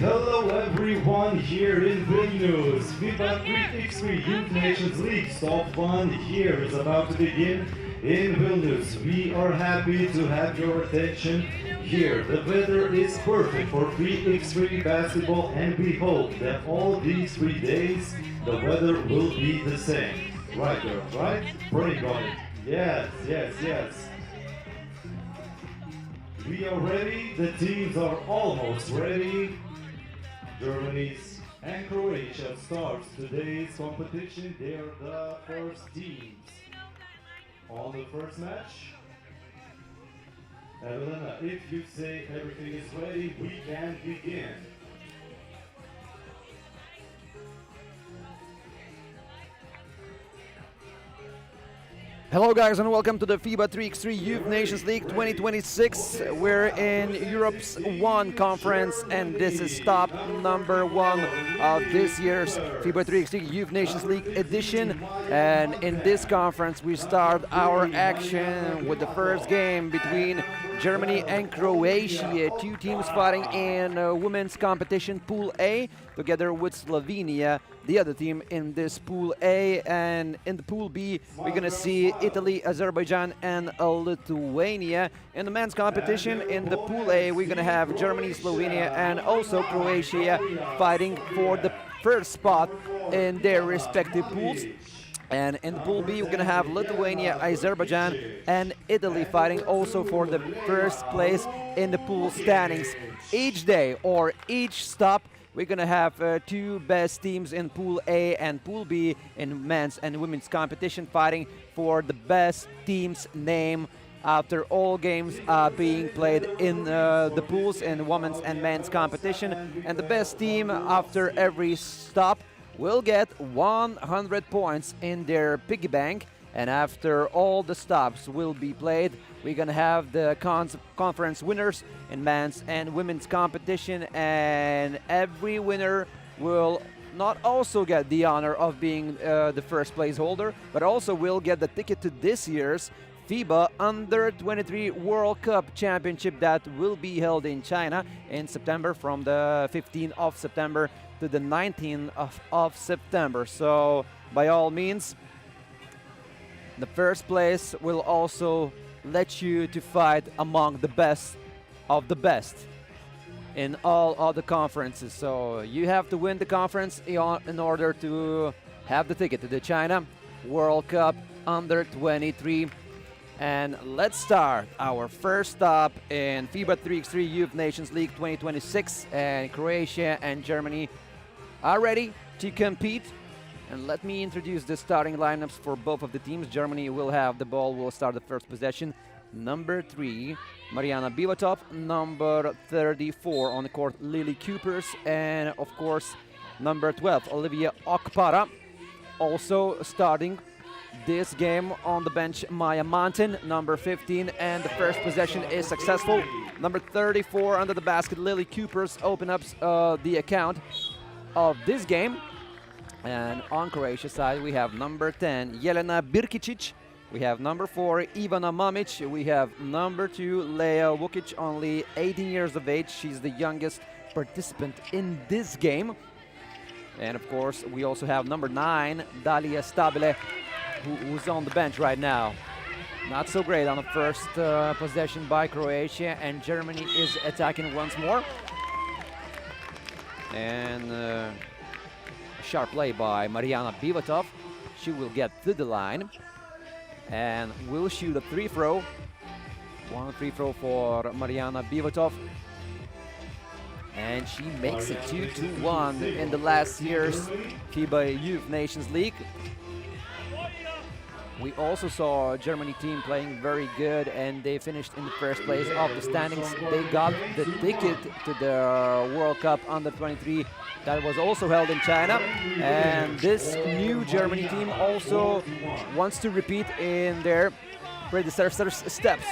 Hello everyone here in Vilnius. FIBA 3x3 Youth Nations League Stop 1 here is about to begin in Vilnius. We are happy to have your attention here. The weather is perfect for 3x3 basketball and we hope that all these 3 days the weather will be the same. Right girl, right? Pretty on it. Yes, yes, yes. We are ready. The teams are almost ready. Germany's and Croatia starts today's competition. They are the first teams. On the first match, Evelina, if you say everything is ready, we can begin. Hello guys and welcome to the FIBA 3x3 Youth Nations League 2026. We're in Europe's one conference and this is stop number 1 of this year's FIBA 3x3 Youth Nations League edition. And in this conference we start our action with the first game between Germany and Croatia, 2 teams fighting in women's competition Pool A, together with Slovenia, the other team in this Pool A. And in the Pool B, we're going to see Italy, Azerbaijan, and Lithuania. In the men's competition, in the Pool A, we're going to have Germany, Slovenia, and also Croatia fighting for the first spot in their respective pools. And in Pool B, we're going to have Lithuania, Azerbaijan, and Italy fighting also for the first place in the pool standings. Each day or each stop, we're going to have 2 best teams in Pool A and Pool B in men's and women's competition fighting for the best team's name after all games are being played in the pools in women's and men's competition. And the best team after every stop will get 100 points in their piggy bank. And after all the stops will be played, we're going to have the conference winners in men's and women's competition, and every winner will not also get the honor of being the first place holder, but also will get the ticket to this year's FIBA Under-23 World Cup Championship that will be held in China in September, from the 15th of September to the 19th of September. So by all means, the first place will also let you to fight among the best of the best in all other conferences. So you have to win the conference in order to have the ticket to the China World Cup Under-23. And let's start our first stop in FIBA 3x3 Youth Nations League 2026. And Croatia and Germany are ready to compete. And let me introduce the starting lineups for both of the teams. Germany will have the ball, will start the first possession. Number 3, Mariana Bivatov. Number 34 on the court, Lily Coopers. And of course, number 12, Olivia Okpara. Also starting this game on the bench, Maya Montin, number 15. And the first possession is successful. Number 34 under the basket, Lily Coopers, open up the account of this game. And on Croatia side, we have number 10, Jelena Birkičić. We have number 4, Ivana Mamić. We have number 2, Lea Vukic, only 18 years of age. She's the youngest participant in this game. And of course, we also have number 9, Dalia Stabile, who's on the bench right now. Not so great on the first possession by Croatia, and Germany is attacking once more. And sharp play by Mariana Bivatov. She will get to the line and will shoot a free throw. One free throw for Mariana Bivatov. And she makes it 2-1 in the last year's FIBA Youth Nations League. We also saw a Germany team playing very good, and they finished in the first place of the standings. They got the ticket to the World Cup Under-23 that was also held in China. And this new Germany team also wants to repeat in their predecessors' steps.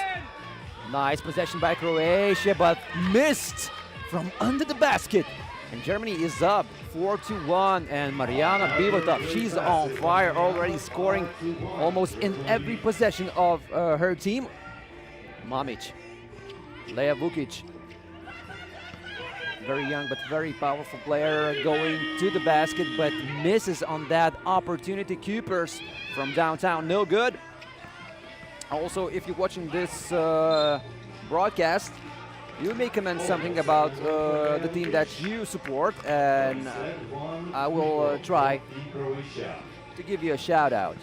Nice possession by Croatia, but missed from under the basket. And Germany is up 4-1, and Mariana Bivatov, she's on fire, already scoring almost in every possession of her team. Mamić, Lea Vukic, Very young but very powerful player going to the basket, but misses on that opportunity. Cupers from downtown, no good. Also, if you're watching this broadcast, you may comment something about the team that you support, and I will try to give you a shout out.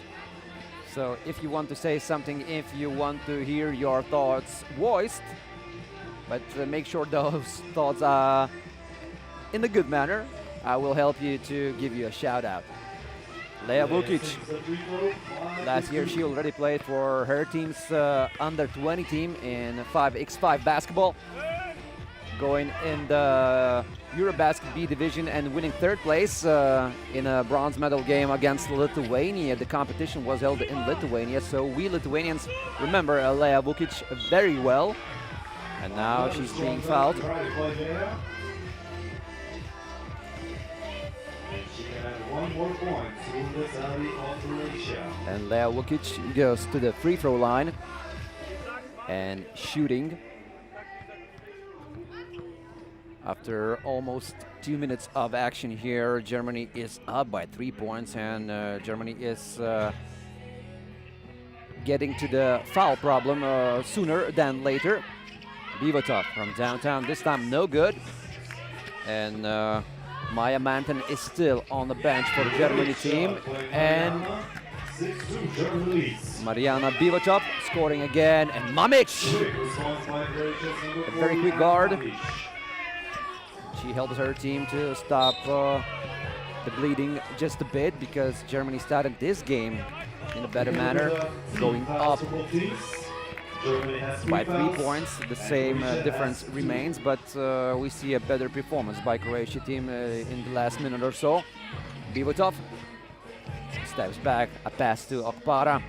So if you want to say something, if you want to hear your thoughts voiced, but make sure those thoughts are in a good manner, I will help you to give you a shout out. Lea Vukic. Last year she already played for her team's under 20 team in 5x5 basketball, going in the Eurobasket B division and winning third place in a bronze medal game against Lithuania. The competition was held in Lithuania, so we Lithuanians remember Lea Vukic very well. And now she's being fouled. One more point to the tally of Croatia. And Lea Vukic goes to the free throw line and shooting. After almost 2 minutes of action here, Germany is up by 3 points, and Germany is getting to the foul problem sooner than later. Bivotov from downtown, this time no good. And Maya Manton is still on the bench for the Germany team. And Mariana Bivotov scoring again. And Mamic! A very quick guard. She helps her team to stop the bleeding just a bit, because Germany started this game in a better manner, going up by 3 points. The same difference remains, but we see a better performance by Croatia team in the last minute or so. Bivotov steps back, a pass to Okpara.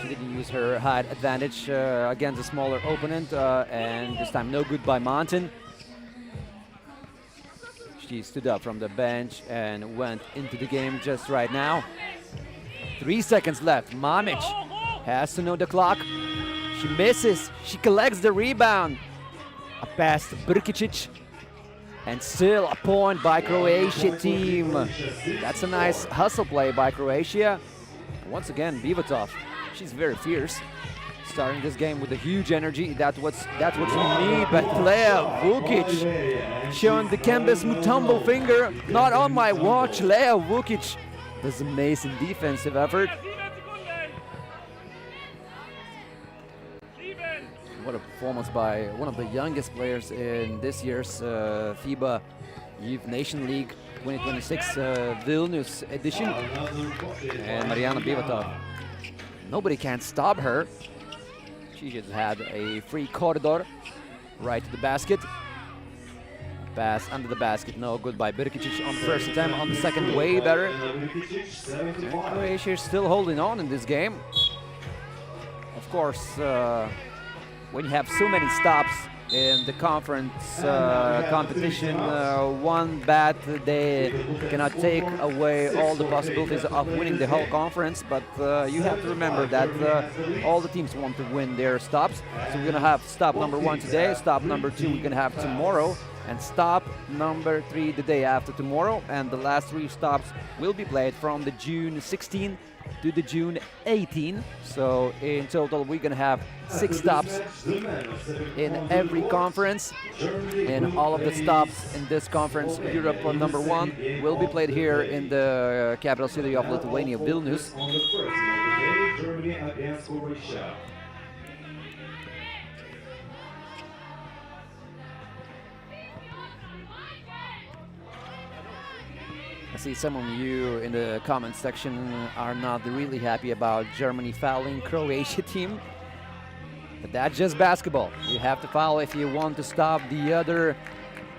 She didn't use her height advantage against a smaller opponent, and this time no good by Monten. She stood up from the bench and went into the game just right now. 3 seconds left. Mamic has to know the clock. She misses. She collects the rebound. A pass to Brkičić. And still a point by Croatia team. That's a nice hustle play by Croatia. And once again, Bivotov. She's very fierce. Starting this game with a huge energy. That's what you need. But Lea Vukic showing the Kembis Mutombo finger. Not on my watch. Lea Vukic does amazing defensive effort. What a performance by one of the youngest players in this year's FIBA Youth Nation League 2026 Vilnius edition. And Mariana Bivotov. Nobody can stop her. She just had a free corridor right to the basket. Pass under the basket, no good by Brkičić on the first attempt. On the second, way better. And Croatia is still holding on in this game. Of course, when you have so many stops in the conference competition, one bad day cannot take away all the possibilities of winning the whole conference, but you have to remember that all the teams want to win their stops. So we're gonna have stop number 1 today, stop number 2 we're gonna have tomorrow, and stop number 3 the day after tomorrow, and the last 3 stops will be played from the June 16 to the June 18. So in total we're gonna have 6 stops in every conference, and all of the stops in this conference, Europe number 1, will be played here in the capital city of Lithuania, Vilnius. Germany against Croatia. I see some of you in the comment section are not really happy about Germany fouling Croatia team. But that's just basketball. You have to foul if you want to stop the other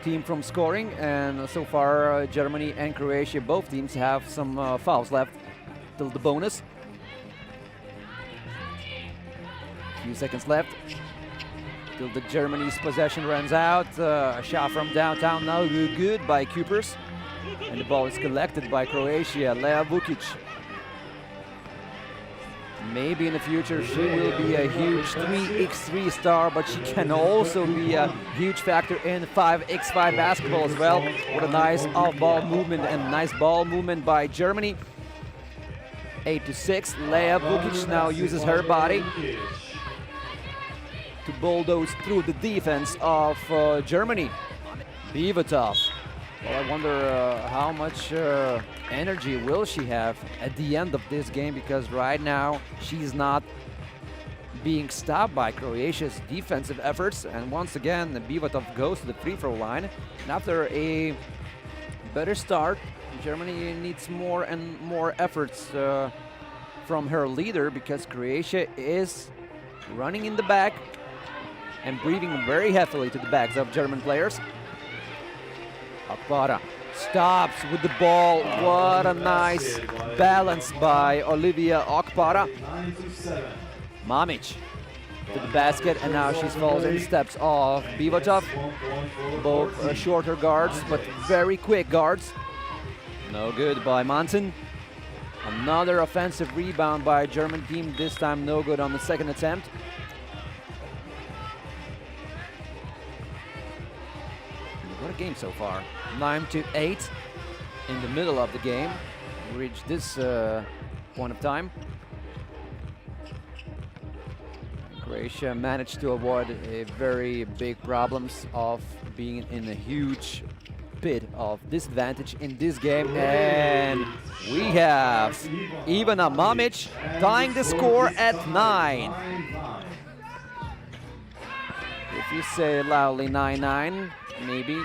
team from scoring. And so far, Germany and Croatia, both teams have some fouls left till the bonus. Few seconds left till the Germany's possession runs out. A shot from downtown, now good by Cupers. And the ball is collected by Croatia. Lea Vukic. Maybe in the future she will be a huge 3x3 star, but she can also be a huge factor in 5x5 basketball as well. What a nice off-ball movement and nice ball movement by Germany. 8-6. Lea Vukic now uses her body to bulldoze through the defense of Germany. Bivatov. Well, I wonder how much energy will she have at the end of this game, because right now she's not being stopped by Croatia's defensive efforts. And once again, Bivatov goes to the free throw line. And after a better start, Germany needs more and more efforts from her leader, because Croatia is running in the back and breathing very heavily to the backs of German players. Akbara stops with the ball. What a nice balance by Olivia Akbara. Mamic to the basket, and now she falls in steps of Bivatov. Both shorter guards, but very quick guards. No good by Manson. Another offensive rebound by German team, this time no good on the second attempt. What a game so far. 9-8 in the middle of the game. We reached this point of time. Croatia managed to avoid a very big problems of being in a huge bit of disadvantage in this game, and we have Ivana Mamic tying the score at 9. If you say loudly 9-9, maybe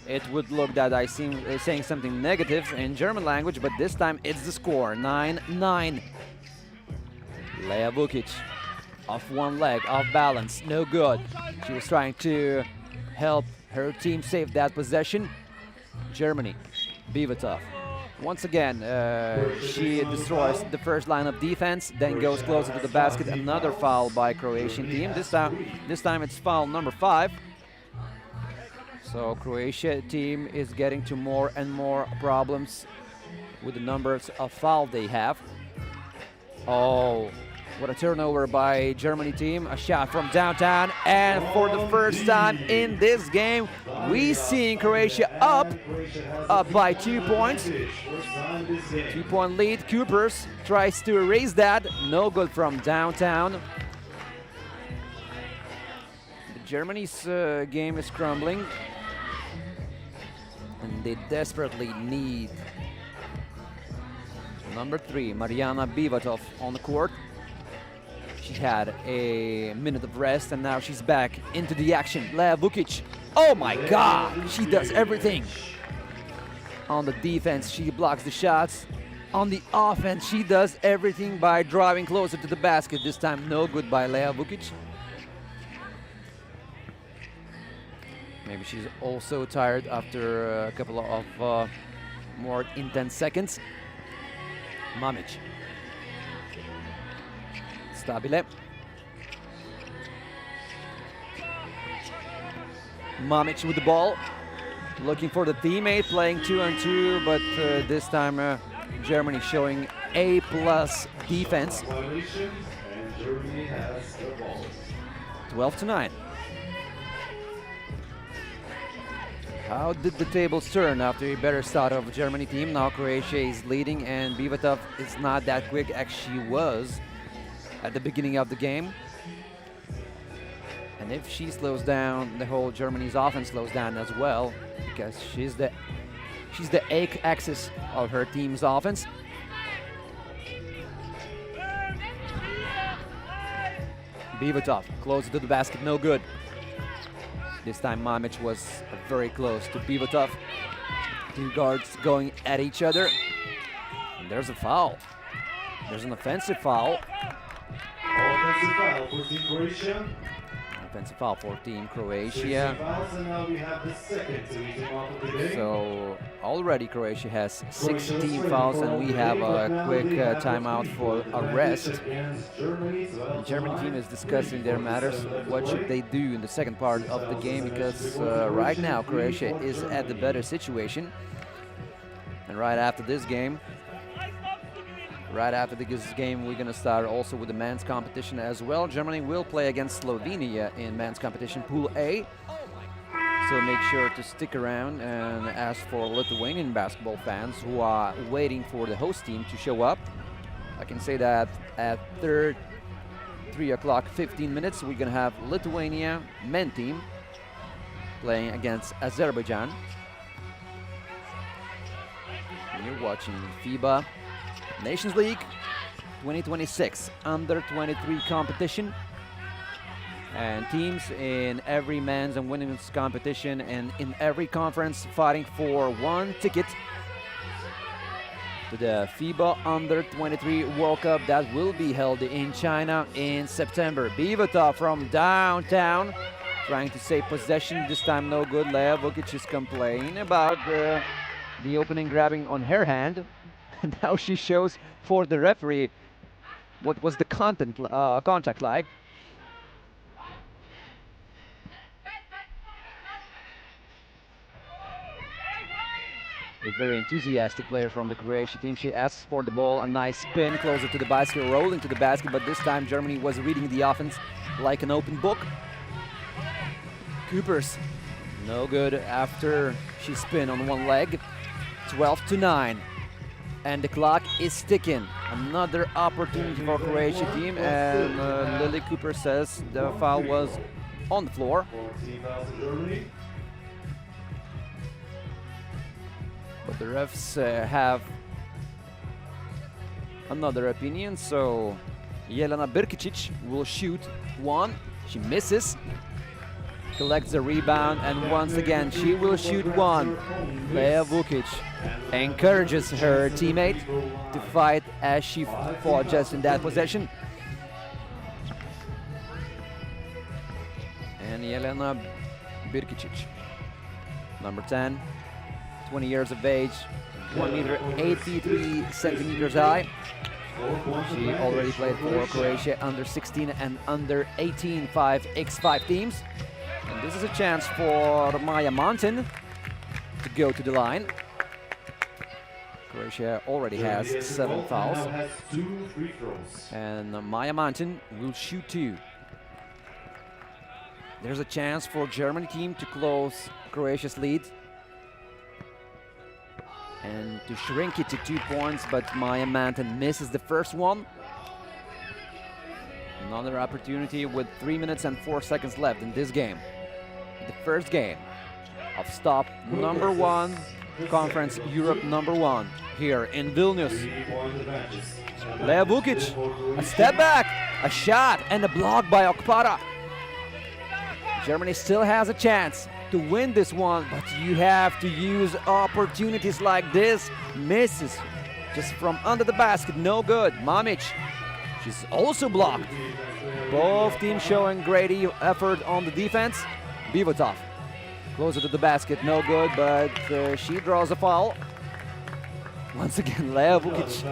it would look that I seem saying something negative in German language, but this time it's the score, 9-9. Lea Vukic off one leg, off balance, no good. She was trying to help her team save that possession. Germany, Bivatov. Once again, she destroys the first line of defense, then goes closer to the basket. Another foul by Croatian team. This time it's foul number 5. So Croatia team is getting to more and more problems with the numbers of foul they have. Oh, what a turnover by Germany team. A shot from downtown, and for the first time in this game, we see Croatia up by 2 points. 2-point lead. Coopers tries to erase that. No good from downtown. Germany's game is crumbling, and they desperately need number 3, Mariana Bivatov, on the court. She had a minute of rest, and now she's back into the action. Lea Vukic. Oh my God! She does everything. On the defense, she blocks the shots. On the offense, she does everything by driving closer to the basket. This time, no good by Lea Vukic. Maybe she's also tired after a couple of more intense seconds. Mamic. Stabile. Mamic with the ball, looking for the teammate, playing 2-on-2, but this time Germany showing A+ defense. 12-9. How did the tables turn after a better start of the Germany team? Now Croatia is leading, and Bivatov is not that quick as she was at the beginning of the game. And if she slows down, the whole Germany's offense slows down as well, because she's the axis of her team's offense. Bivatov closer to the basket, no good. This time Mamic was very close to Bivatov. Two guards going at each other. And there's a foul. There's an offensive foul. Offensive foul for Team Croatia. Offensive foul for Team Croatia. And now we have the second of the day. So already Croatia has 16 fouls, and we have a quick timeout for a rest. The German team is discussing their matters. What should they do in the second part of the game? Because right now Croatia is at the better situation. And right after this game, Right after this game, we're gonna start also with the men's competition as well. Germany will play against Slovenia in men's competition, Pool A. So make sure to stick around. And as for Lithuanian basketball fans who are waiting for the host team to show up, I can say that at 3 o'clock 15 minutes, we're gonna have Lithuania men team playing against Azerbaijan. And you're watching FIBA Nations League 2026 under 23 competition, and teams in every men's and women's competition and in every conference fighting for one ticket to the FIBA under 23 World Cup that will be held in China in September. Bivotov from downtown trying to save possession, this time no good. Lea Vukic is complaining about the opening grabbing on her hand. And now she shows for the referee what was the contact like. A very enthusiastic player from the Croatia team. She asks for the ball, a nice spin closer to the basket, rolling to the basket, but this time Germany was reading the offense like an open book. Coopers, no good after she spin on one leg. 12-9. And the clock is ticking. Another opportunity for Croatia team, and Lily Cooper says the foul was on the floor. But the refs have another opinion, so Jelena Birkičić will shoot one. She misses, collects the rebound, and once again she will shoot one. Lea Vukic encourages her teammate to fight as she fought just in that possession. And Jelena Birkičić, number 10, 20 years of age, 1 meter 83 centimeters high. She already played for Croatia under 16 and under 18 5x5 teams. And this is a chance for Maja Montin to go to the line. Croatia already has 7 fouls. And Maja Montin will shoot 2. There's a chance for German team to close Croatia's lead and to shrink it to 2 points, but Maja Montin misses the first one. Another opportunity with 3 minutes and 4 seconds left in this game. The first game of stop number 1, Conference Europe number 1 here in Vilnius. Lea Vukic, a step back, a shot, and a block by Okpara. Germany still has a chance to win this one, but you have to use opportunities like this. Misses just from under the basket, no good. Mamic, she's also blocked. Both teams showing great effort on the defense. Bivotov, closer to the basket, no good, but she draws a foul. Once again, Lea Vukic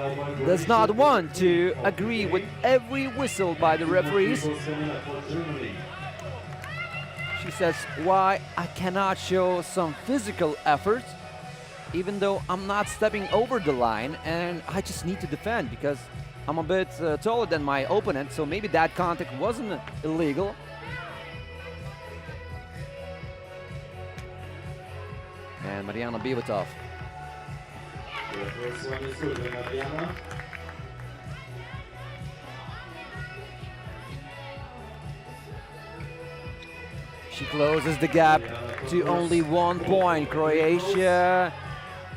does not want to agree with every whistle by the referees. She says, why I cannot show some physical effort, even though I'm not stepping over the line, and I just need to defend because I'm a bit taller than my opponent, so maybe that contact wasn't illegal. And Mariana Bivotov. She closes the gap to only 1 point. Croatia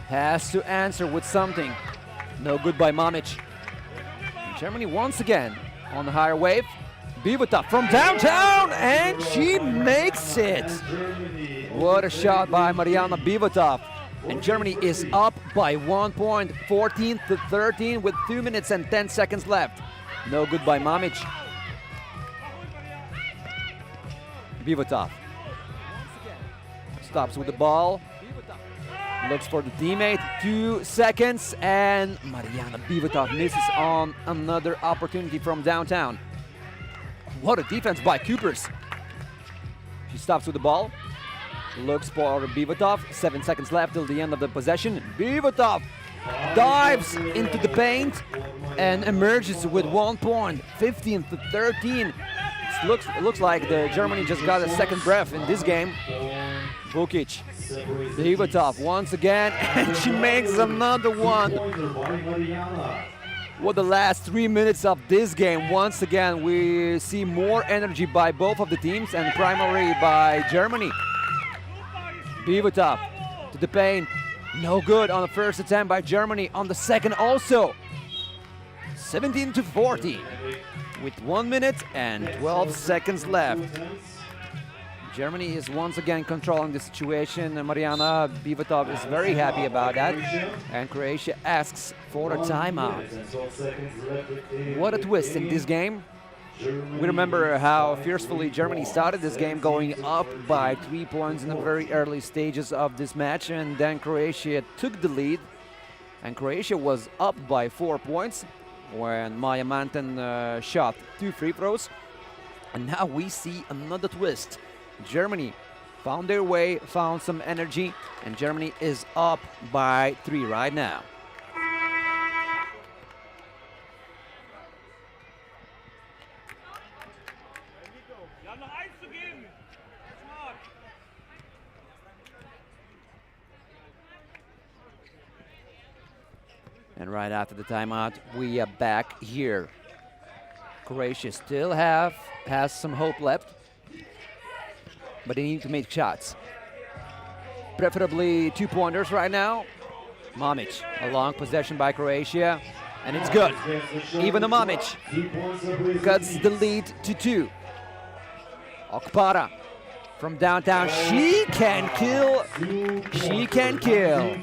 has to answer with something. No good by Mamic. Germany once again on the higher wave. Bivotov from downtown, and she makes it. What a shot by Mariana Bivotov. And Germany is up by 1 point, 14-13 with 2 minutes and 10 seconds left. No good by Mamic. Bivotov stops with the ball, looks for the teammate, 2 seconds, and Mariana Bivotov misses on another opportunity from downtown. What a defense by Coopers. She stops with the ball, looks for Bivotov, 7 seconds left till the end of the possession. Bivotov dives into the paint and emerges with 1 point, 15 to 13. It looks like Germany just got a second breath in this game. Vukic, Divatov once again, and she makes another one. What the last 3 minutes of this game, once again, we see more energy by both of the teams and primarily by Germany. Divatov to the paint, no good on the first attempt by Germany, on the second also. 17 to 14 with 1 minute and 12 seconds left. Germany is once again controlling the situation. Mariana Bivatov is very happy about that. And Croatia asks for a timeout. What a twist in this game. We remember how fiercely Germany started this game, going up by 3 points in the very early stages of this match. And then Croatia took the lead. And Croatia was up by 4 points when Maja Manten shot 2 free throws. And now we see another twist. Germany found their way, found some energy, and Germany is up by 3 right now. And right after the timeout, we are back here. Croatia still has some hope left, but they need to make shots. Preferably 2-pointers right now. Mamic, a long possession by Croatia, and it's good. Even Mamic cuts the lead to 2. Okpara from downtown, she can kill. She can kill.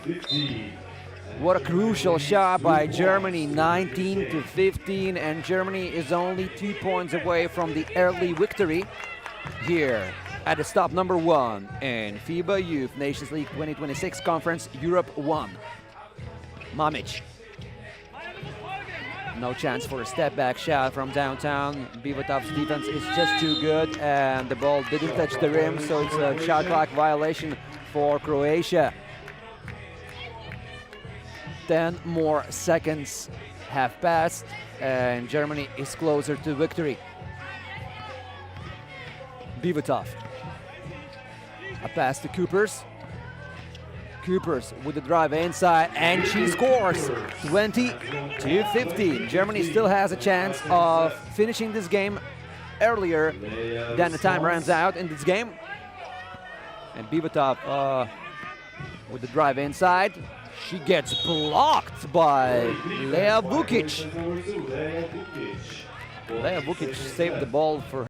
What a crucial shot by Germany, 19 to 15, and Germany is only 2 points away from the early victory here at the stop number 1 in FIBA Youth Nations League 2026 Conference Europe 1. Mamic. No chance for a step-back shot from downtown. Bivatov's defense is just too good, and the ball didn't touch the rim, so it's a shot clock violation for Croatia. 10 more seconds have passed, and Germany is closer to victory. Bivatov. A pass to Coopers. Coopers with the drive inside, and she scores 20 to 15. Germany still has a chance of finishing this game earlier than the time runs out in this game. And Bivatov with the drive inside. She gets blocked by Lea Vukic. Lea Vukic saved the ball for her.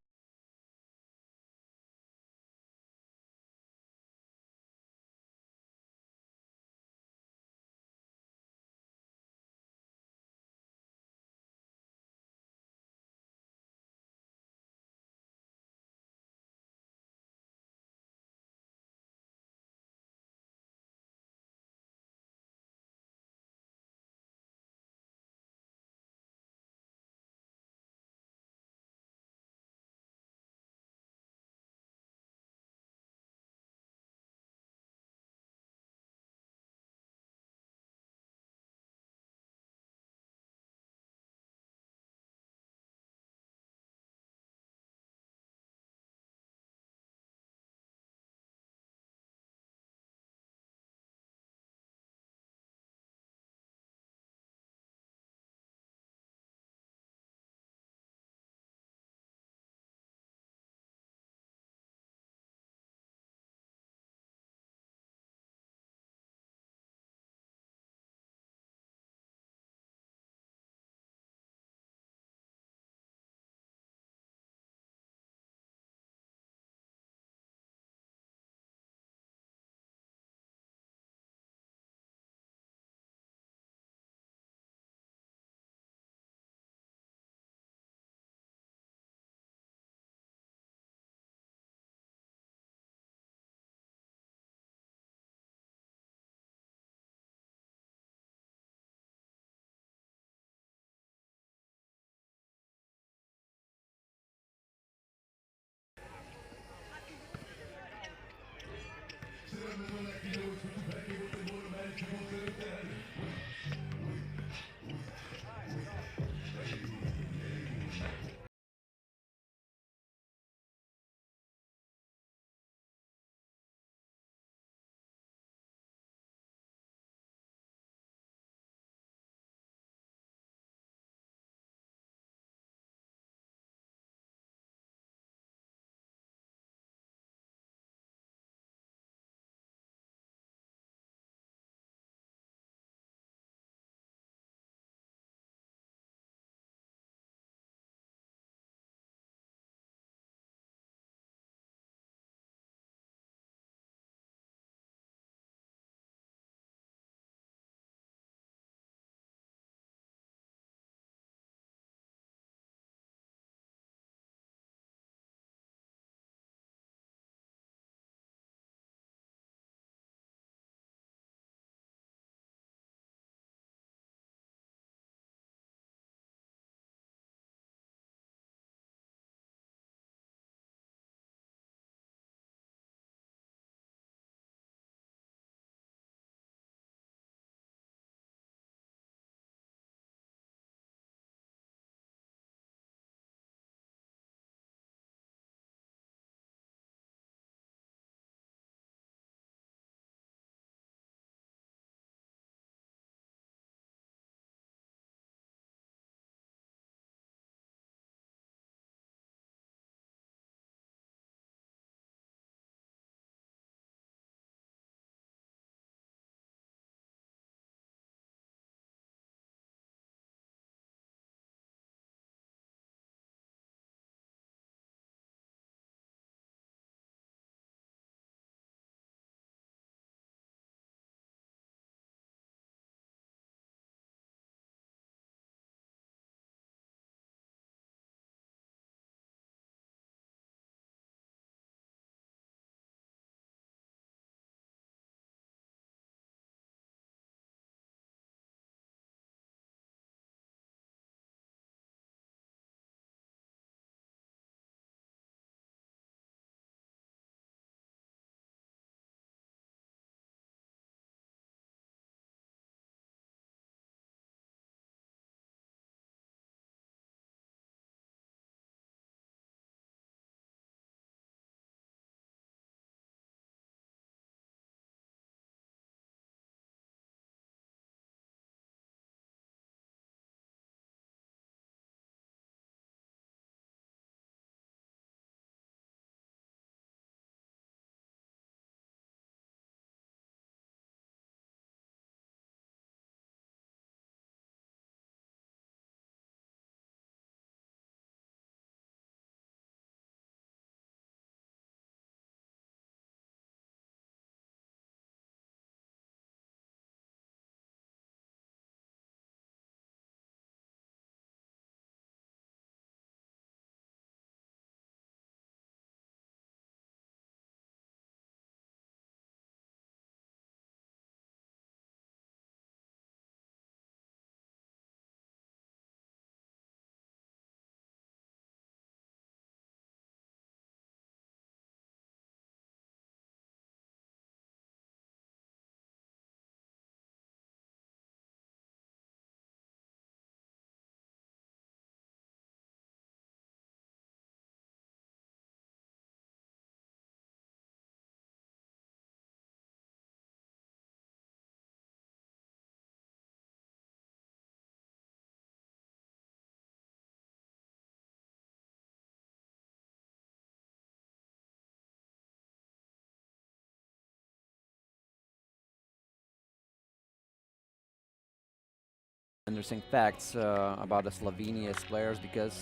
interesting facts about the Slovenia's players because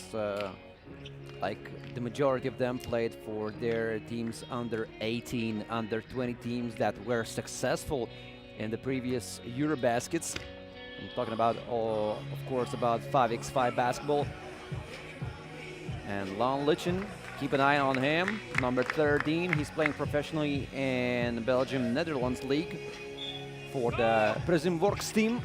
like the majority of them played for their teams under 18, under 20 teams that were successful in the previous Eurobaskets. I'm talking about, of course, about 5x5 basketball. And Lon Lichen, keep an eye on him, number 13. He's playing professionally in Belgium Netherlands League for the Prismworks team.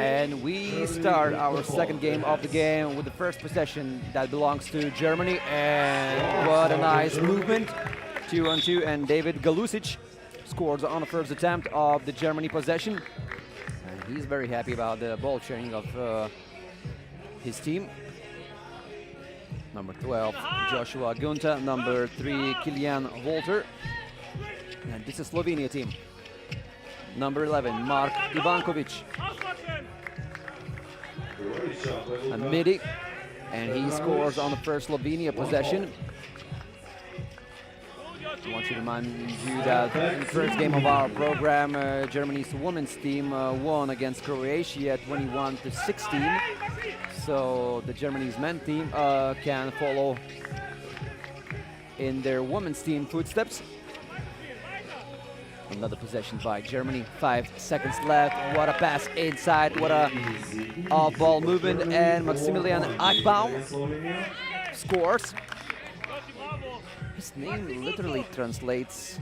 And we start our second game of the game with the first possession that belongs to Germany. And what a nice movement. 2-on-2, and David Galusic scores on the first attempt of the Germany possession. And he's very happy about the ball sharing of his team. Number 12, Joshua Gunta. Number 3, Kilian Walter. And this is Slovenia team. Number 11, Mark Ivankovic. A midi, and he scores on the first Slovenia possession. I want to remind you that in the first game of our program, Germany's women's team won against Croatia 21-16. So the Germany's men's team can follow in their women's team footsteps. Another possession by Germany, 5 seconds left. What a pass inside, what a off-ball movement, and Maximilian Achbaum scores. His name literally translates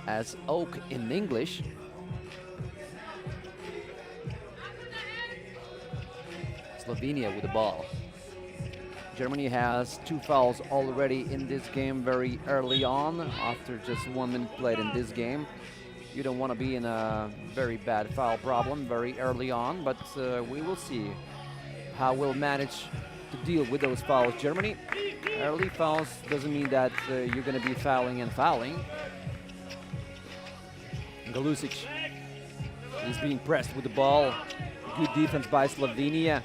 as oak in English. Slovenia with the ball. Germany has 2 fouls already in this game very early on, after just 1 minute played in this game. You don't want to be in a very bad foul problem very early on, but we will see how we'll manage to deal with those fouls. Germany, early fouls doesn't mean that you're going to be fouling and fouling. Galusic is being pressed with the ball. Good defense by Slovenia.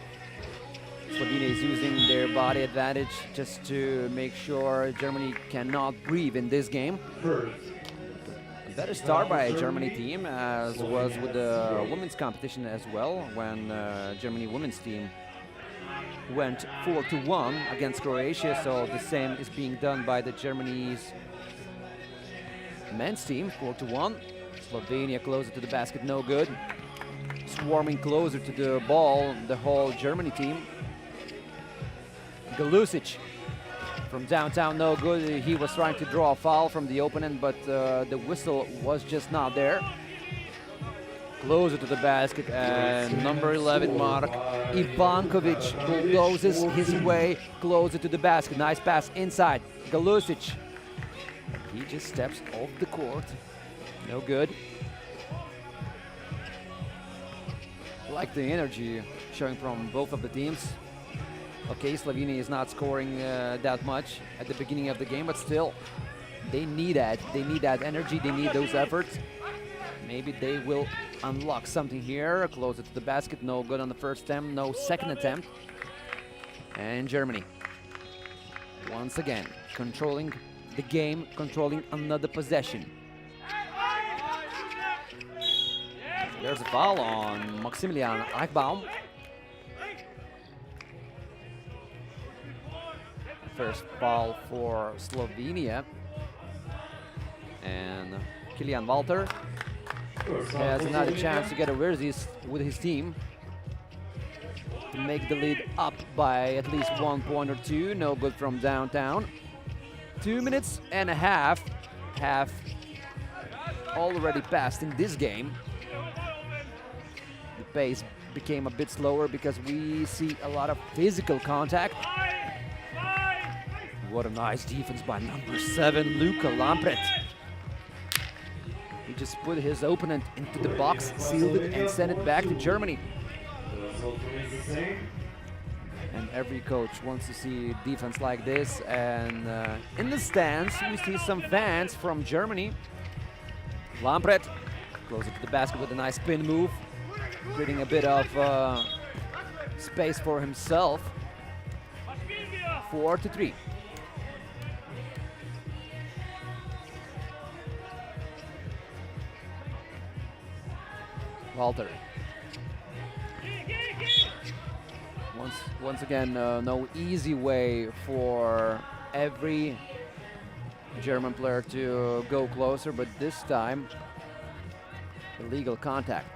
Slovenia is using their body advantage just to make sure Germany cannot breathe in this game. A better start by a Germany team, as was with the women's competition as well, when Germany women's team went 4-1 against Croatia. So the same is being done by the Germany's men's team, 4-1. Slovenia closer to the basket, no good. Swarming closer to the ball, the whole Germany team. Galusic from downtown, no good. He was trying to draw a foul from the opponent, but the whistle was just not there. Closer to the basket, and number 11, Mark Ivankovic, bulldozes his way closer to the basket. Nice pass inside. Galusic. He just steps off the court. No good. Like the energy showing from both of the teams. Okay, Slovenia is not scoring that much at the beginning of the game, but still, they need that. They need that energy. They need those efforts. Maybe they will unlock something here. Closer to the basket. No good on the first attempt. No second attempt. And Germany, once again, controlling the game, controlling another possession. There's a foul on Maximilian Achbaum. First foul for Slovenia. And Kilian Walter has another chance to get a versus with his team to make the lead up by at least 1 point or 2. No good from downtown. 2 minutes and a half have already passed in this game. The pace became a bit slower because we see a lot of physical contact. What a nice defense by number 7, Luka Lampret. He just put his opponent into the box, sealed it, and sent it back to Germany. And every coach wants to see defense like this. And in the stands, we see some fans from Germany. Lampret closer to the basket with a nice spin move, creating a bit of space for himself. 4-3. Walter Once again, no easy way for every German player to go closer, but this time, illegal contact.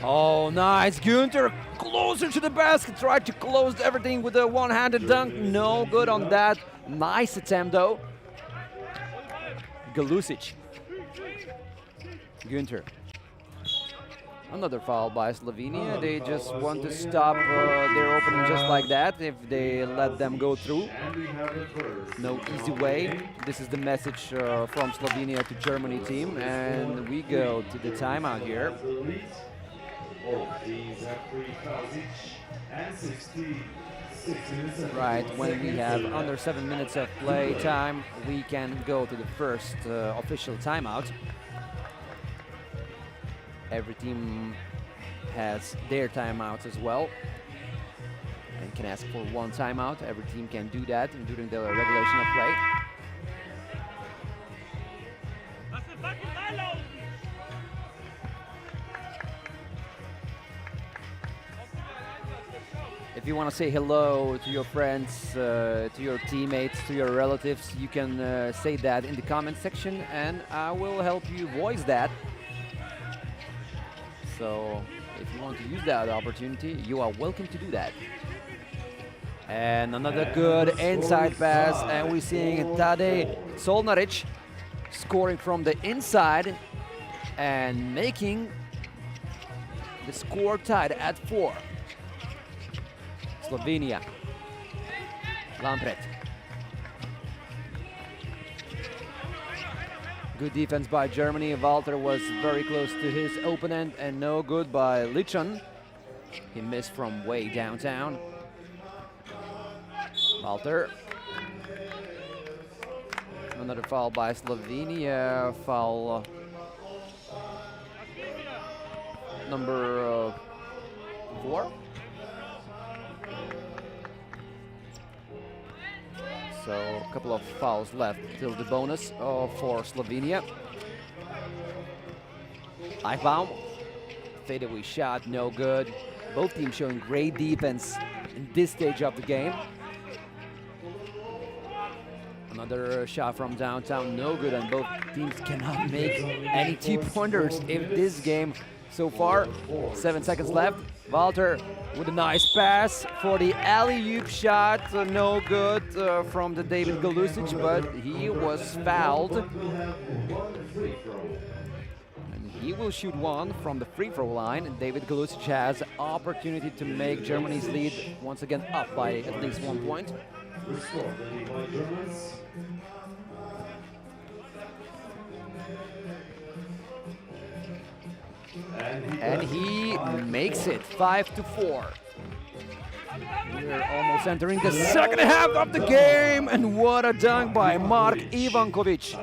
Oh, nice. Günther closer to the basket, tried to close everything with a one-handed dunk. No good on that. Nice attempt, though. Galusic. Günther. Another foul by Slovenia. They just want to stop their opponent just like that if they let them go through. No easy way. This is the message from Slovenia to Germany team, and we go to the timeout here. Right, when we have under 7 minutes of play time, we can go to the first official timeout. Every team has their timeouts as well and can ask for one timeout. Every team can do that during the regulation of play. If you want to say hello to your friends, to your teammates, to your relatives, you can say that in the comment section and I will help you voice that. So if you want to use that opportunity, you are welcome to do that. And another good inside pass, and we're seeing Tadej Solnaric scoring from the inside and making the score tied at 4. Slovenia. Lampret. Good defense by Germany. Walter was very close to his opponent and no good by Lichon. He missed from way downtown. Walter. Another foul by Slovenia. Foul number 4. So a couple of fouls left till the bonus for Slovenia. Eichbaum, fadeaway shot, no good. Both teams showing great defense in this stage of the game. Another shot from downtown, no good, and both teams cannot make any 2-pointers in this game so far. 7 seconds left. Walter with a nice pass for the alley-oop shot, no good from the David Galusic, but he was fouled. And he will shoot one from the free throw line. David Galusic has opportunity to make Germany's lead once again up by at least 1 point. And he makes it 5-4. We're almost entering the second half of the game, and what a dunk by Mark Ivankovic.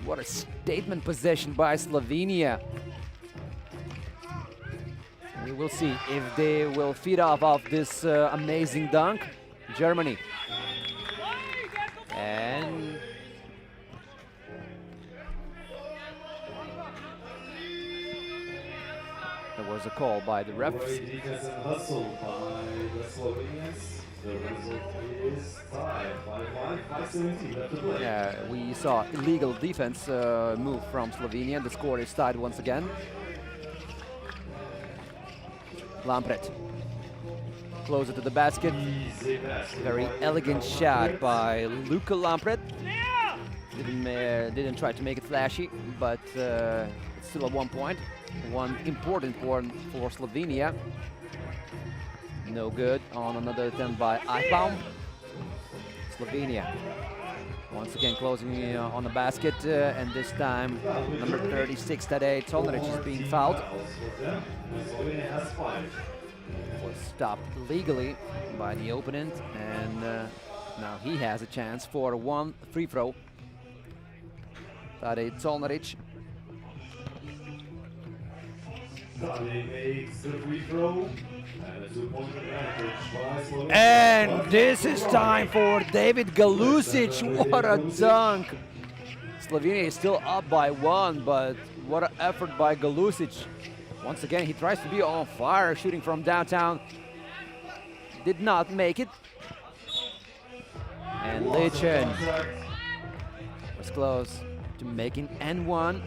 What a statement possession by Slovenia. We will see if they will feed off of this amazing dunk. Germany. And there was a call by the refs. Yeah, we saw illegal defense move from Slovenia. The score is tied once again. Lampret. Closer to the basket. Very elegant shot by Luka Lampret. Didn't try to make it flashy, but it's still a 1 point. One important one for Slovenia. No good on another attempt by Eichbaum. Slovenia once again closing on the basket, and this time number 36 Tadej Solnaric is being fouled. Was stopped legally by the opponent, and now he has a chance for one free throw. Tadej Solnaric. Makes the free throw. And this is time for David Galusic. What a dunk! Slovenia is still up by 1, but what an effort by Galusic. Once again, he tries to be on fire, shooting from downtown. Did not make it. And Lichen was close to making N1,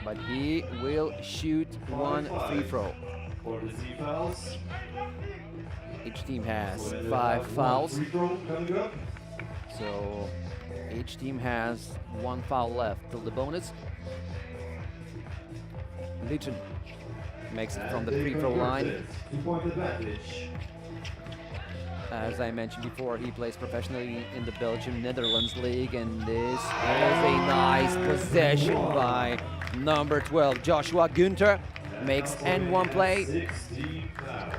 but he will shoot one free throw. For the Z fouls. Each team has So they 5 have fouls, one free throw coming up. so each team has 1 foul left till the bonus. Lichen makes it from the free throw line. 2-point advantage. As I mentioned before, he plays professionally in the Belgium-Netherlands League, and this is a nice possession by number 12, Joshua Günther. Makes N1 play. 16 fouls.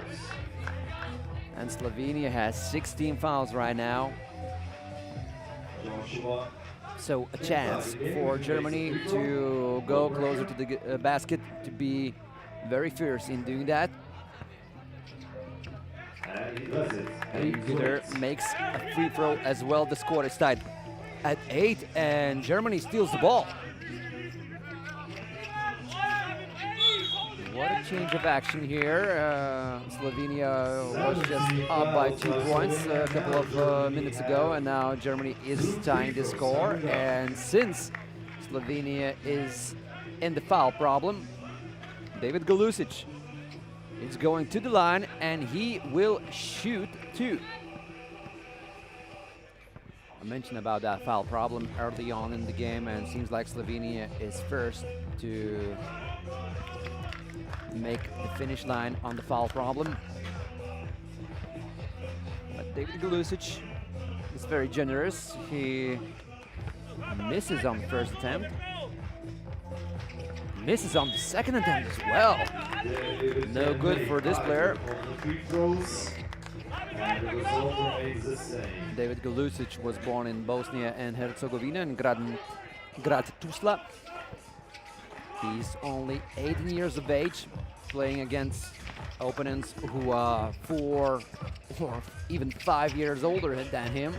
And Slovenia has 16 fouls right now. Joshua. So a chance for Germany to go closer to the basket, to be very fierce in doing that. And he does it. And Günther makes a free throw as well. The score is tied at 8, and Germany steals the ball. What a change of action here. Slovenia was just up by 2 points a couple of minutes ago, and now Germany is tying the score. And since Slovenia is in the foul problem, David Galusic is going to the line, and he will shoot 2. I mentioned about that foul problem early on in the game, and it seems like Slovenia is first to make the finish line on the foul problem. But David Galusic is very generous. He misses on the first attempt. Misses on the second attempt as well. No good for this player. David Galusic was born in Bosnia and Herzegovina in Grad Tuzla. He's only 18 years of age, playing against opponents who are 4 or even 5 years older than him.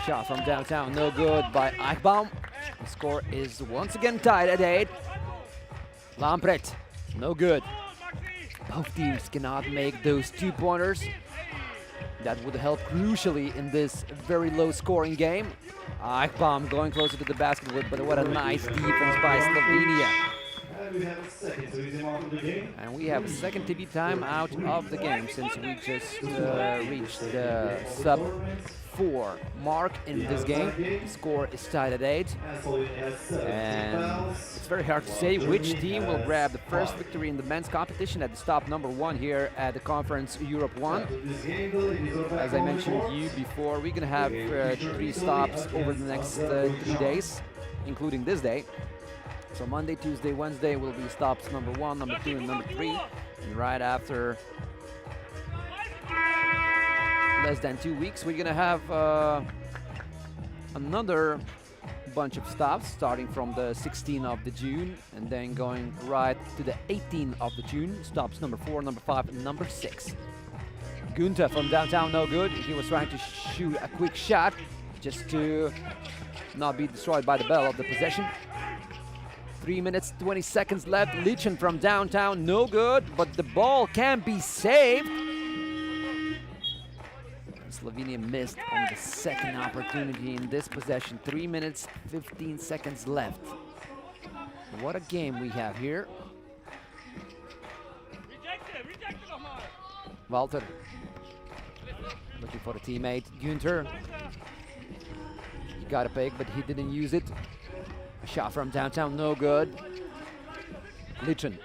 Shot from downtown, no good by Eichbaum. The score is once again tied at 8. Lampret, no good. Both teams cannot make those 2-pointers. That would help crucially in this very low-scoring game. Eichbaum going closer to the basket, but what a nice defense by Slovenia. And we have a second to be time out of the game. And we have a second to be time out of the game since we just reached the sub-4 mark in this game. The score is tied at 8. And it's very hard to say which team will grab the first victory in the men's competition at the stop number 1 here at the Conference Europe 1. As I mentioned to you before, we're going to have 3 stops over the next 3 days, including this day. So Monday, Tuesday, Wednesday will be stops number 1, number 2, and number 3. And right after less than 2 weeks, we're going to have another bunch of stops starting from the 16th of the June and then going right to the 18th of the June. Stops number 4, number 5, and number 6. Günther from downtown, no good. He was trying to shoot a quick shot just to not be destroyed by the bell of the possession. 3 minutes, 20 seconds left. Lichen from downtown, no good, but the ball can be saved. Slovenia missed on the second opportunity in this possession. 3 minutes, 15 seconds left. What a game we have here. Walter looking for a teammate. Günther. He got a pick, but he didn't use it. A shot from downtown, no good. Lichen.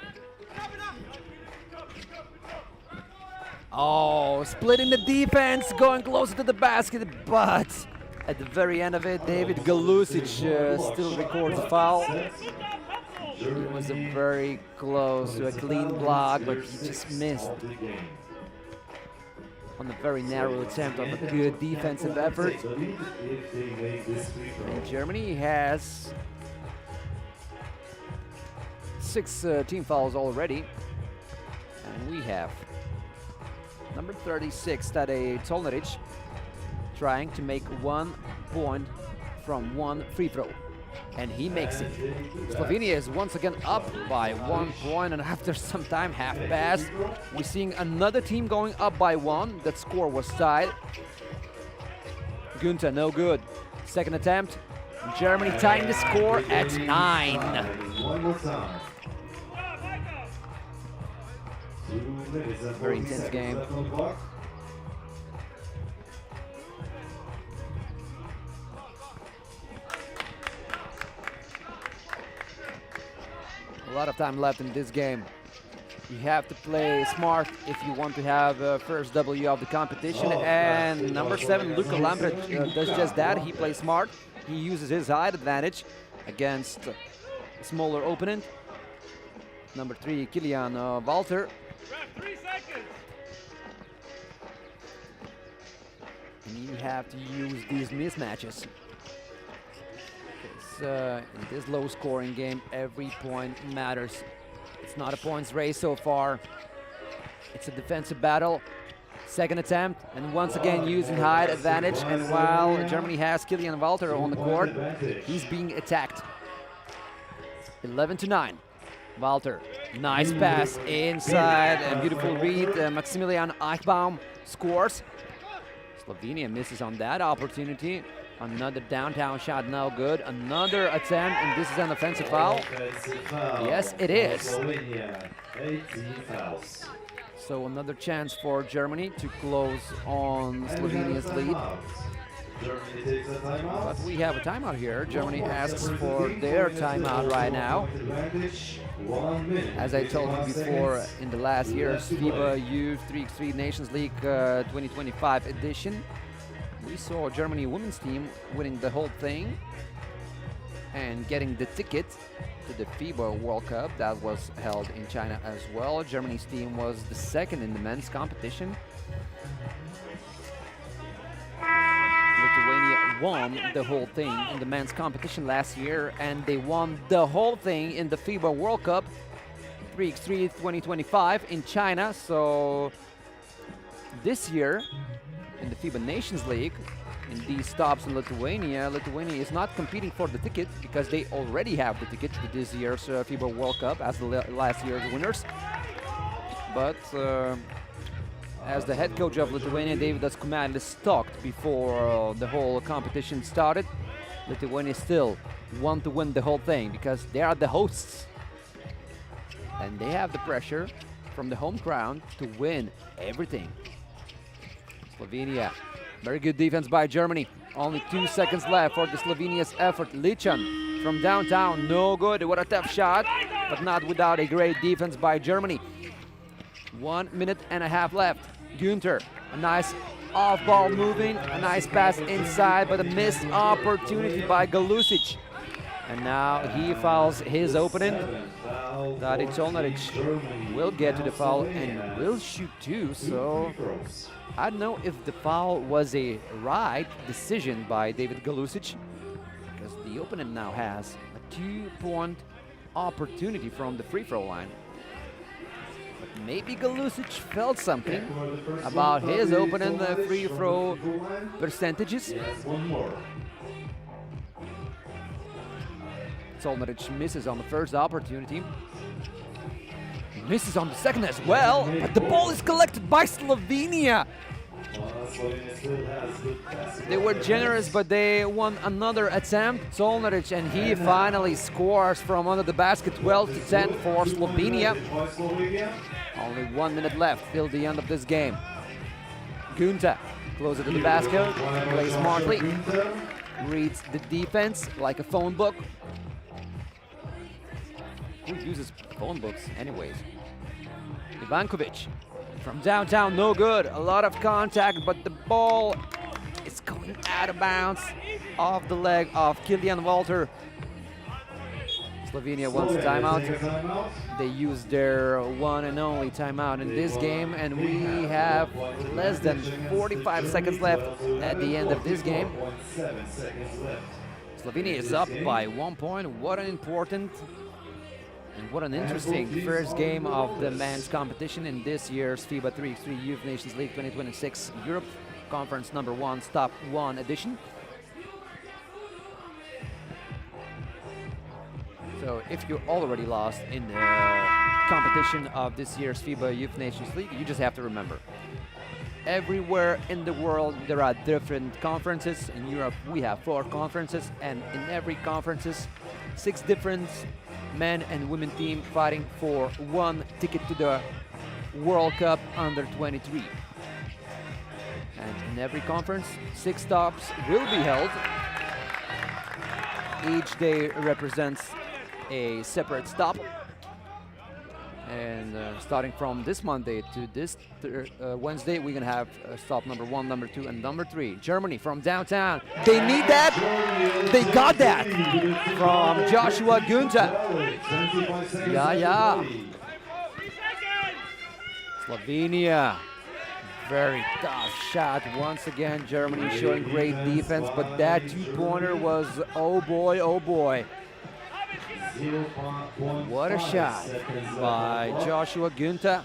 Oh, splitting the defense, going closer to the basket, but at the very end of it, David Galusic still records a foul. It was a very close to a clean block, but he just missed on a very narrow attempt of a good defensive effort. And Germany has 6 team fouls already, and we have number 36, Tadej Tolnaric, trying to make 1 point from 1 free throw. and he makes it. Slovenia is once again up by 1 point, and after some time half passed, we're seeing another team going up by 1. That score was tied. Günther, no good. Second attempt. Germany tying the score at 9. One more time. 2 minutes and Very 40 intense seconds game. left on the clock. A lot of time left in this game. You have to play smart if you want to have first W of the competition. And number 7, Luka Lambert, does just that. He plays smart. He uses his height advantage against a smaller opponent. Number 3, Kilian Walter. 3 seconds. And you have to use these mismatches. In this low-scoring game, every point matters. It's not a points race so far. It's a defensive battle. Second attempt, and once again using height advantage. And while Germany has Kilian Walter on the court, he's being attacked. 11-9. Walter, nice pass inside, a beautiful read. Maximilian Eichbaum scores. Slovenia misses on that opportunity. Another downtown shot, no good. Another attempt, and this is an offensive foul. Yes, it is. Slovenia, 18 fouls. So another chance for Germany to close on Slovenia's lead. Germany takes a timeout. But we have a timeout here. Germany asks for their timeout right now. 1 minute. As I told you before, in the last year's FIBA Youth 3x3 Nations League 2025 edition, we saw Germany women's team winning the whole thing and getting the ticket to the FIBA World Cup that was held in China as well. Germany's team was the second in the men's competition. Lithuania won the whole thing in the men's competition last year, and they won the whole thing in the FIBA World Cup 3x3 2025 in China. So this year in the FIBA Nations League, in these stops in Lithuania is not competing for the ticket because they already have the ticket to this year's FIBA World Cup as the last year's winners. But as the head coach of Lithuania, David Askumelis, talked before the whole competition started, Lithuania still want to win the whole thing because they are the hosts. And they have the pressure from the home crowd to win everything. Slovenia, very good defense by Germany. Only 2 seconds left for the Slovenia's effort. Lichan from downtown, no good. What a tough shot, but not without a great defense by Germany. 1 minute and a half left. Günther, a nice off-ball moving, a nice pass inside, but a missed opportunity by Galusic. And now he fouls his opponent. Tadic Olnaric will get to the foul and will shoot too, so I don't know if the foul was a right decision by David Galusic, because the opponent now has a 2-point opportunity from the free throw line. But maybe Galusic felt something about his opponent free throw percentages. Olnaric misses on the first opportunity. Misses on the second as well, but the ball is collected by Slovenia. They were generous, but they won another attempt. Olnaric, and he finally scores from under the basket. 12-10 for Slovenia. Only 1 minute left till the end of this game. Günther closer to the basket, plays smartly, reads the defense like a phone book. Who uses phone books anyways? Ivankovic from downtown, no good. A lot of contact, but the ball is going out of bounds off the leg of Kilian Walter. Slovenia wants a timeout. They use their one and only timeout in this game, and we have less than 45 seconds left at the end of this game. Slovenia is up by 1 point. What an important and what an interesting first game of the men's competition in this year's FIBA 3x3 Youth Nations League 2026 Europe Conference #1 Stop 1 edition. So if you already lost in the competition of this year's FIBA Youth Nations League, you just have to remember. Everywhere in the world there are different conferences. In Europe we have 4 conferences, and in every conferences 6 different men and women team fighting for 1 ticket to the World Cup under 23. And in every conference 6 stops will be held. Each day represents a separate stop. And starting from this Monday to this Wednesday, we're gonna have stop number 1, number 2, and number 3. Germany from downtown. They need that. They got that from Joshua Günther. Yeah. Slovenia. Very tough shot once again. Germany showing great defense, but that 2-pointer was oh boy. What a shot by Joshua Günther.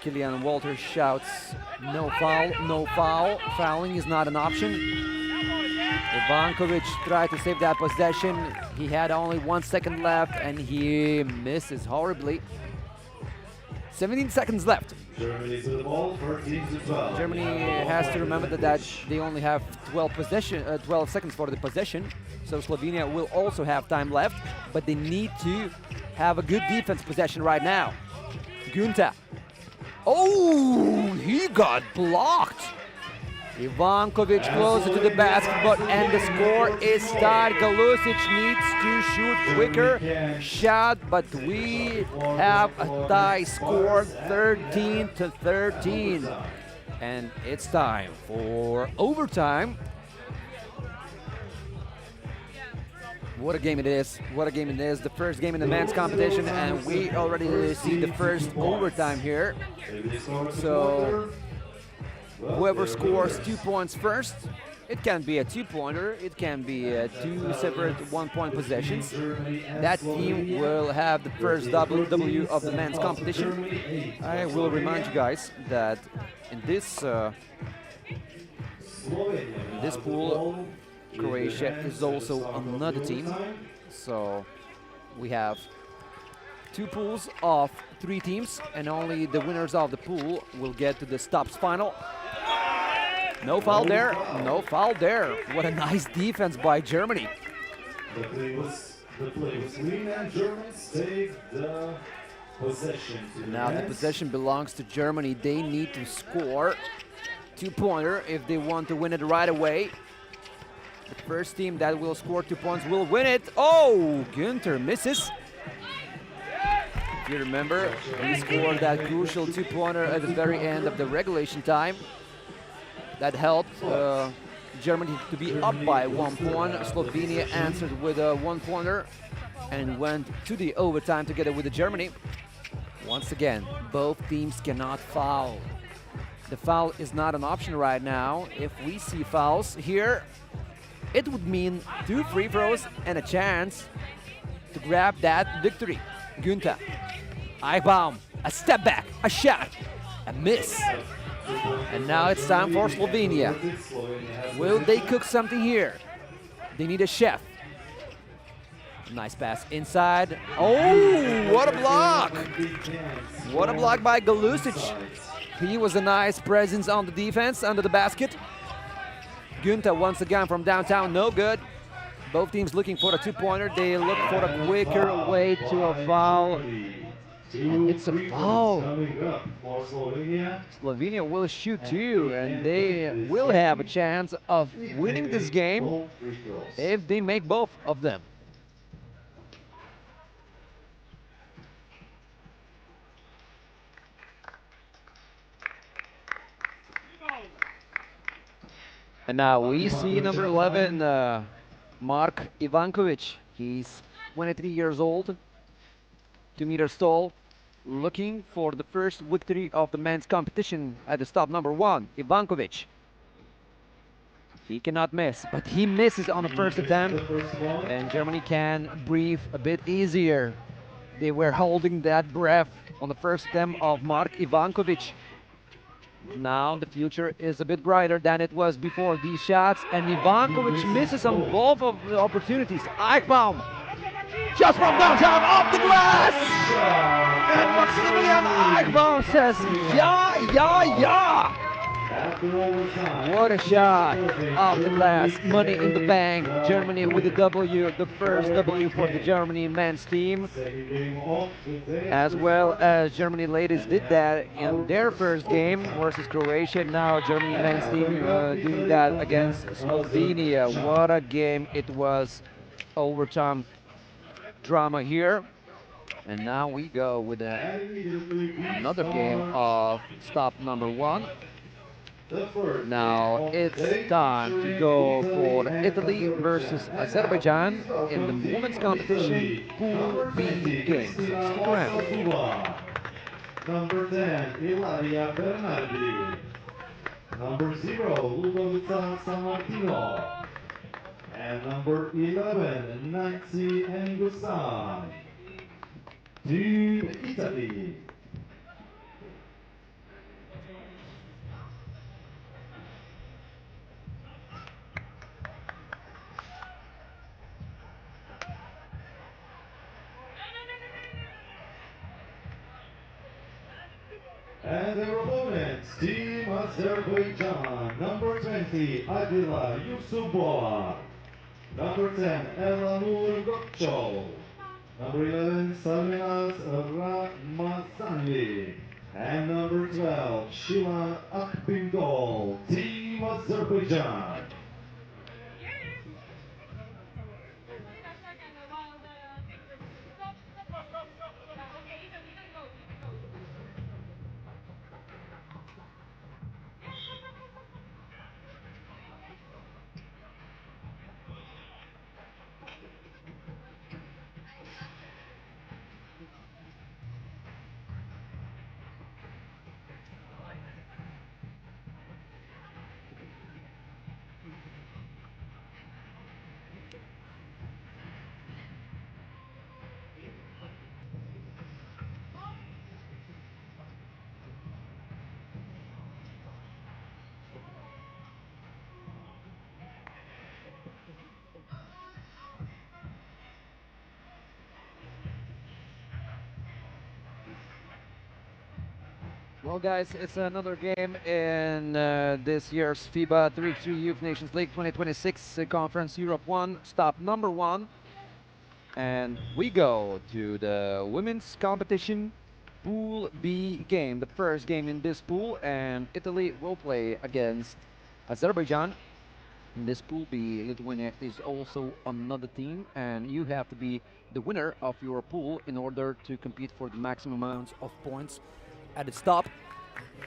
Killian Walters shouts, no foul. Fouling is not an option. Ivankovic tried to save that possession. He had only 1 second left and he misses horribly. 17 seconds left. Germany's with the ball, 13-12. Germany has to remember that they only have 12 seconds for the possession. So Slovenia will also have time left, but they need to have a good defense possession right now. Günther. Oh, he got blocked. Ivankovic closer to the basket, and the score is tied. Galusic needs to shoot quicker shot, but we have a tie score, 13-13. And it's time for overtime. What a game it is. The first game in the men's competition, and we already see the first overtime here. So whoever scores 2 points first, it can be a 2-pointer, it can be 2 separate 1-point possessions. That team will have the first W of the men's competition. I will remind you guys that in this pool, Croatia is also another team. So we have 2 pools of 3 teams, and only the winners of the pool will get to the stops final. No foul there. What a nice defense by Germany. The play was clean, and Germans take the possession. Now the possession belongs to Germany. They need to score 2-pointer if they want to win it right away. The first team that will score 2 points will win it. Oh, Günther misses. If you remember, he scored that crucial 2-pointer at the very end of the regulation time. That helped Germany to be up by 1 point. Slovenia answered with a 1-pointer and went to the overtime together with Germany. Once again, both teams cannot foul. The foul is not an option right now. If we see fouls here, it would mean 2 free throws and a chance to grab that victory. Günther, Eichbaum, a step back, a shot, a miss. And now it's time for Slovenia. Will they cook something here? They need a chef. Nice pass inside. Oh, what a block! What a block by Galusic. He was a nice presence on the defense under the basket. Günther once again from downtown, no good. Both teams looking for a 2-pointer. They look for a quicker way to a foul. And it's a foul. Slovenia will shoot 2, and they will have a chance of winning this game if they make both of them. And now we see number 11, Mark Ivankovic. He's 23 years old, 2 meters tall, looking for the first victory of the men's competition at the stop number 1, Ivankovic. He cannot miss, but he misses on the first attempt, and Germany can breathe a bit easier. They were holding that breath on the first attempt of Mark Ivankovic. Now the future is a bit brighter than it was before these shots, and Ivankovic misses on both of the opportunities. Eichbaum, just from downtown, off the glass! And Maximilian Eichbaum says, yeah, yeah, yeah! What a shot off the glass, money in the bank. Germany with a W, the first W for the Germany men's team. As well as Germany ladies did that in their first game versus Croatia. Now Germany men's team doing that against Slovenia. What a game it was. Overtime drama here. And now we go with another game of stop number 1. Now it's time to go for Italy versus Azerbaijan in the women's competition Pool B game. So stick around. Number 10, Ilaria Bernardi. Number 0, Ludovica Sammartino. And number 11, Nancy Ngusan. Team Italy. And their opponents, Team Azerbaijan, number 20, Adila Yusubova, number 10, Elanur Gokcho, number 11, Salinas Ramazanli, and number 12, Shilan Akbingol, Team Azerbaijan. Well, guys, it's another game in this year's FIBA 3x3 Youth Nations League 2026 Conference Europe 1, stop number 1. And we go to the women's competition Pool B game, the first game in this pool, and Italy will play against Azerbaijan. In this pool B, Lithuania is also another team, and you have to be the winner of your pool in order to compete for the maximum amounts of points at its top.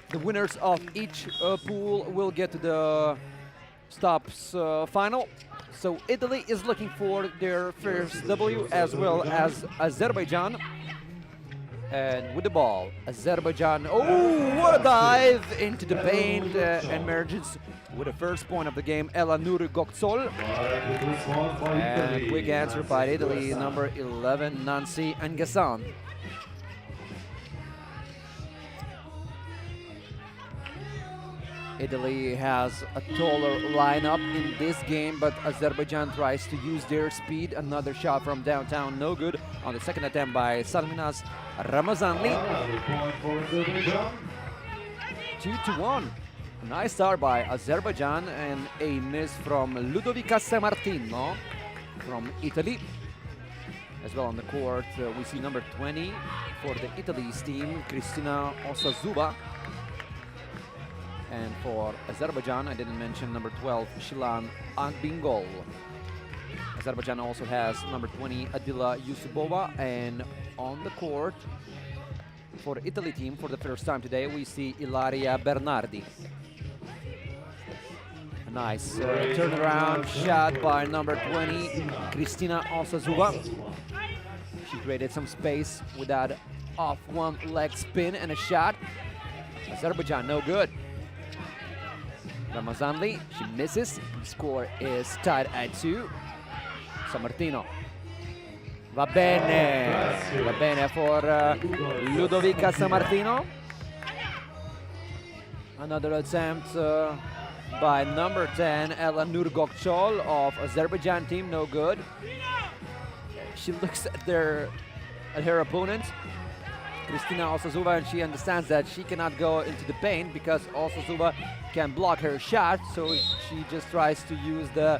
The winners of each pool will get to the stops final. So Italy is looking for their first W, as well as Azerbaijan. And with the ball, Azerbaijan, oh, what a dive into the paint, emerges with the first point of the game, Elanur Goktsol. And a quick answer by Italy, number 11, Nancy Ngusan. Italy has a taller lineup in this game, but Azerbaijan tries to use their speed. Another shot from downtown, no good on the second attempt by Salminas Ramazanli. 2-1. Nice start by Azerbaijan and a miss from Ludovica Sammartino from Italy. As well on the court, we see number 20 for the Italy's team, Kristina Osazuba. And for Azerbaijan, I didn't mention number 12, Shilan Akbingol. Azerbaijan also has number 20, Adila Yusubova. And on the court, for the Italy team, for the first time today, we see Ilaria Bernardi. A nice turnaround shot by number 20, Kristina Osazuba. She created some space with that off one leg spin and a shot. Azerbaijan, no good. Ramazanli, she misses. The score is tied at 2. Sammartino. Va bene for Ludovica Sammartino. Another attempt by number 10, Ela Nurgokchol of Azerbaijan team, no good. She looks at her opponent, Kristina Osazuva, and she understands that she cannot go into the paint because Osazuva can block her shot, so she just tries to use the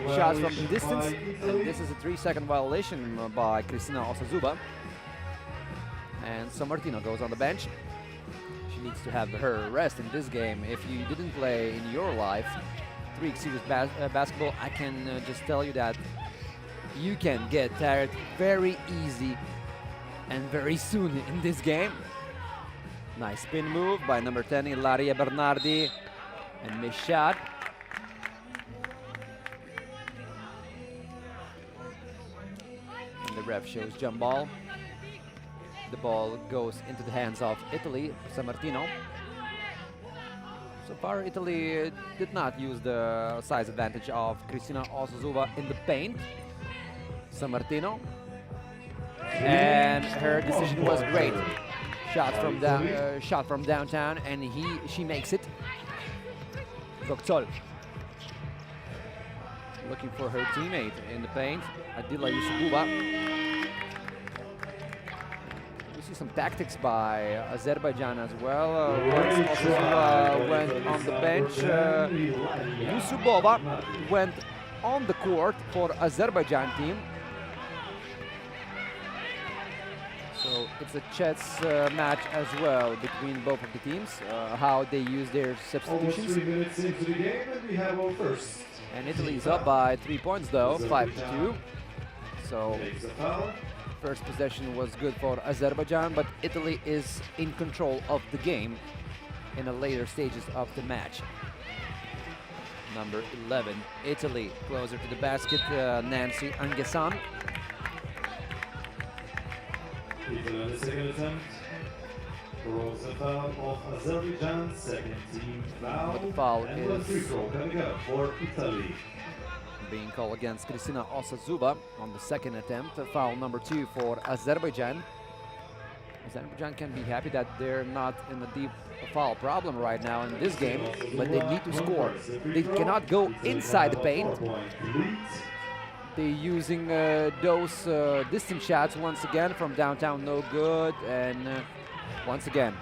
shots from the distance. And this is a 3-second violation by Kristina Osazuva. And Sammartino goes on the bench. She needs to have her rest in this game. If you didn't play in your life 3x3 basketball, I can just tell you that you can get tired very easy and very soon in this game. Nice spin move by number 10, Ilaria Bernardi, and missed shot. And the ref shows jump ball. The ball goes into the hands of Italy, Sammartino. So far, Italy did not use the size advantage of Kristina Osazuva in the paint. Sammartino. And her decision was great. Shot from downtown, and she makes it. Gokçol looking for her teammate in the paint, Adila Yusupova. We see some tactics by Azerbaijan as well. Once Osazuva went on the bench, Yusupova went on the court for Azerbaijan team. So it's a chess match as well between both of the teams, how they use their substitutions. 3 minutes into the game, and we have our first. And Italy is up by 3 points though, 5-2. So first possession was good for Azerbaijan, but Italy is in control of the game in the later stages of the match. Number 11, Italy, closer to the basket, Nancy Angesan. Even on the second attempt, throws a foul of Azerbaijan, second team foul. But the foul and one free throw coming up for Italy. Being called against Kristina Osazuva on the second attempt, foul number 2 for Azerbaijan. Azerbaijan can be happy that they're not in a deep foul problem right now in this game, but they need to score. They cannot go inside the paint. They're using those distance shots once again from downtown, no good. And once again,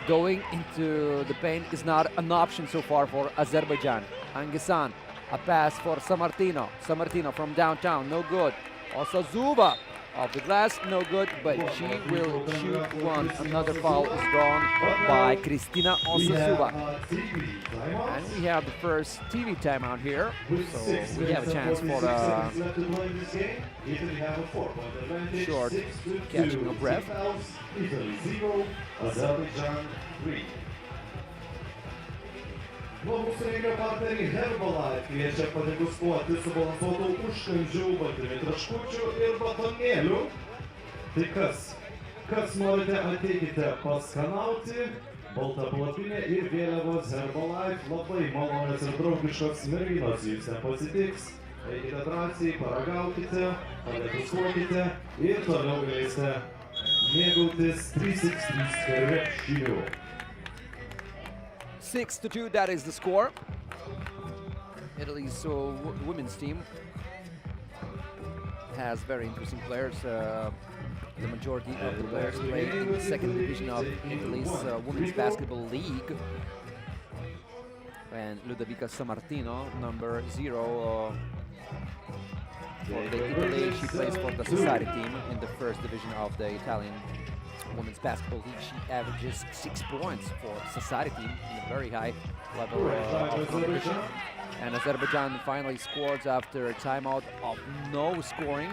going into the paint is not an option so far for Azerbaijan. Angesan, a pass for Sammartino. Sammartino from downtown, no good. Osazuva off the glass, no good, but she will shoot one. Another foul is drawn by Kristina Osazuva. And we have the first TV timeout here, so we have a chance for a short catching of breath. Italy 0, Azerbaijan 3. Mūsų renginio partneriai Herbalife kviečia padegustuoti subalansuotų užkandžių, baltyminių traškučių ir batonėlių. Tai kas norite, ateikite paskanauti. Balta palapinė ir vėliavos Herbalife, labai malonios ir draugiškos merginos jums nepasitiks. Eikite drąsiai, paragaukite, padegustuokite ir toliau galėsite mėgautis 3x3 krepšiniu. 6-2, that is the score. Italy's women's team has very interesting players. The majority of the players play in the second division of Italy's women's basketball league. And Ludovica Sammartino, number 0 for the Italy, she plays for the Society team in the first division of the Italian women's basketball league. She averages 6 points for Society team in a very high level of competition. And Azerbaijan finally scores after a timeout of no scoring.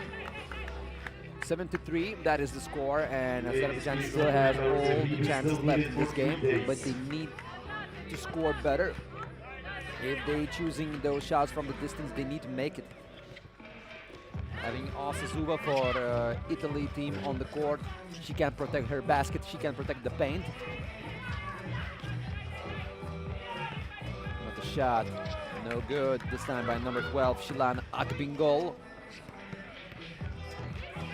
7-3, that is the score, and Azerbaijan still has all the chances left in this game, but they need to score better. If they're choosing those shots from the distance, they need to make it. Having Osazuva for Italy team on the court, she can protect her basket, she can protect the paint. But the shot, no good, this time by number 12, Shilan Akbingol.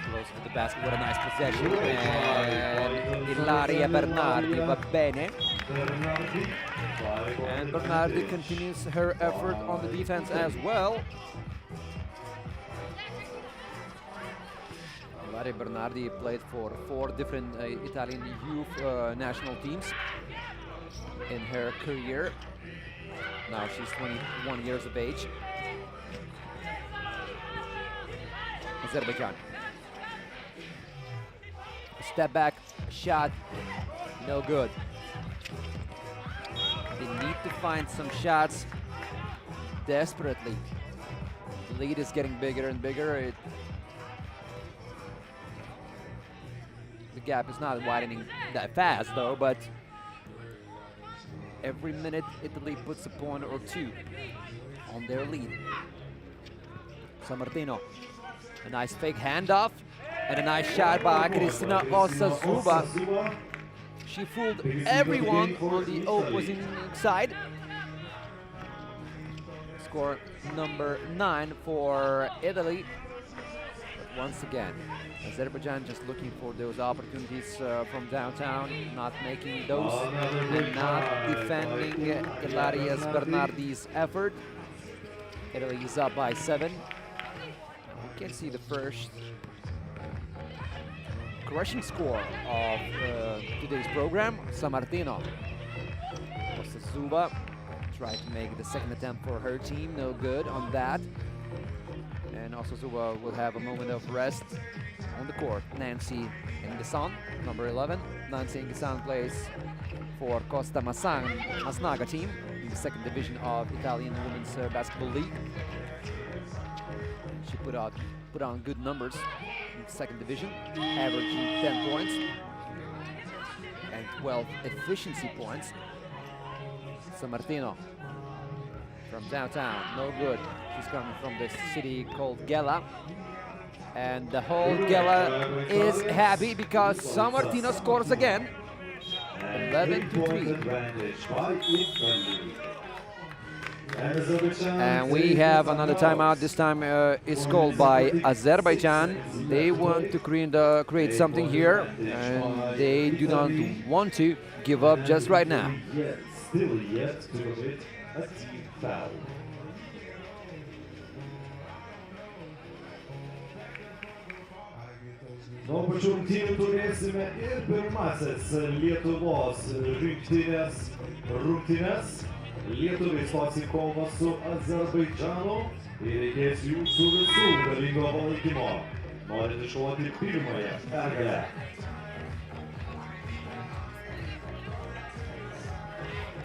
Close to the basket, what a nice possession. And Ilaria Bernardi, va bene. Bernardi, 5 on And the Bernardi advantage. continues her effort on the defense as well. Ilaria Bernardi played for 4 different Italian youth national teams in her career. Now she's 21 years of age. Azerbaijan. Step back shot, no good. They need to find some shots desperately. The lead is getting bigger and bigger. The gap is not widening that fast though, but every minute Italy puts a point or 2 on their lead. Sammartino, a nice fake handoff and a nice shot by Cristina Osazuba. She fooled everyone on the opposing side. Score number 9 for Italy. But once again, Azerbaijan just looking for those opportunities from downtown, not making those and not defending Ilaria Bernardi's effort. Italy is up by 7. You can see the first crushing score of today's program. Sammartino. Osazuba tried to make the second attempt for her team, no good on that. And Osazuba will have a moment of rest on the court. Nancy Ingesan, number 11. Nancy Ingesan plays for Costa Masnaga team in the 2nd division of Italian Women's Basketball League. She put on good numbers in the 2nd division, averaging 10 points and 12 efficiency points. Sammartino from downtown, no good. She's coming from the city called Gela. And the whole Gela is happy because Sammartino scores again. 11-3. And we have another timeout. This time is called by Azerbaijan. They want to create something here, and they do not want to give up just right now. Still yet to commit a team foul. Nuo pačių rungtynių turėsime ir pirmasis Lietuvos rinktinės rungtynes. Lietuviai stos į kovą su Azerbaidžanu ir reikės jūsų visų galingo palaikymo, norint iškovoti pirmąją pergalę.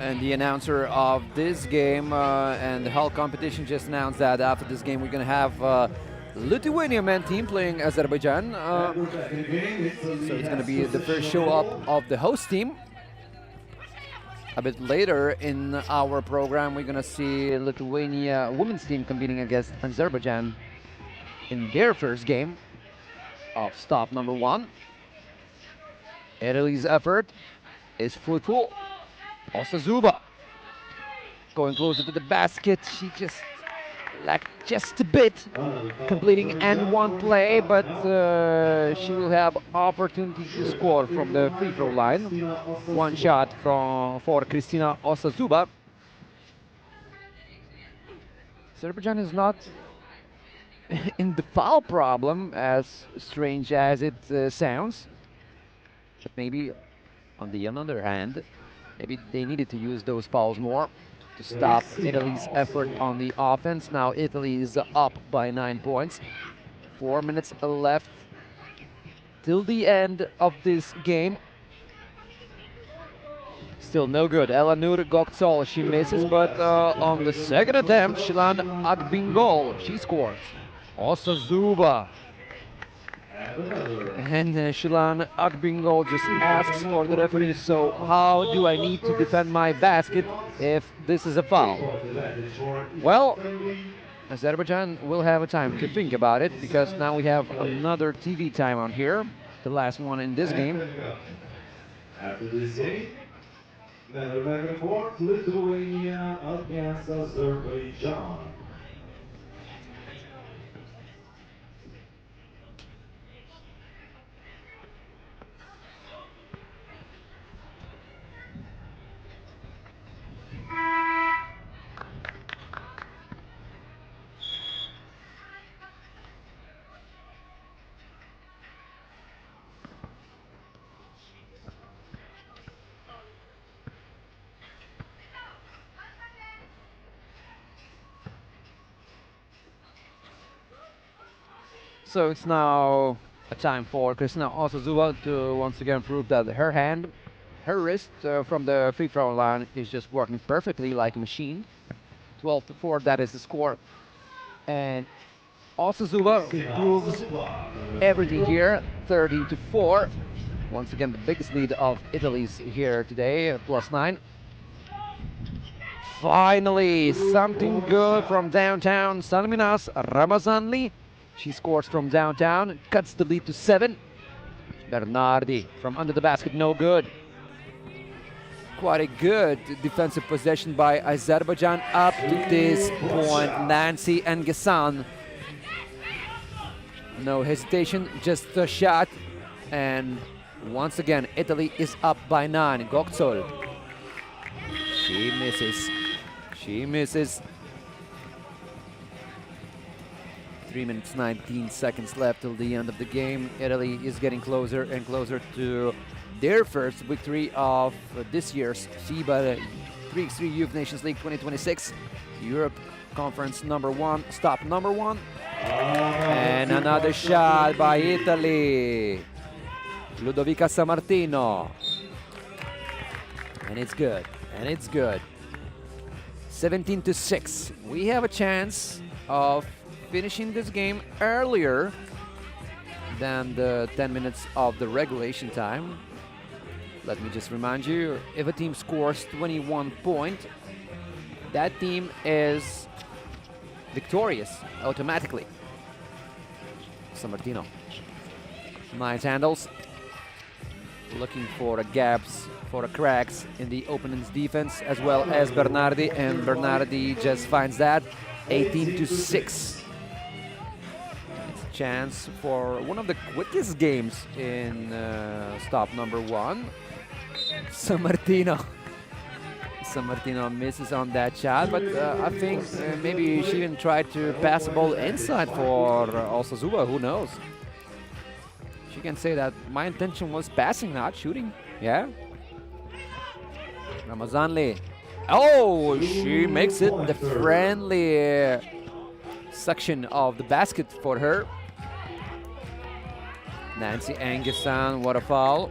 And the announcer of this game and the whole competition just announced that after this game we're going to have Lithuania men team playing Azerbaijan. So it's going to be the first show up of the host team. A bit later in our program we're going to see Lithuania women's team competing against Azerbaijan in their first game of stop number 1. Italy's effort is fruitful. Osazuba going closer to the basket. She just lacked just a bit, completing N1 play, but she will have opportunity to score from the free throw line. One shot for Cristina Osazuba. Azerbaijan is not in the foul problem, as strange as it sounds, but maybe on the other hand, maybe they needed to use those fouls more to stop Italy's effort on the offense. Now Italy is up by 9 points. 4 minutes left till the end of this game. Still no good. Elanur Göksal, she misses, but on the second attempt, Shilan Akbingol, she scores. Osazuba. And Shilan Akbingol just asks for the referee, so how do I need to defend my basket if this is a foul? Well, Azerbaijan will have a time to think about it, because now we have another TV time on here, the last one in this game. After this game, then back and forth, Lithuania against Azerbaijan. So it's now a time for Kristina Osazuwa to once again prove that her wrist from the free throw line is just working perfectly like a machine. 12-4, that is the score. And Osazuwa proves everything here, 30-4. Once again, the biggest lead of Italy's here today, +9. Finally, something good from downtown Salminas, Ramazanli. She scores from downtown, cuts the lead to 7. Bernardi from under the basket, no good. Quite a good defensive possession by Azerbaijan up to this point. Nancy and Gassan. No hesitation, just a shot. And once again, Italy is up by 9. Goktsol. She misses. She misses. 3 minutes 19 seconds left till the end of the game. Italy is getting closer and closer to their first victory of this year's FIBA 3x3 Youth Nations League 2026. Europe Conference #1, stop #1. And another shot by Italy. Ludovica Sammartino. And it's good. And it's good. 17-6. We have a chance of finishing this game earlier than the 10 minutes of the regulation time. Let me just remind you, if a team scores 21 points, that team is victorious automatically. Sammartino. Nice handles. Looking for the gaps, for the cracks in the opponent's defense, as well as Bernardi, and Bernardi just finds that. 18-6. It's a chance for one of the quickest games in stop #1. Sammartino. Sammartino misses on that shot, but I think maybe she even tried to pass the ball inside for Osazuwa, who knows? She can say that my intention was passing, not shooting. Yeah. Ramazanli. Oh, she makes it the friendly section of the basket for her. Nancy Angesan, what a foul.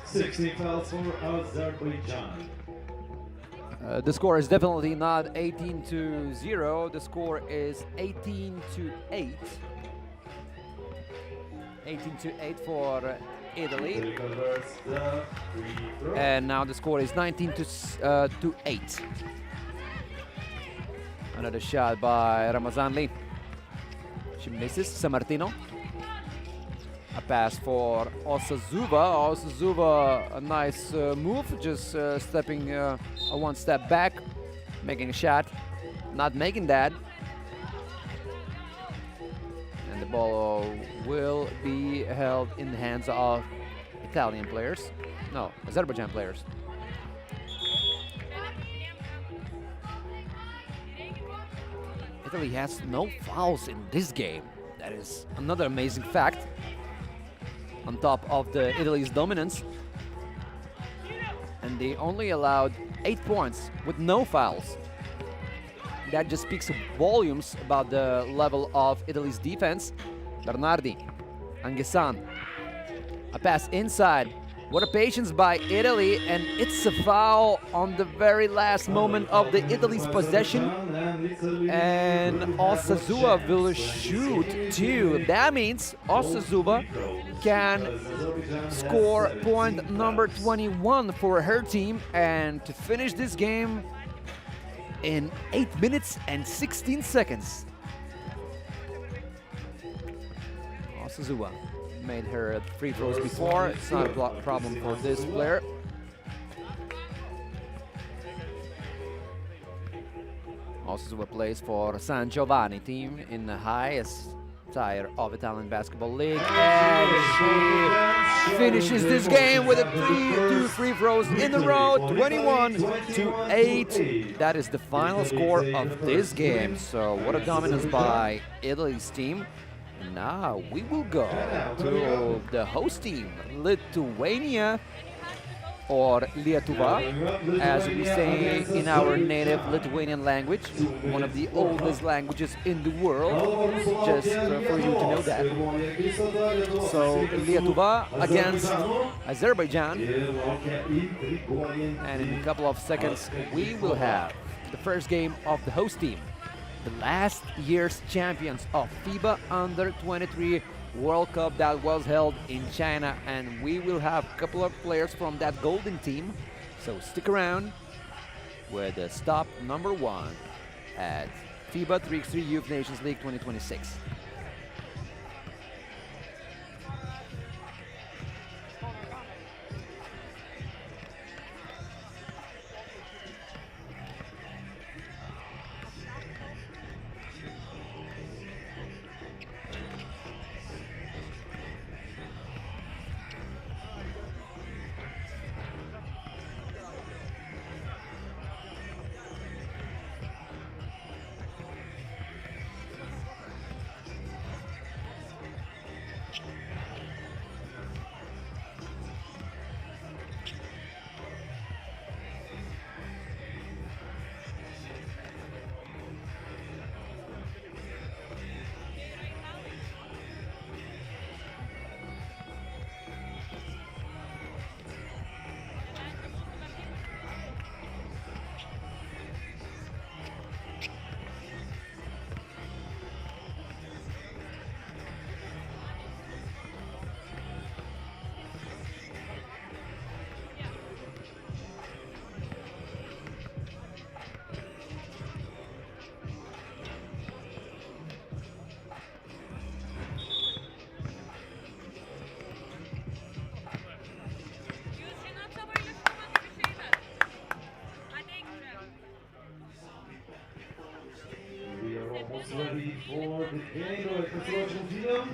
Sixteen fouls for Azerbaijan. The score is definitely not 18-0. The score is 18-8. 18-8 for Italy. And now the score is 19-8. Another shot by Ramazanli. She misses. Sammartino. A pass for Osazuwa. Osazuwa, a nice move, just stepping one step back, making a shot, not making that. And the ball will be held in the hands of Italian players. No, Azerbaijan players. Italy has no fouls in this game. That is another amazing fact. On top of Italy's dominance, and they only allowed 8 points with no fouls. That just speaks volumes about the level of Italy's defense. Bernardi, Angesan, a pass inside. What a patience by Italy, and it's a foul on the very last moment of the Italy's possession. And Osazuwa will shoot too. That means Osazuwa can score point #21 for her team and to finish this game in 8 minutes and 16 seconds. Osazuwa made her free throws before. It's not a problem for this player. Osazuwa plays for San Giovanni team in the highest tier of Italian basketball league, and she finishes this game with two free throws in a row, 21-8. That is the final score of this game. So what a dominance by Italy's team. Now we will go to the host team, Lithuania, or Lietuva, as we say in our native Lithuanian language, one of the oldest languages in the world, just for you to know that. So Lietuva against Azerbaijan, and in a couple of seconds we will have the first game of the host team, the last year's champions of FIBA Under-23 World Cup that was held in China, and we will have a couple of players from that golden team, so stick around with the stop number 1 at FIBA 3x3 Youth Nations League 2026. Ready for the game, Croatian team.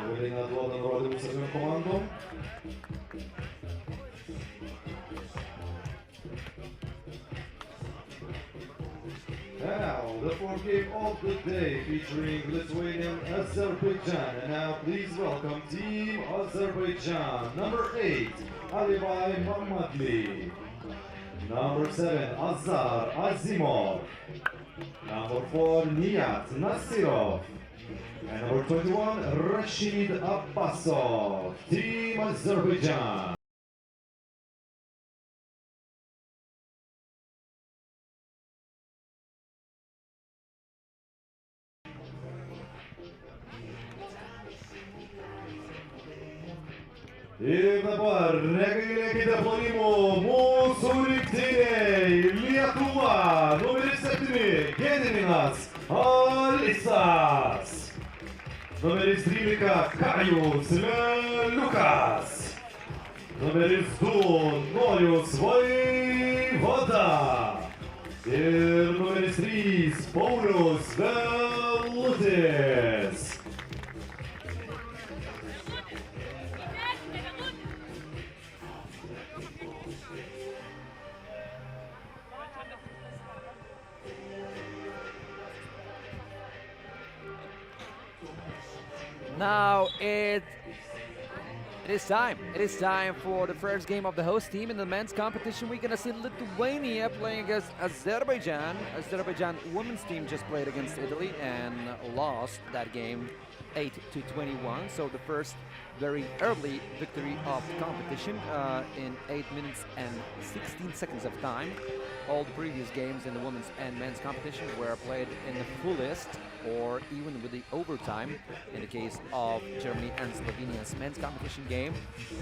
Ready na dłoń narodu swoją komandą. Now, the fourth game of the day featuring Lithuania and Azerbaijan. And now please welcome Team Azerbaijan. Number 8, Alibai Mamadli. Number 7, Azar Azimov. Number 4, Nihat Nasirov. And number 21, Rashid Abbasov. Team Azerbaijan. Ir dabar negailėkite plojimų mūsų rinktinei Lietuva, numeris 7, Gediminas Alisas, numeris 13, Kajus Liukas, numeris 2, Nojus Vaivoda ir numeris 3, Paulius Velutis. Now it is time. It is time for the first game of the host team in the men's competition. We're gonna see Lithuania playing against Azerbaijan. Azerbaijan women's team just played against Italy and lost that game 8-21. So the first very early victory of the competition in 8 minutes and 16 seconds of time. All the previous games in the women's and men's competition were played in the fullest or even with the overtime. In the case of Germany and Slovenia's men's competition game,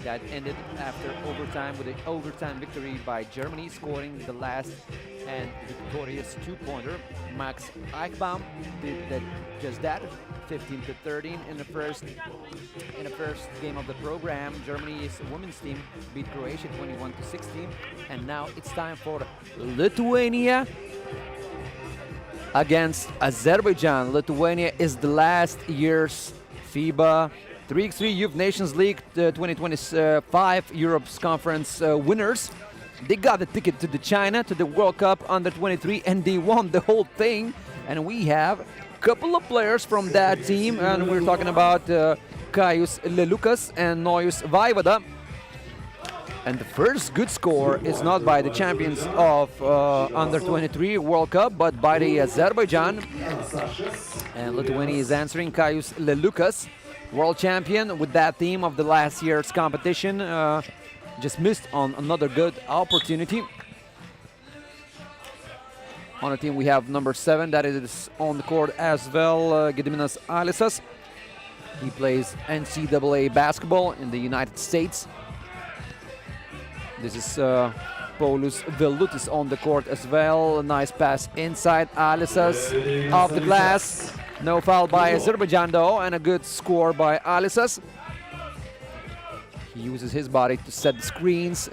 that ended after overtime with an overtime victory by Germany, scoring the last and victorious two-pointer. Max Eichbaum did just that, 15-13 in the first game of the program. Germany's women's team beat Croatia 21-16, and now it's time for Lithuania against Azerbaijan. Lithuania is the last year's FIBA 3x3 Youth Nations League 2025 Europe's Conference winners. They got the ticket to China, to the World Cup Under-23, and they won the whole thing. And we have a couple of players from that team, and we're talking about Kajus Liukas and Nojus Vaivoda. And the first good score is not by the champions of Under-23 World Cup, but by the Azerbaijan. And Lithuania is answering. Kajus Lelukas, world champion with that team of the last year's competition. Just missed on another good opportunity. On the team we have number 7, that is on the court as well, Gediminas Alisas. He plays NCAA basketball in the United States. This is Paulius Velutis on the court as well. A nice pass inside. Alisas off the glass. No foul by Azerbaijan though, and a good score by Alisas. He uses his body to set the screens,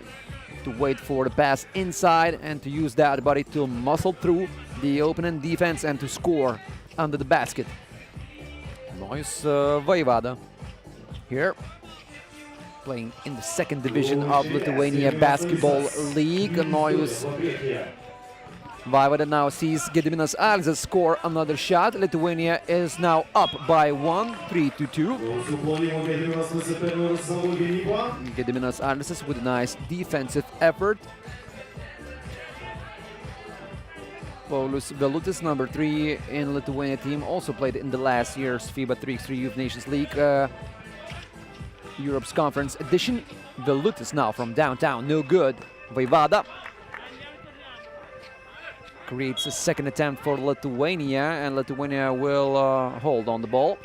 to wait for the pass inside, and to use that body to muscle through the opening defense and to score under the basket. Nice Vaivada here, playing in the 2nd division of Lithuania Basketball League. Noyus Vaivada now sees Gediminas Alisas score another shot. Lithuania is now up by 1, 3-2. Gediminas Alisas with a nice defensive effort. Paulius Velutis, number 3 in Lithuania team, also played in the last year's FIBA 3x3 Youth Nations League Europe's Conference edition. Velutis now from downtown, no good. Vaivada creates a 2nd attempt for Lithuania, and Lithuania will hold on the ball.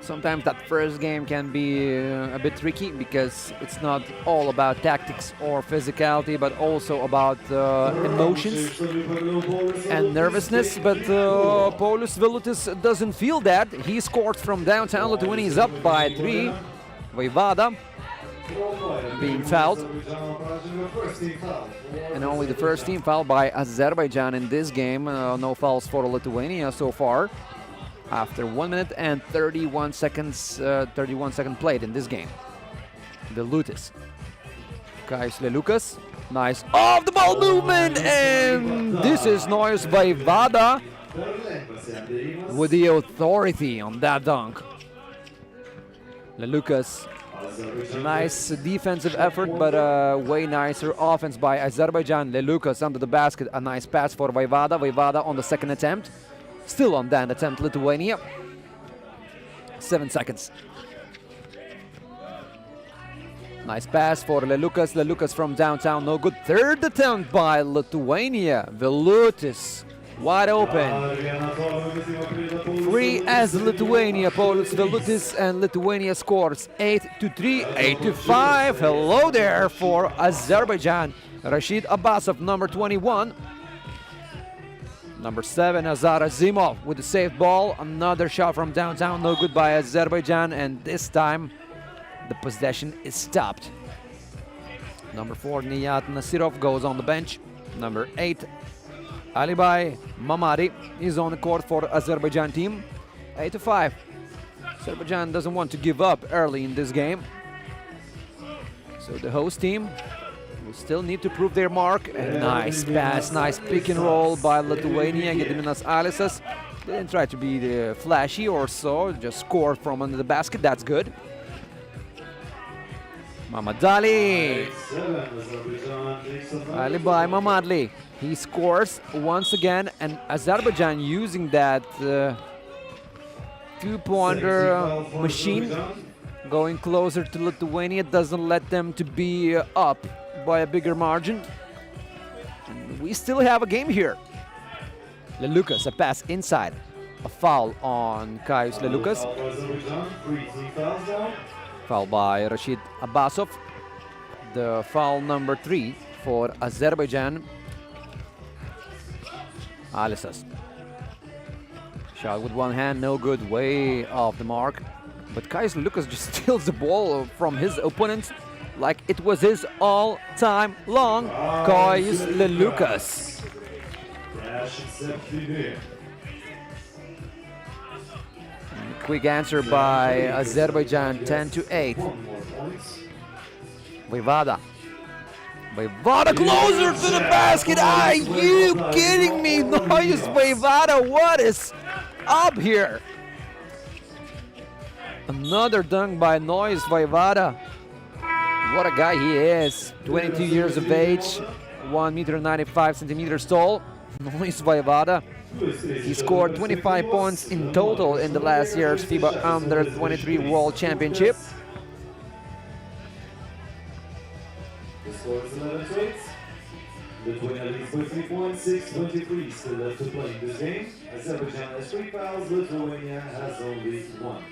Sometimes that first game can be a bit tricky because it's not all about tactics or physicality, but also about emotions and nervousness. But Paulius Velutis doesn't feel that. He scored from downtown. Lithuania is up by 3. Vaivada being fouled. And only the first team foul by Azerbaijan in this game. No fouls for Lithuania so far. After 1 minute and 31 seconds, 31 second played in this game. Velutis. Kajus Lelukas. Nice off the ball movement, and this is Noyus Vaivada with the authority on that dunk. Lelukas. Nice defensive effort, but way nicer offense by Azerbaijan. Lelukas under the basket. A nice pass for Vaivada. Vaivada on the 2nd attempt. Still on that attempt, Lithuania. 7 seconds. Nice pass for Lelukas. Lelukas from downtown, no good. 3rd attempt by Lithuania. Velutis wide open. Free as Lithuania. Paulius Velutis, and Lithuania scores 8-3, 8-5. Hello there for Azerbaijan. Rashid Abbasov, number 21. Number 7, Azar Azimov with the safe ball. Another shot from downtown, no good by Azerbaijan, and this time the possession is stopped. Number 4, Niyat Nasirov goes on the bench. Number 8, Alibai Mamadi is on the court for Azerbaijan team. 8-5. Azerbaijan doesn't want to give up early in this game. So the host team will still need to prove their mark. And nice pass, nice pick and roll by Lithuania. Gediminas Alisas didn't try to be flashy or so, just scored from under the basket. That's good. Mamadali. Ali by Mamadli. He scores once again, and Azerbaijan using that two-pointer machine, going closer to Lithuania, doesn't let them to be up by a bigger margin. And we still have a game here. Lelukas, a pass inside. A foul on Kajus Lelukas. Foul by Rashid Abbasov. The foul number 3 for Azerbaijan. Alisas. Shot with one hand, no good, way off the mark. But Kajus Lelukas just steals the ball from his opponent like it was his all time long. Kajus Lelukas. Quick answer by Azerbaijan, 10-8. Vaivada. Vaivada closer to the basket. Are you kidding me? Noyus Vaivada, what is up here? Another dunk by Nois Vaivada. What a guy he is. 22 years of age, 1 meter 95 centimeters tall. Nois Vaivada. He scored 25 points in total in the last year's FIBA Under 23 World Championship. The score is 11-8. Lithuania leads by 3 points, 6:23 still left to play in this game. Azerbaijan has 3 fouls, Lithuania has only 1.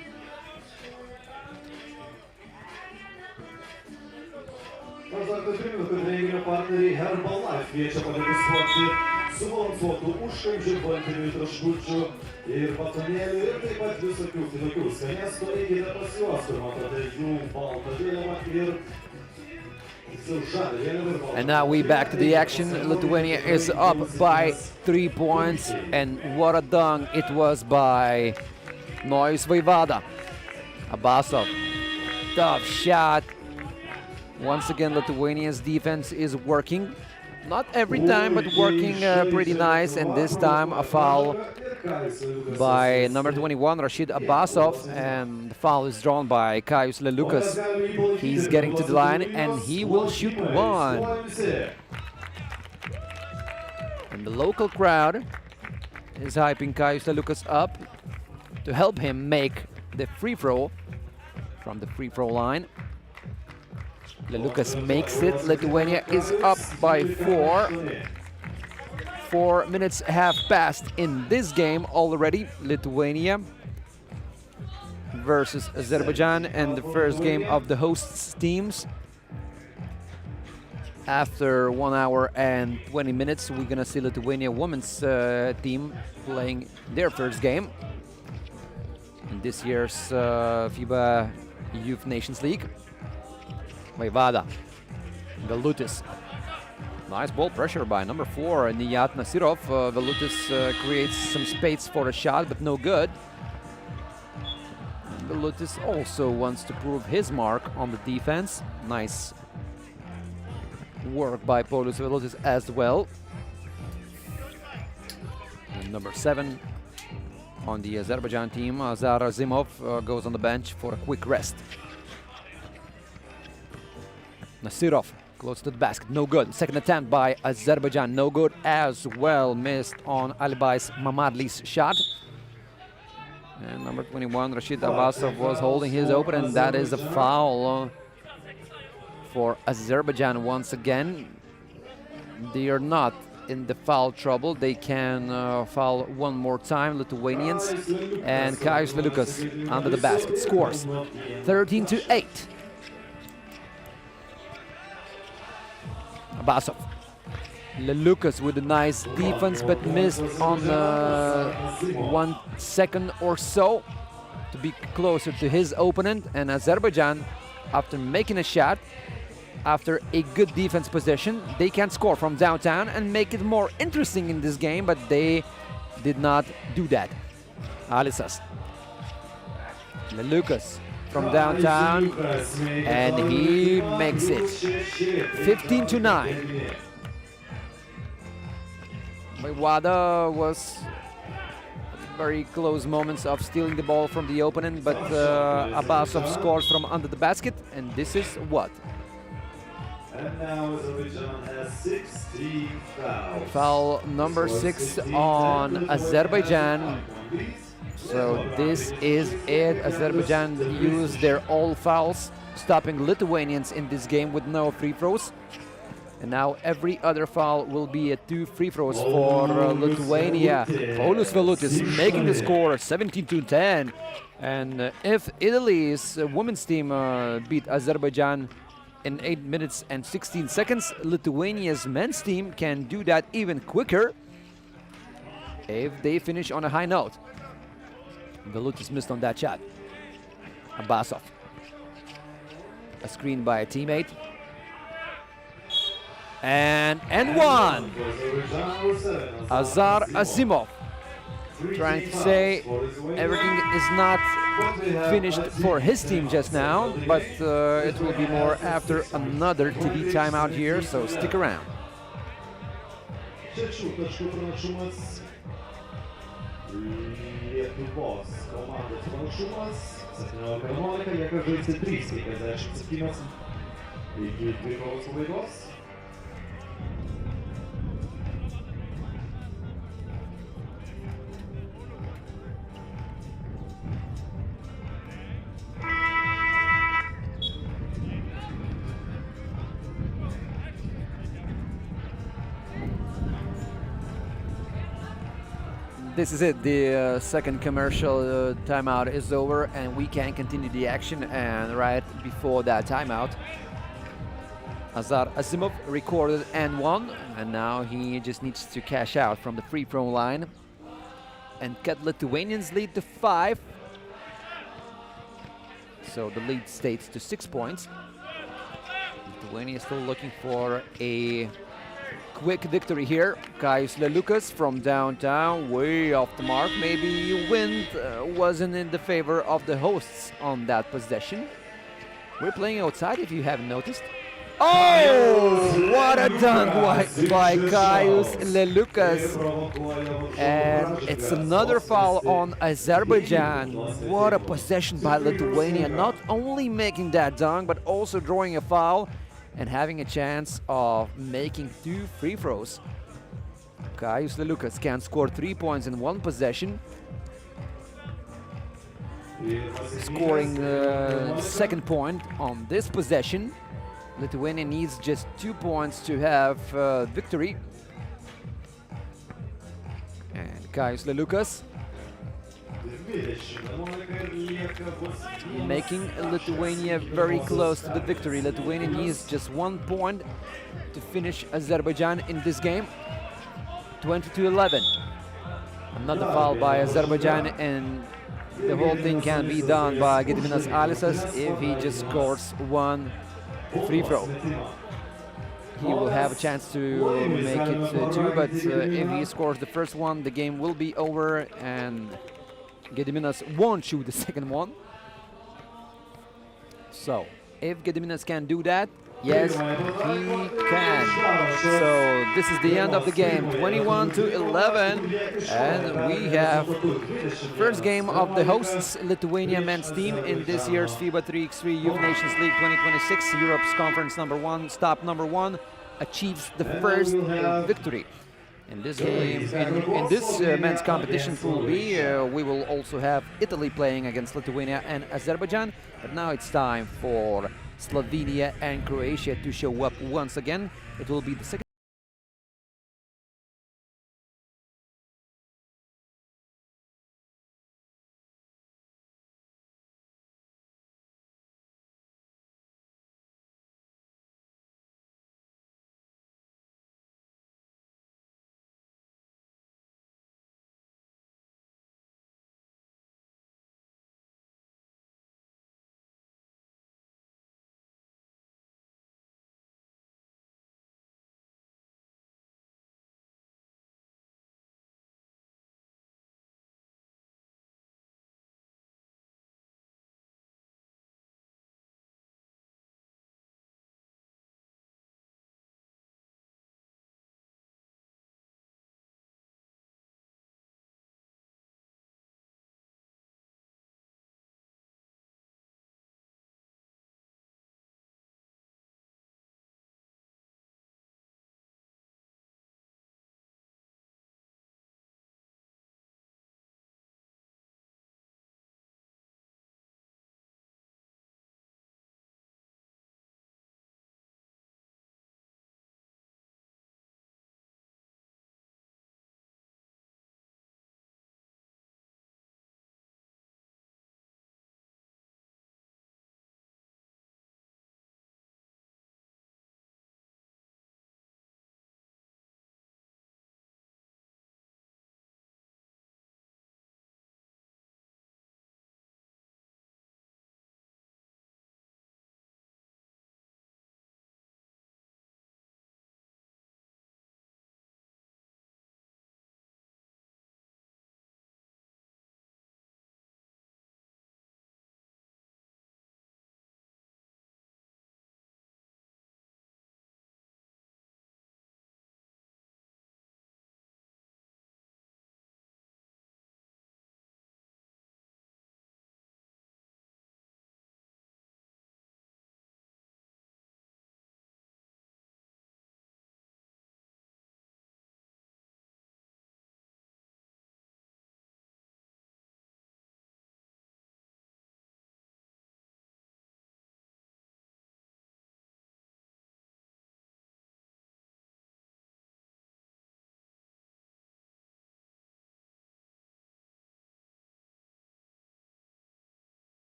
Maždaug primenu, kad renginio partneriai Herbalife kviečia padegustuoti subalansuotų užkandžių, baltyminių traškučių ir batonėlių ir taip pat visokių kitokių skanėstų. Eikite pas juos, kur matote jų baltą vėliavą ir And now we back to the action. Lithuania is up by 3 points, and what a dunk it was by Nois Vaivada. Abasov, tough shot. Once again, Lithuania's defense is working. Not every time, but working pretty nice, and this time a foul by number 21, Rashid Abbasov, and the foul is drawn by Kaius Lelukas. He's getting to the line, and he will shoot one. And the local crowd is hyping Kaius Lelukas up to help him make the free throw from the free throw line. Lelukas makes it. Lithuania is up by 4. 4 minutes have passed in this game already. Lithuania versus Azerbaijan, and the first game of the hosts teams. After 1 hour and 20 minutes, we're gonna see Lithuania women's team playing their first game in this year's FIBA Youth Nations League. Vaivada, Velutis. Nice ball pressure by number 4, Niyat Nasirov. Velutis creates some space for a shot, but no good. Velutis also wants to prove his mark on the defense. Nice work by Paulius Velutis as well. And number 7 on the Azerbaijan team, Azar Azimov, goes on the bench for a quick rest. Nasirov, close to the basket, no good. Second attempt by Azerbaijan, no good as well. Missed on Alibais Mamadli's shot. And number 21, Rashid Abbasov, was holding his open, and that is a foul for Azerbaijan once again. They are not in the foul trouble. They can foul one more time, Lithuanians. And Kaius Lelukas under the basket scores 13-8. Abbasov. Lelukas with a nice defense, but missed on 1 second or so to be closer to his opponent. And Azerbaijan, after making a shot, after a good defense position, they can score from downtown and make it more interesting in this game, but they did not do that. Alisas. Lelukas from downtown, and he makes it 15-9. Vaivada was very close moments of stealing the ball from the opponent, but Abbasov scores from under the basket, and this is what? And now Azerbaijan has 16 fouls. Foul number 6 on Azerbaijan. So this is it. Azerbaijan used their all fouls, stopping Lithuanians in this game with no free throws. And now every other foul will be at 2 free throws for Lithuania. Paulius Velutis making the score 17-10. And if Italy's women's team beat Azerbaijan in 8 minutes and 16 seconds, Lithuania's men's team can do that even quicker if they finish on a high note. Velutis missed on that shot. Abbasov. A screen by a teammate. And one. Azar Azimov trying to say everything is not finished for his team just now, but it will be more after another TV timeout here, so stick around. Lietuvos komandos panašumas 17:11, lieka žaisti 3:57 iki dvikovos pabaigos. This is it. The second commercial timeout is over, and we can continue the action. And right before that timeout, Azar Asimov recorded and won, and now he just needs to cash out from the free throw line and cut Lithuanians' lead to 5. So the lead stays to 6 points. Lithuania still looking for a quick victory here. Kaius Lelukas from downtown, way off the mark. Maybe wind wasn't in the favor of the hosts on that possession. We're playing outside, if you haven't noticed. Oh, what a dunk by Kaius Lelukas. And it's another foul on Azerbaijan. What a possession by Lithuania. Not only making that dunk, but also drawing a foul and having a chance of making 2 free throws. Kaius Lelukas can score 3 points in 1 possession, scoring the second point on this possession. Lithuania needs just 2 points to have victory. And Kaius Lelukas making Lithuania very close to the victory. Lithuania needs just 1 point to finish Azerbaijan in this game. 20-11. Another foul by Azerbaijan, and the whole thing can be done by Gediminas Alisas if he just scores 1 free throw. He will have a chance to make it 2, but if he scores the first one, the game will be over, and Gediminas won't shoot the second one. So, if Gediminas can do that, yes, he can. So, this is the end of the game, 21-11, and we have first game of the hosts Lithuania men's team in this year's FIBA 3x3 Youth Nations League 2026. Europe's conference number 1, stop number 1, achieves the first victory. In this game, in this men's competition Pool B, we will also have Italy playing against Lithuania and Azerbaijan. But now it's time for Slovenia and Croatia to show up once again. It will be the second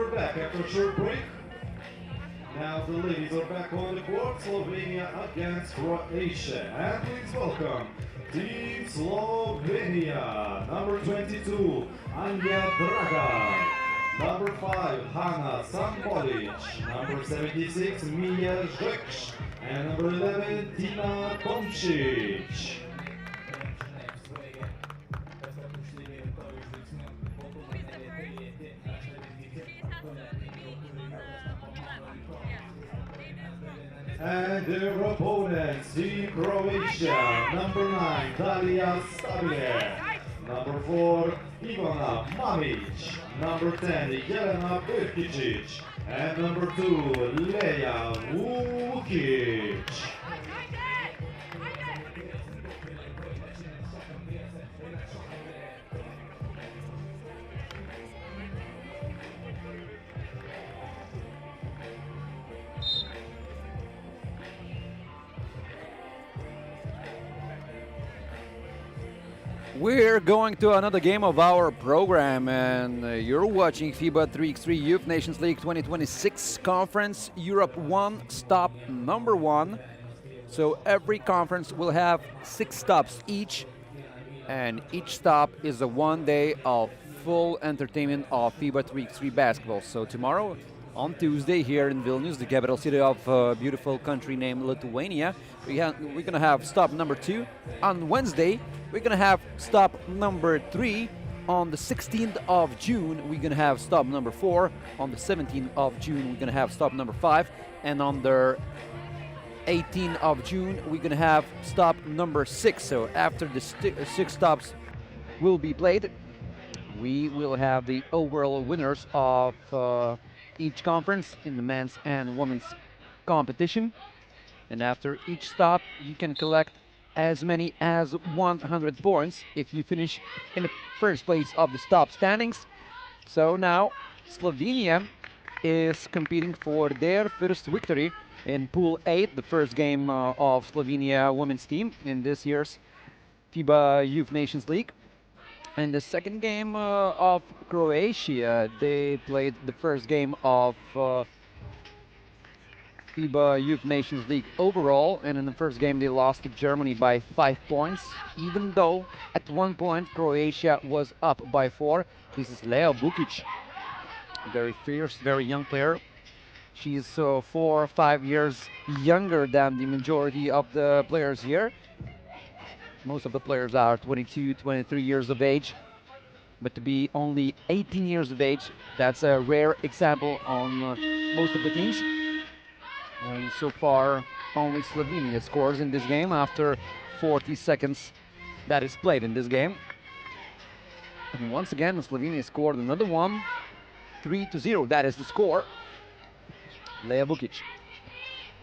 we're back after a short break. Now the ladies are back on the court. Slovenia against Croatia. And please welcome Team Slovenia. Number 22, Anja Dragan. Number 5, Hanna Sambolic. Number 76, Mija Žekš. And number 11, Tina Tomšić. And their opponents, Team Croatia, number 9, Dalia Stabile, number 4, Ivana Mamić, number 10, Jelena Birkičić, and number 2, Leja Vukic. We're going to another game of our program, and you're watching FIBA 3x3 Youth Nations League 2026 Conference Europe 1 stop number 1. So every conference will have 6 stops each, and each stop is a 1 day of full entertainment of FIBA 3x3 basketball. So tomorrow, on Tuesday, here in Vilnius, the capital city of a beautiful country named Lithuania, we're going to have stop number 2. On Wednesday, we're going to have stop number 3. On the 16th of June, we're going to have stop number 4. On the 17th of June, we're going to have stop number 5. And on the 18th of June, we're going to have stop number 6. So after the 6 stops will be played, we will have the overall winners of each conference in the men's and women's competition. And after each stop, you can collect as many as 100 points if you finish in the first place of the stop standings. So now Slovenia is competing for their first victory in Pool 8, the first game of Slovenia women's team in this year's FIBA Youth Nations League. And the second game of Croatia, they played the first game of FIBA Youth Nations League overall, and in the first game they lost to Germany by 5 points, even though at one point Croatia was up by 4. This is Leja Vukic, very fierce, very young player. She's 4 or 5 years younger than the majority of the players here. Most of the players are 22, 23 years of age, but to be only 18 years of age, that's a rare example on most of the teams. And so far, only Slovenia scores in this game after 40 seconds that is played in this game. And once again, Slovenia scored another one, 3-0. That is the score. Leja Vukic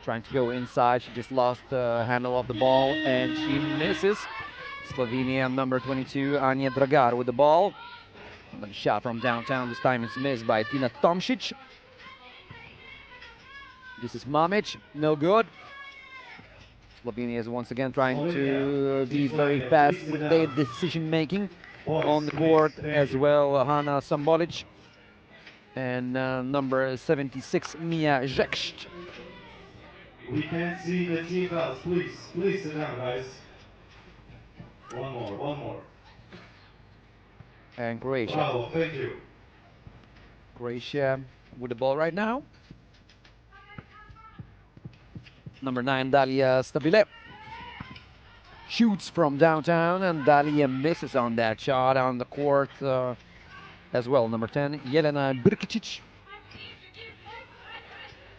trying to go inside. She just lost the handle of the ball and she misses. Slovenia number 22, Anja Dragan with the ball. Another shot from downtown. This time it's missed by Tina Tomšić. This is Mamić, no good. Slovenia is once again trying to be very fast with their decision making on the court as well. Hanna Sambolic and number 76, Mija Žekš. We can't see the team fouls. Please sit down, guys. One more. And Croatia. Bravo, thank you. Croatia with the ball right now. Number 9, Dalia Stabile. Shoots from downtown, and Dalia misses on that shot on the court as well. Number 10, Jelena Birkičić.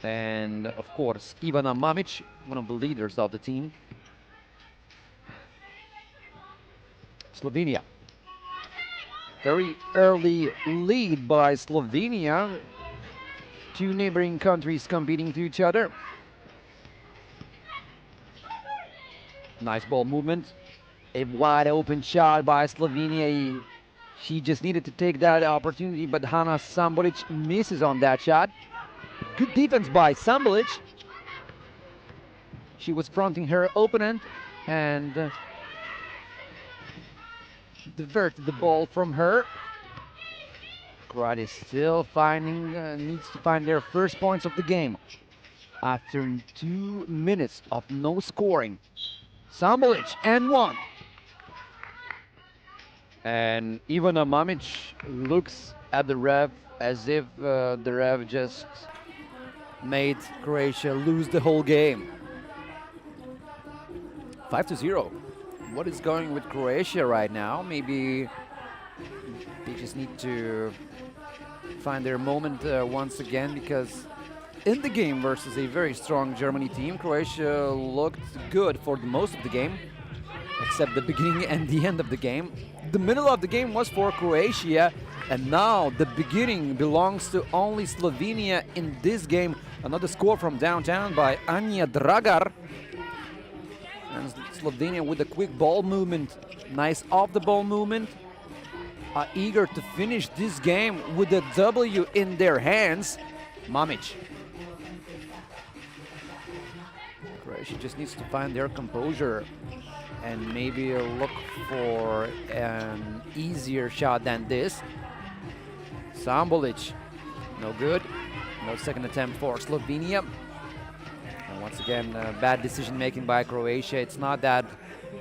And, of course, Ivana Mamić, one of the leaders of the team. Slovenia. Very early lead by Slovenia. Two neighboring countries competing to each other. Nice ball movement. A wide open shot by Slovenia. She just needed to take that opportunity, but Hanna Sambolic misses on that shot. Good defense by Sambolic. She was fronting her opponent and diverted the ball from her. Croatia still needs to find their first points of the game after 2 minutes of no scoring. Sambulic and one. And Ivana Mamic looks at the ref as if the ref just made Croatia lose the whole game. 5-0. What is going with Croatia right now? Maybe they just need to find their moment once again, because in the game versus a very strong Germany team, Croatia looked good for the most of the game, except the beginning and the end of the game. The middle of the game was for Croatia, and now the beginning belongs to only Slovenia in this game. Another score from downtown by Anja Dragar. And Slovenia with a quick ball movement, nice off the ball movement, are eager to finish this game with a W in their hands. Mamic. Croatia just needs to find their composure and maybe look for an easier shot than this. Sambulic, no good. No second attempt for Slovenia. And once again, bad decision making by Croatia. It's not that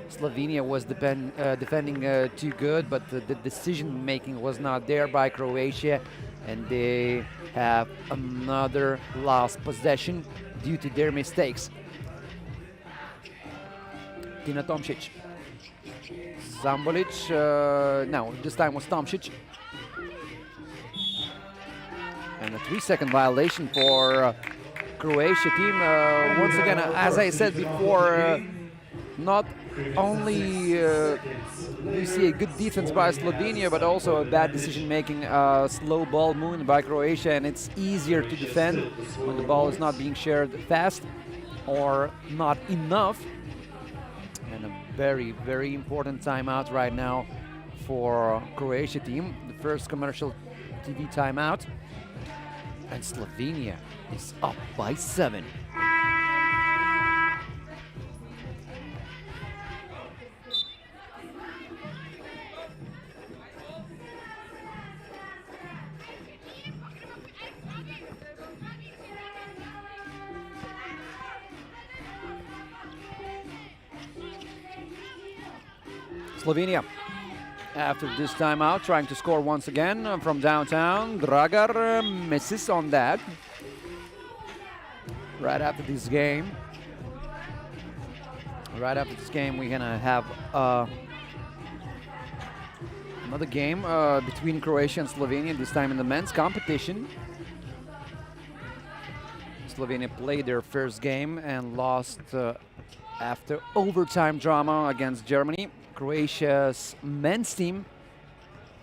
Slovenia was defending too good, but the decision making was not there by Croatia, and they have another lost possession due to their mistakes. Tina Tomšić. Sambulic, no, this time was Tomšić. And a 3-second violation for Croatia team. Once again, as I said before, not only we see a good defense by Slovenia, but also a bad decision-making, slow ball movement by Croatia, and it's easier to defend when the ball is not being shared fast or not enough. And a very, very important timeout right now for Croatia team. The first commercial TV timeout. And Slovenia is up by 7. Slovenia, after this timeout, trying to score once again from downtown. Dragar misses on that. Right after this game, we're gonna have another game between Croatia and Slovenia, this time in the men's competition. Slovenia played their first game and lost after overtime drama against Germany. Croatia's men's team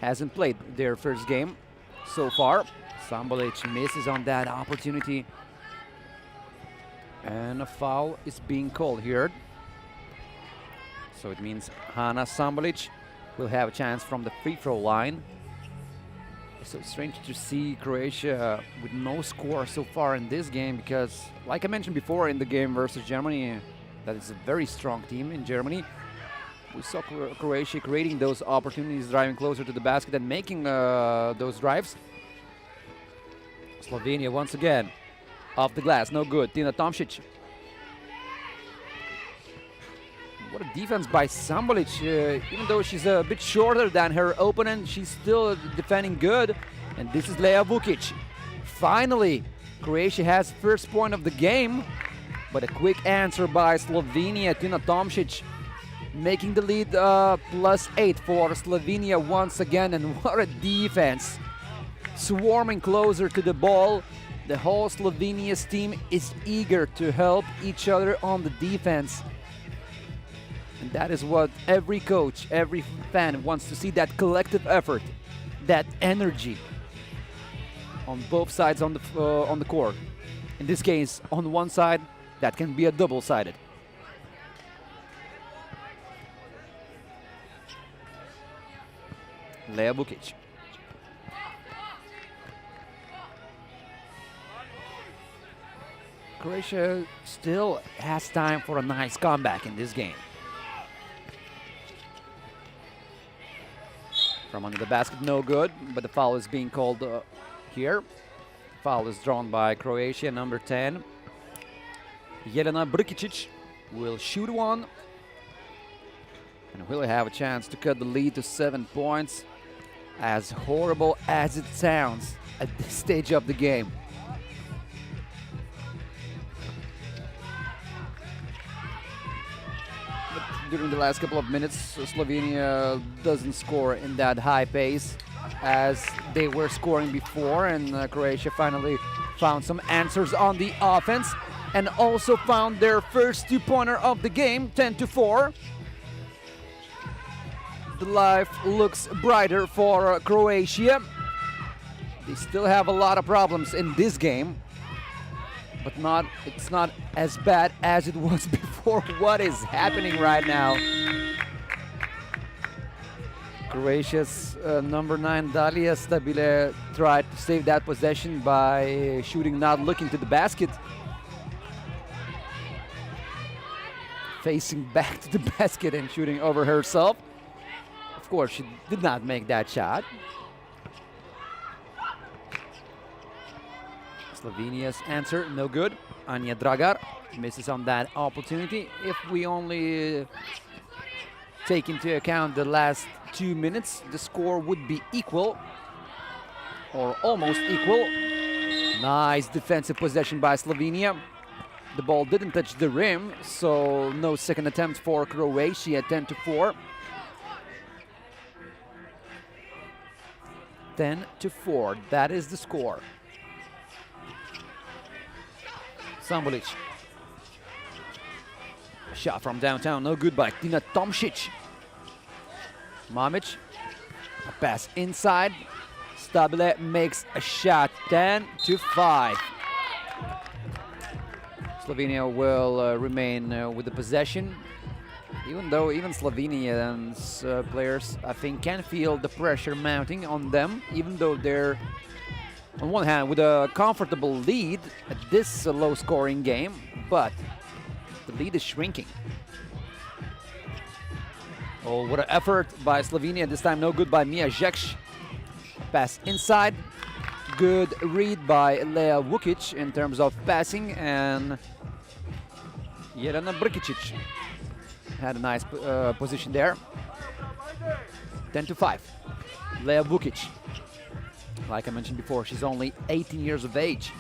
hasn't played their first game so far. Sambulic misses on that opportunity. And a foul is being called here. So it means Hana Sambulic will have a chance from the free throw line. So it's strange to see Croatia with no score so far in this game, because like I mentioned before, in the game versus Germany, that is a very strong team in Germany. We saw Croatia creating those opportunities, driving closer to the basket and making those drives. Slovenia once again off the glass, no good. Tina Tomšić. What a defense by Sambulic. Even though she's a bit shorter than her opponent, she's still defending good. And this is Lea Vukic. Finally, Croatia has first point of the game, but a quick answer by Slovenia. Tina Tomšić making the lead +8 for Slovenia once again. And what a defense. Swarming closer to the ball. The whole Slovenia's team is eager to help each other on the defense. And that is what every coach, every fan wants to see, that collective effort, that energy on both sides on the court. In this case, on one side, that can be a double-sided. Lea Vukic. Croatia still has time for a nice comeback in this game. From under the basket, no good, but the foul is being called here. Foul is drawn by Croatia, number 10. Jelena Brkicic will shoot one. And will have a chance to cut the lead to 7 points. As horrible as it sounds at this stage of the game. But during the last couple of minutes, Slovenia doesn't score in that high pace as they were scoring before, and Croatia finally found some answers on the offense and also found their first two-pointer of the game, 10-4. The life looks brighter for Croatia. They still have a lot of problems in this game, but it's not as bad as it was before. What is happening right now? Croatia's number 9 Dalia Stabile tried to save that possession by shooting not looking to the basket. Facing back to the basket and shooting over herself. Of course, she did not make that shot. Slovenia's answer, no good. Anja Dragar misses on that opportunity. If we only take into account the last 2 minutes, the score would be equal or almost equal. Nice defensive possession by Slovenia. The ball didn't touch the rim, so no second attempt for Croatia, 10-4. 10-4, that is the score. Sambulic. Shot from downtown, no good by Tina Tomšić. Mamic, a pass inside. Stabile makes a shot, 10-5. Slovenia will remain with the possession. Even though Slovenia's players, I think, can feel the pressure mounting on them, even though they're, on one hand, with a comfortable lead at this low-scoring game, but the lead is shrinking. Oh, what an effort by Slovenia. This time no good by Mia Žekš. Pass inside. Good read by Lea Vukic in terms of passing, and Jelena Brkicic had a nice position there. 10-5. Lea Vukic. Like I mentioned before, she's only 18 years of age.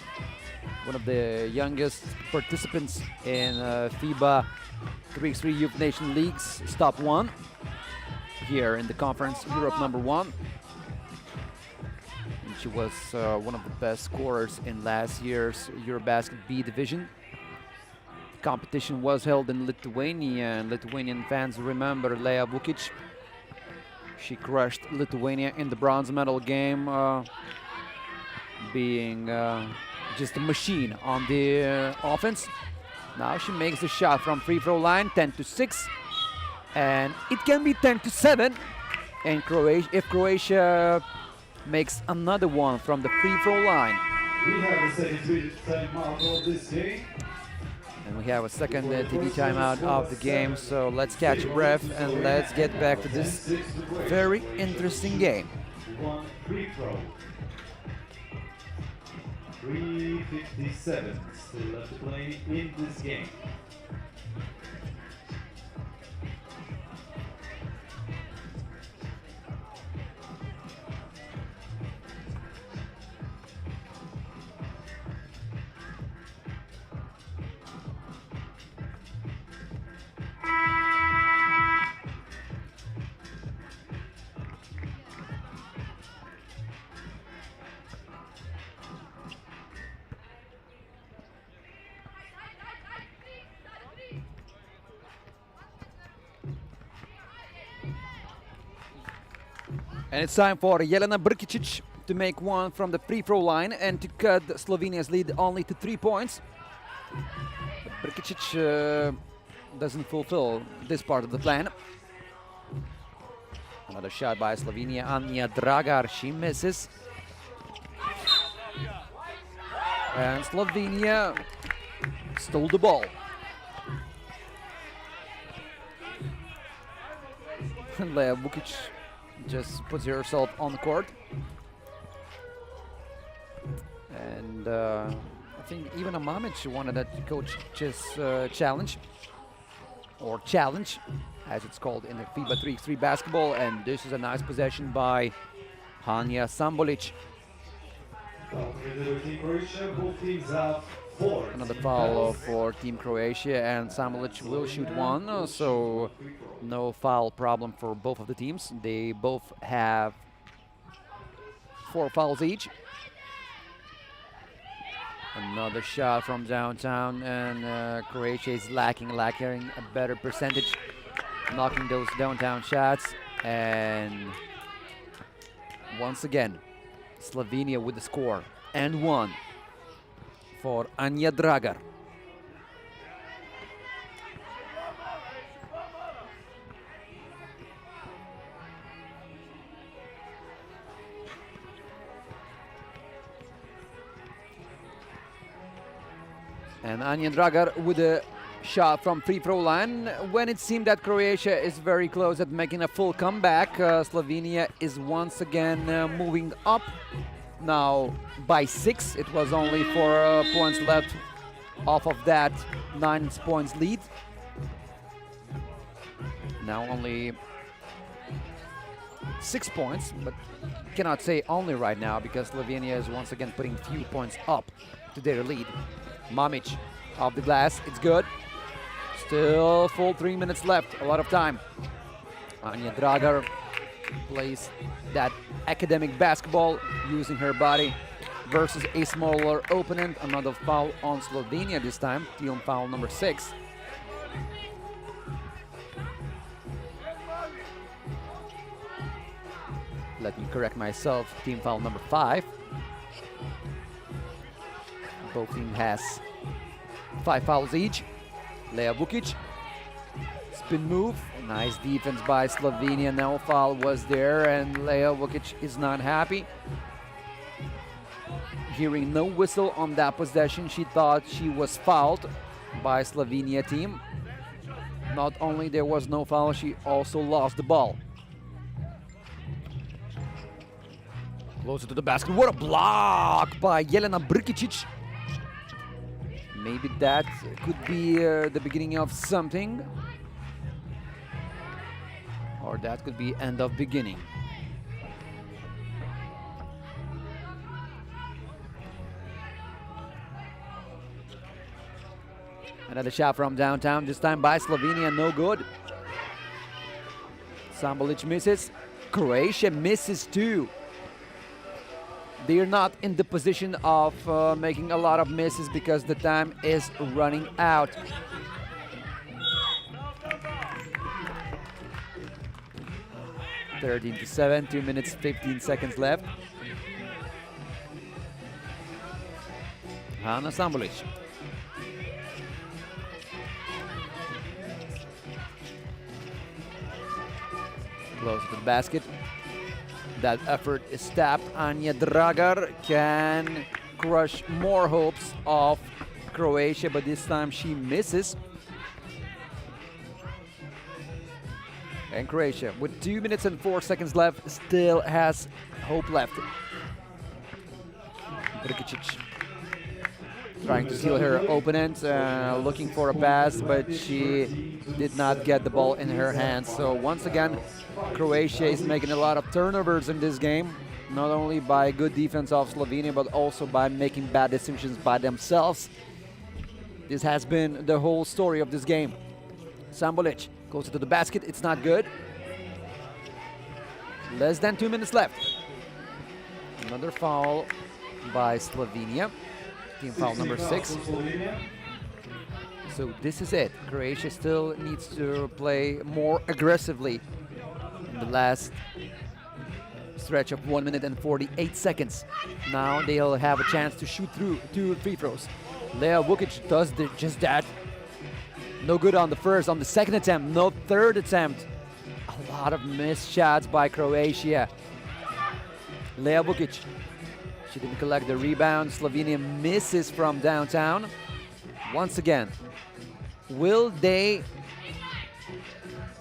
One of the youngest participants in FIBA 3x3 Youth Nation Leagues, top 1 here in the conference, Europe number 1. And she was one of the best scorers in last year's Eurobasket B division. The competition was held in Lithuania, and Lithuanian fans remember Lea Vukic. She crushed Lithuania in the bronze medal game, being just a machine on the offense. Now she makes the shot from free throw line, 10-6, and it can be 10-7. And if Croatia makes another one from the free throw line, We have the second timeout of this game. and we have a second TV timeout of the game. So let's catch a breath and let's get back to this very interesting game. One free throw. 3:57 still left to play in this game. And it's time for Jelena Brkicic to make one from the free throw line and to cut Slovenia's lead only to 3 points. But Brkicic doesn't fulfill this part of the plan. Another shot by Slovenia. Anja Dragar, she misses. And Slovenia stole the ball. Lea Vukic just puts herself on the court. And I think even Amamic wanted that coach's challenge, or challenge, as it's called in the FIBA 3x3 basketball. And this is a nice possession by Hanja Sambolic. Another foul for Team Croatia, and Sambolic will shoot one, so no foul problem for both of the teams. They both have 4 fouls each. Another shot from downtown, and Croatia is lacking a better percentage, knocking those downtown shots. And once again, Slovenia with the score, and 1 for Anja Dragar. And Anja Dragar with a shot from free throw line. When it seemed that Croatia is very close at making a full comeback, Slovenia is once again moving up. Now by 6. It was only 4 points left off of that 9 points lead. Now only 6 points, but cannot say only right now because Slovenia is once again putting few points up to their lead. Mamic off the glass, it's good. Still full 3 minutes left, a lot of time. Anja Dragar plays that academic basketball, using her body versus a smaller opponent. Another foul on Slovenia this time, team foul number 6. Let me correct myself, team foul number 5. Both teams has 5 fouls each. Lea Vukic, spin move, nice defense by Slovenia. No foul was there, and Lea Vukic is not happy. Hearing no whistle on that possession, she thought she was fouled by Slovenia team. Not only there was no foul, she also lost the ball. Closer to the basket, what a block by Jelena Brkicic. Maybe that could be the beginning of something, or that could be end of beginning. Another shot from downtown, this time by Slovenia, no good. Sambolic misses, Croatia misses too. They're not in the position of making a lot of misses because the time is running out. (13-7), 2 minutes 15 seconds left. Hanja Sambolic. Close to the basket. That effort is tapped. Anja Dragar can crush more hopes of Croatia, but this time she misses. And Croatia, with 2 minutes and 4 seconds left, still has hope left. Brkicic trying to seal her opponent, looking for a pass, but she did not get the ball in her hands. So once again, Croatia is making a lot of turnovers in this game, not only by good defense of Slovenia, but also by making bad decisions by themselves. This has been the whole story of this game. Sambolic goes to the basket, it's not good. Less than 2 minutes left. Another foul by Slovenia. Team foul number 6. So this is it. Croatia still needs to play more aggressively in the last stretch of 1 minute and 48 seconds. Now they'll have a chance to shoot through 2 free throws. Lea Vukic does just that. No good on the first, on the second attempt, no third attempt. A lot of missed shots by Croatia. Lea Vukic, she didn't collect the rebound. Slovenia misses from downtown. Once again, will they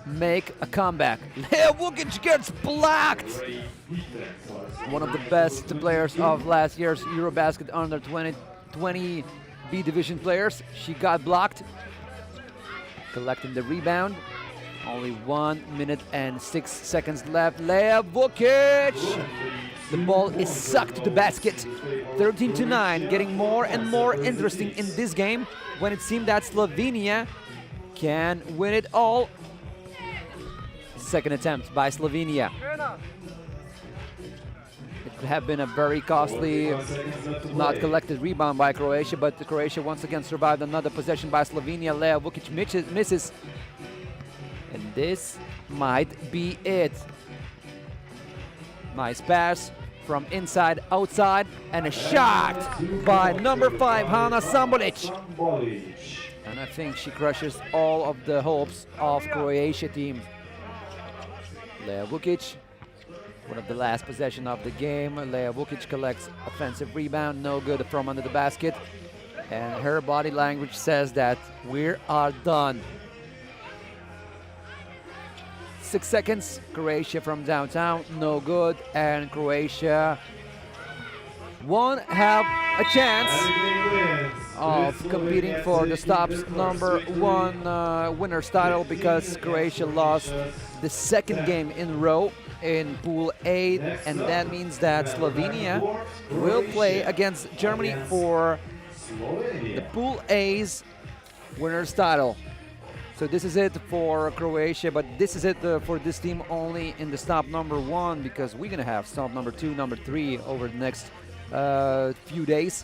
make a comeback. Lea Vukic gets blocked. One of the best players of last year's Eurobasket under 20 B division players. She got blocked. Collecting the rebound. Only 1 minute and 6 seconds left. Lea Vukic. The ball is sucked to the basket. 13-9, getting more and more interesting in this game when it seemed that Slovenia can win it all. Second attempt by Slovenia. It could have been a very costly, not collected rebound by Croatia, but Croatia once again survived another possession by Slovenia. Lea Vukic misses. And this might be it. Nice pass from inside, outside, and a shot by number 5, Hana Sambolic. And I think she crushes all of the hopes of Croatia team. Lea Vukic, one of the last possession of the game. Lea Vukic collects offensive rebound, no good from under the basket. And her body language says that we are done. 6 seconds, Croatia from downtown, no good, and Croatia won't have a chance of competing for the stops #1 winner's title because Croatia lost the second game in a row in Pool A, and that means that Slovenia will play against Germany for the Pool A's winner's title. So this is it for Croatia, but this is it for this team only in the stop #1 because we're gonna have stop #2, #3 over the next few days.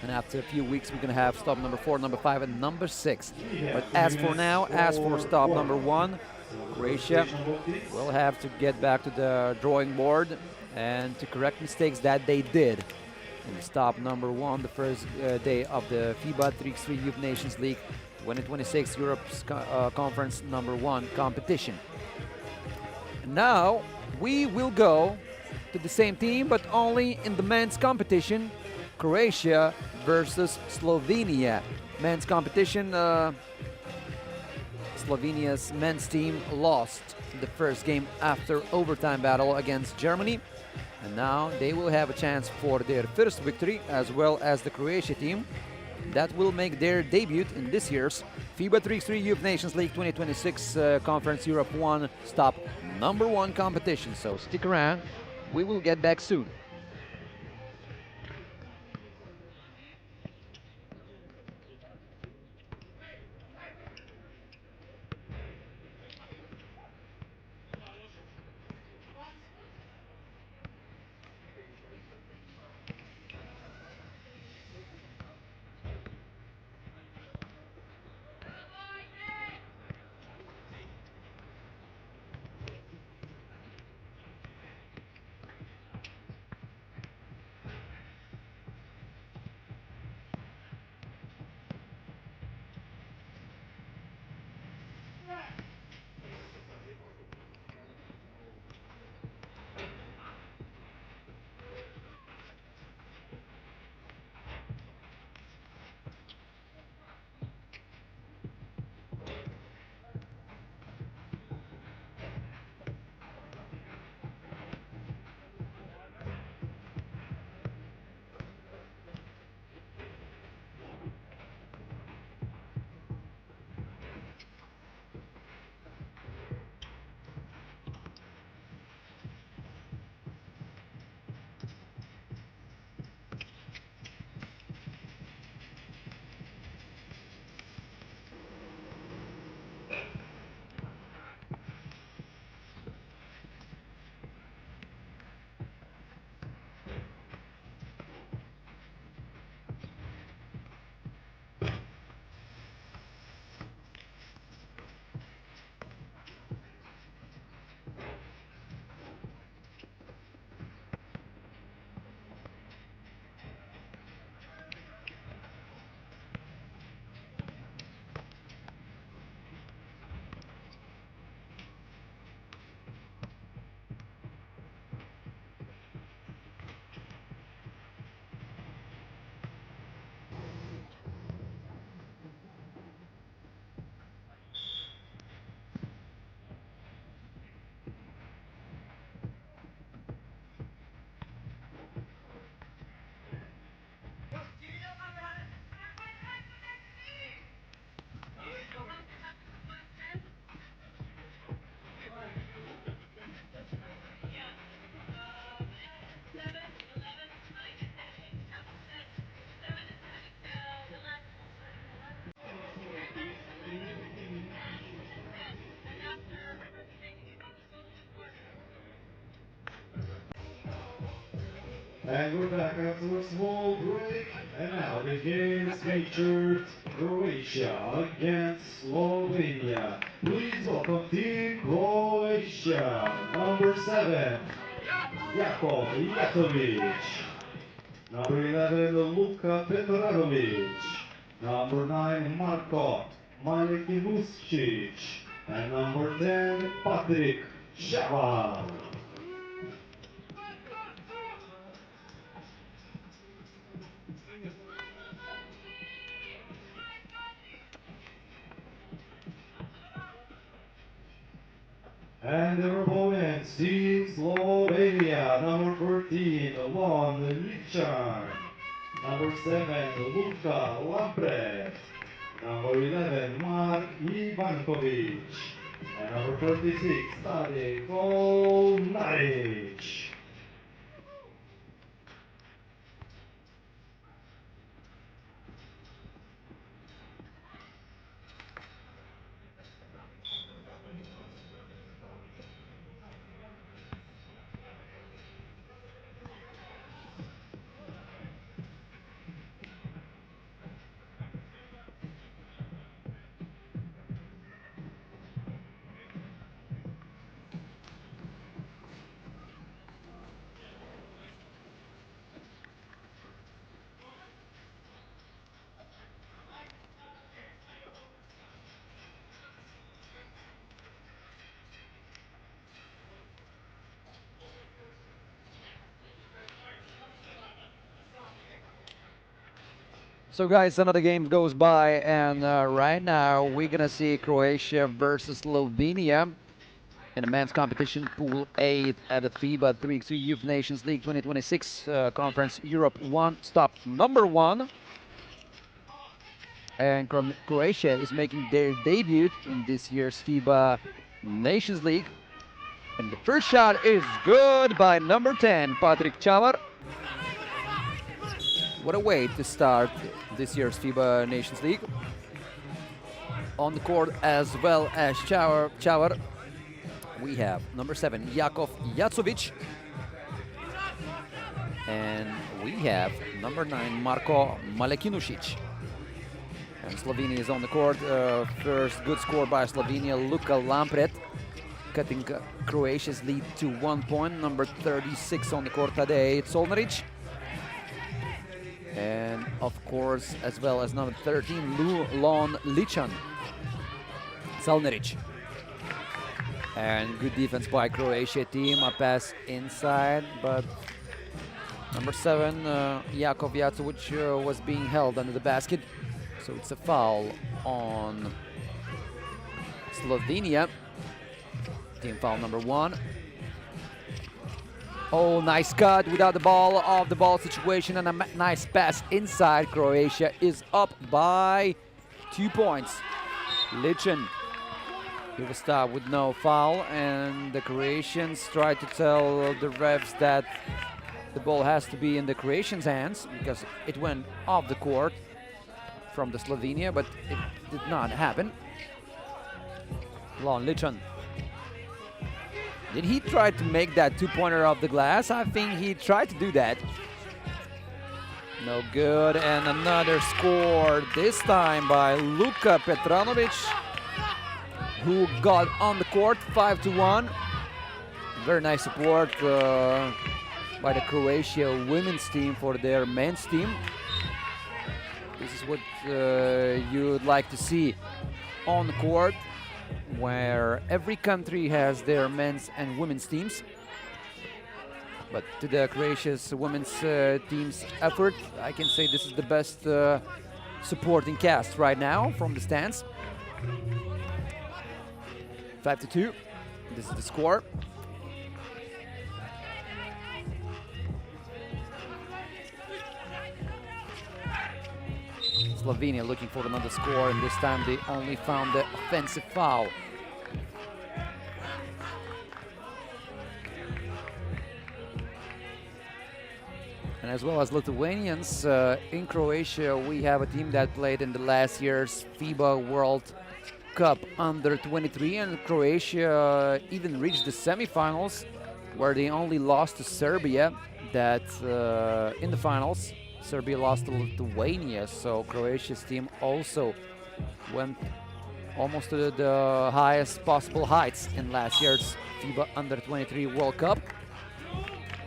And after a few weeks, we're gonna have stop #4, #5, and #6. But as for now, as for stop #1, Croatia will have to get back to the drawing board and to correct mistakes that they did in stop #1, the first day of the FIBA 3x3 Youth Nations League 2026 Europe's Conference #1 competition. Now we will go to the same team, but only in the men's competition, Croatia versus Slovenia. Men's competition, Slovenia's men's team lost the first game after overtime battle against Germany. And now they will have a chance for their first victory, as well as the Croatia team that will make their debut in this year's FIBA 3x3 Youth Nations League 2026 Conference Europe 1 stop #1 competition. So stick around, we will get back soon. And we're back after a small break. And now the game is featured Croatia against Slovenia. Please welcome Team Croatia. Number 7, Jakov Jatovic. Number 11, Luka Petrovic. Number 9, Marko Malekinusic. And number 10, Patrick Shavar. And their opponents, Team Slovenia, number 14, Lon Lichan. Number 7, Luka Lampret. Number 11, Mark Ivankovic. And number 36, Tadej Kolnaric. So guys, another game goes by, and right now we're gonna see Croatia versus Slovenia in the men's competition pool 8 at the FIBA 3x3 Youth Nations League 2026 Conference Europe 1 stop number 1. And Croatia is making their debut in this year's FIBA Nations League. And the first shot is good by number 10, Patrick Shavar. What a way to start this year's FIBA Nations League. On the court as well as Shavar, we have number 7, Jakov Jacovic. And we have number 9, Marko Malekinusic. And Slovenia is on the court. First good score by Slovenia, Luka Lampret, cutting Croatia's lead to 1 point. Number 36 on the court, Tadej Kolnaric. And of course, as well as number 13, Lon Lichan. Salneric. And good defense by Croatia team. A pass inside, but number 7, Jakov Jacovic, was being held under the basket. So it's a foul on Slovenia. Team foul number 1. Oh, nice cut without the ball, off the ball situation, and a nice pass inside. Croatia is up by 2 points. Lichan, he will stop with no foul, and the Croatians try to tell the refs that the ball has to be in the Croatians' hands because it went off the court from the Slovenia, but it did not happen. Lon Lichan. Did he try to make that two-pointer off the glass? I think he tried to do that. No good, and another score, this time by Luka Petrovic, who got on the court 5-1. Very nice support by the Croatia women's team for their men's team. This is what you'd like to see on the court, where every country has their men's and women's teams. But to the Croatia's women's team's effort, I can say this is the best supporting cast right now from the stands. 5-2. This is the score. Slovenia looking for another score, and this time they only found the offensive foul. And as well as Lithuanians, in Croatia we have a team that played in the last year's FIBA World Cup under 23, and Croatia even reached the semifinals, where they only lost to Serbia that in the finals, Serbia lost to Lithuania, so Croatia's team also went almost to the highest possible heights in last year's FIBA Under-23 World Cup.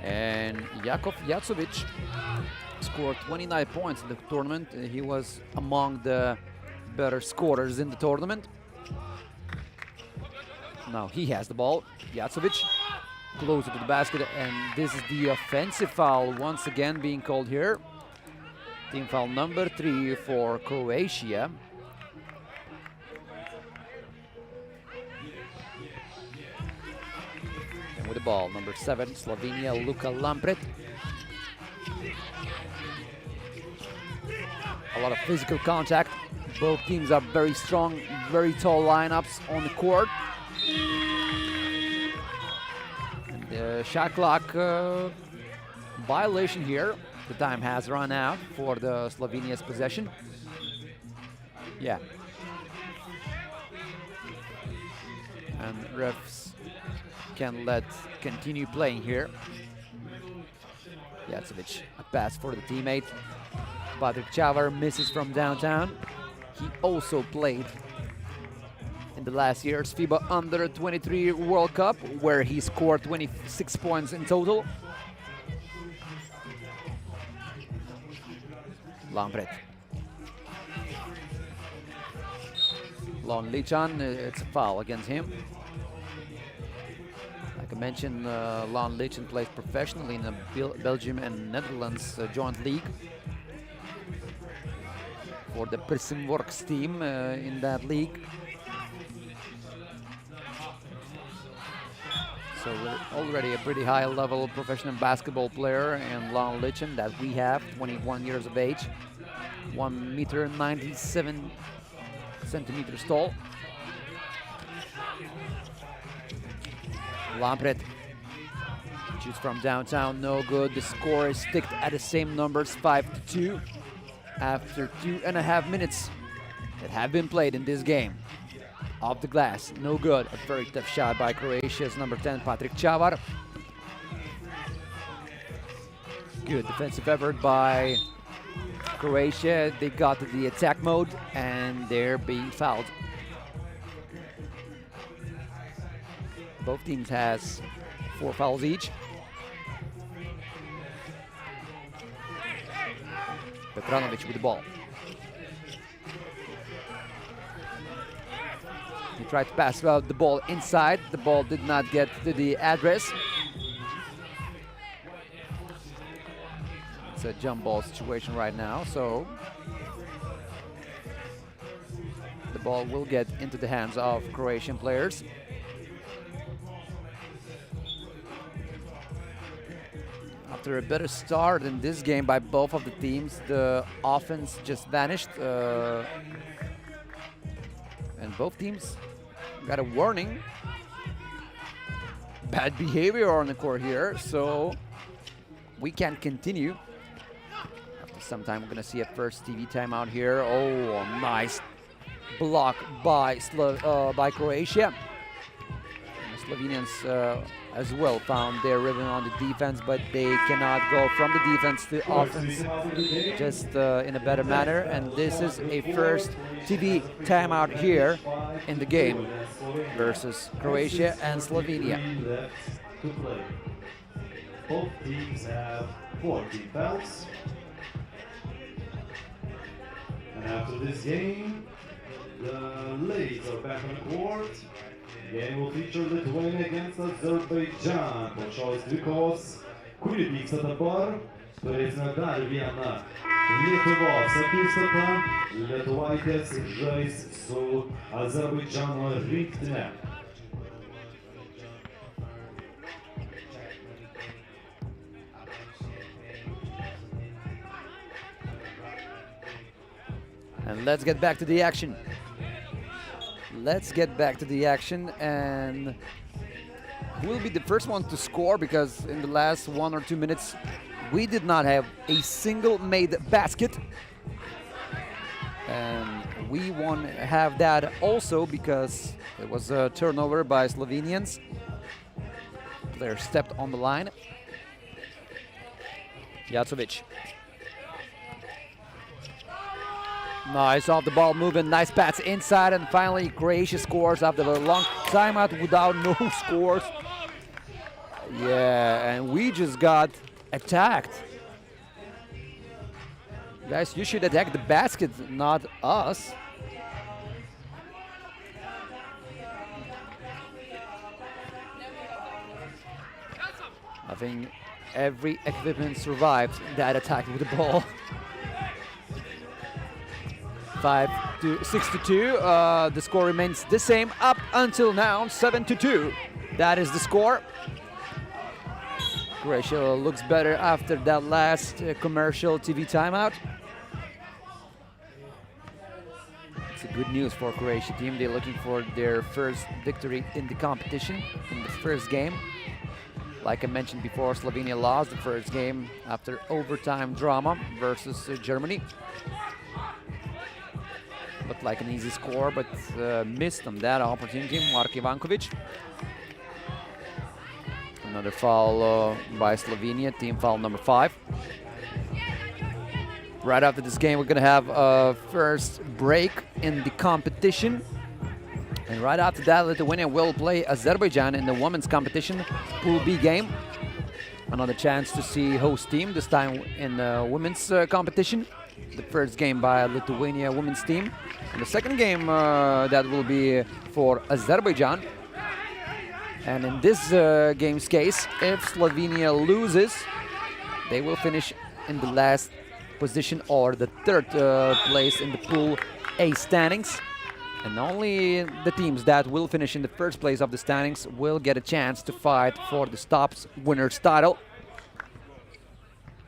And Jakov Jacovic scored 29 points in the tournament. He was among the better scorers in the tournament. Now he has the ball. Jacovic closer to the basket, and this is the offensive foul once again being called here. Team foul number 3 for Croatia. And with the ball, number 7, Slovenia, Luka Lampret. A lot of physical contact. Both teams are very strong, very tall lineups on the court. And the shot clock violation here. The time has run out for the Slovenia's possession. Yeah. And refs can continue playing here. Jacovic, a pass for the teammate. Patrik Chavar misses from downtown. He also played in the last year's FIBA Under-23 World Cup, where he scored 26 points in total. Lampret. Lon Lichan, it's a foul against him. Like I mentioned, Lon Lichan plays professionally in the Belgium and Netherlands joint league for the Prism Works team in that league. So we're already a pretty high-level professional basketball player, and Lon Lichan that we have, 21 years of age, 1 meter 97 centimeters tall. Lampret shoots from downtown, no good. The score is sticked at the same numbers, 5-2, after 2.5 minutes that have been played in this game. Off the glass, no good. A very tough shot by Croatia's number 10, Patrik Chavar. Good defensive effort by Croatia. They got to the attack mode and they're being fouled. Both teams has 4 fouls each. Petranovic with the ball. He tried to pass out the ball inside. The ball did not get to the address. It's a jump ball situation right now, so the ball will get into the hands of Croatian players. After a better start in this game by both of the teams, the offense just vanished. And both teams got a warning. Bad behavior on the court here, so we can't continue. After some time, we're gonna see a first TV timeout here. Oh, a nice block by Croatia. The Slovenians as well found their rhythm on the defense, but they cannot go from the defense to offense just in a better manner. And this is a first TV timeout here in the game versus Croatia and Slovenia. Both teams have 14 fouls. And after this game, the ladies are back on the court. The game will feature Lithuania against Azerbaijan po šios dvikovos, kuri vyksta dabar. Turėsime dar vieną Lietuvos akistata. Lietuvaitės žais su Azerbaidžano rinktine. And let's get back to the action. Let's get back to the action, and we'll be the first one to score because in the last 1 or 2 minutes we did not have a single made basket. And we won't have that also because it was a turnover by Slovenians. Player stepped on the line. Jacovic. Nice off the ball movement, nice pass inside, and finally Croatia scores after a long timeout without no scores. Yeah, and we just got attacked. Guys, you should attack the basket, not us. I think every equipment survived that attack with the ball. 5-6-2. The score remains the same up until now, 7-2. That is the score. Croatia looks better after that last commercial TV timeout. It's a good news for Croatia team. They're looking for their first victory in the competition in the first game. Like I mentioned before, Slovenia lost the first game after overtime drama versus Germany. Looked like an easy score, but missed on that opportunity. Mark Ivankovic. Another foul by Slovenia, team foul number 5. Right after this game, we're going to have a first break in the competition. And right after that, Lithuania will play Azerbaijan in the women's competition, Pool B game. Another chance to see host team, this time in the women's competition. The first game by Lithuania women's team. And the second game that will be for Azerbaijan. And in this game's case, if Slovenia loses, they will finish in the last position or the third place in the Pool A standings. And only the teams that will finish in the first place of the standings will get a chance to fight for the stops winners title.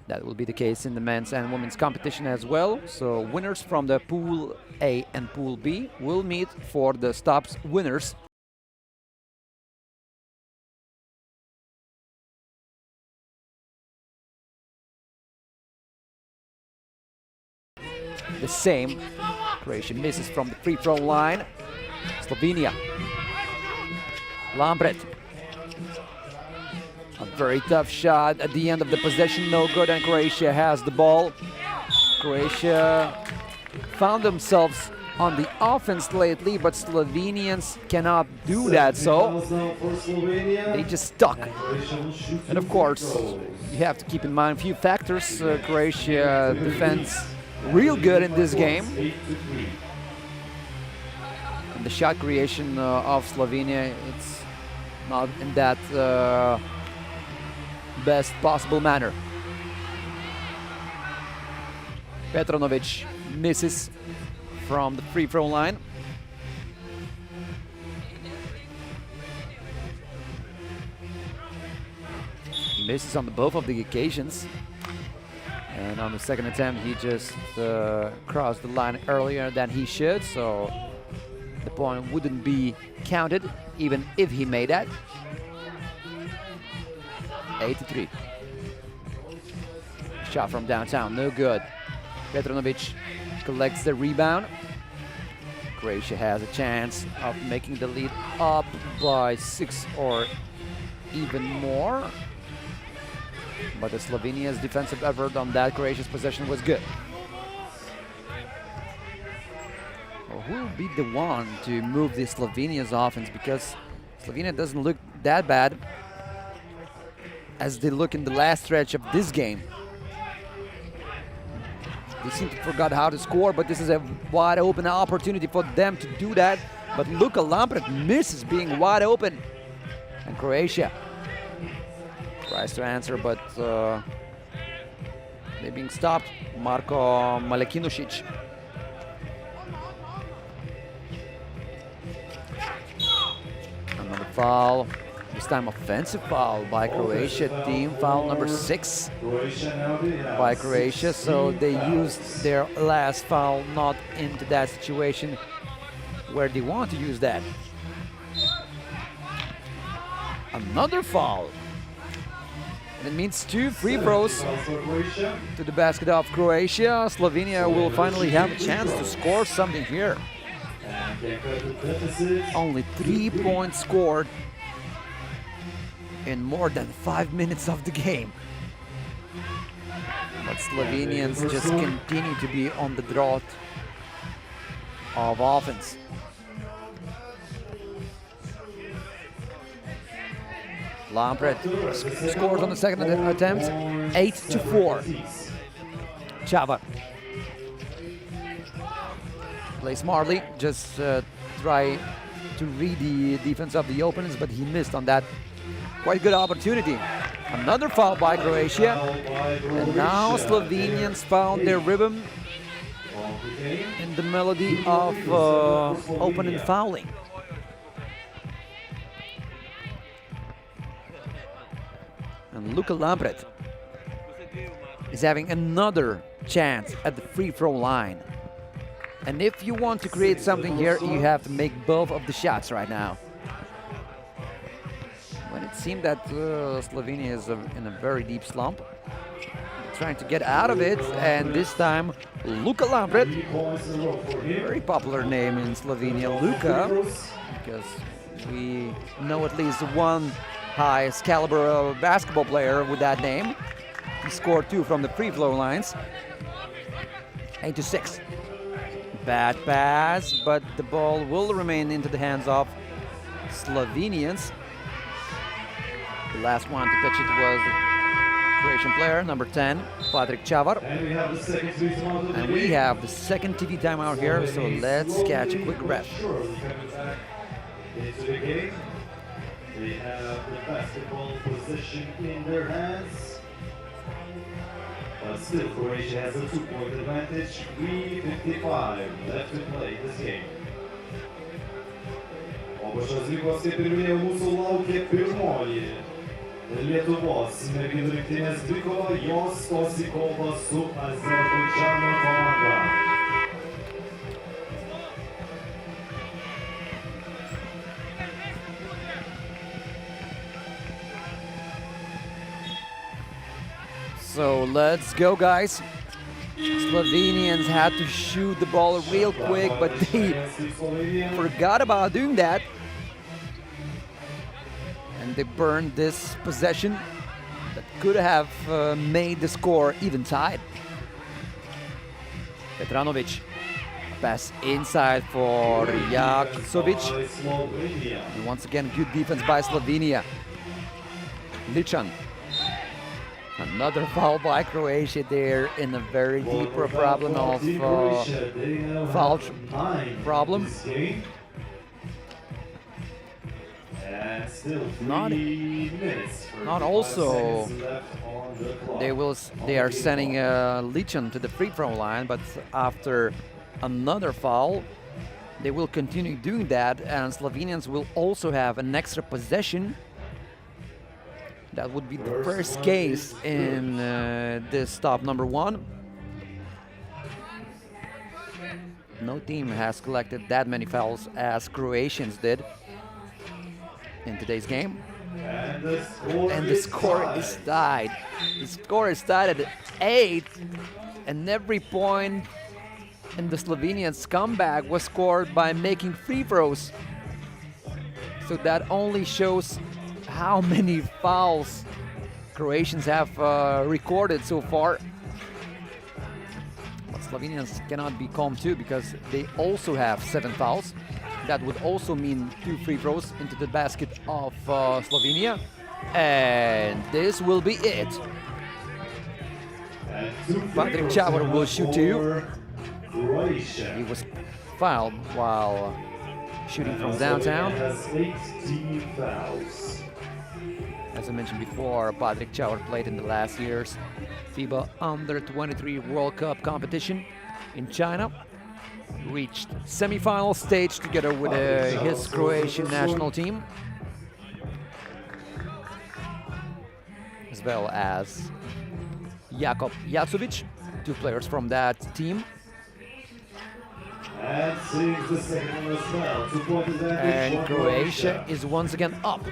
That will be the case in the men's and women's competition as well. So winners from the Pool A and Pool B will meet for the stops winners. The same. Croatia misses from the free throw line. Slovenia. Lambret. A very tough shot at the end of the possession, no good, and Croatia has the ball. Croatia found themselves on the offense lately, but Slovenians cannot do that, so they just stuck. And of course, you have to keep in mind a few factors. Croatia defends real good in this game. And the shot creation of Slovenia, it's not in that best possible manner. Petronovic misses from the free throw line. Misses on both of the occasions. And on the second attempt, he just crossed the line earlier than he should, so the point wouldn't be counted, even if he made that. 8-3. Shot from downtown, no good. Petronovic collects the rebound. Croatia has a chance of making the lead up by 6 or even more. But the Slovenia's defensive effort on that Croatia's possession was good. Well, who will be the one to move the Slovenia's offense? Because Slovenia doesn't look that bad as they look in the last stretch of this game. They seem to forgot how to score, but this is a wide open opportunity for them to do that. But Luka Lambret misses being wide open. And Croatia tries to answer, but they're being stopped. Marko Malekinušić. Another foul. This time offensive foul by Croatia. Team foul number 6 by Croatia. So they used their last foul not into that situation where they want to use that. Another foul. It means 2 free throws to the basket of Croatia. Slovenia will finally have a chance to score something here. Only 3 points scored in more than 5 minutes of the game. Slovenians just continue to be on the drought of offense. Lampret scores on the second attempt, 8-4. Chava play smartly, just try to read the defense of the opponents, but he missed on that quite good opportunity. Another foul by Croatia, and now Slovenians found their rhythm in the melody of opponent fouling. And Luka Lampret is having another chance at the free throw line. And if you want to create something here, you have to make both of the shots right now. When it seemed that Slovenia is in a very deep slump, trying to get out of it, and this time Luka Lampret, very popular name in Slovenia, Luka, because we know at least one highest caliber basketball player with that name. He scored 2 from the free throw lines. 8-6. Bad pass, but the ball will remain into the hands of Slovenians. The last one to touch it was the Croatian player, number 10, Patrik Čavar. And we have the second TV timeout here, so let's catch a quick breath. They have the basketball position in their hands. But still, Croatia has a 2-point advantage. 3:55 left to play this game. O po šios lygos, kaip ir minėjau, mūsų laukia pirmoji Lietuvos merginų rinktinės dvikova. Jos stos į kovą su Azerbaidžano komanda. So let's go, guys. Slovenians had to shoot the ball real quick, but they forgot about doing that. And they burned this possession that could have made the score even tied. Petranovic, pass inside for Jaksovic. And once again, good defense by Slovenia. Lichan. Another foul by Croatia there in a very deep problem of foul problem. Not also. They are sending Lichan to the free throw line, but after another foul, they will continue doing that, and Slovenians will also have an extra possession. That would be the first case in this stop number 1. No team has collected that many fouls as Croatians did in today's game. And the score is tied. The score is tied at 8, and every point in the Slovenians' comeback was scored by making free throws. So that only shows how many fouls Croatians have recorded so far. But Slovenians cannot be calm too, because they also have 7 fouls. That would also mean 2 free throws into the basket of Slovenia. And this will be it. Patrik Čavar will shoot 2. He was fouled while shooting from downtown. As I mentioned before, Patrik Čavar played in the last year's FIBA Under-23 World Cup competition in China. Reached semi-final stage together with his Croatian national team, as well as Jakub Jacovic, 2 players from that team. And Croatia is once again up.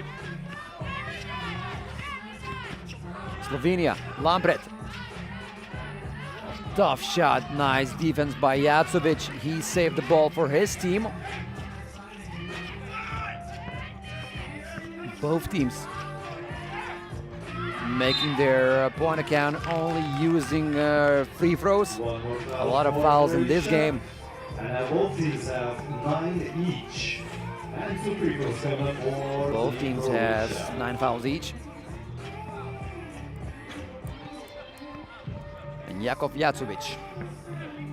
Slovenia, Lampret. Tough shot, nice defense by Jacovic. He saved the ball for his team. Both teams making their point account only using free throws. A lot of fouls in this game. And both teams have 9 each. And 2 free throws coming up for Both teams have 9 fouls each. And Jakov Jacovic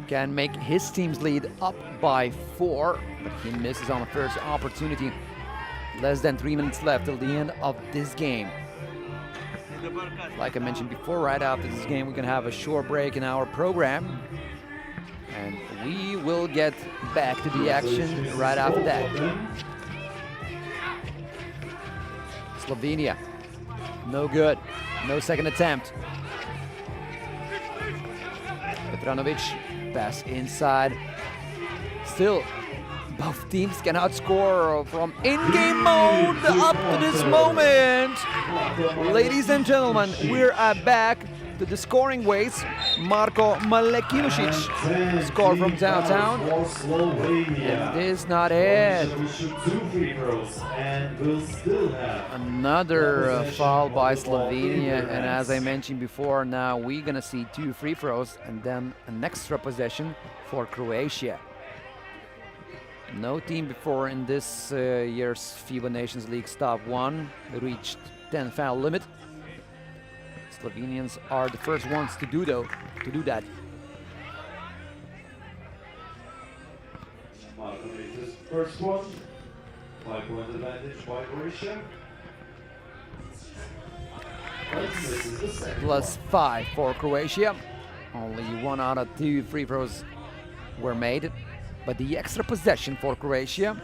can make his team's lead up by 4, but he misses on the first opportunity. Less than 3 minutes left till the end of this game. Like I mentioned before, right after this game, we're gonna have a short break in our program. And we will get back to the action right after that. Slovenia, no good, no second attempt. Petranovic, pass inside. Still, both teams cannot score from in-game mode up to this moment. Ladies and gentlemen, we're back to the scoring ways. Marko Malekinušić scored from downtown. And this is not it. Another foul by Slovenia, and as I mentioned before, now we're gonna see 2 free throws and then an extra possession for Croatia. No team before in this year's FIBA Nations League Top 1 reached 10 foul limit. Slovenians are the first ones to do that. First one, 5-point advantage by Croatia. +5 for Croatia. Only 1 out of 2 free throws were made. But the extra possession for Croatia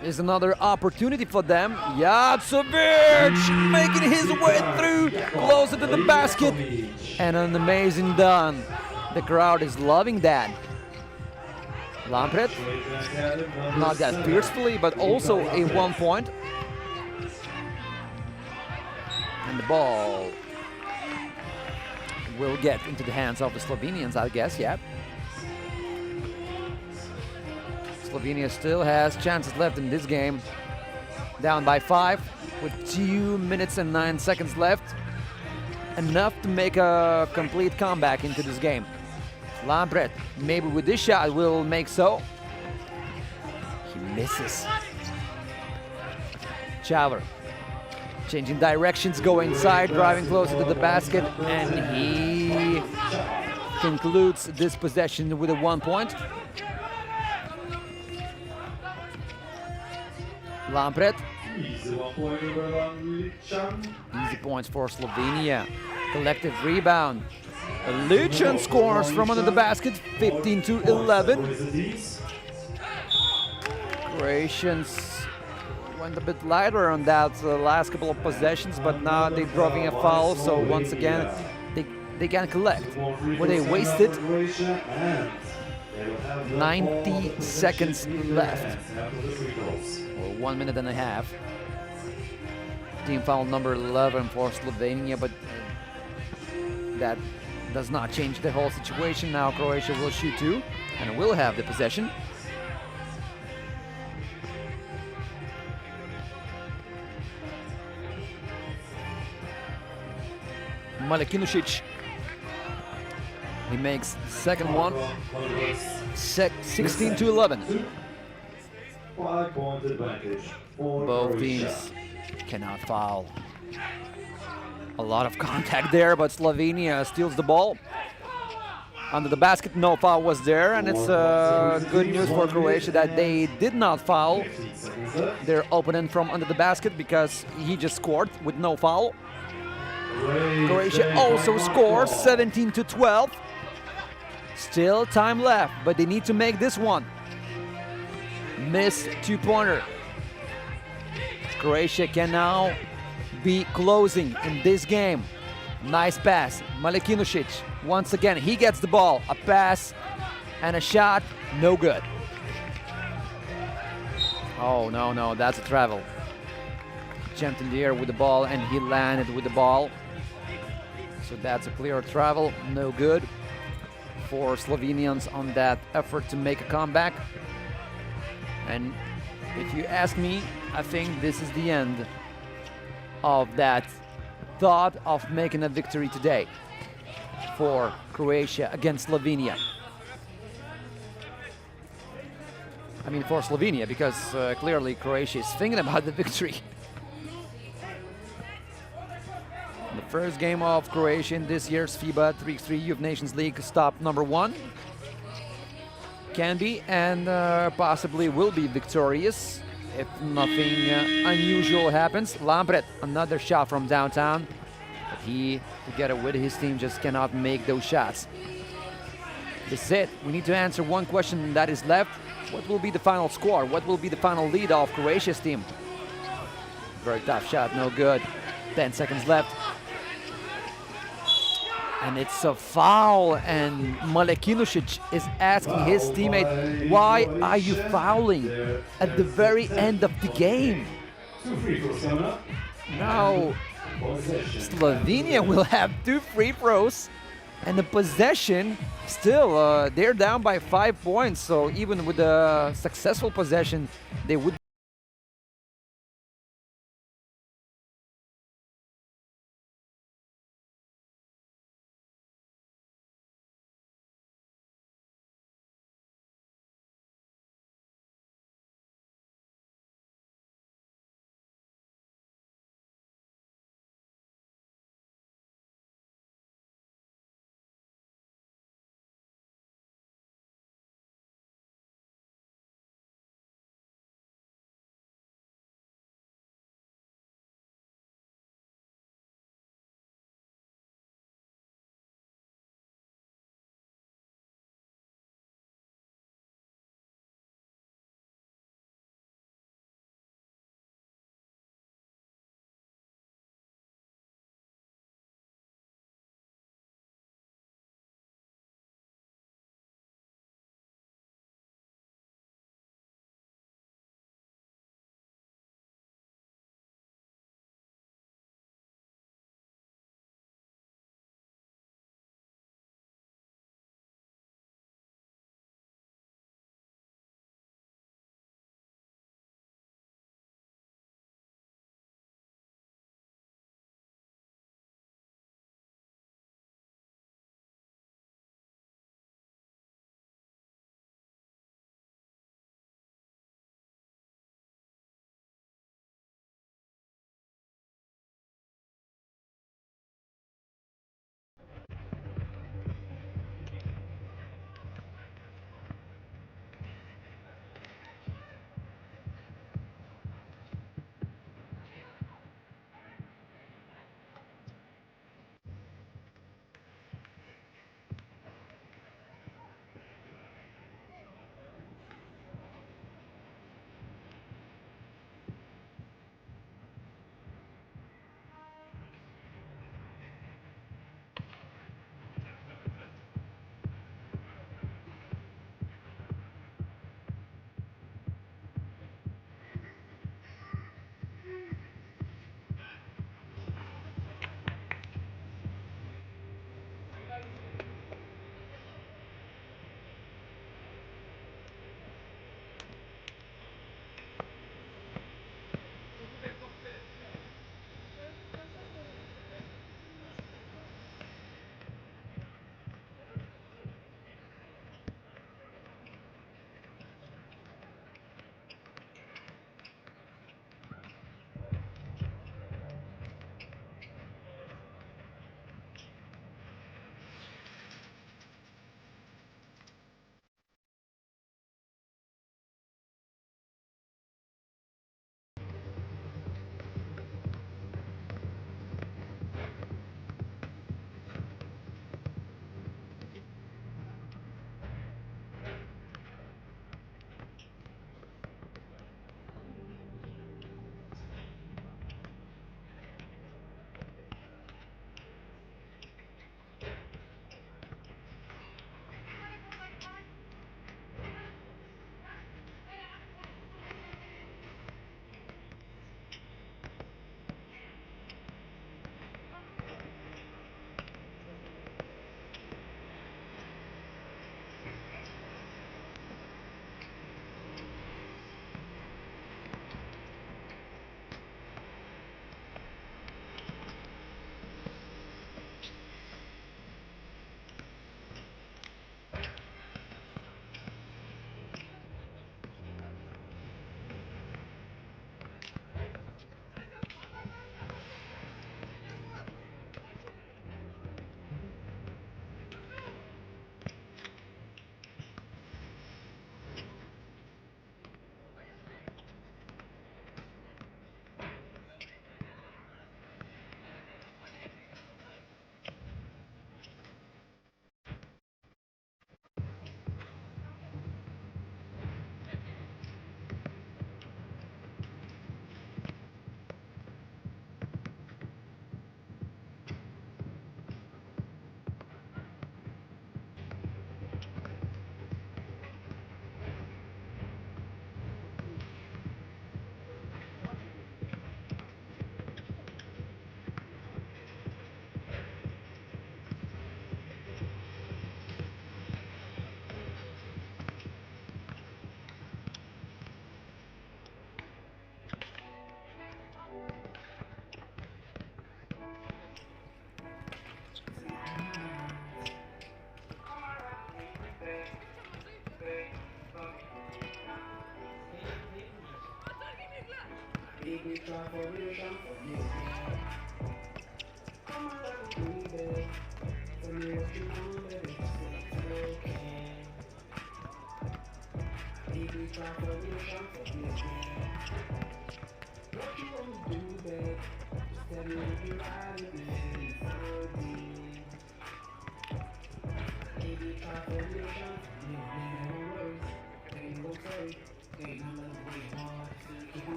is another opportunity for them. Jacovic making his way through, closer to the basket. And an amazing done. The crowd is loving that. Lampret, not that fiercely, but also a 1 point. And the ball will get into the hands of the Slovenians, I guess, yeah. Slovenia still has chances left in this game. Down by 5 with 2 minutes and 9 seconds left. Enough to make a complete comeback into this game. Lampret, maybe with this shot, will make so. He misses. Chauver, changing directions, go inside, driving closer to the basket, and he concludes this possession with a 1 point. Lampret. Easy points for Slovenia. Collective rebound. Luchan scores from under the basket, 15-11. Croatians went a bit lighter on that last couple of possessions, but now they're dropping a foul, so once again they can collect what they wasted. 90 seconds left. Or 1 minute and a half. Team foul number 11 for Slovenia, but that does not change the whole situation. Now Croatia will shoot 2 and will have the possession. Malekinušić. He makes the second one. 16-11. 5-point advantage for Both Croatia. teams cannot foul. A lot of contact there, but Slovenia steals the ball. Under the basket, no foul was there, and it's good news for Croatia that they did not foul their opponent from under the basket because he just scored with no foul. Croatia also scores 17-12. Still time left, but they need to make this one. Missed 2-pointer. Croatia can now be closing in this game. Nice pass. Malekinušić. Once again, he gets the ball. A pass and a shot. No good. Oh, no, that's a travel. Jumped in the air with the ball and he landed with the ball. So that's a clear travel. No good for Slovenians on that effort to make a comeback. And if you ask me, I think this is the end of that thought of making a victory today for Croatia against Slovenia? I mean, for Slovenia, because clearly Croatia is thinking about the victory. The first game of Croatia in this year's FIBA 3x3 Youth Nations League stop number 1. Can be and possibly will be victorious if nothing unusual happens. Lampret, another shot from downtown. But he, together with his team, just cannot make those shots. This is it. We need to answer one question that is left. What will be the final score? What will be the final lead of Croatia's team? Very tough shot, no good. 10 seconds left. And it's a foul, and Malekinušić is asking his teammate, why are you fouling at the very end of the game? Now, Slovenia will have 2 free throws, and the possession, still, they're down by 5 points, so even with a successful possession, they would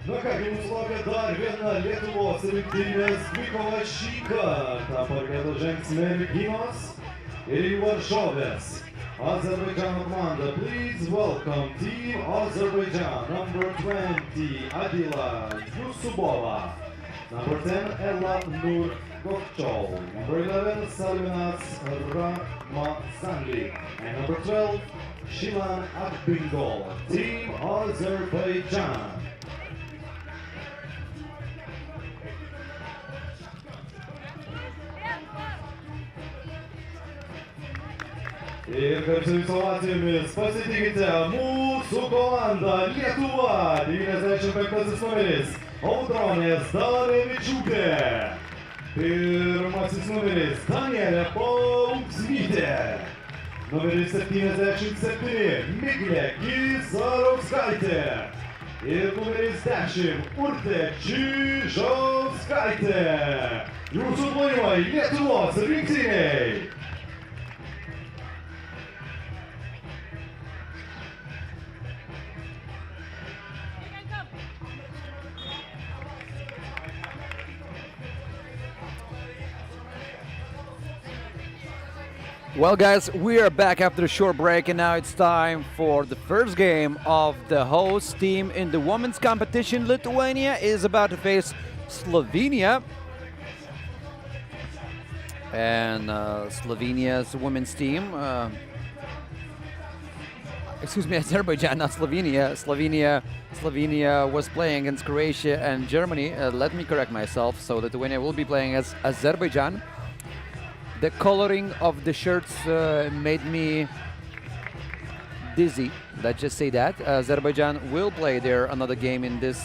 Na kągi, mūsų laukia dar viena Lietuvos rinktinės dvikova šį kartą. Parketo žengs merginos ir jų varžovės. Azerbaijano komanda, please welcome Team Azerbaijan, number 20, Adila Yusubova, number 10, Ella Nur Gokchol, number 11, Salvinas Ramazanli, and number 12, Shilan Akbingol, Team Azerbaijan. Ir kaip su jūsų ovacijomis pasitikite mūsų komandą Lietuva, 95 numeris Audronės Danavičiūtė, pirmasis numeris Danielė Paupsvytė, numeris 77 Miglė Gizarauskaitė ir numeris 10 Urtė Čižauskaitė. Jūsų plojimai Lietuvos rinktiniai. Well, guys, we are back after a short break, and now it's time for the first game of the host team in the women's competition. Lithuania is about to face Slovenia. And Slovenia's women's team, excuse me, Azerbaijan, not Slovenia. Slovenia was playing against Croatia and Germany. Let me correct myself. So Lithuania will be playing as Azerbaijan. The coloring of the shirts made me dizzy. Let's just say that. Azerbaijan will play there another game in this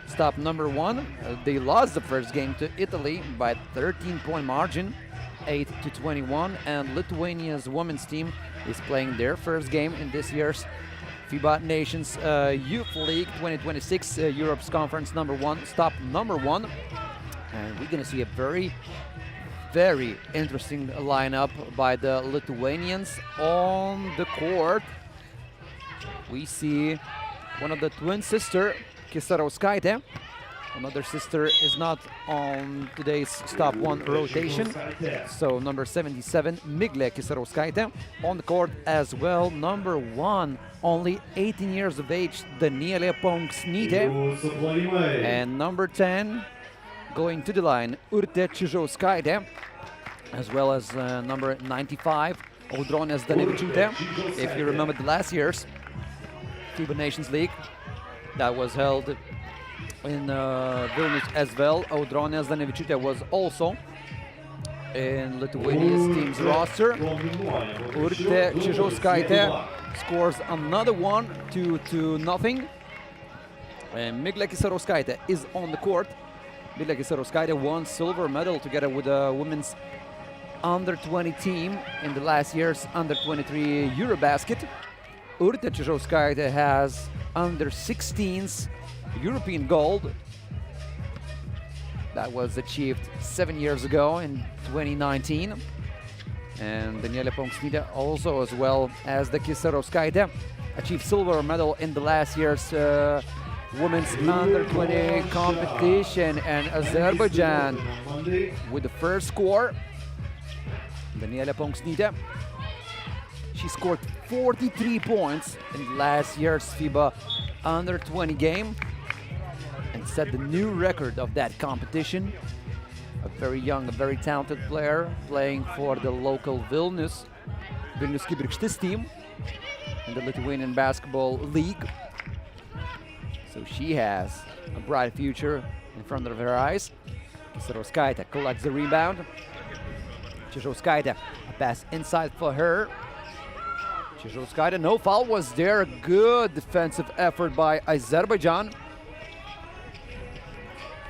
stop number 1. They lost the first game to Italy by 13-point margin, 8-21. And Lithuania's women's team is playing their first game in this year's FIBA Nations Youth League 2026, Europe's conference number 1, stop number 1. And we're gonna see a very interesting lineup by the Lithuanians. On the court, we see one of the twin sister, Kisarauskaitė. Another sister is not on today's stop 1 rotation. So number 77, Miglė Kisarauskaitė. On the court as well, number 1, only 18 years of age, Danielė Ponksnytė. And number 10, going to the line, Urtė Čižauskaitė, as well as number 95, Audronė Zdanevičiūtė. If you remember the last year's FIBA Nations League that was held in Vilnius as well, Audronė Zdanevičiūtė was also in Lithuania's team's roster. Urtė Čižauskaitė scores another one, 2-0. And Miglė Kisarauskaitė is on the court. Miglė Kisarauskaitė won silver medal together with the women's under-20 team in the last year's under-23 Eurobasket. Urtė Čižauskaitė has under-16s European gold. That was achieved 7 years ago in 2019. And Danielė Ponksnytė also, as well as the Kisarauskaitė, achieved silver medal in the last year's women's under-20 competition. And Azerbaijan with the first score. Danielė Ponksnytė, she scored 43 points in last year's FIBA under-20 game and set the new record of that competition. A very young, a very talented player playing for the local Vilnius Kibirkštis team in the Lithuanian Basketball League. So she has a bright future in front of her eyes. Kisarauskaitė collects the rebound. Čižauskaitė, a pass inside for her. Čižauskaitė, no foul was there. Good defensive effort by Azerbaijan.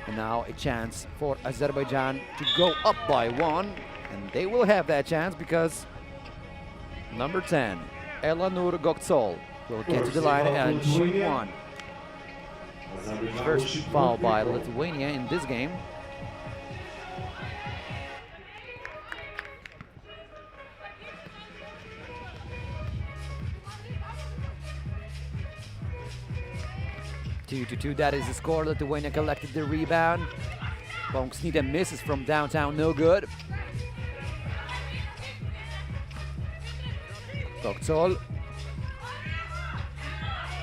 And now a chance for Azerbaijan to go up by 1. And they will have that chance because number 10, Elanur Goktsol, will get to the line and shoot 1. First foul by Lithuania in this game. Two, that is the score. Lithuania collected the rebound. Ponksnytė misses from downtown, no good. Goktsol.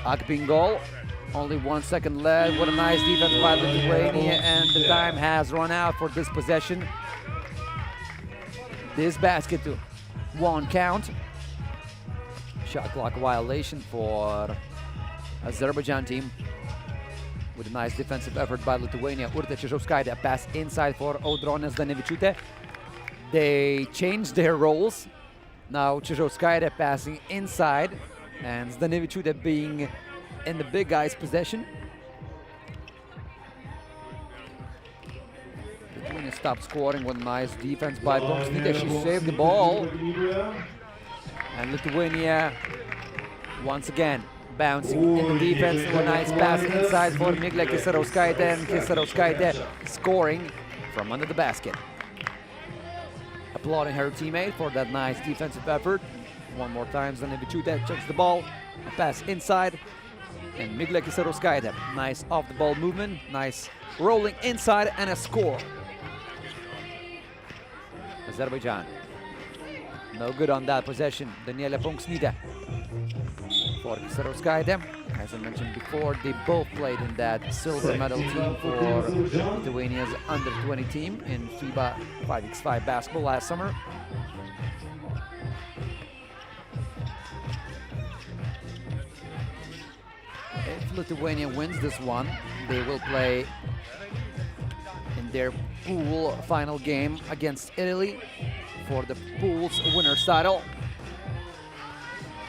Akpingol. Only 1 second left. What a nice defense by Lithuania, and the time has run out for this possession. This basket to 1 count. Shot clock violation for Azerbaijan team. With a nice defensive effort by Lithuania. Urtė Čižauskaitė, a pass inside for Audronė Zdanevičiūtė. They changed their roles. Now Čižauskaitė passing inside and Zdanevičiūtė being in the big guy's possession. Lithuania stopped scoring with a nice defense by Ponksnytė. She saved the ball. And Lithuania once again bouncing in the defense. A nice pass inside for Miglė Kisarauskaitė, and Kisarauskaitė scoring from under the basket. Applauding her teammate for that nice defensive effort. One more time, Zdanevičiūtė checks the ball. A pass inside. And Miglė Kisarauskaitė, nice off-the-ball movement. Nice rolling inside and a score. Azerbaijan. No good on that possession. Daniela Ponksnytė for Kisarauskaitė. As I mentioned before, they both played in that silver medal team for Lithuania's under-20 team in FIBA 3x3 basketball last summer. If Lithuania wins this one, they will play in their pool final game against Italy for the pool's winner's title.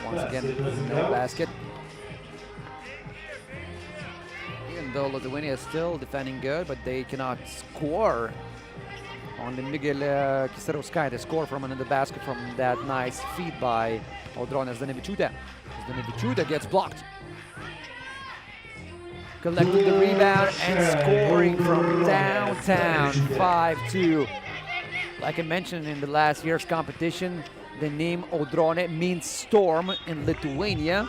Once again, no basket. Even though Lithuania is still defending good, but they cannot score. Only Miguel Kisarauskaitė scored from another basket from that nice feed by Audronė Zdanevičiūtė. Zdanevičiūtė gets blocked. Collecting the rebound and scoring from downtown, 5-2. Like I mentioned in the last year's competition, the name Audronė means storm in Lithuania.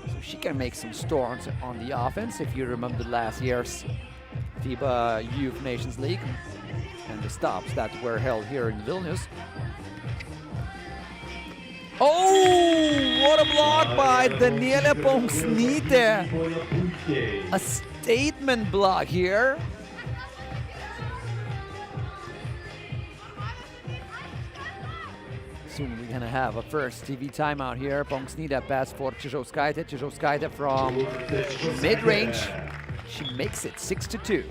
So she can make some storms on the offense, if you remember last year's FIBA Youth Nations League and the stops that were held here in Vilnius. Oh, what a block by Daniela Ponksnytė. A statement block here. Soon we're gonna have a first TV timeout here. Ponksnytė pass for Čižauskaitė. Čižauskaitė from mid-range. She makes it 6-2.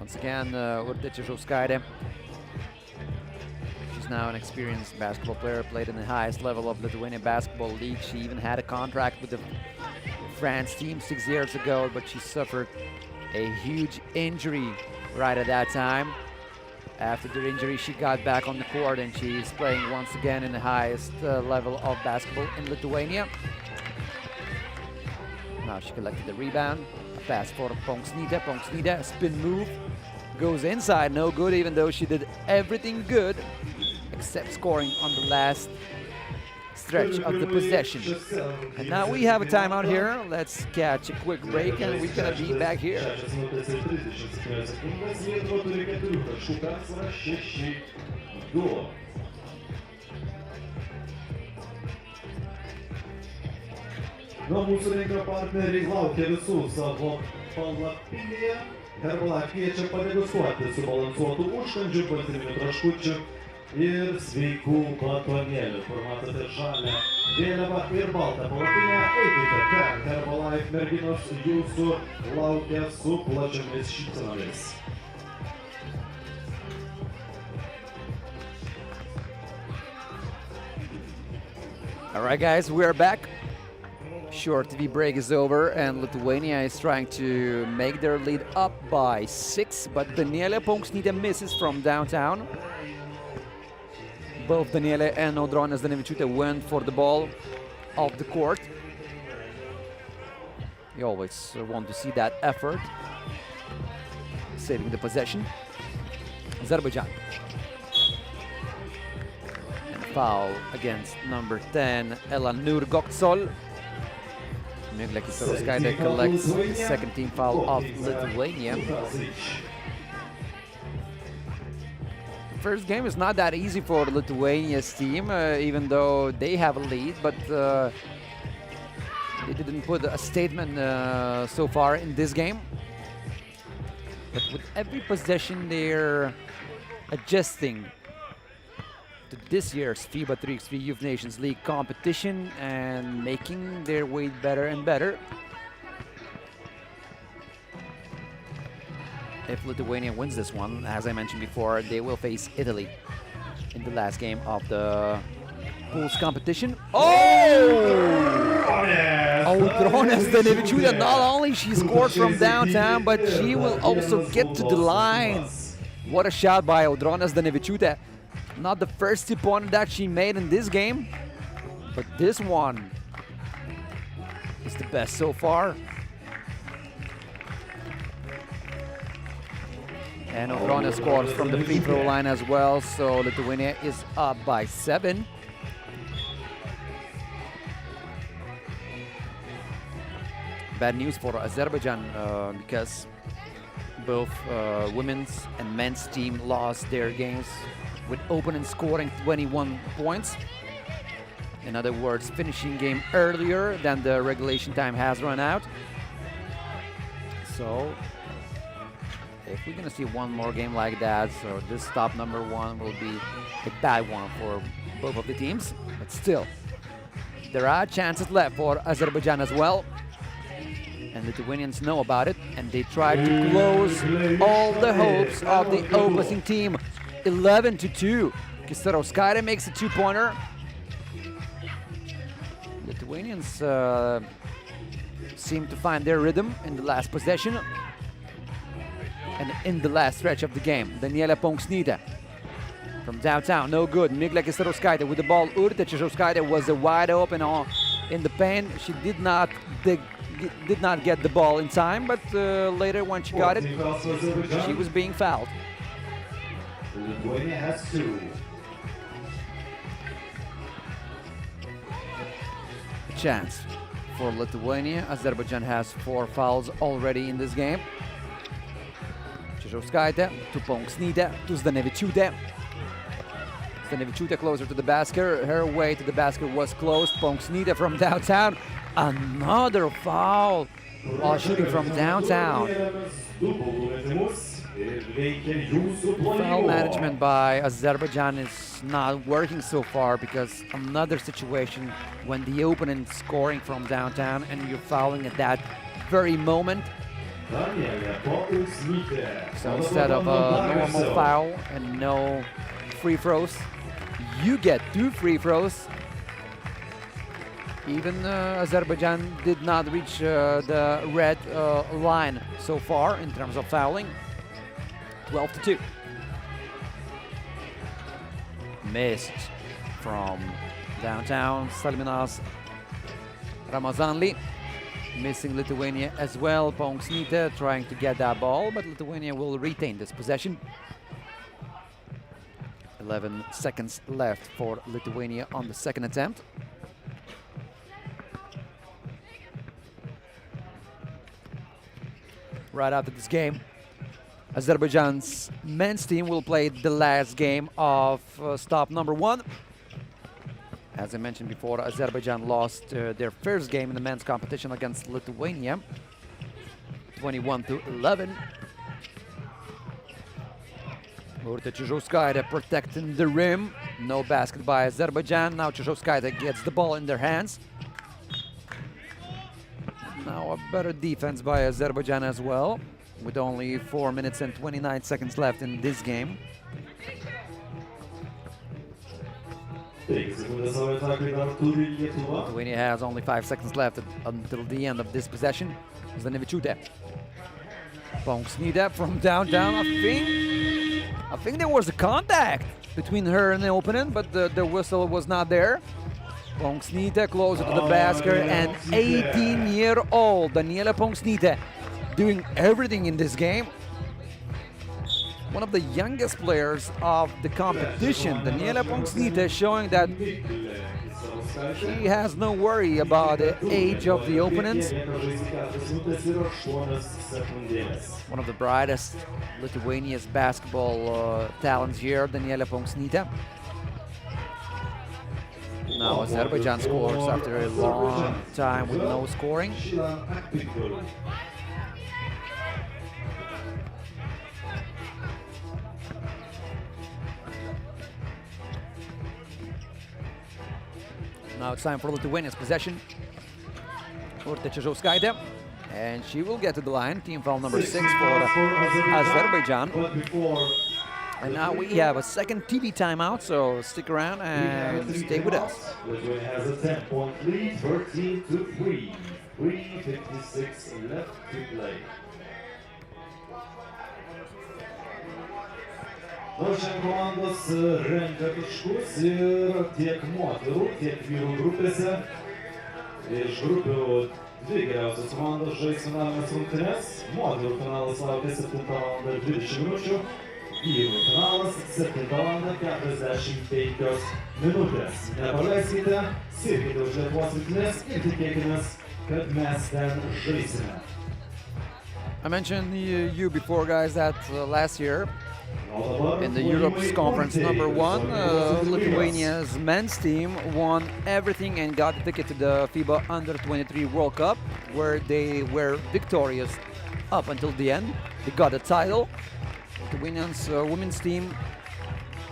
Once again, Urtė Čižauskaitė. She's now an experienced basketball player, played in the highest level of Lithuanian Basketball League. She even had a contract with the France team 6 years ago, but she suffered a huge injury right at that time. After the injury, she got back on the court and she's playing once again in the highest level of basketball in Lithuania. Now she collected the rebound. A pass for Ponksnytė. Ponksnytė, a spin move. Goes inside, no good, even though she did everything good except scoring on the last stretch of the possession. And now we have a timeout here. Let's catch a quick break and we're gonna be back here. Nuo mūsų renginio partneriai laukia visų savo palapinėje. Herbalife kviečia padegustuoti subalansuotų užkandžių, baltyminių traškučių ir sveikų batonėlių. Kur matote žalią vėliavą ir baltą palapinę, eikite ten. Herbalife merginos jūsų laukia su plačiomis šypsenomis. All right, guys, we're back. Short TV break is over and Lithuania is trying to make their lead up by 6, but Daniela Ponksnytė misses from downtown. Both Daniela and Audronė Zdanevičiūtė went for the ball off the court. You always want to see that effort. Saving the possession. Azerbaijan. And foul against number 10, Elanur Goktsol. Miguel Kisarauskaitė collects the second team foul of Lithuania. The first game is not that easy for Lithuania's team, even though they have a lead, but they didn't put a statement so far in this game. But with every possession, they're adjusting to this year's FIBA 3x3 Youth Nations League competition and making their way better and better. If Lithuania wins this one, as I mentioned before, they will face Italy in the last game of the pool's competition. Oh! Audronė Zdanevičiūtė, not only she scored from downtown, but she will also get to the line. What a shot by Audronė Zdanevičiūtė. Not the first 2-pointer that she made in this game, but this one is the best so far. And Audronė scores from the free throw line as well, so Lithuania is up by 7. Bad news for Azerbaijan because Both women's and men's team lost their games with opponents scoring 21 points. In other words, finishing game earlier than the regulation time has run out. So if we're gonna see one more game like that, so this stop number 1 will be a bad one for both of the teams. But still, there are chances left for Azerbaijan as well. And Lithuanians know about it, and they try to close all the hopes of the opposing team. 11-2. Kisarauskaitė makes a 2-pointer. Lithuanians seem to find their rhythm in the last possession and in the last stretch of the game. Daniela Ponksnytė from downtown, no good. Miglė Kisarauskaitė with the ball. Urtė Čižauskaitė was wide open in the paint. She did not get the ball in time, but later when she got it, she was being fouled. Lithuania has 2. Chance for Lithuania. Azerbaijan has 4 fouls already in this game. Čižauskaitė to Ponksnytė to Zdanevičiūtė. Zdanevičiūtė closer to the basket. Her way to the basket was closed. Ponksnytė from downtown. Another foul while shooting from downtown. Foul management by Azerbaijan is not working so far, because another situation when the opponent is scoring from downtown and you're fouling at that very moment. So instead of a normal foul and no free throws, you get 2 free throws. Even Azerbaijan did not reach the red line so far in terms of fouling. 12-2. Missed from downtown. Salminas Ramazanli missing Lithuania as well. Ponksnytė trying to get that ball, but Lithuania will retain this possession. 11 seconds left for Lithuania on the second attempt. Right after this game, Azerbaijan's men's team will play the last game of stop number 1. As I mentioned before, Azerbaijan lost their first game in the men's competition against Lithuania, 21-11. Urtė Čižauskaitė protecting the rim. No basket by Azerbaijan. Now Čižauskaitė gets the ball in their hands. Now a better defense by Azerbaijan as well, with only 4 minutes and 29 seconds left in this game. Lithuania has only 5 seconds left until the end of this possession. Zdanevičiūtė. Ponksnytė from downtown. I think there was a contact between her and the opponent, but the whistle was not there. Ponksnytė closer to the basket, and 18-year-old Daniela Ponksnytė doing everything in this game. One of the youngest players of the competition, Daniela Ponksnytė, showing that she has no worry about the age of the opponents. One of the brightest Lithuania's basketball talents here, Daniela Ponksnytė. Now Azerbaijan scores after a long time with no scoring. Now it's time for Lithuania's possession. Urtė Čižauskaitė, and she will get to the line. Team foul number 6 for Azerbaijan. And now we have a second TV timeout, so stick around and stay with us. Lithuania has a 10-point lead, 13-3. 3:56 left to play. Šiandien komandos renka taškus ir tiek moterų, tiek vyrų grupėse. Iš grupių 2 geriausios komandos žais finalinės rungtynes. Moterų finalas laukia 7:20 min. Vyrų finalas 7:45 min. Nepaleiskite, sirkite už Lietuvos rinktinės ir tikėkimės, kad mes ten žaisime. I mentioned you before, guys, that last year in the Europe's Conference number 1, Lithuania's men's team won everything and got the ticket to the FIBA Under 23 World Cup, where they were victorious up until the end. They got a title. Lithuania's women's team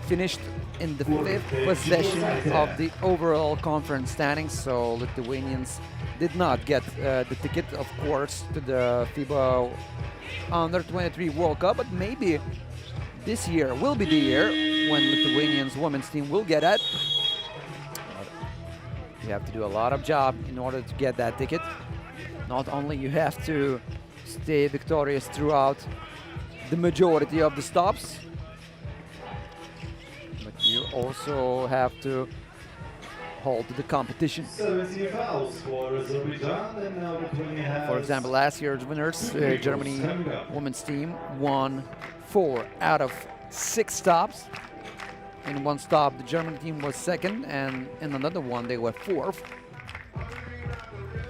finished in the 5th position of the overall conference standings, so Lithuanians did not get the ticket, of course, to the FIBA Under 23 World Cup, but maybe this year will be the year when Lithuanians women's team will get it. You have to do a lot of job in order to get that ticket. Not only you have to stay victorious throughout the majority of the stops, but you also have to hold to the competition. 17 fouls for Azerbaijan, and now Lithuania has... For example, last year's winners, Germany women's team won 4 out of 6 stops. In one stop, the German team was 2nd, and in another one, they were 4th.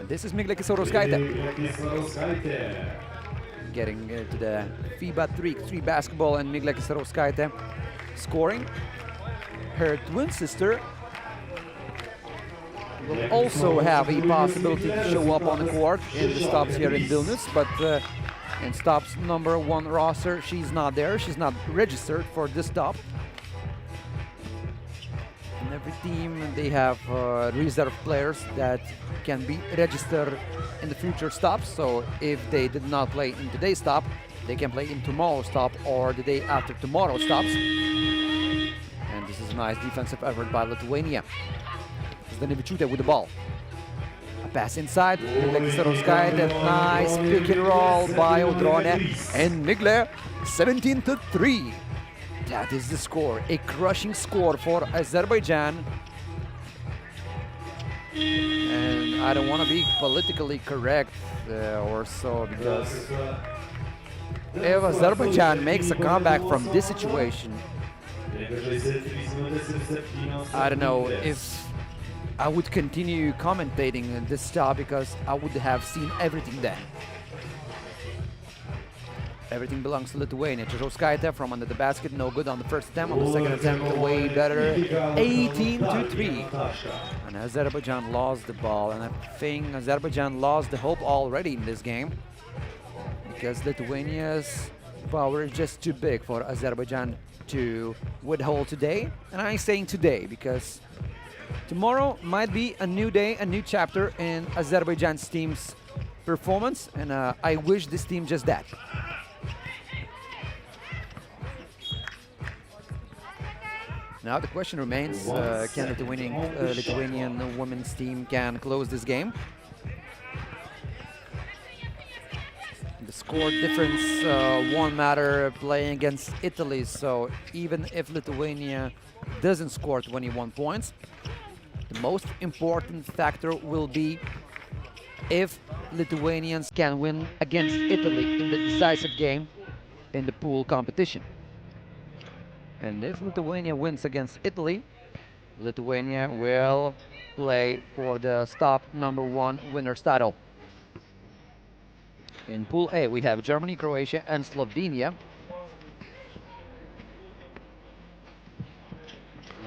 And this is Miglė Kisarauskaitė getting to the FIBA 3x3 basketball, and Miglė Kisarauskaitė scoring. Her twin sister will also have a possibility to show up on the court in the stops here in Vilnius, but in stops number 1 roster, she's not there. She's not registered for this stop. In every team, they have reserve players that can be registered in the future stops. So if they did not play in today's stop, they can play in tomorrow's stop or the day after tomorrow's stops. And this is a nice defensive effort by Lithuania. Zdanevičiūtė with the ball. A pass inside. Miglė Kisarauskaitė. Nice pick and roll by Audronė. And Miglė, 17-3. That is the score. A crushing score for Azerbaijan. And I don't want to be politically correct or so, because if Azerbaijan makes a comeback from this situation, I don't know if I would continue commentating this stop, because I would have seen everything then. Everything belongs to Lithuania. Kisarauskaitė from under the basket, no good on the first attempt. On the second attempt, way better. 18-3. And Azerbaijan lost the ball, and I think Azerbaijan lost the hope already in this game, because Lithuania's power is just too big for Azerbaijan to withhold today. And I'm saying today because tomorrow might be a new day, a new chapter in Azerbaijan's team's performance, and I wish this team just that. Now the question remains, can Lithuanian women's team can close this game? The score difference won't matter playing against Italy, so even if Lithuania doesn't score 21 points, the most important factor will be if Lithuanians can win against Italy in the decisive game in the pool competition. And if Lithuania wins against Italy, Lithuania will play for the stop number 1 winner's title. In Pool A, we have Germany, Croatia, and Slovenia.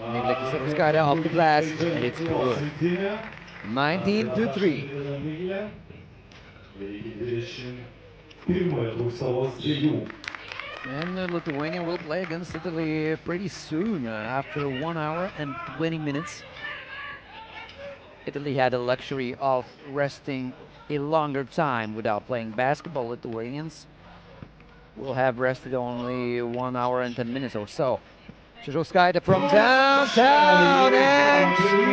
Miglė Kisarauskaitė off the glass, and it's good. 19-3. And Lithuania will play against Italy pretty soon, after 1 hour and 20 minutes. Italy had the luxury of resting a longer time without playing basketball. Lithuanians will have rested only 1 hour and 10 minutes or so. Kisarauskaitė from downtown, and she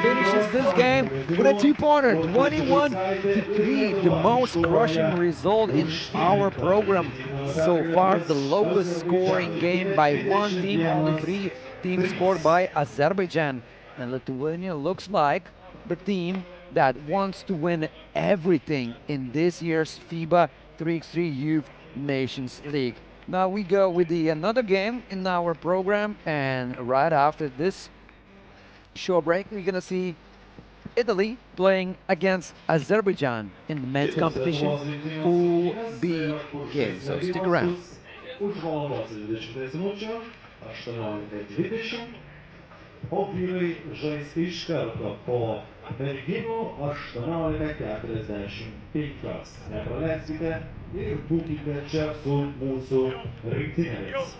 finishes this game with a 2-pointer, 21-3, the most crushing result in our program so far. The lowest scoring game by one team, only 3 teams scored by Azerbaijan. And Lithuania looks like the team that wants to win everything in this year's FIBA 3x3 Youth Nations League. Now we go with another game in our program, and right after this short break, we're gonna see Italy playing against Azerbaijan in the men's competition, Pool B game. So stick around. Už valandos 20 minučių, 18:20, o vyrai žais iš karto po merginų 18:45. Nepraleiskite ir būkite čia su mūsų rinktinėmis.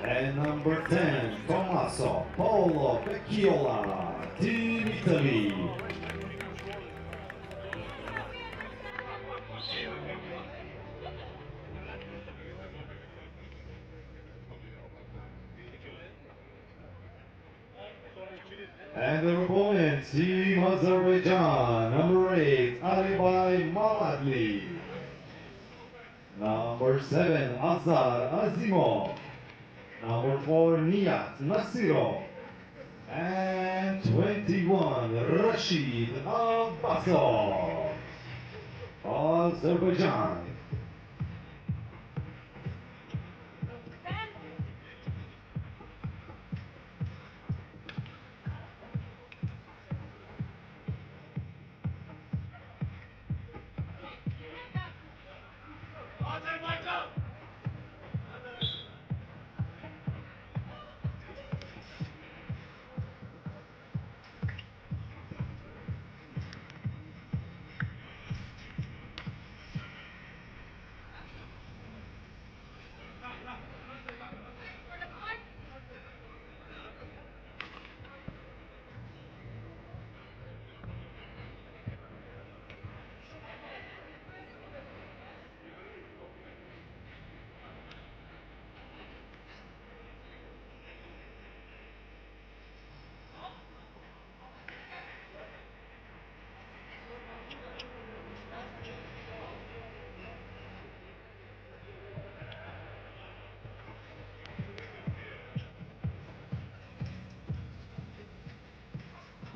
And number 10, Tommaso Paolo Vecchiola, Team Italy. And their opponent, Team Azerbaijan, number 8, Alibay Mamadli. Number 7, Azar Azimov. Number 4, Nihat Nasirov. And 21, Rashid Abbasov. Azerbaijan.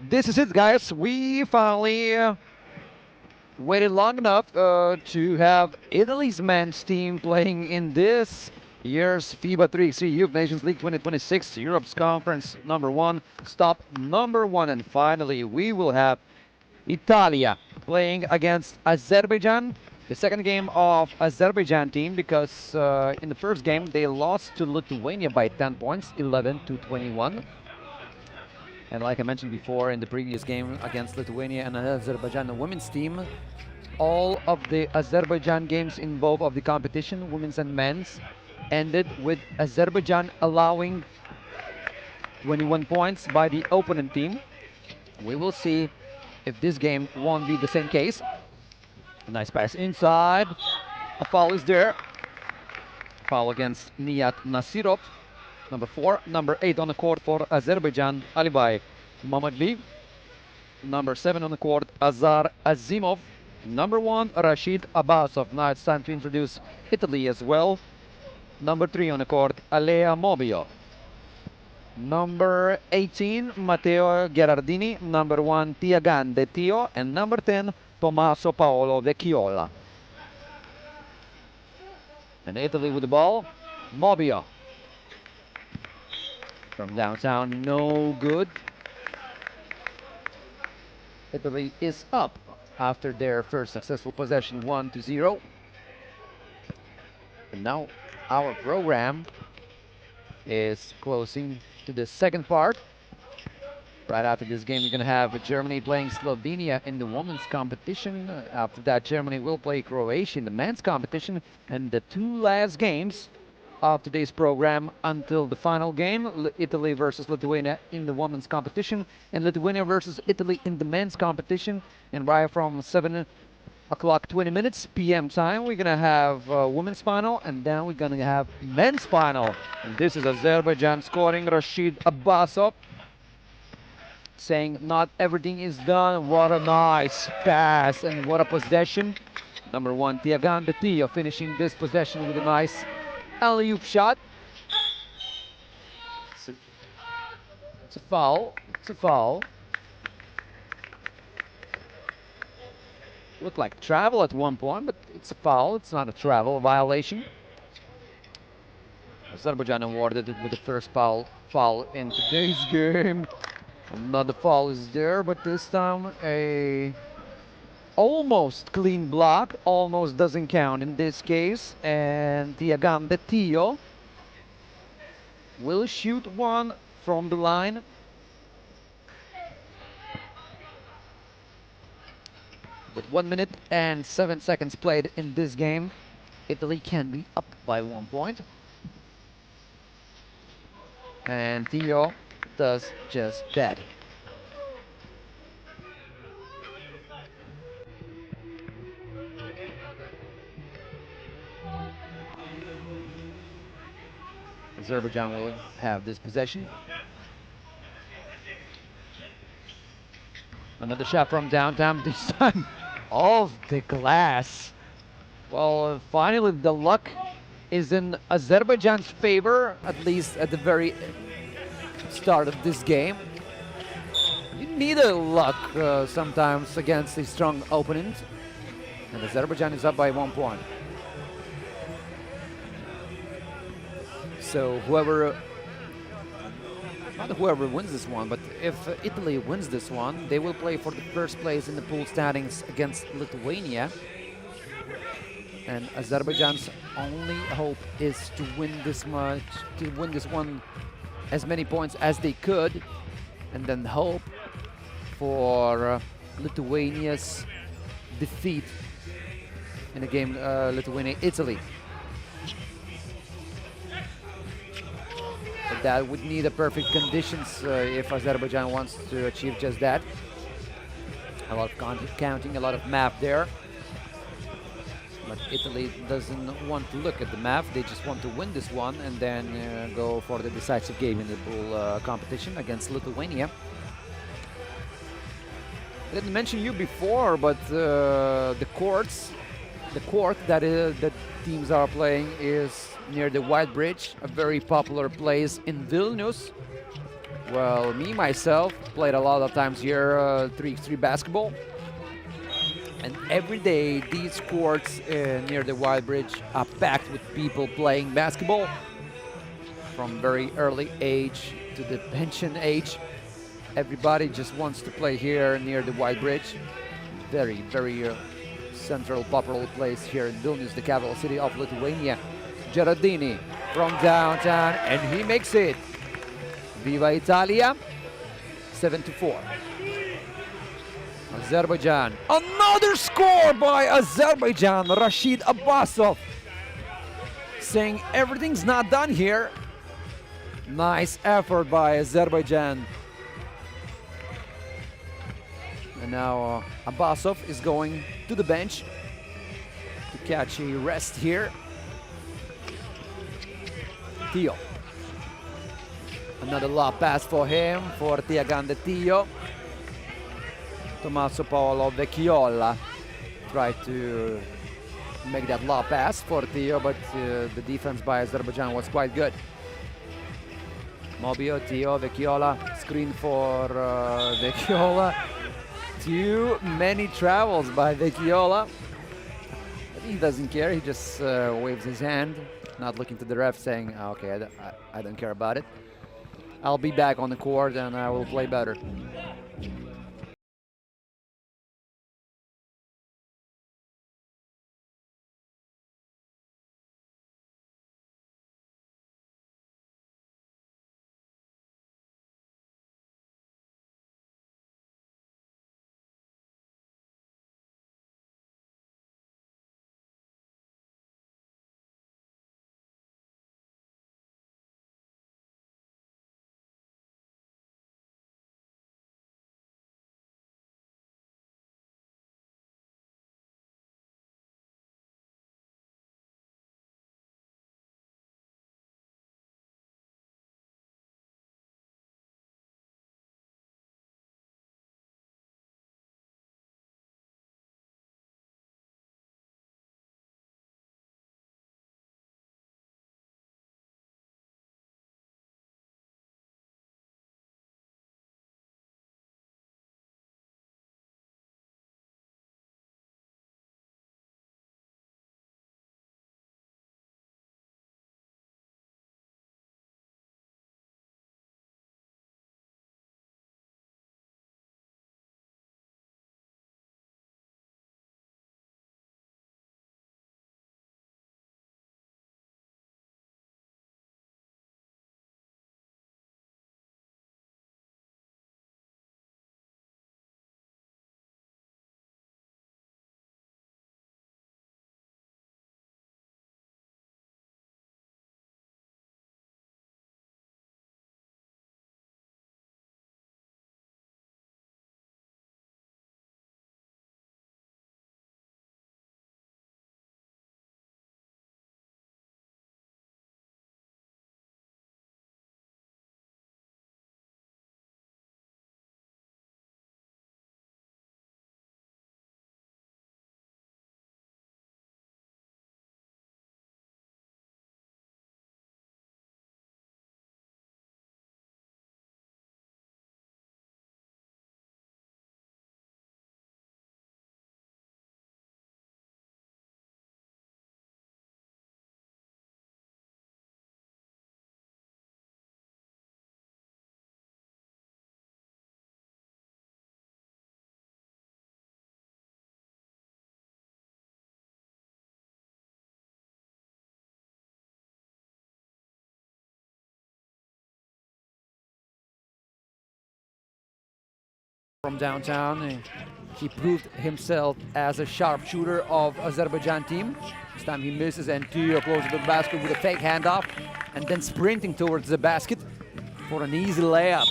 this is it, guys. We finally waited long enough to have Italy's men's team playing in this year's FIBA 3x3 Youth Nations League 2026 Europe's Conference #1, stop #1, and finally we will have Italia playing against Azerbaijan. The second game of Azerbaijan team, because in the first game they lost to Lithuania by 10 points, 11-21. And like I mentioned before, in the previous game against Lithuania and Azerbaijan, the women's team, all of the Azerbaijan games in both of the competition, women's and men's, ended with Azerbaijan allowing 21 points by the opponent team. We will see if this game won't be the same case. A nice pass inside. A foul is there. Foul against Nihat Nasirov. Number 4. Number 8 on the court for Azerbaijan, Alibay Mamadli. Number 7 on the court, Azar Azimov. Number 1, Rashid Abbasov. Now it's time to introduce Italy as well. Number 3 on the court, Alea Mobio. Number 18, Matteo Gherardini. Number 1, Tiagan De Tio. And number 10, Tommaso Paolo Vecchiola. And Italy with the ball, Mobio. From downtown, no good. Italy is up after their first successful possession, 1-0. And now our program is closing to the second part. Right after this game, we're going to have Germany playing Slovenia in the women's competition. After that, Germany will play Croatia in the men's competition. And the two last games of today's program until the final game, Italy versus Lithuania in the women's competition, and Lithuania versus Italy in the men's competition. And right from 7 o'clock 20 minutes p.m. time, we're going to have women's final, and then we're going to have men's final. And this is Azerbaijan scoring, Rashid Abbasov, saying not everything is done. What a nice pass and what a possession. Number 1, Tiagan De Tio, finishing this possession with a nice alley-oop shot. It's a foul. It's a foul. Looked like travel at one point, but it's a foul. It's not a travel violation. Azerbaijan awarded it with the first foul in today's game. Another foul is there, but this time a almost clean block. Almost doesn't count in this case. And Tiagan De Tio will shoot one from the line. With 1 minute and 7 seconds played in this game, Italy can be up by 1 point. And Tio does just that. Azerbaijan will have this possession. Another shot from downtown, this time off the glass. Well, finally the luck is in Azerbaijan's favor, at least at the very start of this game. You need a luck sometimes against a strong opponent. And Azerbaijan is up by 1 point. So not whoever wins this one, but if Italy wins this one, they will play for the first place in the pool standings against Lithuania. And Azerbaijan's only hope is to win this one as many points as they could, and then hope for Lithuania's defeat in the game Lithuania-Italy. But that would need a perfect conditions if Azerbaijan wants to achieve just that. A lot of counting, a lot of math there. But Italy doesn't want to look at the math. They just want to win this one and then go for the decisive game in the pool competition against Lithuania. I didn't mention you before, but the court that teams are playing is near the White Bridge, a very popular place in Vilnius. Well, me, myself, played a lot of times here 3x3 basketball. And every day, these courts near the Wild Bridge are packed with people playing basketball from very early age to the pension age. Everybody just wants to play here near the Wild Bridge. Very, very central, popular place here in Vilnius, the capital city of Lithuania. Gerardini from downtown, and he makes it. Viva Italia, 7-4. Azerbaijan, another score by Azerbaijan. Rashid Abbasov saying everything's not done here. Nice effort by Azerbaijan. And now Abbasov is going to the bench to catch a rest here. Tio. Another lob pass for him, for Tiagande Tio. Tommaso Paolo Vecchiola tried to make that lob pass for Tio, but the defense by Azerbaijan was quite good. Mobio, Tio, Vecchiola, screen for Vecchiola. Too many travels by Vecchiola. He doesn't care, he just waves his hand, not looking to the ref, saying, "Oh, okay, I don't care about it. I'll be back on the court and I will play better." From downtown, he proved himself as a sharpshooter of Azerbaijan team. This time he misses and Tio closes the basket with a fake handoff and then sprinting towards the basket for an easy layup.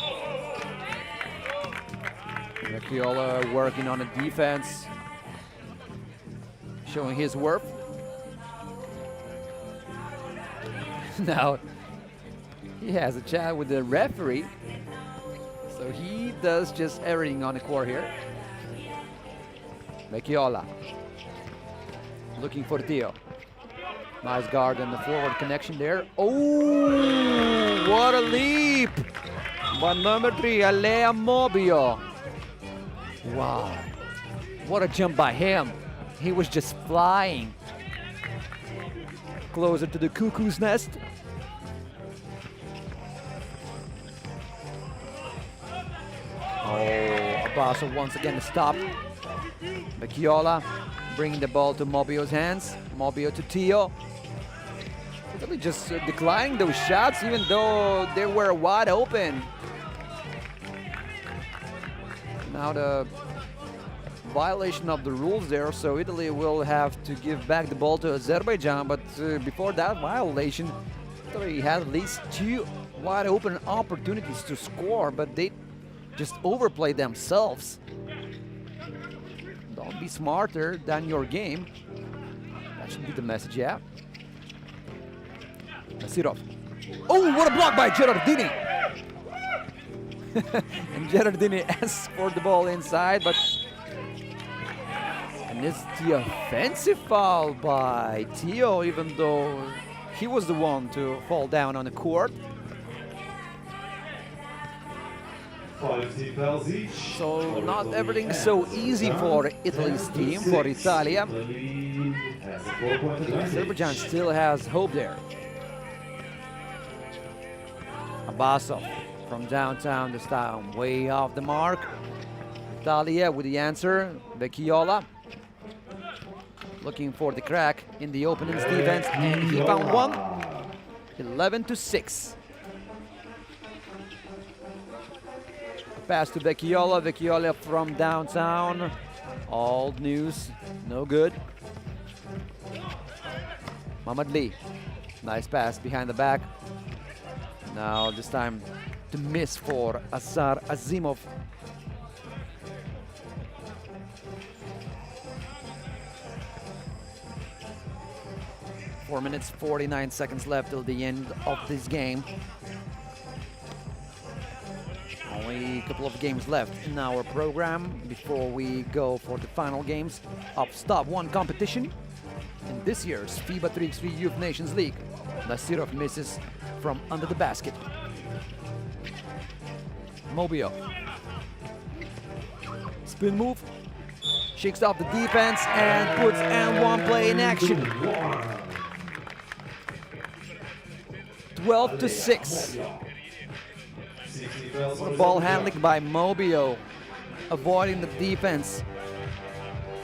Vecchiola working on the defense, showing his worth. Now he has a chat with the referee. So he does just everything on the court here. Vecchiola looking for Tio. Nice guard and the forward connection there. Oh, what a leap But number 3, Alea Mobio. Wow. What a jump by him. He was just flying. Closer to the cuckoo's nest. Oh, Abaso once again stopped. Vecchiola bringing the ball to Mobio's hands. Mobio to Tio. Italy just declining those shots even though they were wide open. Now the violation of the rules there, so Italy will have to give back the ball to Azerbaijan, but before that violation, Italy had at least 2 wide open opportunities to score, but they just overplayed themselves. Don't be smarter than your game. That should be the message, yeah. Nasirov. Oh, what a block by Gerardini! And Gerardini asks for the ball inside, but... And it's the offensive foul by Tio, even though he was the one to fall down on the court. 5 fouls each. So not everything so easy for Italy's team, for Italia. Azerbaijan still has hope there. Abbasov from downtown this time, way off the mark. Italia with the answer, Vecchiola. Looking for the crack in the opponent's defense, and he found one. 11-6. Pass to Vecchiola. Vecchiola from downtown. Old news, no good. Mamadli, nice pass behind the back. Now this time to miss for Azar Azimov. Four minutes, 49 seconds left till the end of this game. Only a couple of games left in our program before we go for the final games of Stop 1 competition. In this year's FIBA 3x3 Youth Nations League, Nasirov misses from under the basket. Mobio. Spin move. Shakes off the defense and puts and one play in action. 12-6. Ball handling by Mobio, avoiding the defense,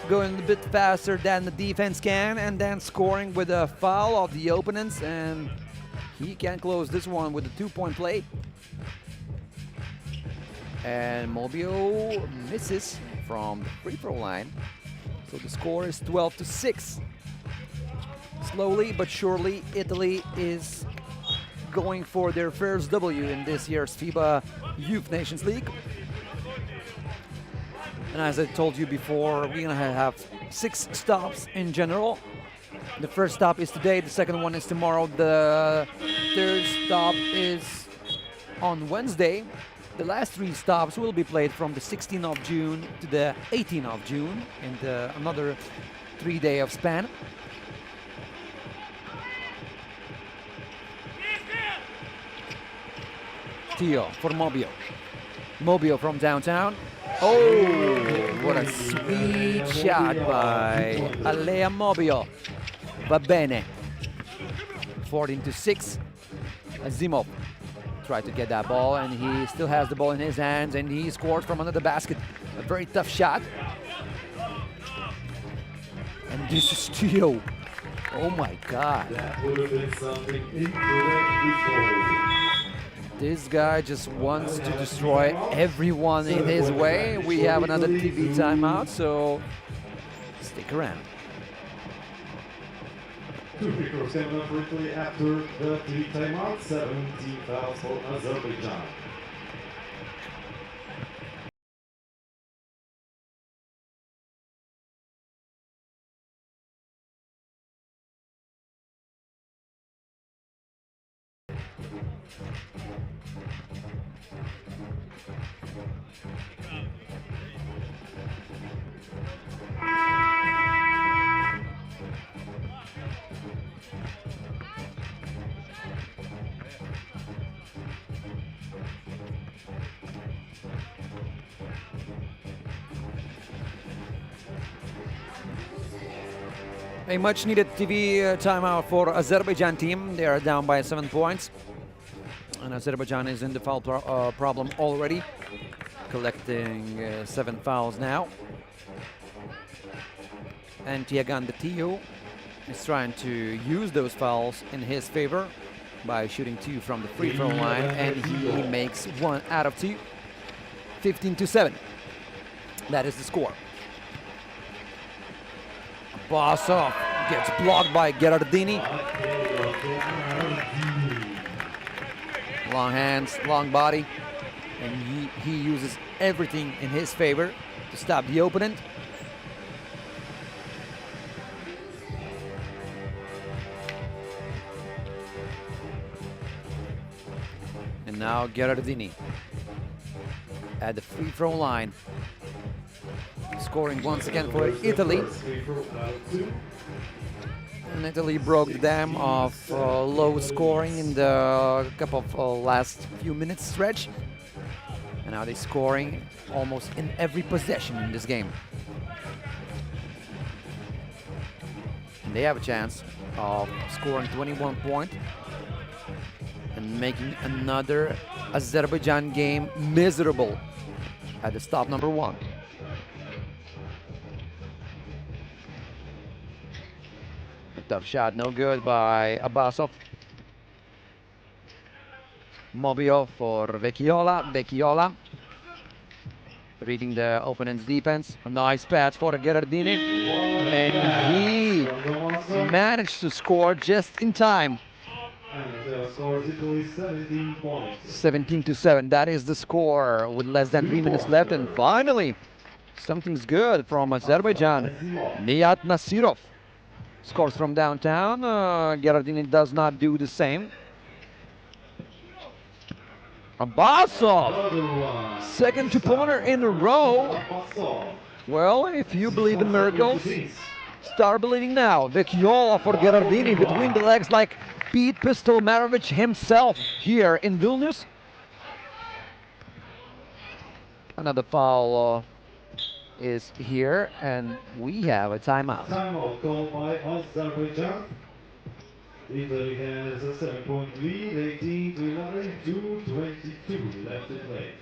going a bit faster than the defense can, and then scoring with a foul of the opponents, and he can close this one with a 2-point play. And Mobio misses from the free throw line, so the score is 12-6. Slowly but surely, Italy is going for their first W in this year's FIBA Youth Nations League. And as I told you before, we're gonna have 6 stops in general. The first stop is today, the second one is tomorrow, the third stop is on Wednesday. The last 3 stops will be played from the 16th of June to the 18th of June in another 3-day of span. Tio for Mobio. Mobio from downtown. Oh, what a sweet shot by Alea Mobio. Va bene. 14-6. Azimov tried to get that ball, and he still has the ball in his hands, and he scores from under the basket. A very tough shot. And this is Tio. Oh my God. That would have been something incorrect before. This guy just wants to destroy everyone in his way. We have another TV timeout, so stick around. 2 free throws coming up for Italy after the 3 timeouts. 17 fouls for Azerbaijan. A much-needed TV timeout for Azerbaijan team. They are down by 7 points. And Azerbaijan is in the foul problem already, collecting 7 fouls now. And Tiagan Tio is trying to use those fouls in his favor by shooting 2 from the free throw line, and he makes 1 out of 2. 15-7. That is the score. Basov gets blocked by Gerardini. Long hands, long body, and he uses everything in his favor to stop the opponent. And now Gerardini at the free throw line, scoring once again for Italy. And Italy broke the dam of low scoring in the couple of last few minutes stretch. And now they're scoring almost in every possession in this game. And they have a chance of scoring 21 points and making another Azerbaijan game miserable at the stop number 1. Tough shot, no good by Abbasov. Mobio for Vecchiola. Vecchiola reading the opponent's defense. A nice pass for Gerardini. And he managed to score just in time. 17-7. That is the score with less than 3 minutes left. And finally, something's good from Azerbaijan. Nihat Nasirov scores from downtown. Gerardini does not do the same. Abbasov, second two-pointer in a row. Well, if you believe in miracles, start believing now. Vecchiola for Gerardini between the legs like Pete Pistol Maravich himself here in Vilnius. Another foul is here, and we have a timeout. Timeout called by Azerbaijan. Italy has a 7-point lead, 18-11, 2:22 left to play.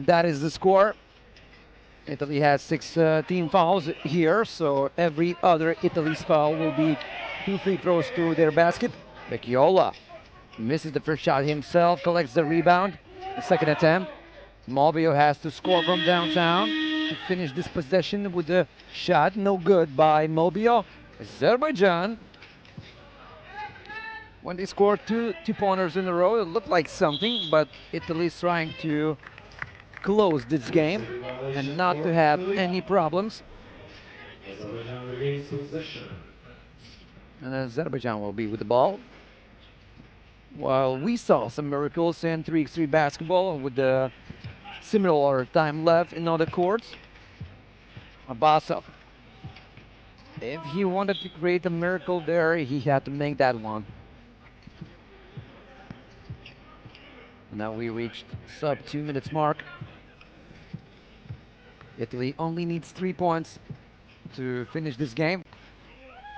That is the score. Italy has 6 team fouls here, so every other Italy's foul will be 2 free throws to their basket. Vecchiola misses the first shot himself, collects the rebound. The second attempt. Mobio has to score from downtown to finish this possession with a shot. No good by Mobio. Azerbaijan, when they scored two-pointers in a row, it looked like something, but Italy's trying to close this game and not to have any problems. And Azerbaijan will be with the ball. While we saw some miracles in 3x3 basketball with the similar time left in other courts, Abbasov, if he wanted to create a miracle there, he had to make that one. Now we reached sub 2 minutes mark. Italy only needs 3 points to finish this game.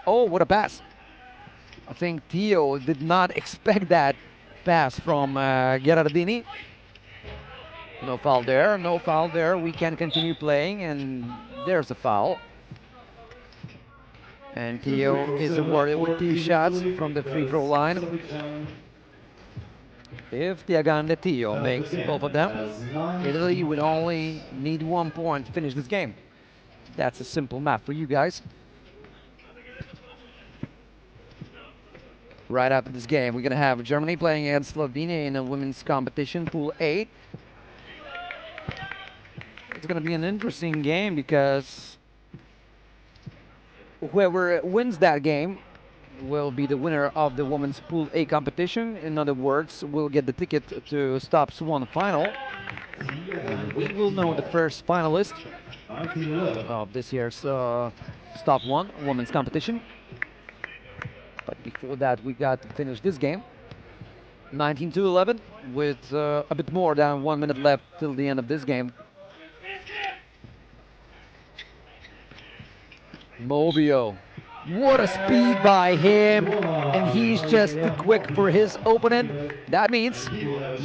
Oh, what a pass. I think Tio did not expect that pass from Gerardini. No foul there, no foul there. We can continue playing, and there's a foul. And Tio is awarded with 2 shots from the free throw line. If Tiagan Tio makes both of them, Italy would only need 1 point to finish this game. That's a simple math for you guys. Right after this game, we're gonna have Germany playing against Slovenia in a women's competition, Pool 8. It's gonna be an interesting game because whoever wins that game will be the winner of the women's Pool A competition. In other words, will get the ticket to Stops 1 final. And we will know the first finalist of this year's Stop 1 women's competition. But before that, we got to finish this game. 19-11 with a bit more than 1 minute left till the end of this game. Mobio. What a speed by him, and he's just too quick for his opponent. That means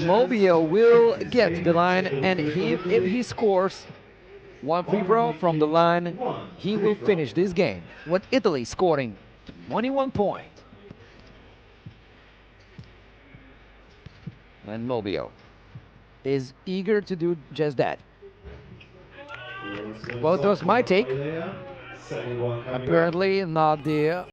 Mobio will get to the line, and if he scores one free throw from the line, he will finish this game with Italy scoring 21 points. And Mobio is eager to do just that. Well, that was my take. Apparently not the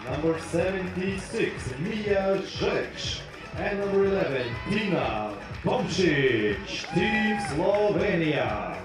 Number 76, Mia Žek. And number 11, Tina Tomčić, Team Slovenia.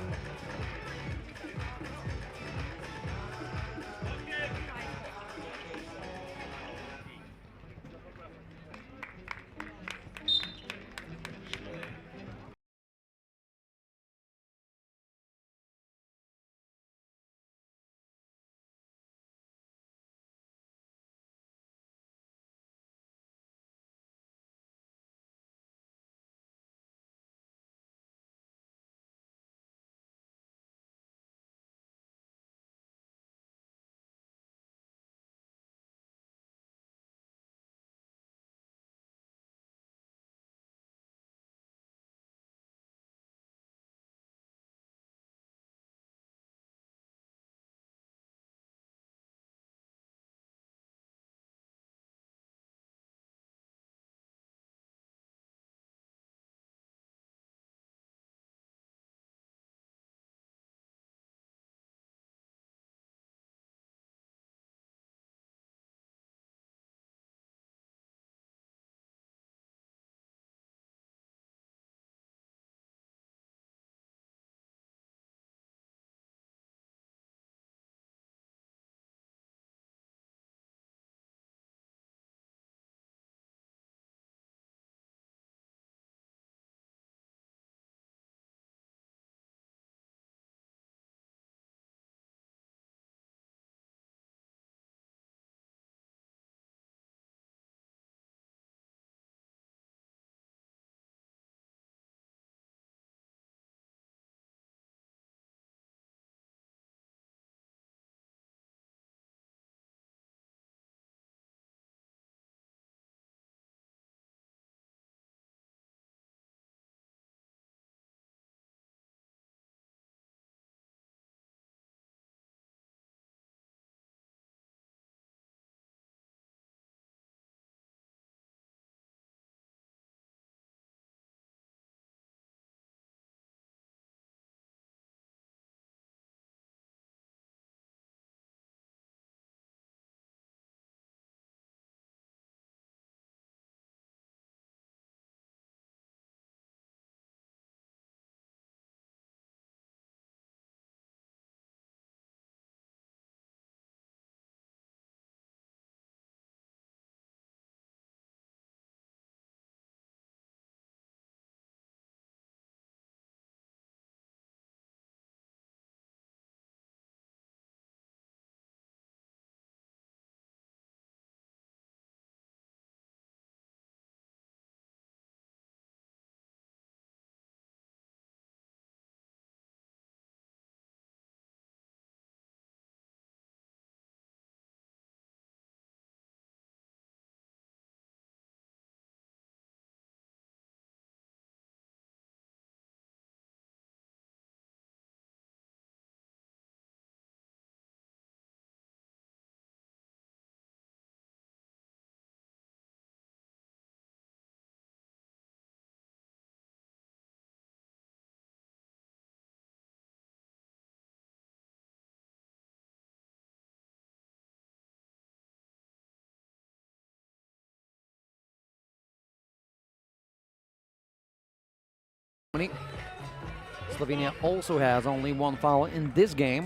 Slovenia also has only one foul in this game,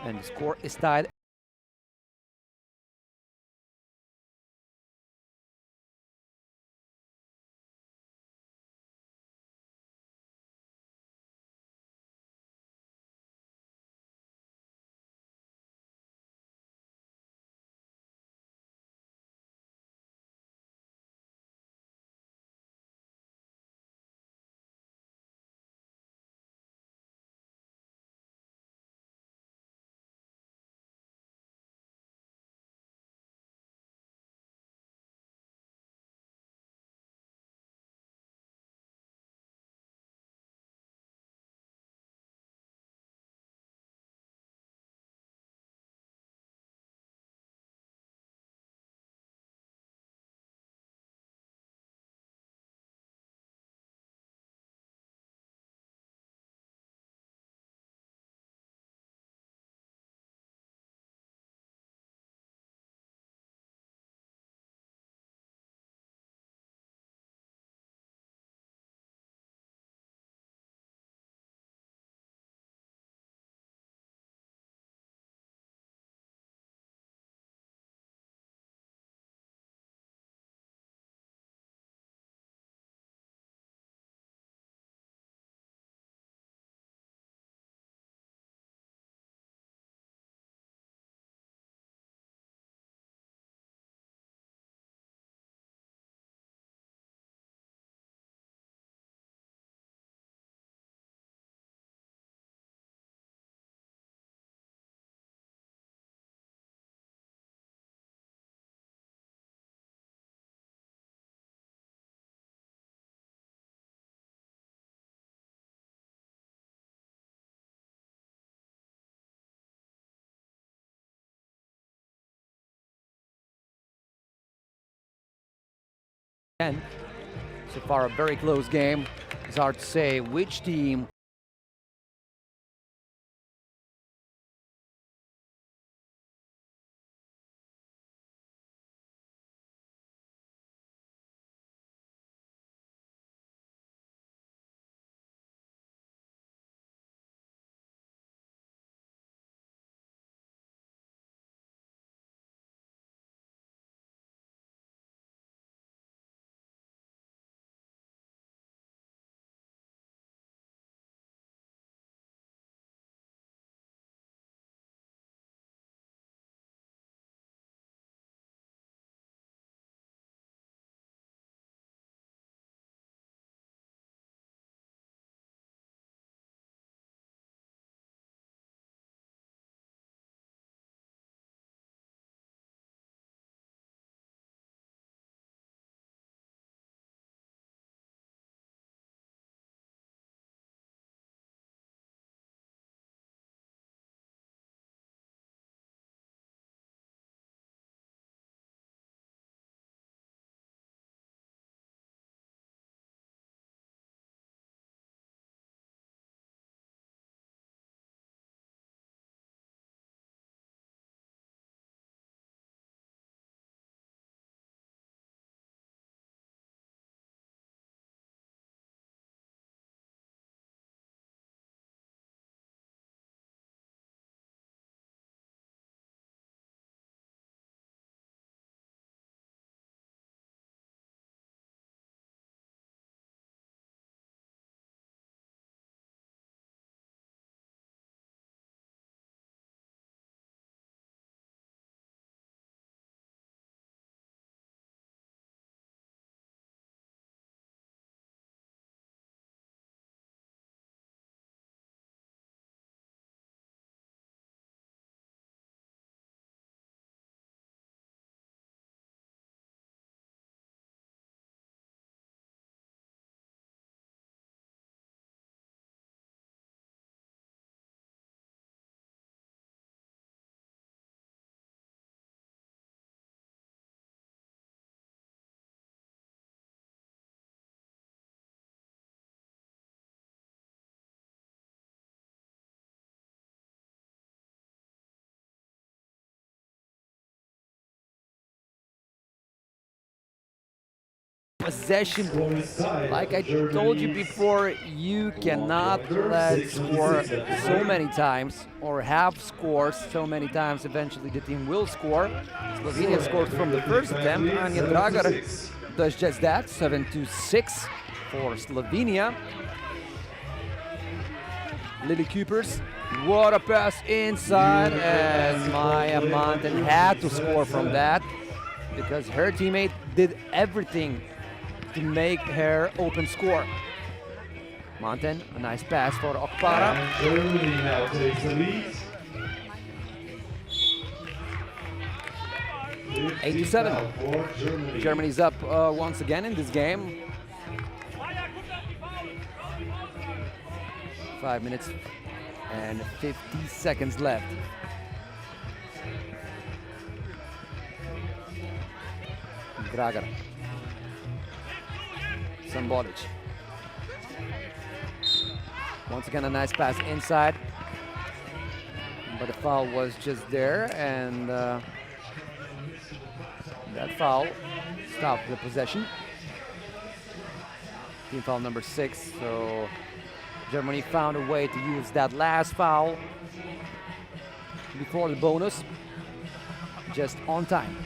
and the score is tied. And so far, a very close game. It's hard to say which team possession. Score is tied. Like I Germany told you before, you cannot let score so many times or have scores so many times. Eventually the team will score. Slovenia scores from the first attempt. Anja Dragar does just that, 7-6 for Slovenia. Lily Coopers, what a pass inside, and Maya Manten had to score from that because her teammate did everything to make her open score. Manten, a nice pass for Okpara. And Germany now takes the lead. 8-7. For Germany. Germany's up once again in this game. 5 minutes and 50 seconds left. Dragar. Sambolic. Once again, a nice pass inside. But the foul was just there, and that foul stopped the possession. Team foul number 6, so Germany found a way to use that last foul before the bonus, just on time.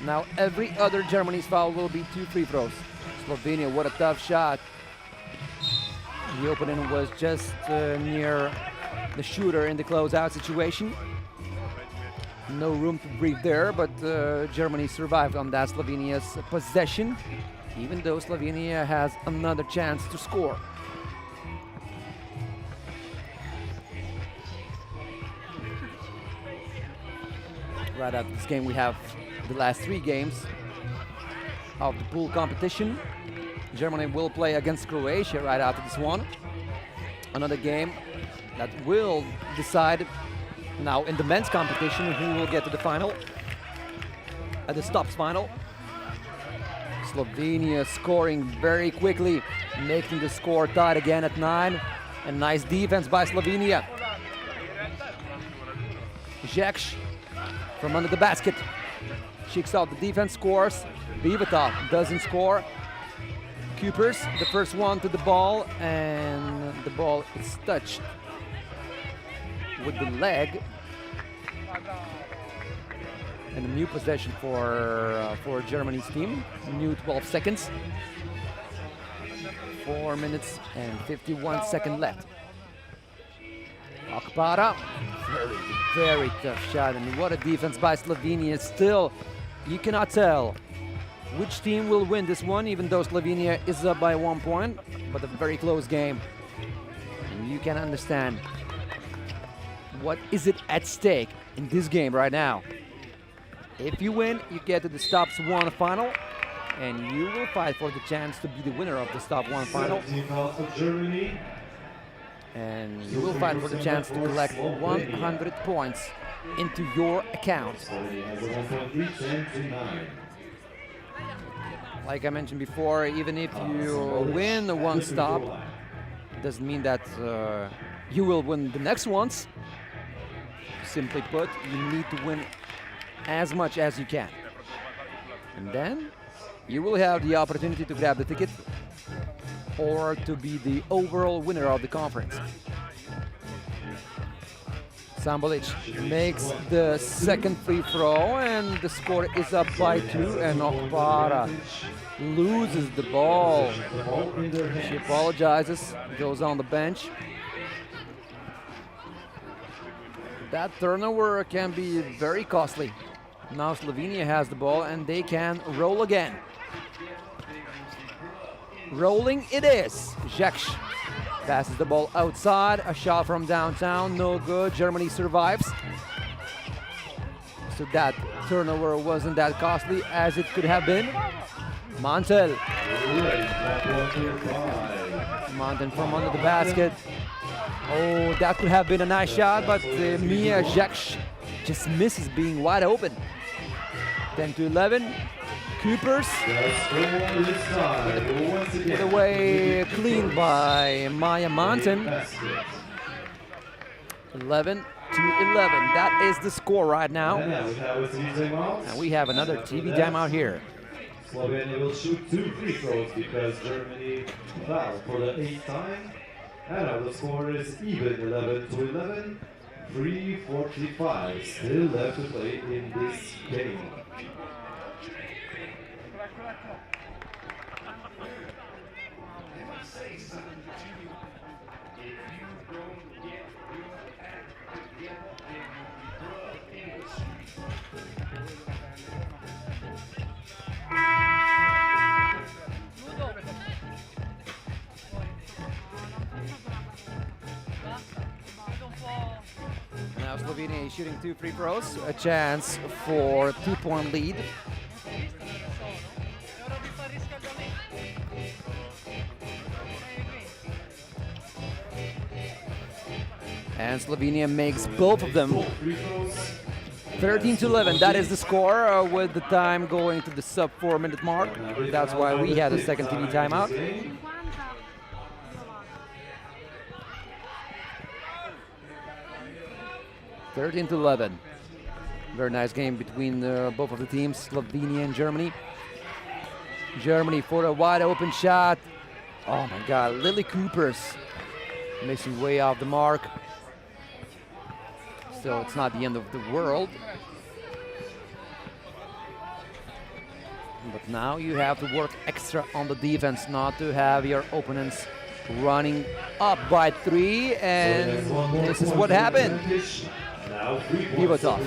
Now every other Germany's foul will be 2 free throws. Slovenia, what a tough shot. The opening was just near the shooter in the closeout situation. No room to breathe there, but Germany survived on that Slovenia's possession, even though Slovenia has another chance to score. Right after this game, we have the last 3 games of the pool competition. Germany will play against Croatia right after this one. Another game that will decide now in the men's competition who will get to the final, at the stops final. Slovenia scoring very quickly, making the score tied again at 9. And nice defense by Slovenia. Žekš from under the basket. Checks out the defense, scores. Bivata doesn't score. Coopers, the first one to the ball, and the ball is touched with the leg. And a new possession for Germany's team. New 12 seconds. 4 minutes and 51 seconds left. Okpara, very tough shot, and what a defense by Slovenia. Still, you cannot tell which team will win this one, even though Slovenia is up by 1 point, but a very close game. And you can understand what is it at stake in this game right now. If you win, you get to the stops 1 final, and you will fight for the chance to be the winner of the stop 1 final. Germany. And you will fight for the chance to collect 100 points into your account. Like I mentioned before, even if you win 1 stop, it doesn't mean that you will win the next ones. Simply put, you need to win as much as you can. And then you will have the opportunity to grab the ticket or to be the overall winner of the conference. Sambolic makes the second free throw, and the score is up by 2, and Okpara loses the ball. She apologizes, goes on the bench. That turnover can be very costly. Now Slovenia has the ball, and they can roll again. Rolling it is. Žekš passes the ball outside. A shot from downtown, no good. Germany survives. So that turnover wasn't that costly as it could have been. Mantel. Mantel from under the basket. Oh, that could have been a nice shot, but Mia Žekš just misses being wide open. 10-11. Coopers. Put away clean by Maya Manten. 11-11. That is the score right now. And we have another TV timeout here. Slovenia will shoot 2 free throws because Germany fouled for the 8th time. And now the score is even 11 to 11. 3:45 still left to play in this game. Now Slovenia is shooting 2 free throws, a chance for a 2-point lead. And Slovenia makes both of them. 13 to 11, that is the score with the time going to the sub 4-minute mark. That's why we had a second TV timeout. 13 to 11. Very nice game between both of the teams, Slovenia and Germany. Germany for a wide open shot. Oh my God, Lily Coopers missing way off the mark. So it's not the end of the world. But now you have to work extra on the defense, not to have your opponents running up by 3, and this is what happened. Bivotov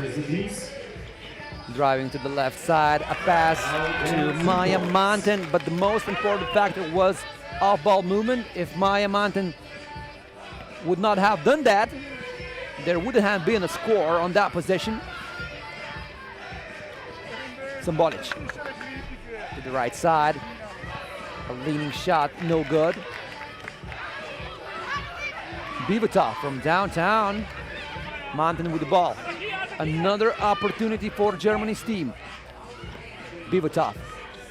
driving to the left side, a pass to Maya Manton, but the most important factor was off-ball movement. If Maya Manton would not have done that, there wouldn't have been a score on that possession. Symbolic to the right side, a leaning shot, no good. Bivotov from downtown, Manton with the ball. Another opportunity for Germany's team. Bivotov,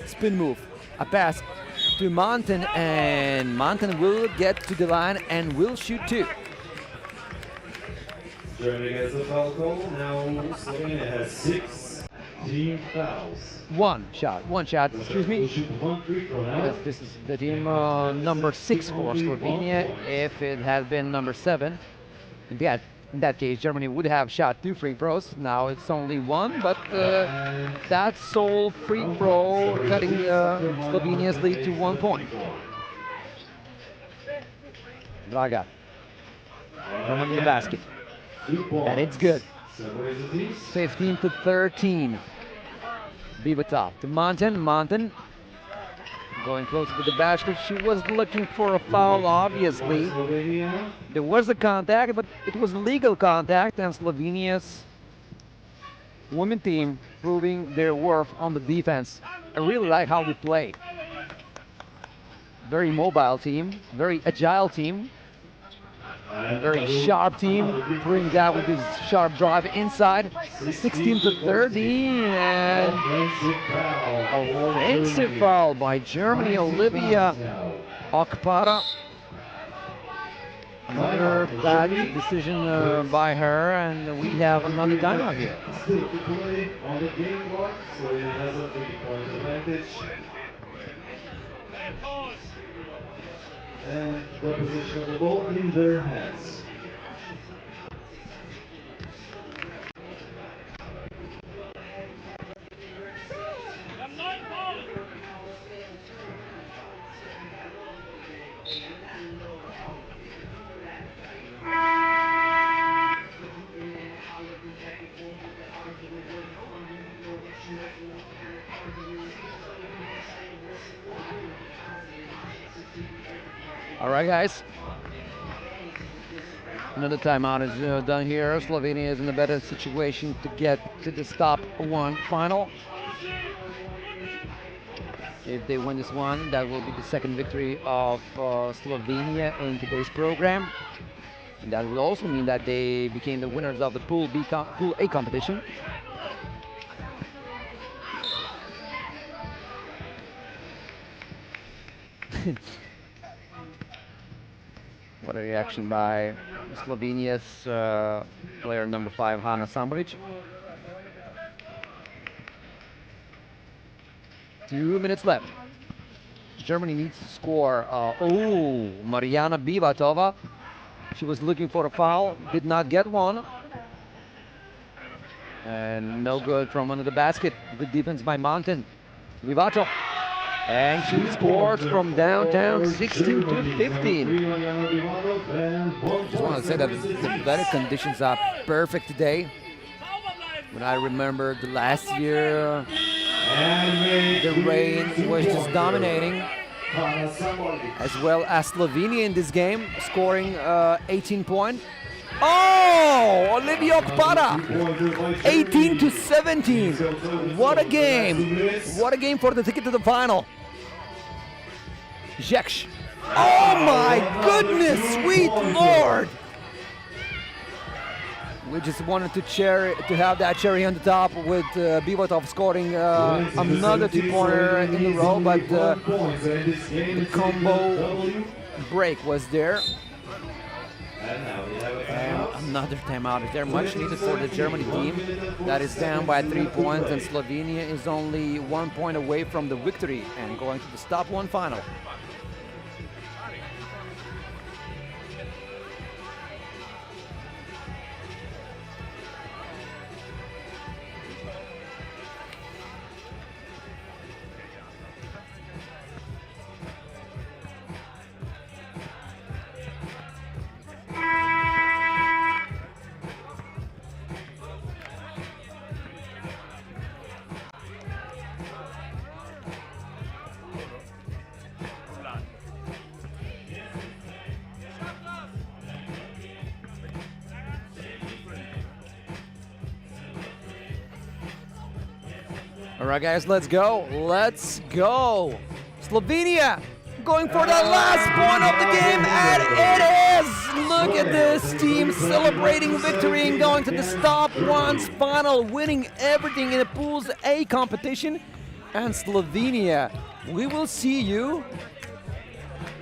spin move, a pass to Manton, and Manton will get to the line and will shoot 2. Germany gets a foul call. Now Slovenia has 6 team fouls. One shot, excuse me. Because this is the team number 6 for Slovenia. If it had been number 7, in that case, Germany would have shot 2 free throws. Now it's only 1, but that sole free throw cutting Slovenia's lead to 1 point. Braga from the basket. And it's good. 15 to 13. Bivotov to Manton. Manton going close with the basket. She was looking for a foul, obviously. There was a contact, but it was legal contact, and Slovenia's women team proving their worth on the defense. I really like how they play. Very mobile team, very agile team. A very sharp team, bring that with this sharp drive inside. 16 to 13, and offensive foul by Germany, Olivia Okpara. Another bad decision by her, and we have another timeout here. Still to play on the game clock, so it has a 3-point advantage. And the position of the ball in their hands. All right, guys. Another timeout is done here. Slovenia is in a better situation to get to the top 1 final. If they win this one, that will be the second victory of Slovenia in today's program. And that will also mean that they became the winners of the Pool A competition. What a reaction by Slovenia's player number 5, Hana Sambric. 2 minutes left. Germany needs to score. Mariana Bibatova. She was looking for a foul, did not get one. And no good from under the basket. Good defense by Mountain. Vivato. And she scores from downtown, 16 to 15. Just want to say that the weather conditions are perfect today. When I remember the last year, the rain was just dominating. As well as Slovenia in this game, scoring 18 points. Oh, Olivia Okpara, 18 to 17. What a game. What a game for the ticket to the final. Zheksh. Oh my goodness, sweet Lord. We just wanted to have that cherry on the top with Bivatov scoring another 2-pointer in a row, but the combo break was there. And another timeout is there, much needed for the Germany team that is down by 3 points, and Slovenia is only 1 point away from the victory and going to the stop one final. All right, guys, let's go. Let's go. Slovenia going for the last point of the game, and it is. Look at this team celebrating victory and going to the stop ones final, winning everything in the Pools A competition. And Slovenia, we will see you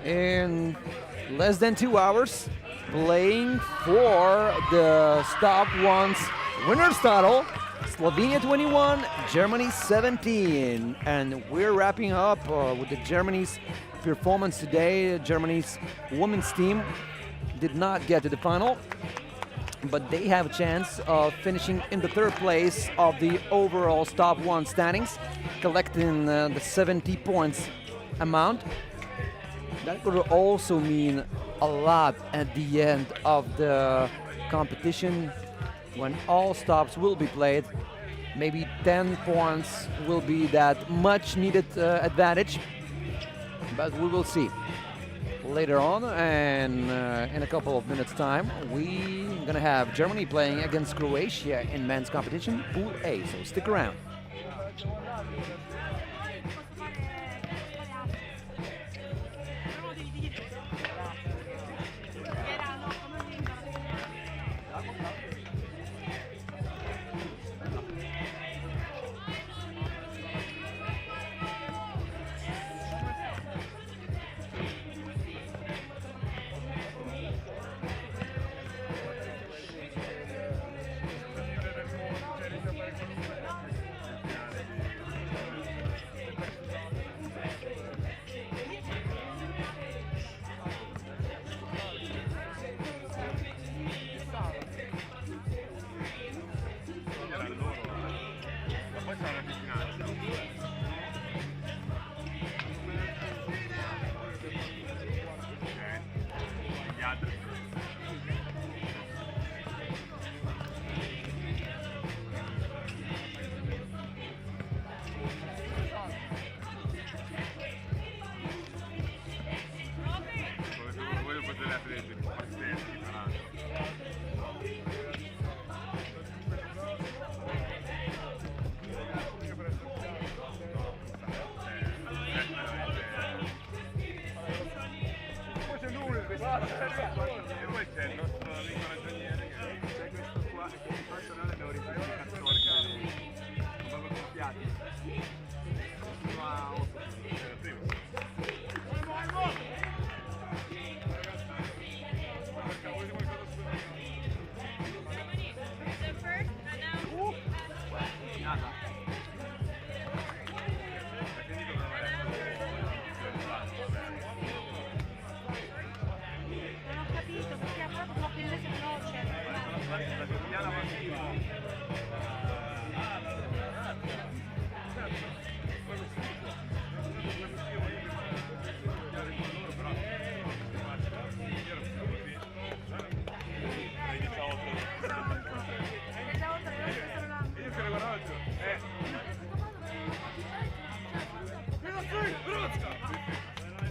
in less than 2 hours playing for the stop ones winners title. Slovenia 21, Germany 17, and we're wrapping up with the Germany's performance today. Germany's women's team did not get to the final, but they have a chance of finishing in the 3rd place of the overall stop one standings, collecting the 70 points amount. That would also mean a lot at the end of the competition when all stops will be played. Maybe 10 points will be that much needed advantage, but we will see later on. And in a couple of minutes time, we're gonna have Germany playing against Croatia in men's competition, Pool A, so stick around.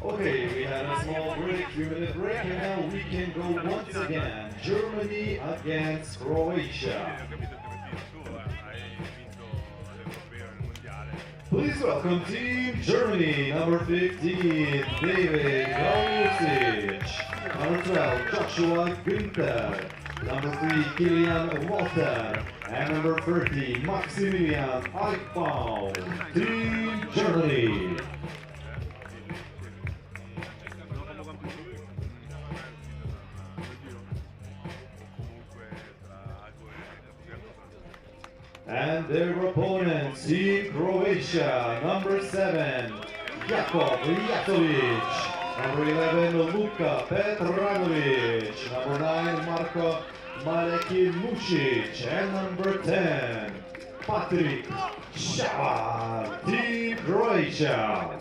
Okay, we had a small break, 3-minute break, and now we can go once again. Germany against Croatia. Please welcome Team Germany, number 15, David Galusic, number 12, Joshua Günther, number 3, Kilian Walter, and number 30, Maximilian Eichbaum. Team Germany. And their opponents, Team Croatia, number 7, Jakov Jatovic, number 11, Luka Petranovic, number 9, Marko Malekin Mušić, and number 10, Patrick Šavar, Team Croatia.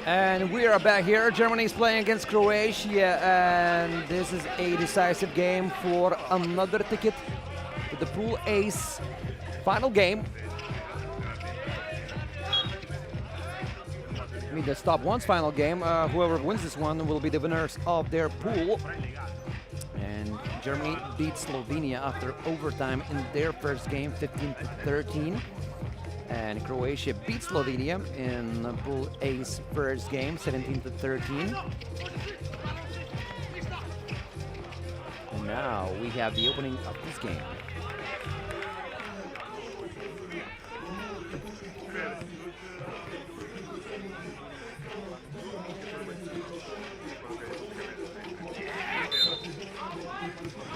And we are back here. Germany is playing against Croatia, and this is a decisive game for another ticket to the Pool Ace final game. I mean, the top one's final game. Whoever wins this one will be the winners of their pool. And Germany beat Slovenia after overtime in their first game, 15-13. And Croatia beat Slovenia in Pool A's first game, 17-13. And now we have the opening of this game.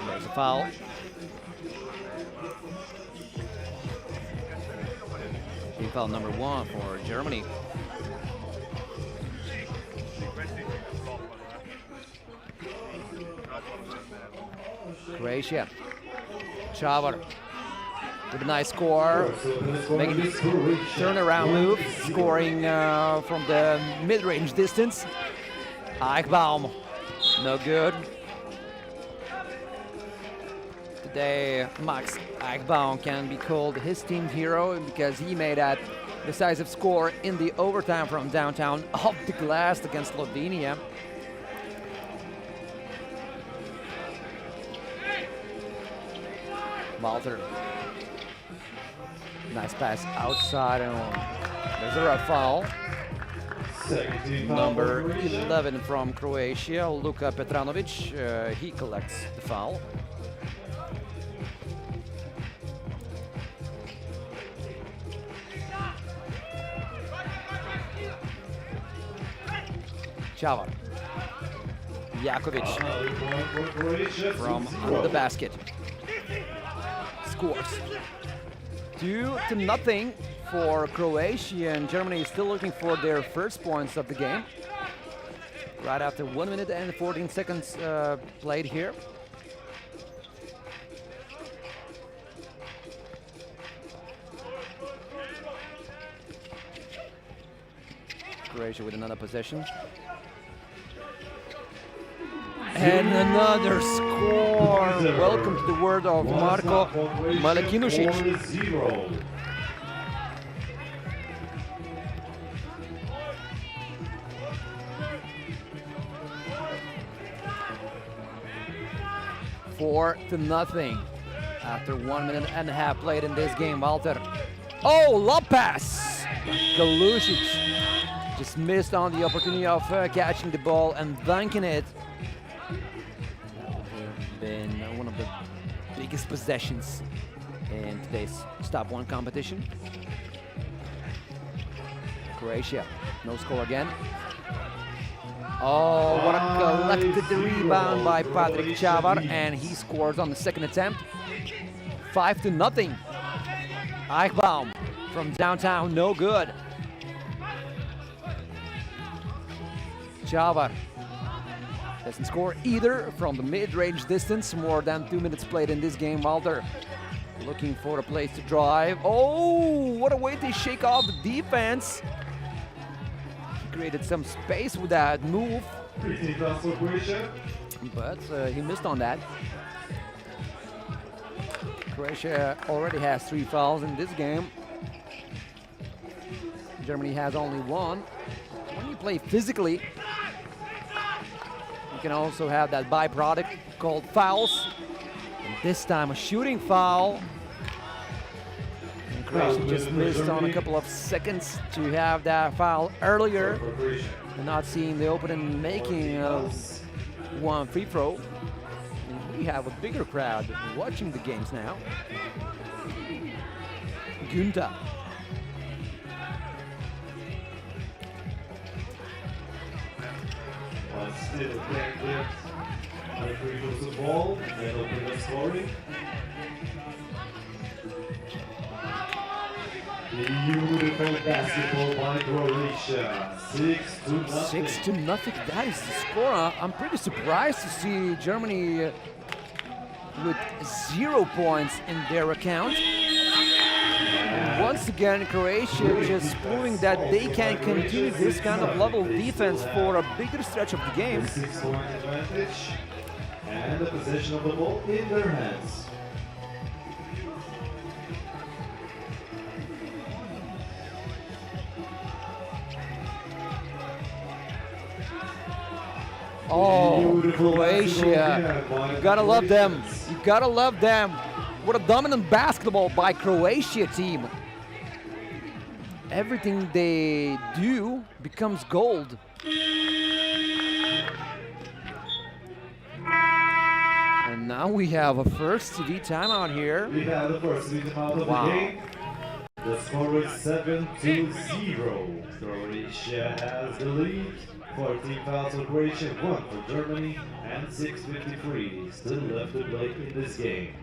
There's a foul. Foul number 1 for Germany. Croatia. Šavar with a nice score, making this turnaround move, scoring from the mid-range distance. Eichbaum, no good. Today, Max Eichbaum can be called his team hero because he made that decisive score in the overtime from downtown off the glass against Slovenia. Walter. Nice pass outside, and there's a red foul. Number 11 from Croatia, Luka Petranovic, he collects the foul. Šavar. Jakovic from under the basket. Scores. 2-0 for Croatia, and Germany is still looking for their first points of the game. Right after 1 minute and 14 seconds played here. Croatia with another possession. And another score. Welcome to the world of Marko Malekinušić. 4-0. Four to nothing after 1 minute and a half played in this game. Walter. Oh, Lopez! Galušić just missed on the opportunity of catching the ball and dunking it. That would have been one of the biggest possessions in today's Stop 1 competition. Croatia, no score again. Oh, what a collected rebound by Patrick Chavar, and he scores on the second attempt. 5 to nothing. Eichbaum from downtown, no good. Chavar doesn't score either from the mid-range distance. More than 2 minutes played in this game. Walter looking for a place to drive. Oh, what a way to shake off the defense. Created some space with that move, but he missed on that. Croatia already has 3 fouls in this game. Germany has only 1. When you play physically, you can also have that byproduct called fouls. And this time a shooting foul. Croatia just missed on a couple of seconds to have that foul earlier, and not seeing the opening, making one free throw. And we have a bigger crowd watching the games now. Gunta. Still playing with the ball and open the scoring. Beautiful basketball by Croatia. 6 to nothing. 6 to nothing. That is the score. I'm pretty surprised to see Germany with 0 points in their account. And once again, Croatia just proving that they can continue this kind of level of defense for a bigger stretch of the game. 6-point advantage and the possession of the ball in their hands. Oh, Croatia. You gotta love them. You gotta love them. What a dominant basketball by Croatia team. Everything they do becomes gold. And now we have a first TV timeout here. We have the first timeout of the game. The score is 7 to 0. Croatia has the lead. 14 fouls for Croatia, 1 for Germany, and 6:53 still left to play in this game.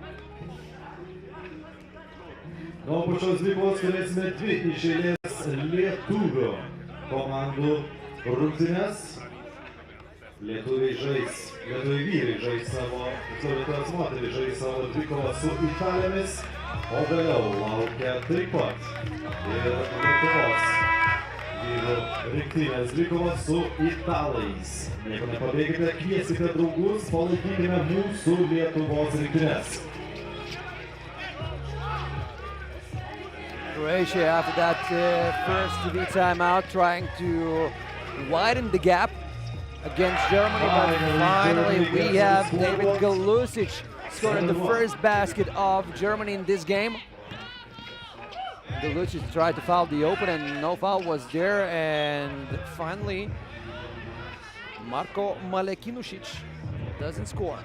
Nuo pačios dvikos turėsime 2 iš eilės lietuvių komandų rungtynes. Lietuviai vyrai žais savo, Lietuvos moterys žais savo dvikovą su Italėmis, o vėliau laukia taip pat ir Lietuvos vyrų rinktinės dvikova su Italais. Nieko nepabėgite, kvieskite draugus, palaikykime mūsų Lietuvos rinktinės. Croatia, after that first TV timeout, trying to widen the gap against Germany, but finally we have David Galušić scoring the first basket of Germany in this game. Galušić tried to foul the open and no foul was there, and finally Marko Malekinušić doesn't score.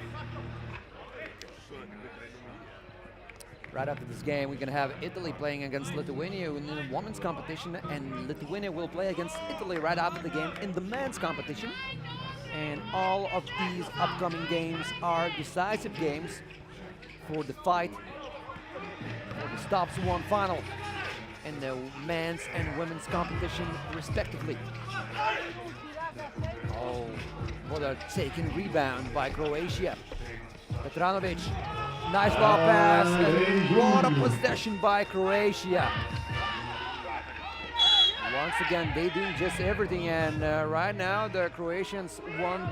Right after this game, we're going to have Italy playing against Lithuania in the women's competition, and Lithuania will play against Italy right after the game in the men's competition. And all of these upcoming games are decisive games for the fight for the Stop 1 final in the men's and women's competition, respectively. Oh, what a taken rebound by Croatia. Petranovic. Nice ball pass, and what a possession by Croatia. Once again, they doing just everything, and right now the Croatians want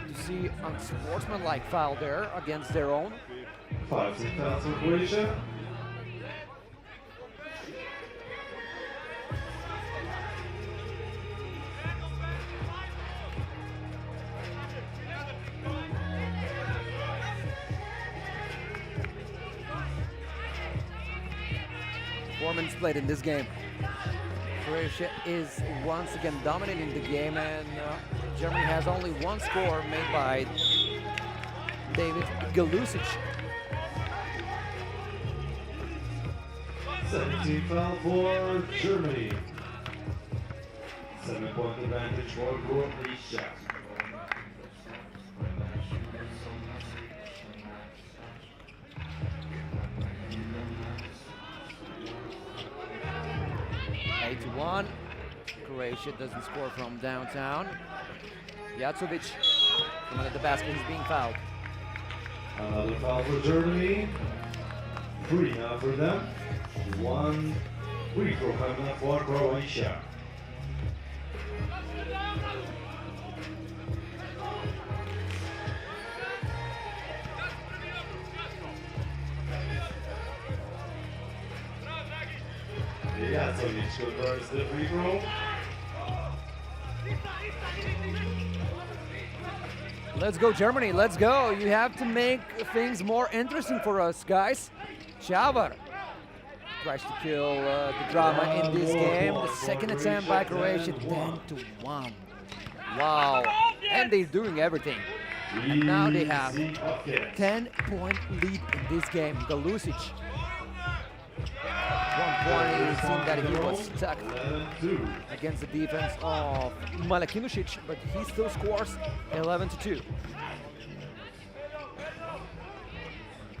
to see unsportsmanlike foul there against their own. 5 fouls for Croatia. Four minutes played in this game. Croatia is once again dominating the game, and Germany has only one score made by David Galusic. 17 foul for Germany. 7-point advantage for Croatia. Croatia doesn't score from downtown. Jacovic from under the basket is being fouled. Another foul for Germany. 3 now for them. 1 free throw coming up for Croatia. Jacovic converts the free throw. Let's go, Germany, let's go. You have to make things more interesting for us, guys. Chavar tries to kill the drama in this game. The second attempt by Croatia, 10-1. Wow, and they're doing everything. And now they have 10-point lead in this game. Galusic. 1 point, it seemed that he was stuck against the defense of Malakinušić, but he still scores 11-2.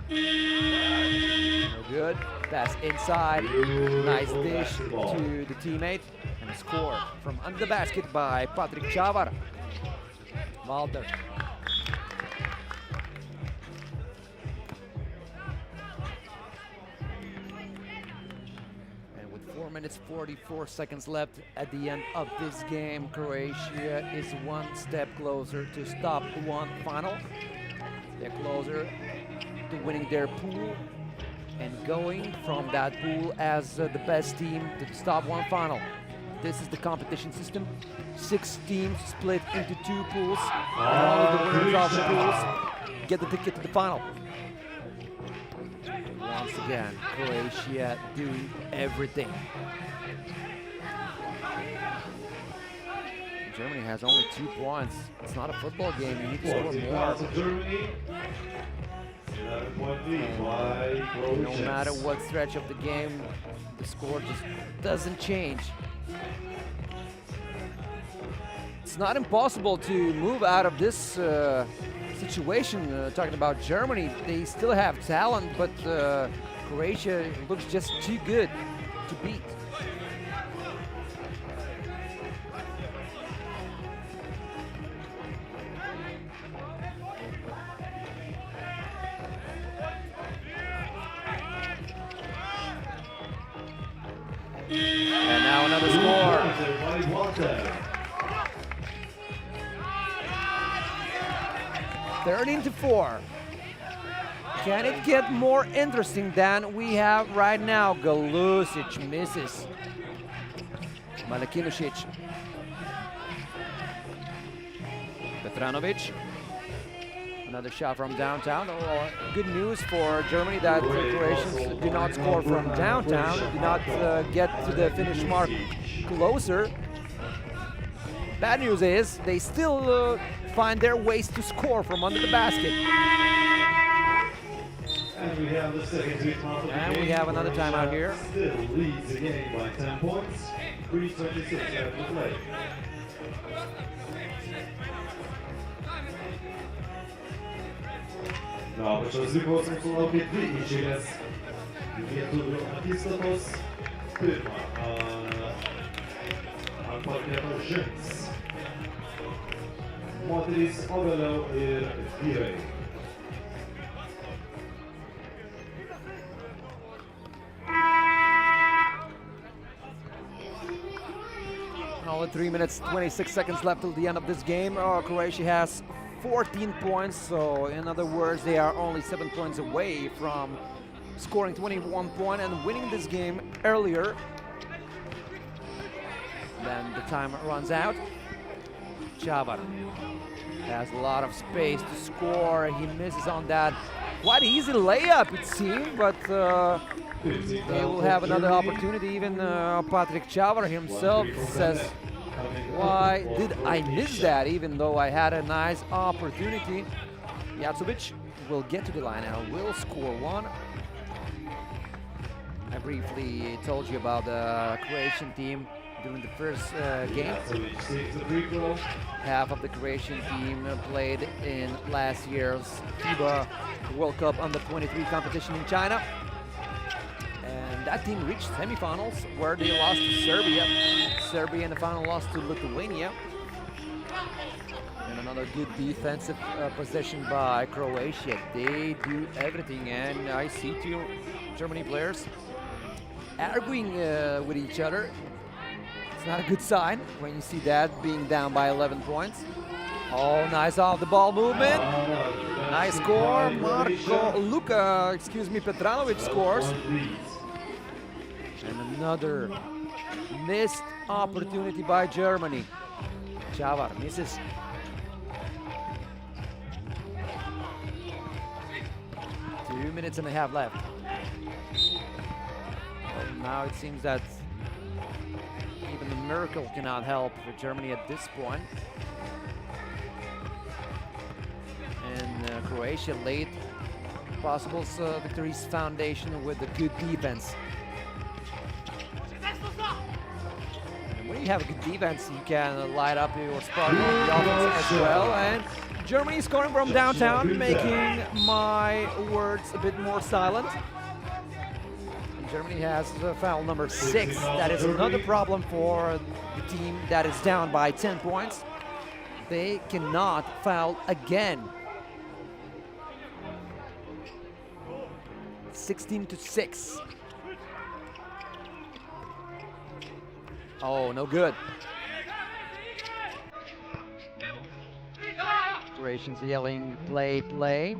No good. Pass inside. Nice dish to the teammate. And a score from under the basket by Patrick Chavar. Valder. And with 4 minutes 44 seconds left at the end of this game, Croatia is one step closer to stop one final. They're closer to winning their pool and going from that pool as the best team to stop one final. This is the competition system. 6 teams split into 2 pools, and only the winners of the pools get the ticket to the final. Once again, Croatia doing everything. Germany has only 2 points. It's not a football game. You need to score more. No matter what stretch of the game, the score just doesn't change. It's not impossible to move out of this situation. Talking about Germany, they still have talent, but Croatia looks just too good to beat. And now another score. 13-4. Can it get more interesting than we have right now? Galusic misses. Malakinušić. Petranovic. Another shot from downtown. Oh, good news for Germany that the Croatians do not score from downtown, do not get to the finish mark closer. Bad news is they still find their ways to score from under the basket. And we have the second timeout. And we have another timeout here. Still leads the game by 10 points. 3:26 left to play. Na pačios ribos mūsų laukia 2 išėlės lietuvių akistatos. Pirma, ant parketo žengs moterys, o vėliau ir vyrai. Only 3 minutes 26 seconds left till the end of this game. Croatia has 14 points, so in other words, they are only 7 points away from scoring 21 points and winning this game earlier than the time runs out. Chavar has a lot of space to score. He misses on that quite easy layup, it seemed, but they will have another opportunity. Even Patrick Chavar himself says, why did I miss that, even though I had a nice opportunity? Jacobic will get to the line and will score one. I briefly told you about the Croatian team during the first game. Half of the Croatian team played in last year's FIBA World Cup Under 23 competition in China. And that team reached semifinals where they lost to Serbia. Serbia in the final lost to Lithuania. And another good defensive possession by Croatia. They do everything, and I see two Germany players arguing with each other. It's not a good sign when you see that being down by 11 points. Oh, nice off the ball movement. Nice score. Petranovic scores. And another missed opportunity by Germany. Chavar misses. Two minutes and a half left. Well, now it seems that even the miracle cannot help for Germany at this point. And Croatia laid possible victory's foundation with a good defense. And when you have a good defense, you can light up your spark on the offense as well. And Germany scoring from downtown, making my words a bit more silent. Germany has foul number 6. That is another problem for the team that is down by 10 points. They cannot foul again. 16-6. Oh, no good. Croatians yelling, play, play.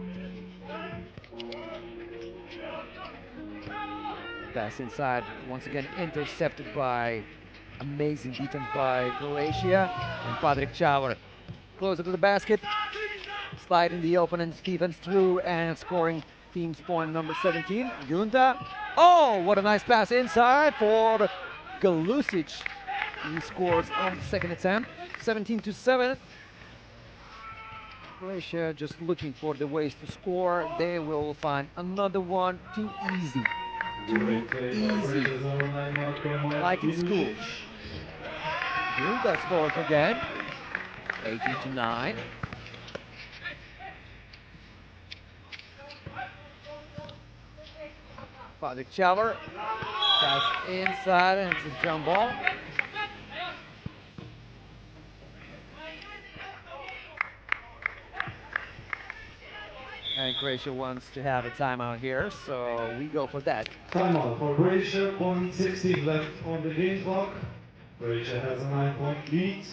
Pass inside, once again intercepted by amazing defense by Croatia. And Patrick Chavar closer to the basket, sliding the opponent's defense through and scoring team's point number 17. Gunta. Oh, what a nice pass inside for Galusic. He scores on the second attempt, 17-7. Croatia just looking for the ways to score. They will find another one. Too easy. Too easy, like in school. Gunta scores again, 18-9. Patrick Chavar, pass inside, and it's a jump ball. And Croatia wants to have a timeout here, so we go for that. Timeout for Croatia, 0.16 left on the game clock. Croatia has a 9-point lead.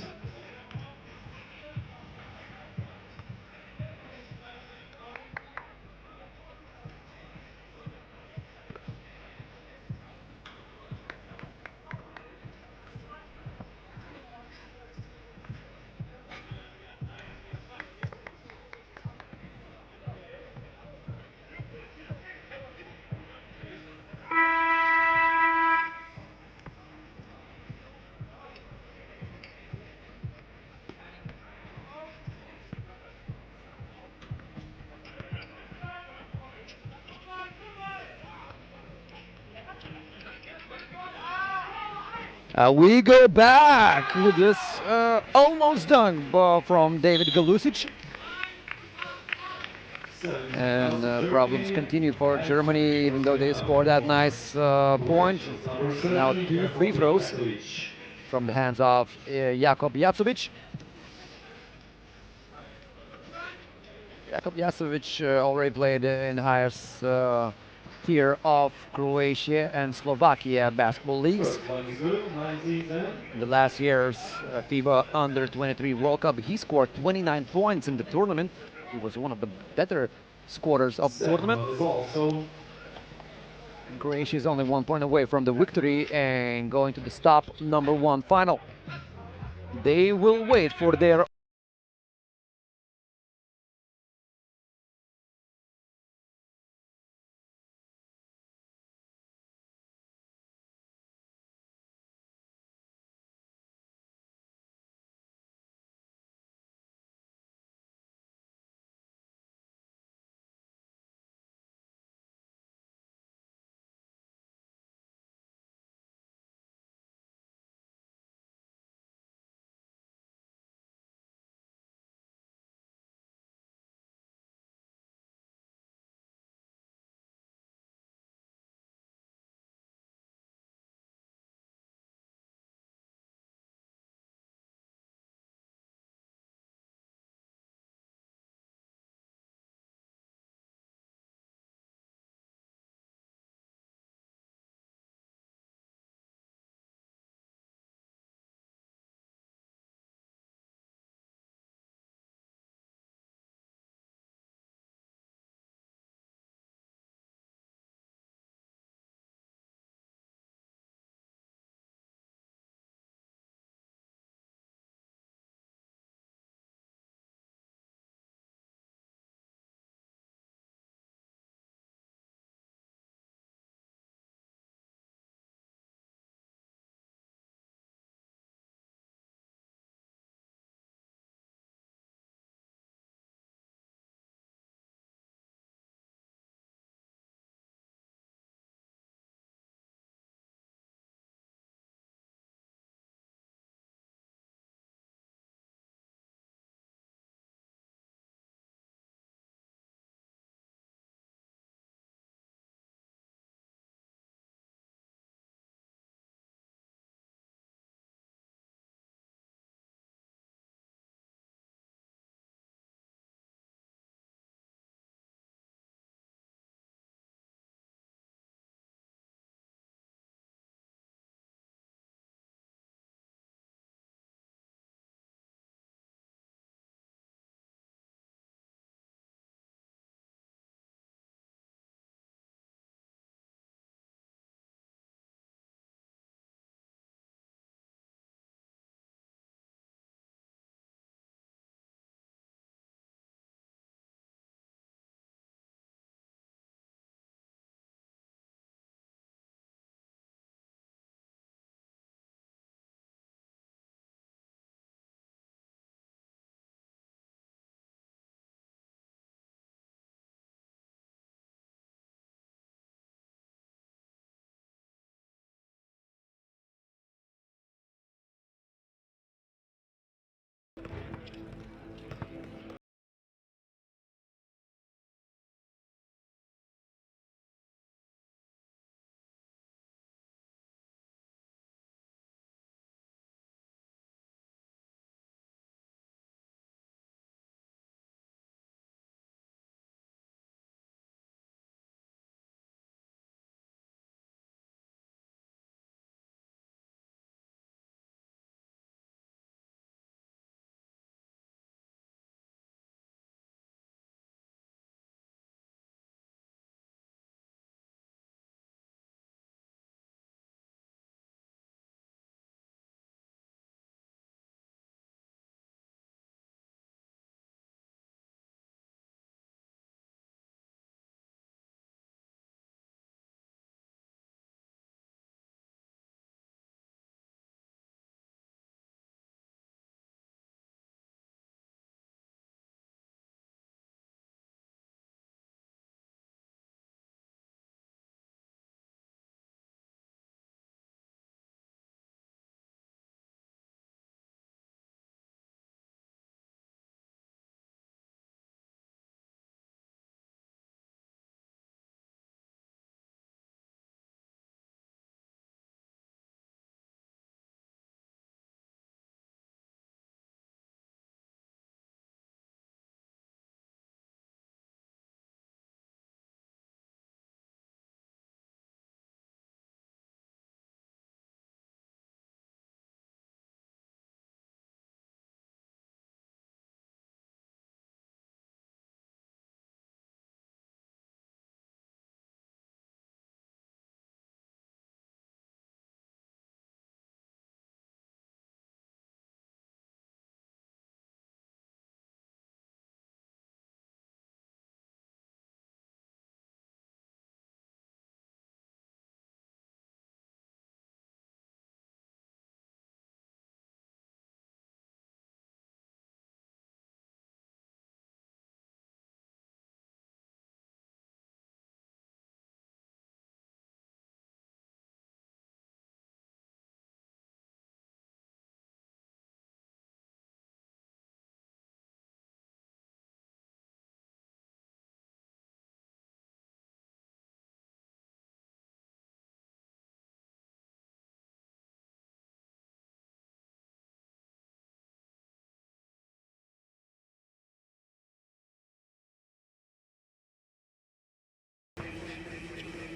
We go back with this almost done ball from David Galusic. And problems continue for Germany, even though they scored that nice point. Now 2 free throws from the hands of Jakub Jacobic. Jakub Jacobic already played in Highest tier of Croatia and Slovakia basketball leagues. In the last year's FIBA Under 23 World Cup, he scored 29 points in the tournament. He was one of the better scorers of the tournament. Croatia is only 1 point away from the victory and going to the stop #1 final. They will wait for their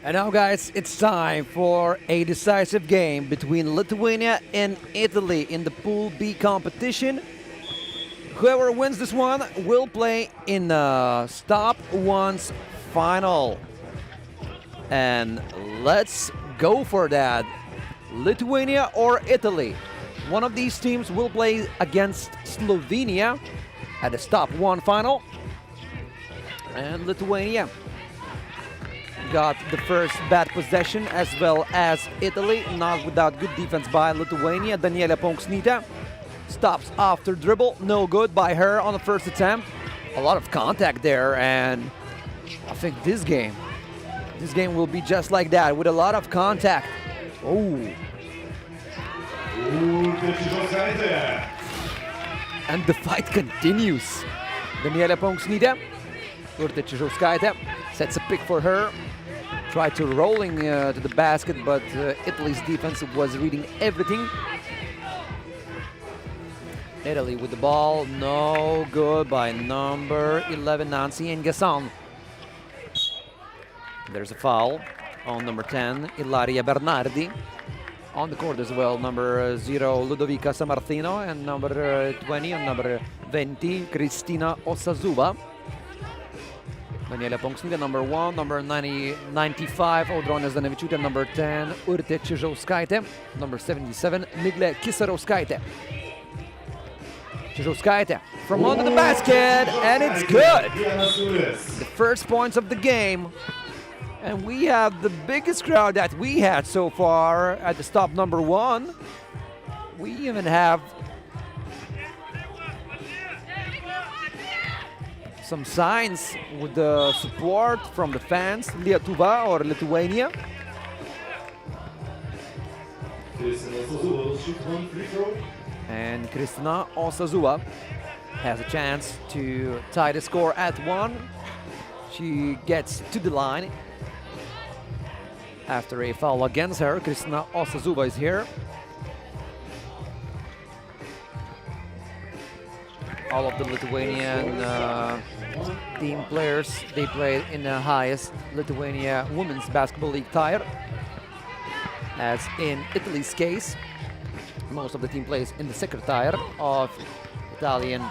And now, guys, it's time for a decisive game between Lithuania and Italy in the Pool B competition. Whoever wins this one will play in the Stop One's final. And let's go for that. Lithuania or Italy? One of these teams will play against Slovenia at the Stop One final. And Lithuania got the first bad possession, as well as Italy, not without good defense by Lithuania. Daniela Ponksnytė stops after dribble, no good by her on the first attempt. A lot of contact there, and I think this game will be just like that, with a lot of contact. Oh. And the fight continues. Daniela Ponksnytė, Urtė Čižauskaitė sets a pick for her. Tried to rolling to the basket, but Italy's defense was reading everything. Italy with the ball, no good by number 11, Nancy Engesson. There's a foul on number 10, Ilaria Bernardi. On the court as well, number 0, Ludovica Sammartino, and number 20 and number 20, Cristina Osazuba. Daniela Ponksnytė, number 1, number 95, Audronė Zdanevičiūtė, number 10, Urtė Čižauskaitė, number 77, Miglė Kisarauskaitė. Čižauskaitė from under the basket, and it's good. The first points of the game. And we have the biggest crowd that we had so far at the stop number 1. We even have some signs with the support from the fans, Lietuva or Lithuania. And Kristina Osazuba has a chance to tie the score at 1. She gets to the line after a foul against her. Kristina Osazuba is here. All of the Lithuanian team players, they played in the highest Lithuania Women's Basketball League tier. As in Italy's case, most of the team plays in the second tier of Italian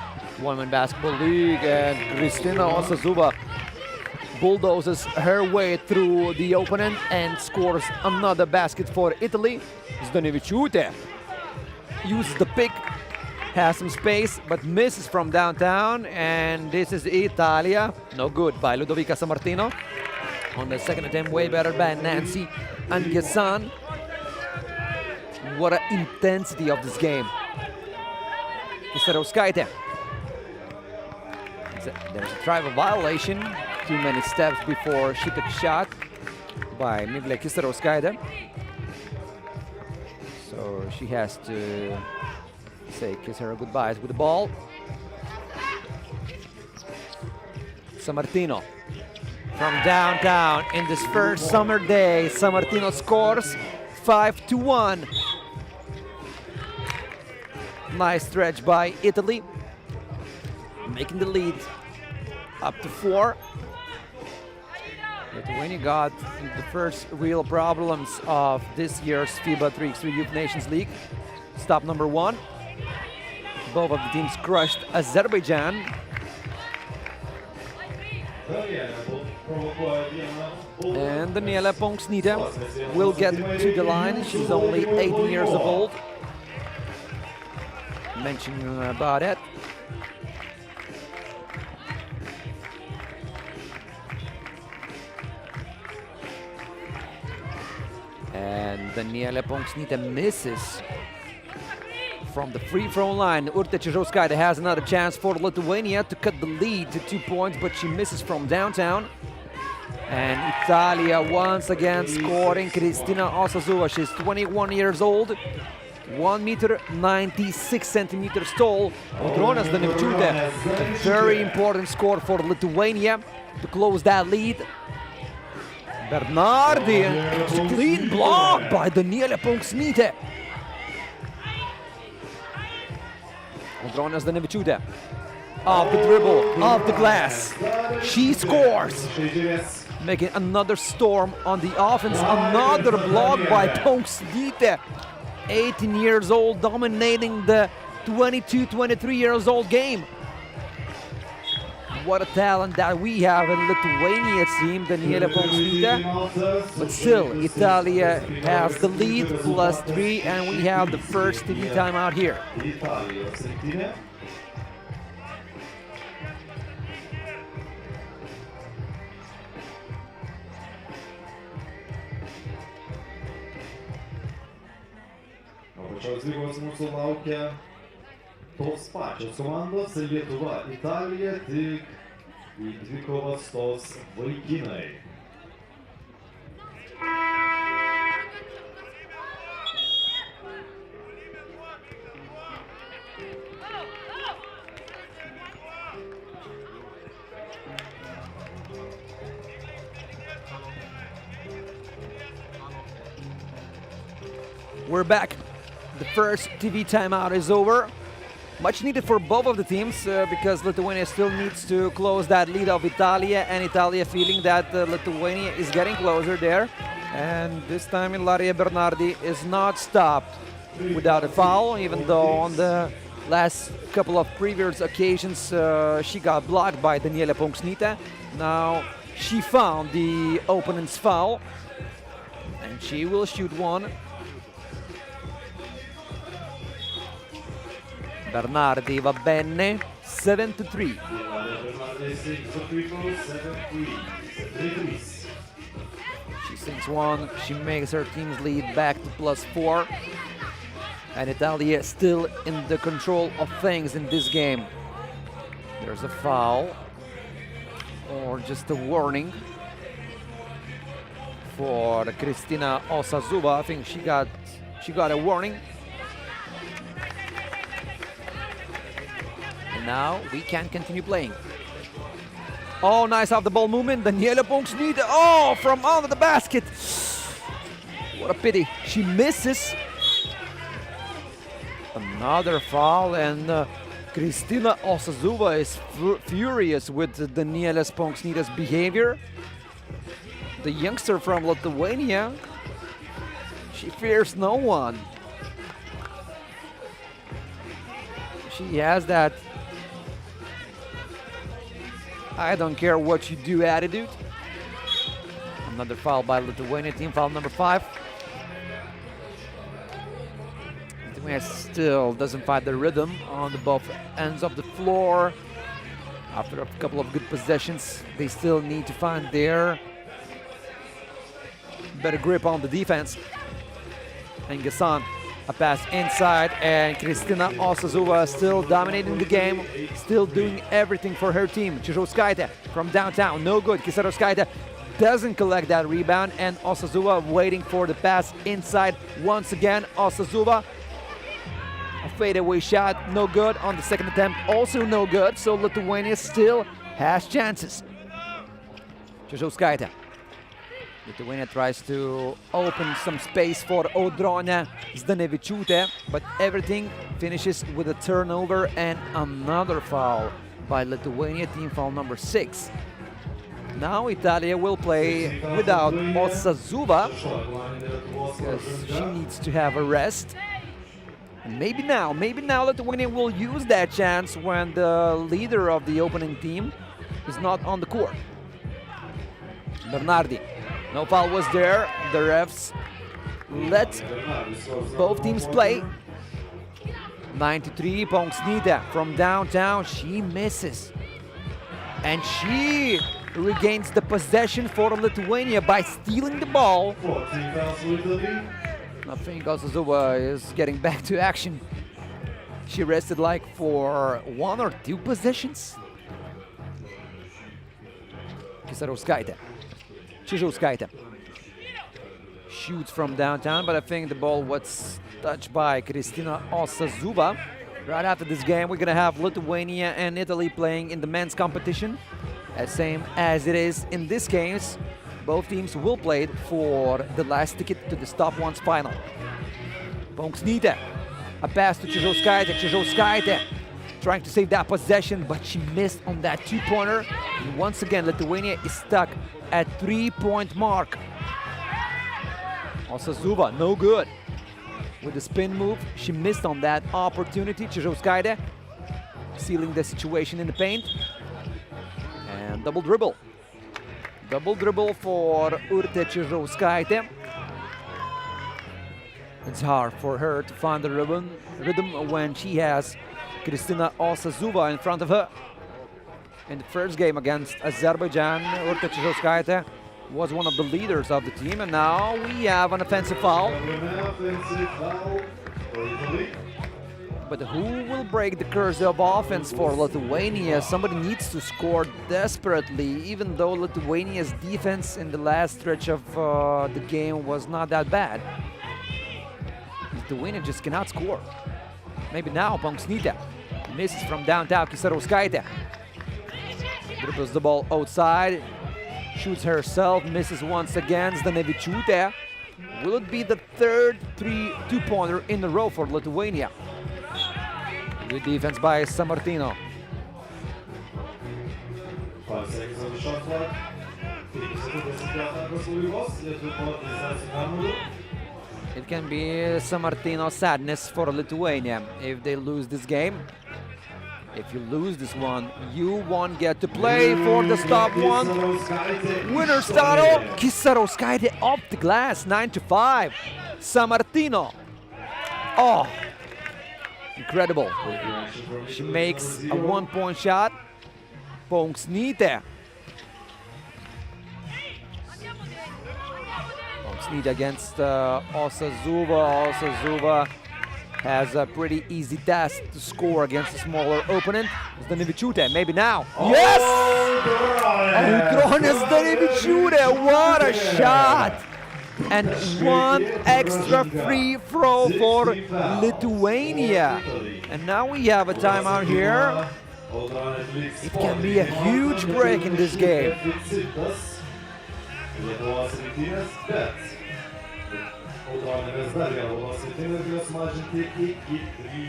Women's Basketball League, and Kristina Osazuba bulldozes her way through the opponent and scores another basket for Italy. Zdanevičiūtė uses the pick, has some space, but misses from downtown, and this is Italia. No good by Ludovica Sammartino. On the second attempt, way better by Nancy Engesson. What an intensity of this game. Kisarauskaitė. There's a drive violation. Too many steps before she took a shot by Miglė Kisarauskaitė. So she has to kiss her goodbyes with the ball. Sammartino from downtown in this first summer day. Sammartino scores 5-1. Nice stretch by Italy, making the lead up to 4. Lithuania got the first real problems of this year's FIBA 3x3 Youth Nations League. Stop number 1. Both of the teams crushed Azerbaijan. And Daniela Ponksnytė will get to the line. She's only 18 years old. Mentioning about it. And Daniela Ponksnytė misses from the free throw line. Urtė Čižauskaitė has another chance for Lithuania to cut the lead to 2 points, but she misses from downtown. And Italia once again scoring. Kristina Osazuba, she's 21 years old. 1 meter 96 centimeters tall. Audronė Zdanevičiūtė, a very important score for Lithuania to close that lead. Bernardi, clean block by Daniela Ponksnytė. Audronė Zdanevičiūtė, off the dribble, off the glass. She scores. making another storm on the offense. Another block by Ponksnytė, 18 years old, dominating the 22-23 years old game. What a talent that we have in Lithuania team, Danielė Ponksnytė. But still, Italia has the lead, +3, and we have the first TV timeout here. Šios lygos mūsų laukia tos pačios komandos Lietuva, Italija, tik į dvikovas stos vaikinai. We're back. The first TV timeout is over. Much needed for both of the teams because Lithuania still needs to close that lead of Italia, and Italia feeling that Lithuania is getting closer there. And this time Ilaria Bernardi is not stopped without a foul, even though on the last couple of previous occasions she got blocked by Danielė Ponksnytė. Now she found the opponent's foul, and she will shoot one. Bernardi va bene, 7-3. She sinks one, she makes her team's lead back to +4. And Italia still in the control of things in this game. There's a foul, or just a warning for Kristina Osazuba. I think she got a warning. Now we can continue playing. Oh, nice off the ball movement. Danielė Ponksnytė. Oh, from under the basket. What a pity. She misses. Another foul, and Kristina Osazuba is furious with Danielės Ponksnytės behavior. The youngster from Lithuania, she fears no one. She has that I don't care what you do attitude. Another foul by Lithuania, team foul number 5. Lithuania still doesn't find the rhythm on the both ends of the floor. After a couple of good possessions, they still need to find their better grip on the defense. And Gassan, a pass inside, and Kristina Osazuba still dominating the game, still doing everything for her team. Čižauskaitė from downtown, no good. Kisarauskaitė doesn't collect that rebound, and Osazuba waiting for the pass inside once again. Osazuba, a fadeaway shot, no good. On the second attempt, also no good. So Lithuania still has chances. Čižauskaitė. Lithuania tries to open some space for Audronė Zdanevičiūtė, but everything finishes with a turnover and another foul by Lithuania, team foul number 6. Now Italia will play without Osazuba because she needs to have a rest. And maybe now Lithuania will use that chance when the leader of the opening team is not on the court. Bernardi. No foul was there. The refs let both teams play. 93, Ponksnytė from downtown. She misses. And she regains the possession for Lithuania by stealing the ball. I think Osazuba is getting back to action. She rested like for 1 or 2 possessions. Kisarauskaitė. Čižauskaitė shoots from downtown, but I think the ball was touched by Kristina Osazuba. Right after this game, we're gonna have Lithuania and Italy playing in the men's competition, same as it is in this case. Both teams will play for the last ticket to the Stop One's final. Ponksnytė, a pass to Čižauskaitė. Čižauskaitė trying to save that possession, but she missed on that two-pointer. And once again, Lithuania is stuck at 3-point mark. Osazuva, no good. With the spin move, she missed on that opportunity. Čižauskaitė sealing the situation in the paint. And double dribble. Double dribble for Urtė Čižauskaitė. It's hard for her to find the rhythm when she has Kristina Osazuva in front of her. In the first game against Azerbaijan, Urtė Čižauskaitė was one of the leaders of the team, and now we have an offensive foul. But who will break the curse of offense for Lithuania? Somebody needs to score desperately, even though Lithuania's defense in the last stretch of the game was not that bad. Lithuania just cannot score. Maybe now Ponksnytė misses from downtown. Kisarauskaitė dribbles the ball outside, shoots herself, misses once again. Zdanevičiūtė. Will it be the third two-pointer in a row for Lithuania? Good defense by Sammartino. 5 seconds on the shot clock. 3 seconds atakos pabaigos. Lietuvių poliarizacijos kamuoliu. It can be Sammartino sadness for Lithuania if they lose this game. If you lose this one, you won't get to play for the stop one. Winner Staro, Kisarauskaitė off the glass, 9-5. Sammartino. Oh, incredible. She makes a one-point shot. Ponksnytė. Ponksnytė against Osazuva. Osazuva has a pretty easy task to score against a smaller opponent. Zdanevičiūtė, maybe now. Yes! Audronė Zdanevičiūtė, what a shot! And one extra free throw for Lithuania. And now we have a timeout here. It can be a huge break in this game. Audronėmis dar vieną baudos metimą ir juos mažinti iki 3.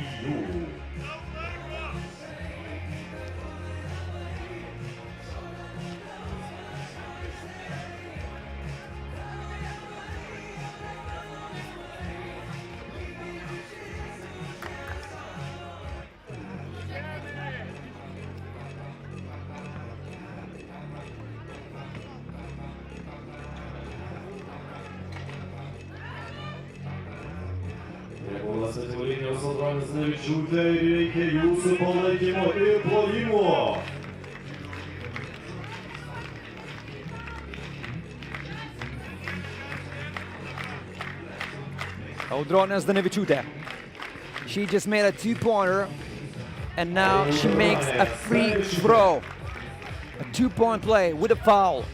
Vilnius Audronė Zdanevičiūtė, reikia jūsų palaikymo ir plojimo. Audronė Zdanevičiūtė. She just made a two-pointer, and now she makes a free throw. A two-point play with a foul.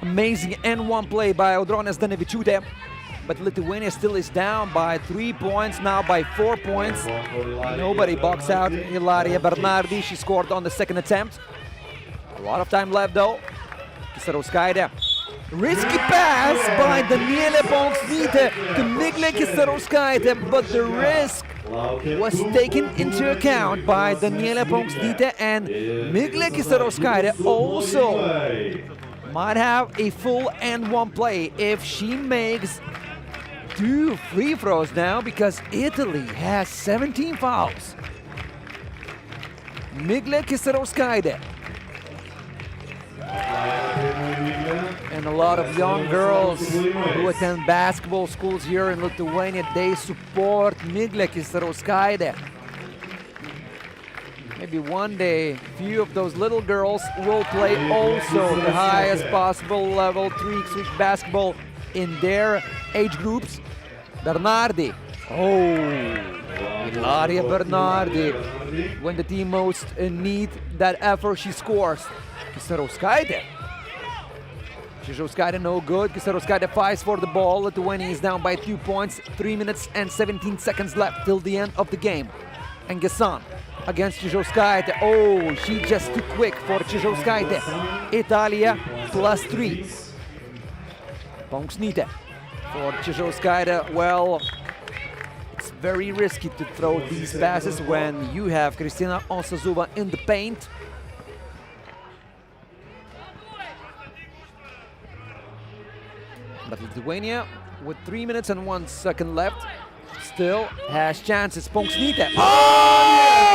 Amazing N1 play by Audronė Zdanevičiūtė. But Lithuania still is down by 3 points, now by 4 points. Nobody boxed out Ilaria Bernardi. She scored on the second attempt. A lot of time left though. Kisarauskaitė. Risky pass by Danielė Ponksnytė to Miglė Kisarauskaitė, but the risk was taken into account by Danielė Ponksnytė, and Miglė Kisarauskaitė also might have a full N1 play if she makes 2 free throws now, because Italy has 17 fouls. Miglė Kisarauskaitė. And a lot of young girls who attend basketball schools here in Lithuania, they support Miglė Kisarauskaitė. Maybe one day, few of those little girls will play also the highest possible level 3x3 basketball in their age groups. Bernardi. Oh, Ilaria Bernardi. When the team most need that effort, she scores. Kisarauskaitė. Čižauskaitė no good. Kisarauskaitė fights for the ball. Lithuania is down by 2 points. 3 minutes and 17 seconds left till the end of the game. And Gesan against Čižauskaitė. Oh, she just too quick for Čižauskaitė. Italia +3. Ponksnytė for Čižauskaitė. Well, it It's very risky to throw these passes when you have Kristina Osazuba in the paint. But Lithuania, with 3 minutes and 1 second left, still has chances. Ponksnytė. Oh!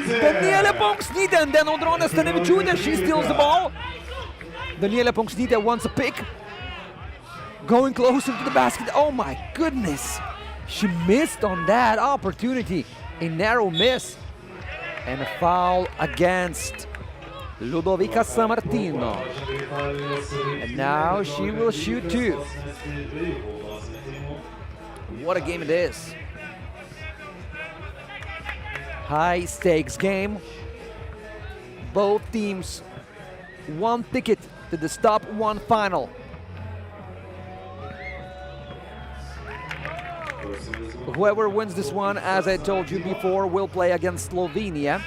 Danielė Ponksnytė, and then Audronė Stanevičiūtė, she steals the ball. Danielė Ponksnytė wants a pick. Going closer to the basket. Oh my goodness. She missed on that opportunity. A narrow miss. And a foul against Ludovica Sammartino. And now she will shoot two. What a game it is. High stakes game. Both teams one ticket to the Stop 1 final. Whoever wins this one, as I told you before, will play against Slovenia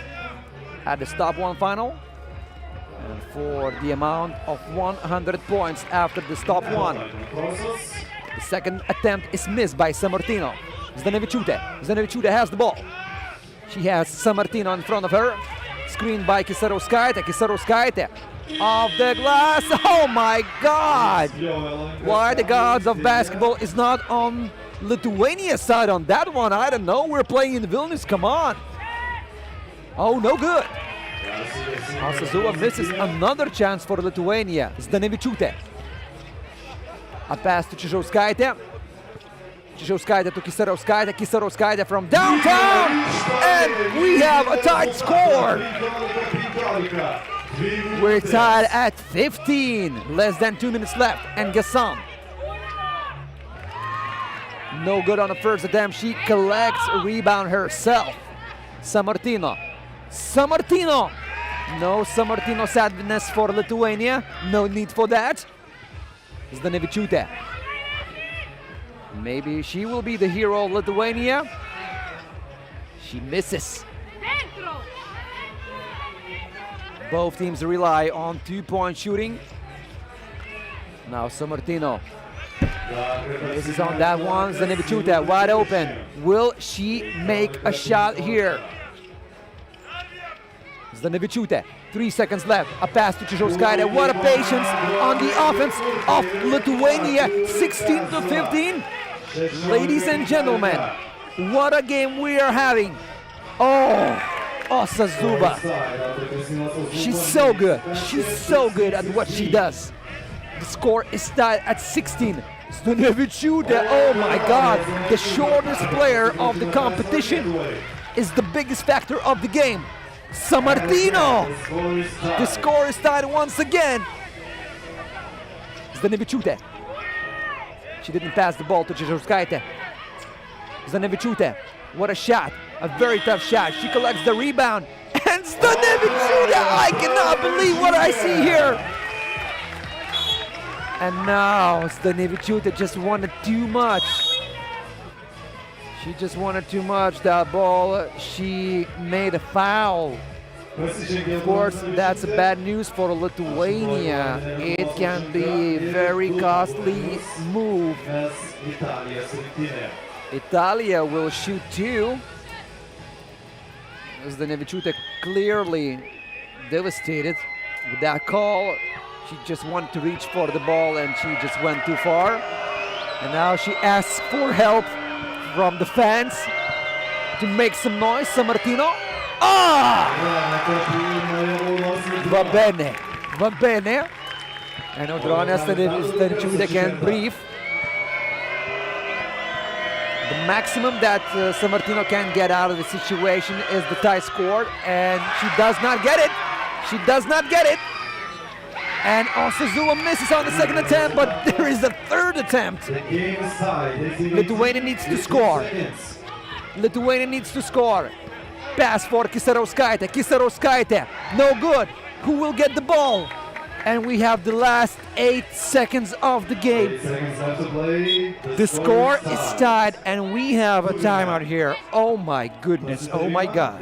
at the Stop 1 final. And for the amount of 100 points after the Stop 1. The second attempt is missed by Sammartino. Stanevičiūtė. Stanevičiūtė has the ball. She has Sammartino in front of her. Screened by Kisarauskaitė. Kisarauskaitė off the glass. Oh my God! Why the gods of basketball is not on Lithuania's side on that one? I don't know. We're playing in Vilnius. Come on. Oh, no good. Osazuba misses another chance for Lithuania. Stanevičiūtė. A pass to Čižauskaitė. Čižauskaitė to Kisarauskaitė. Kisarauskaitė from downtown. And we have a tied score. We're tied at 15. Less than 2 minutes left. And Gassan. No good on the first attempt. She collects a rebound herself. Sammartino. Sammartino. No Sammartino sadness for Lithuania. No need for that. Stanevičiūtė. Maybe she will be the hero of Lithuania. She misses. Both teams rely on two-point shooting. Now Sammartino. This is on that one. Stanevičiūtė wide open. Will she make a shot here? Stanevičiūtė, 3 seconds left. A pass to Čižauskaitė. What a patience on the offense of Lithuania. 16-15. Ladies and gentlemen, what a game we are having. Oh, Osazuba. She's so good. She's so good at what she does. The score is tied at 16. Stanevičiūtė, oh my God. The shortest player of the competition is the biggest factor of the game. Sammartino! The score is tied once again. Stanevičiūtė. She didn't pass the ball to Čižauskaitė. Stanevičiūtė, what a shot. A very tough shot. She collects the rebound. And Stanevičiūtė, I cannot believe what I see here. And now Stanevičiūtė just wanted too much. She just wanted too much, that ball. She made a foul. Of course, that's bad news for Lithuania. It can be a very costly move. Italia will shoot two. Stanevičiūtė clearly devastated with that call. She just wanted to reach for the ball and she just went too far. And now she asks for help from the fans to make some noise. Sammartino. Ah! Va bene. Va bene. And Audronė Stanevičiūtė can breathe. The maximum that Sammartino can get out of the situation is the tie score, and she does not get it. She does not get it. And Osazuba misses on the second attempt, but there is a third attempt. Lithuania needs to score. Lithuania needs to score. Pass for Kisarauskaitė. Kisarauskaitė, no good. Who will get the ball? And we have the last 8 seconds of the game. The score is tied, and we have a timeout here. Oh my goodness, oh my God.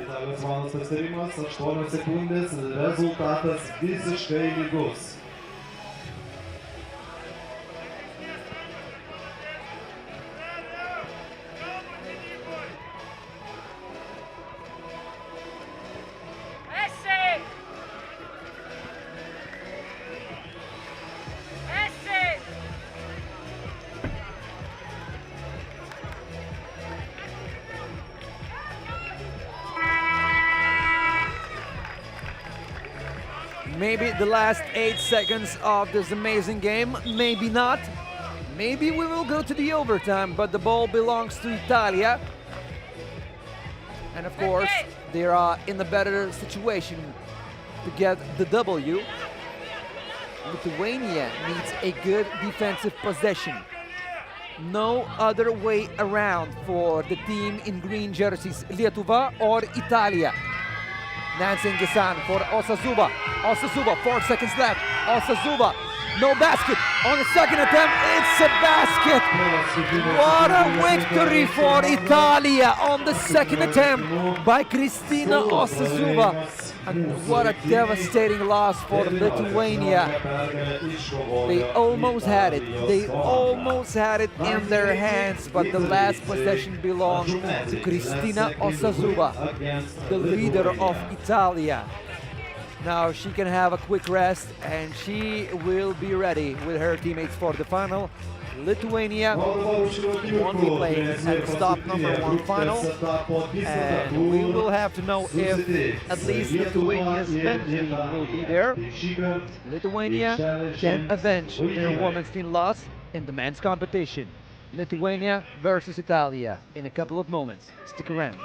Maybe the last 8 seconds of this amazing game, maybe not. Maybe we will go to the overtime, but the ball belongs to Italia. And of course, they are in a better situation to get the W. Lithuania needs a good defensive possession. No other way around for the team in green jerseys, Lietuva or Italia. Nancy Ngisan for Osazuba. Osazuba, 4 seconds left. Osazuba, no basket. On the second attempt, it's a basket. What a victory for Italia on the second attempt by Cristina Osazuba. And what a devastating loss for Lithuania. They almost had it. They almost had it in their hands, but the last possession belonged to Cristina Osazuba, the leader of Italia. Now she can have a quick rest and she will be ready with her teammates for the final. Lithuania won't be playing at the stop #1 final, and we will have to know if at least Lithuania's men's team will be there. Lithuania can avenge their women's team loss in the men's competition. Lithuania versus Italia in a couple of moments. Stick around.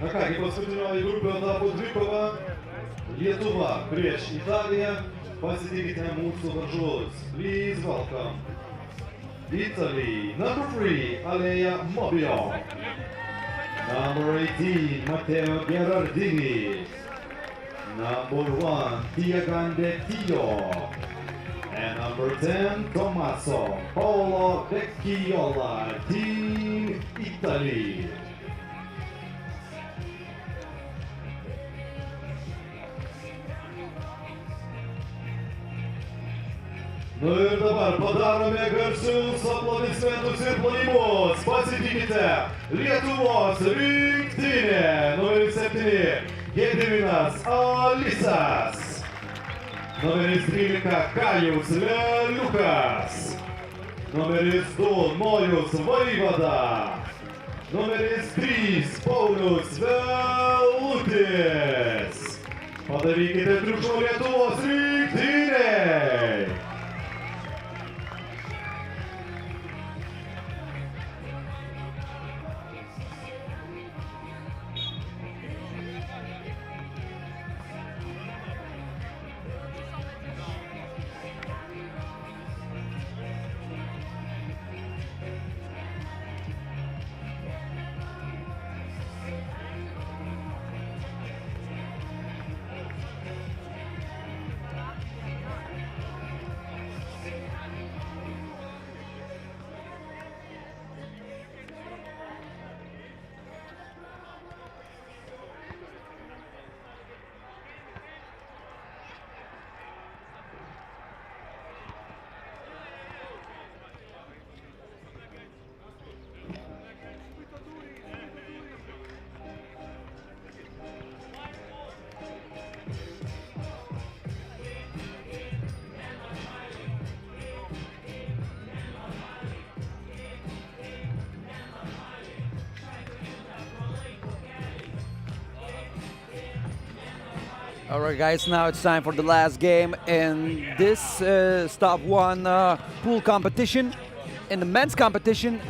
Na ką gi, paskutinioji grupė tapo dvikova. Lietuva prieš Italiją. Pasitikite mūsų varžovus. Please welcome Italy, number 3, Aleja Mobio. Number 18, Matteo Gherardini. Number 1, Tiagande Tio. And number 10, Tommaso Paolo Vecchiola, Team Italy. Nu ir dabar padarome garsius aplodismentus ir plojimos. Pasitikite Lietuvos rinktinė. Numeris 7, Gediminas Alisas. Numeris 13, Kajus Leliukas. Numeris 2, Nojus Vaivada. Numeris 3, Paulius Velutis. Padarykite triukšmo Lietuvos rinktinei. All right, guys, now it's time for the last game in this stop one pool competition. In the men's competition,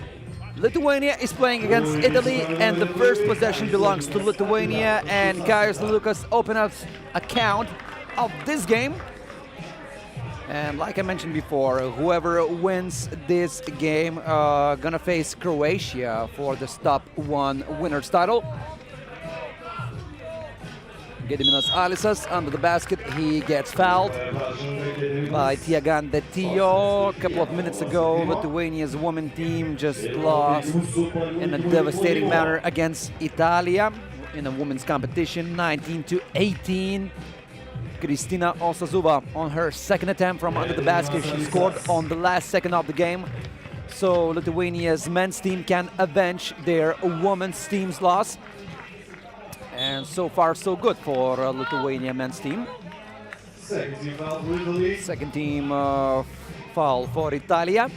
Lithuania is playing against Italy, and the first possession belongs to Lithuania. And Gaius Lucas open up a count of this game. And like I mentioned before, whoever wins this game gonna face Croatia for the stop one winner's title. Gediminas Alisas under the basket, he gets fouled by Tiagan Detio. A couple of minutes ago, Lithuania's women team just lost in a devastating manner against Italia in a women's competition, 19-18. Kristina Osazuba on her second attempt from under the basket, she scored on the last second of the game. So Lithuania's men's team can avenge their women's team's loss. And so far, so good for Lithuania men's team. Second team foul for Italy. Second team foul for Italia.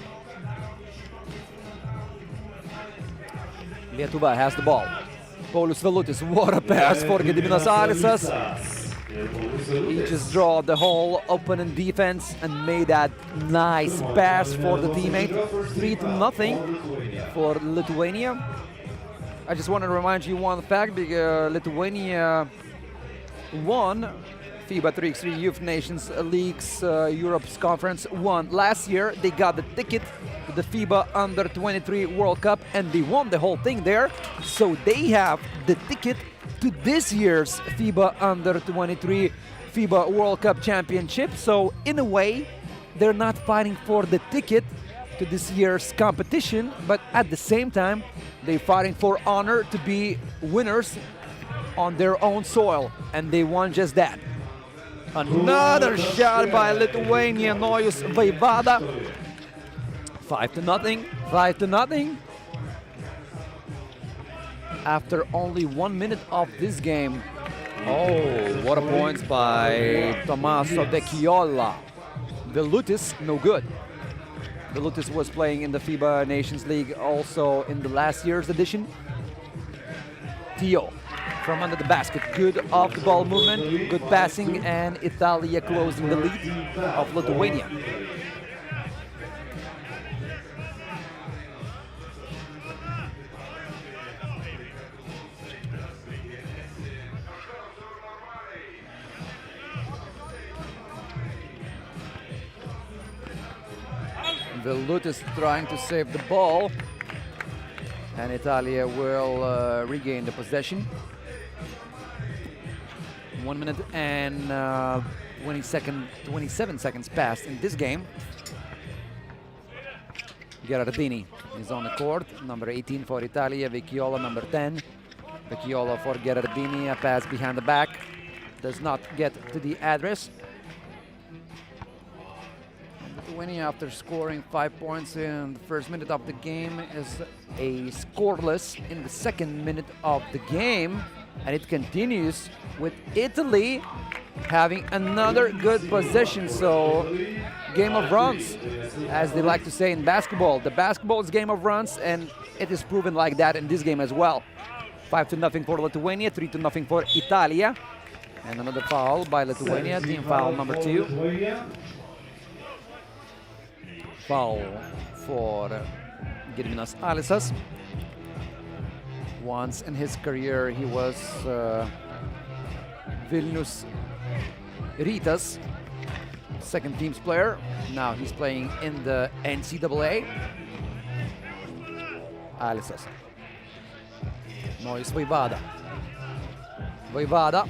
Lietuva has the ball. Paulius Velutis, what a pass for Gediminas Alisas. He just draw the whole opponent defense and made that nice pass for the teammate. 3-0 for Lithuania. I just want to remind you one fact, because Lithuania won FIBA 3x3 Youth Nations League's Europe's Conference 1 last year. They got the ticket to the FIBA Under 23 World Cup and they won the whole thing there. So they have the ticket to this year's FIBA Under 23 FIBA World Cup Championship. So in a way, they're not fighting for the ticket to this year's competition, but at the same time, they're fighting for honor to be winners on their own soil, and they won just that. Another shot by Lithuania, Nojus Vaivada. 5-0, 5-0. After only 1 minute of this game. Oh, what a points by Tommaso Vecchiola. Velutis, no good. Velutis was playing in the FIBA Nations League also in the last year's edition. Tio from under the basket, good off-the-ball movement, good passing, and Italia closing the lead of Lithuania. Velutis trying to save the ball, and Italia will regain the possession. 1 minute and 27 seconds passed in this game. Gherardini is on the court, number 18 for Italia, Vecchiola number 10. Vecchiola for Gherardini, a pass behind the back, does not get to the address. Lithuania, after scoring 5 points in the first minute of the game, is a scoreless in the second minute of the game, and it continues with Italy having another good possession. So game of runs, as they like to say in basketball. The basketball is game of runs, and it is proven like that in this game as well. 5-0 for Lithuania, 3-0 for Italia, and another foul by Lithuania, team foul number 2. Foul for Gediminas Alisas. Once in his career, he was Vilnius Rytas second team's player. Now he's playing in the NCAA. Alisas. Nojus Vaivada. Vaivada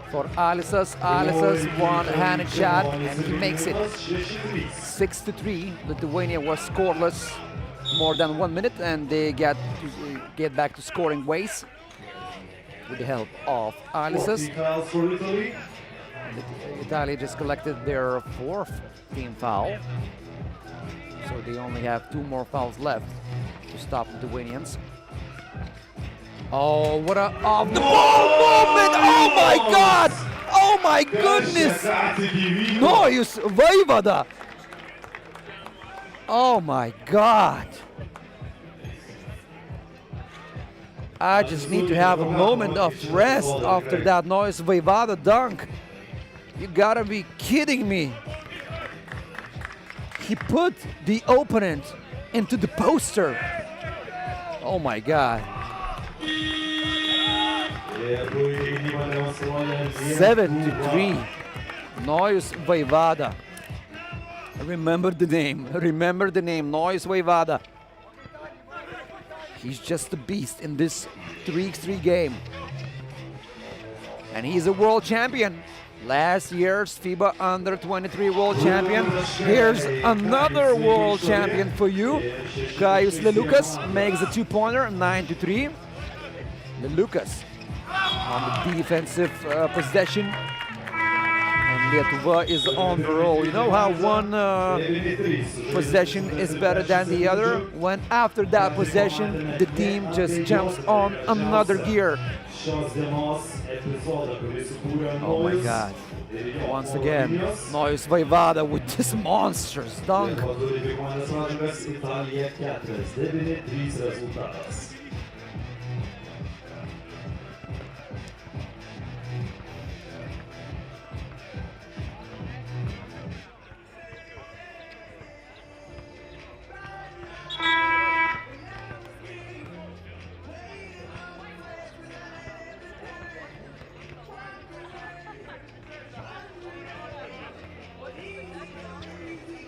for Alisas. Alisas one-handed shot, and he makes it 6-3. Lithuania was scoreless more than 1 minute, and they get back to scoring ways with the help of Alisas. Italy just collected their 4th team foul, so they only have 2 more fouls left to stop the Lithuanians. Oh, what a off-the-ball movement! Oh my God! Oh my goodness! Nojus Vaivada! Oh my God! I just need to have a moment of rest after that Noise Vaivada dunk. You gotta be kidding me. He put the opponent into the poster. Oh my God. 7-3. Noise Vaivada. Remember the name. Remember the name. Noise Vaivada. He's just a beast in this 3x3 game. And he's a world champion. Last year's FIBA Under 23 world champion. Here's another world champion for you. Kaius Lelukas makes a two-pointer, 9-3. Lelukas on the defensive possession. And Lietuva is on the roll. You know how one possession is better than the other? When after that possession, the team just jumps on another gear. Oh my God. Once again, Noise Vaivada with this monstrous dunk.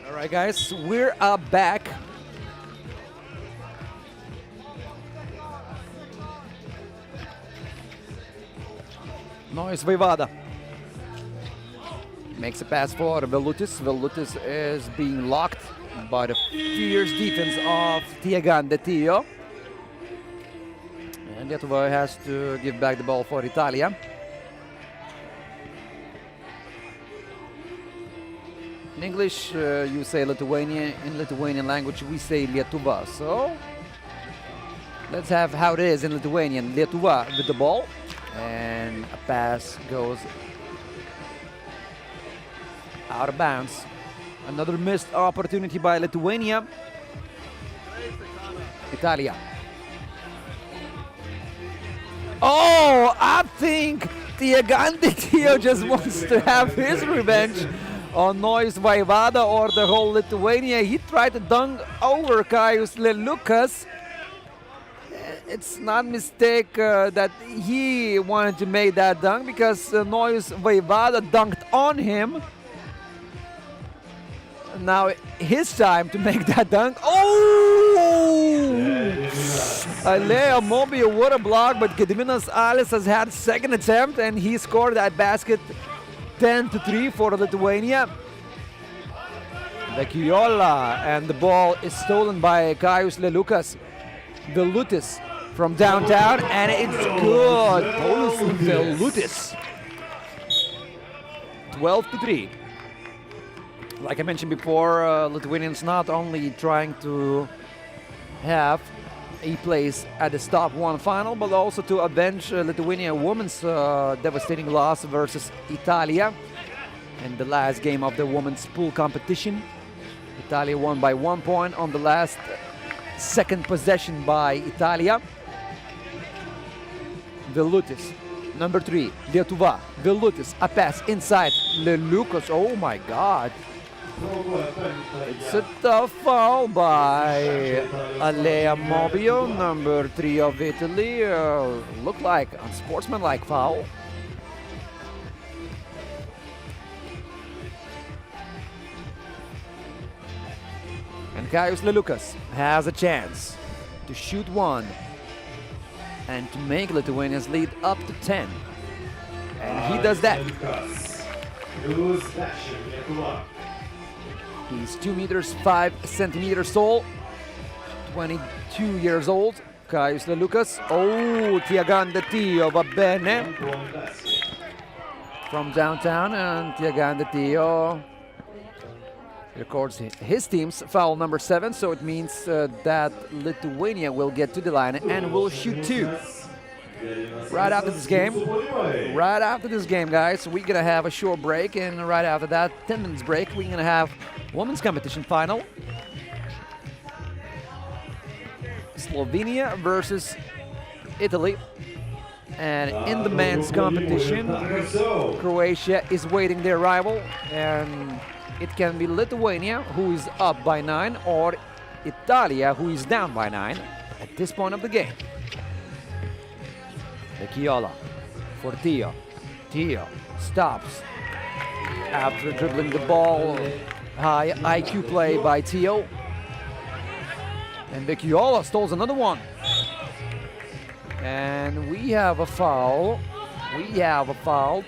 All right, guys, we're back. Noise Vaivada makes a pass for Velutis. Velutis is being locked by the fierce defense of Tiagandetio. And Lietuva has to give back the ball for Italia. In English, you say Lithuania. In Lithuanian language, we say Lietuva. So, let's have how it is in Lithuanian. Lietuva with the ball. And a pass goes out of bounds. Another missed opportunity by Lithuania. Italia. Oh, I think Tiagandetio just wants to have his revenge on Noise Vaivada or the whole Lithuania. He tried to dunk over Kaius Lelukas. It's not a mistake that he wanted to make that dunk because Noise Vaivada dunked on him. Now his time to make that dunk. Oh! Alea Mobile, what a block, but Gediminas Alis has had second attempt and he scored that basket 10-3 for Lithuania. The Kiola, and the ball is stolen by Kaius Lelukas. Velutis from downtown, and it's good. Paulius Velutis. 12-3. Like I mentioned before, Lithuanians not only trying to have a place at the top one final, but also to avenge Lithuania women's devastating loss versus Italia in the last game of the women's pool competition. Italia won by 1 point on the last second possession by Italia. Velutis, number 3, Lietuva. Velutis, a pass inside. Lelukas, oh my God. It's a tough foul by Alea Mobio, number 3 of Italy. Looked like unsportsmanlike foul. And Kaius Lelukas has a chance to shoot one and to make Lithuania's lead up to 10. And he does that. He's 2 meters 5 centimeters tall, 22 years old. Kaius Lelukas. Oh, Tiagandetio va bene. From downtown, and Tiagandetio records his team's foul number 7, so it means that Lithuania will get to the line and will shoot 2. Right after this game, guys, we're gonna have a short break, and right after that, 10 minutes break, we're gonna have women's competition final. Slovenia versus Italy. And in the men's competition, Croatia is waiting their rival, and it can be Lithuania, who is up by 9, or Italia, who is down by 9 at this point of the game. Vecchiola for Tio. Tio stops after dribbling the ball. High IQ play by Tio. And Vecchiola stalls another one. And we have a foul.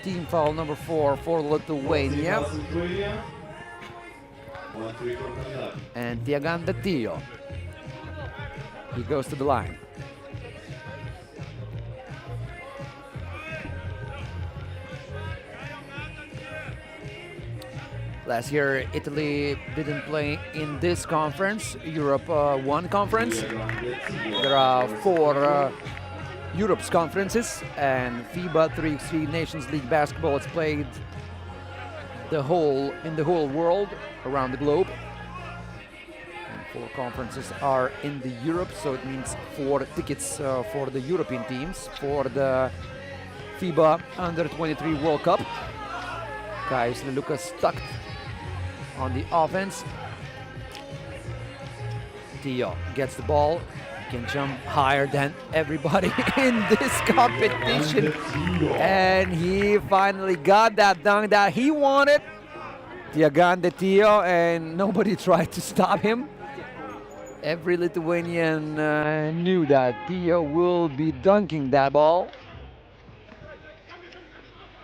Team foul number 4 for Lithuania. And Tiaganda Tio. He goes to the line. Last year, Italy didn't play in this conference, Europe 1 conference. There are 4 Europe's conferences, and FIBA 3x3 Nations League basketball is played in the whole world, around the globe. And 4 conferences are in the Europe, so it means 4 tickets for the European teams for the FIBA Under 23 World Cup. Kais Lelukas stuck on the offense. Tio gets the ball. He can jump higher than everybody in this competition. And he finally got that dunk that he wanted. Tiaganda Tio, and nobody tried to stop him. Every Lithuanian knew that Tio will be dunking that ball.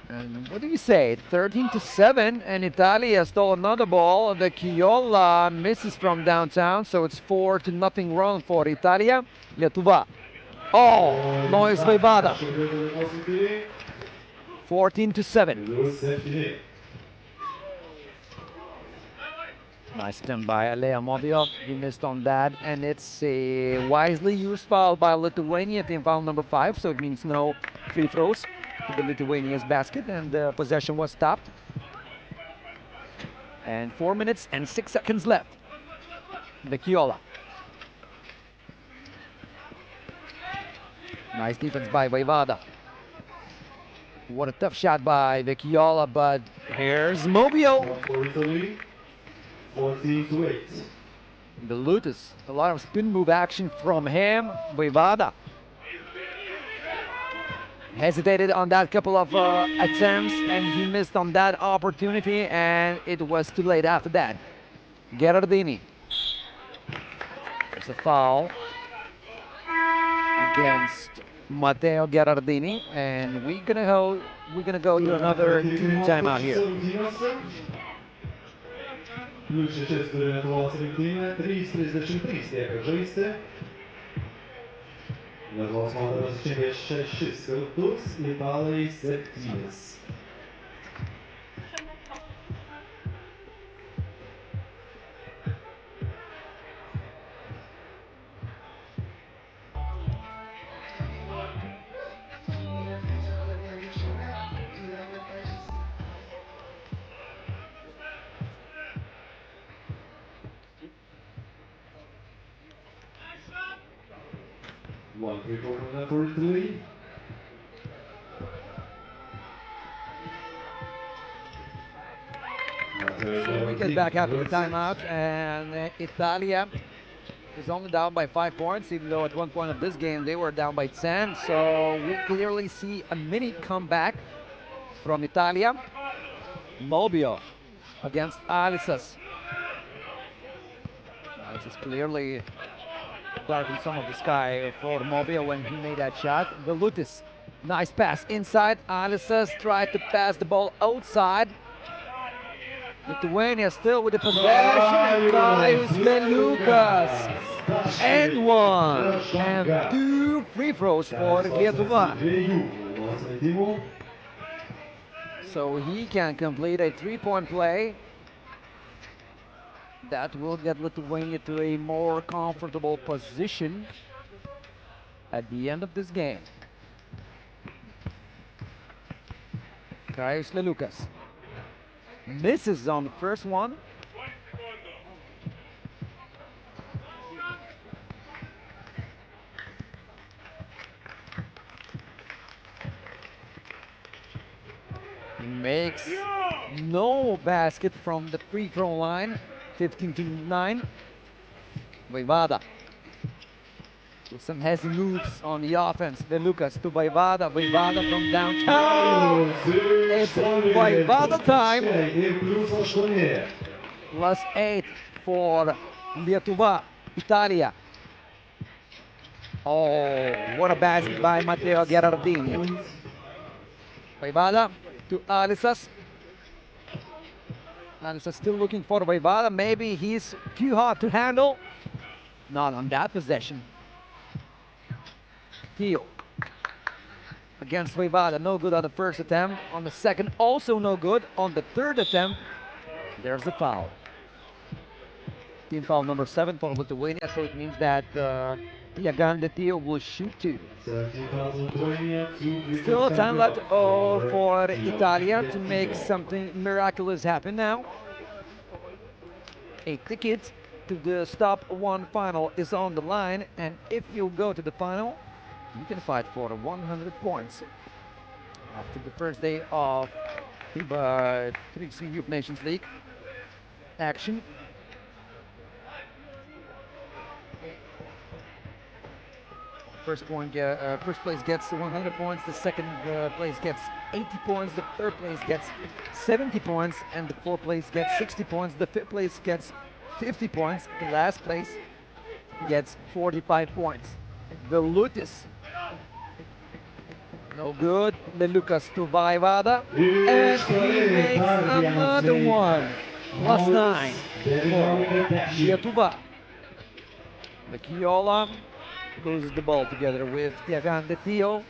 And what do you say? 13-7, and Italia stole another ball. The Vecchiola misses from downtown, so it's 4-0 run for Italia. Lietuva. Oh, Nois Vaivada. 14-7. Nice attempt by Alea Moviov. He missed on that, and it's a wisely used foul by Lithuania, team foul number 5, so it means no free throws to the Lithuania's basket, and the possession was stopped. And 4 minutes and 6 seconds left. Vecchiola. Nice defense by Vaivada. What a tough shot by Vecchiola, but here's Mobio. 14-8. The Lutus, a lot of spin move action from him. Vaivada hesitated on that couple of attempts, and he missed on that opportunity, and it was too late after that. Gherardini. There's a foul against Matteo Gherardini, and we're gonna go to another team timeout here. Plius 6 turi Lietuvos rinktinė, 3:33 siekia žaisti. Lietuvos komanda pasižengė 6 kartus, italai 7. One free throw for Italy. So we get back after the timeout, and Italia is only down by 5 points, even though at one point of this game they were down by 10. So we clearly see a mini comeback from Italia. Mobio against Alisas. Alisas clearly darkened some of the sky for Mobio when he made that shot. Velutis, nice pass inside. Alisas tried to pass the ball outside. Lithuania still with the possession. Kaius Lelukas. And 1. And 2 free throws for Lietuva. So he can complete a 3-point play. That will get Lithuania to a more comfortable position at the end of this game. Kaius Lelukas misses on the first one. makes no basket from the free throw line. 15-9. Vaivada. With some heavy moves on the offense. Lucas to Vaivada. Vaivada from downtown. It's Vaivada time. +8 for Lietuva. Italia. Oh, what a basket by Matteo Gherardini. Vaivada to Alisas. Alisas still looking for Vaivada. Maybe he's too hard to handle. Not on that possession. Theo against Vaivada. No good on the first attempt. On the second, also no good. On the third attempt, there's a foul. Team foul number 7 for Lithuania. So it means that Yagan Theo will shoot 2. Still time left for Italia to make something miraculous happen now. A ticket to the Stop 1 final is on the line, and if you go to the final, you can fight for 100 points. After the first day of FIBA 3x3 Youth Nations League action. First place gets 100 points, the second place gets 80 points, the third place gets 70 points, and the fourth place gets 60 points, the fifth place gets 50 points, the last place gets 45 points. Vilnius, no good. Lucas to Vaivada, and he makes another one. +9 for Lietuva. Mikiola loses the ball together with Yagan Theo.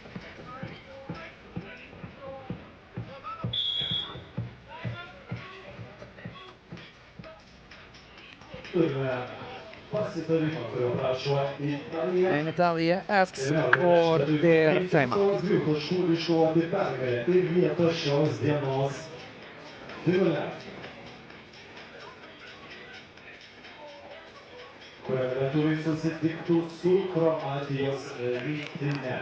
And Italia asks for their timeout. Lietuviai susitiktų su Kroatijos rinktinė.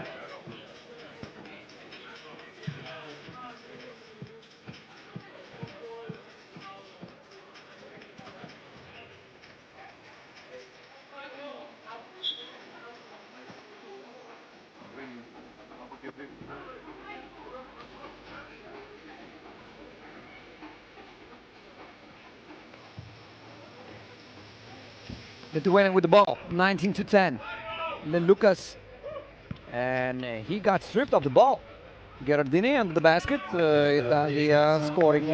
Lithuania with the ball, 19-10. Then Lucas, and he got stripped of the ball. Gherardini under the basket. Italia scoring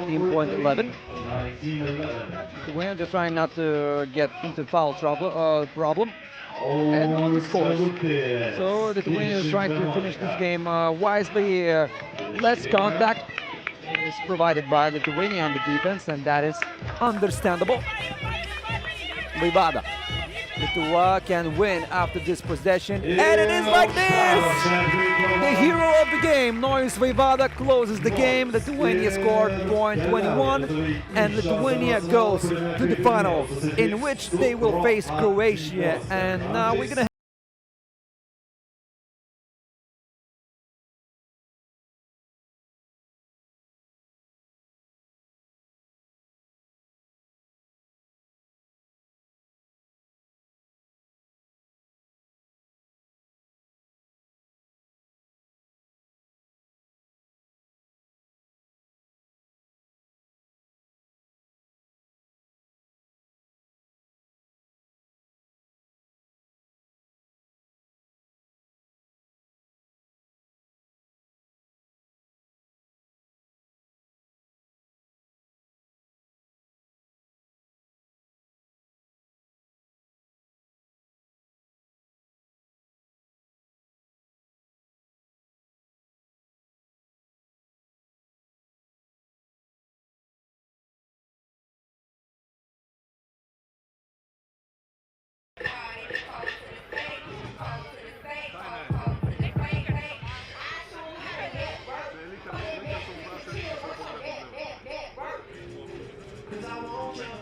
team point 11. Lithuania just trying not to get into foul problem. And no one scores. So Lithuania is trying to finish this game wisely. Less contact is provided by Lithuania on the defense, and that is understandable. Vaivada. Lithuania can win after this possession, and it is like this! The hero of the game, Nois Vaivada, closes the game. Lithuania scored point 21, and Lithuania goes to the final, in which they will face Croatia. And now we're gonna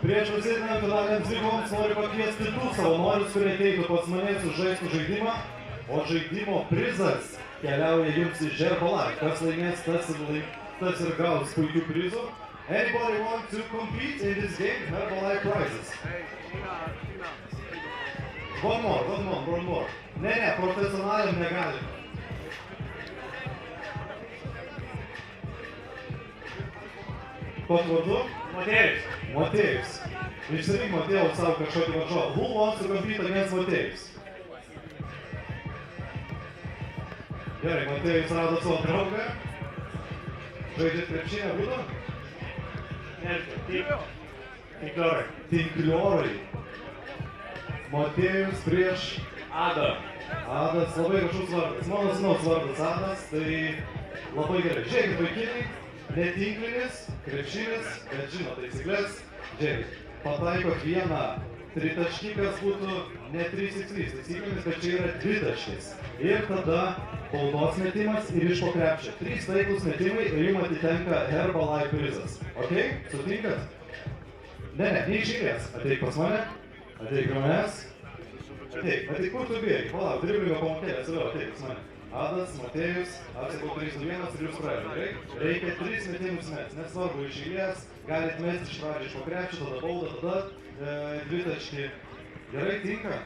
Prieš prasidedant finaliniams dvikovoms noriu pakviesti 2 savanorius, kurie ateitų pas mane sužaisti žaidimą, o žaidimo prizas keliauja jums į Žerbalą. Kas laimės, tas tas ir gaus puikių prizų. Anybody want to compete in this game? Herbalife prizes. One more. Ne, profesionaliam negalime. Koks vardu? Matėjus. Išsirink Matėjus savo kažkokį varžovą. Who wants to compete against Matėjus? Gerai, Matėjus rado savo draugą. Žaidžiat krepšinę būdą? Tinkliorai. Matėjus prieš Adą. Adas labai gražus vardas. Mano sūnaus vardas Adas, tai labai gerai. Žiūrėkit, vaikinai, netinklinis, krepšinis, bet žino taisyklės. Žiūrėkit, pataikot vieną tritaškikas būtų ne 3x3 taisyklėmis, bet čia yra dvitaškis. Ir tada baudos metimas ir iš po krepšio. 3 taiklūs metimai ir jums atitenka Herbalife prizas. Ok? Sutinkat? Ne, neišėlės. Ateik pas mane. Ateik prie manęs. Ateik, kur tu bėgi? Palauk, driblingo pamokėlės vėl, ateik pas mane. Adas, Matėjus, atsakau 3-2-1 ir jūs pradėt, gerai? Reikia 3 metimus mest, nesvarbu iš eilės, galit mesti iš pradžių iš po krepšio, tada baudą, tada dvitaškį. Gerai, tinka?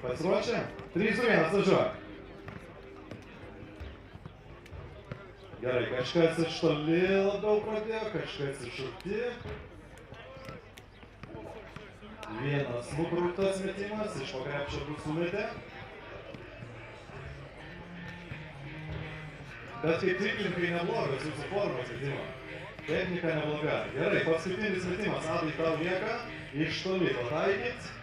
Pasiruošę? 3-2-1, važiuok. Gerai, kažkas iš toli labiau pradėjo, kažkas iš arti. Vienas nubruktas metimas, iš po krepšio bus sumetė. Bet kaip tiklininkai neblogas jūsų formos metimo. Technika nebloga. Gerai, paskutinis metimas, Adai tau lieka, iš toli pataikit.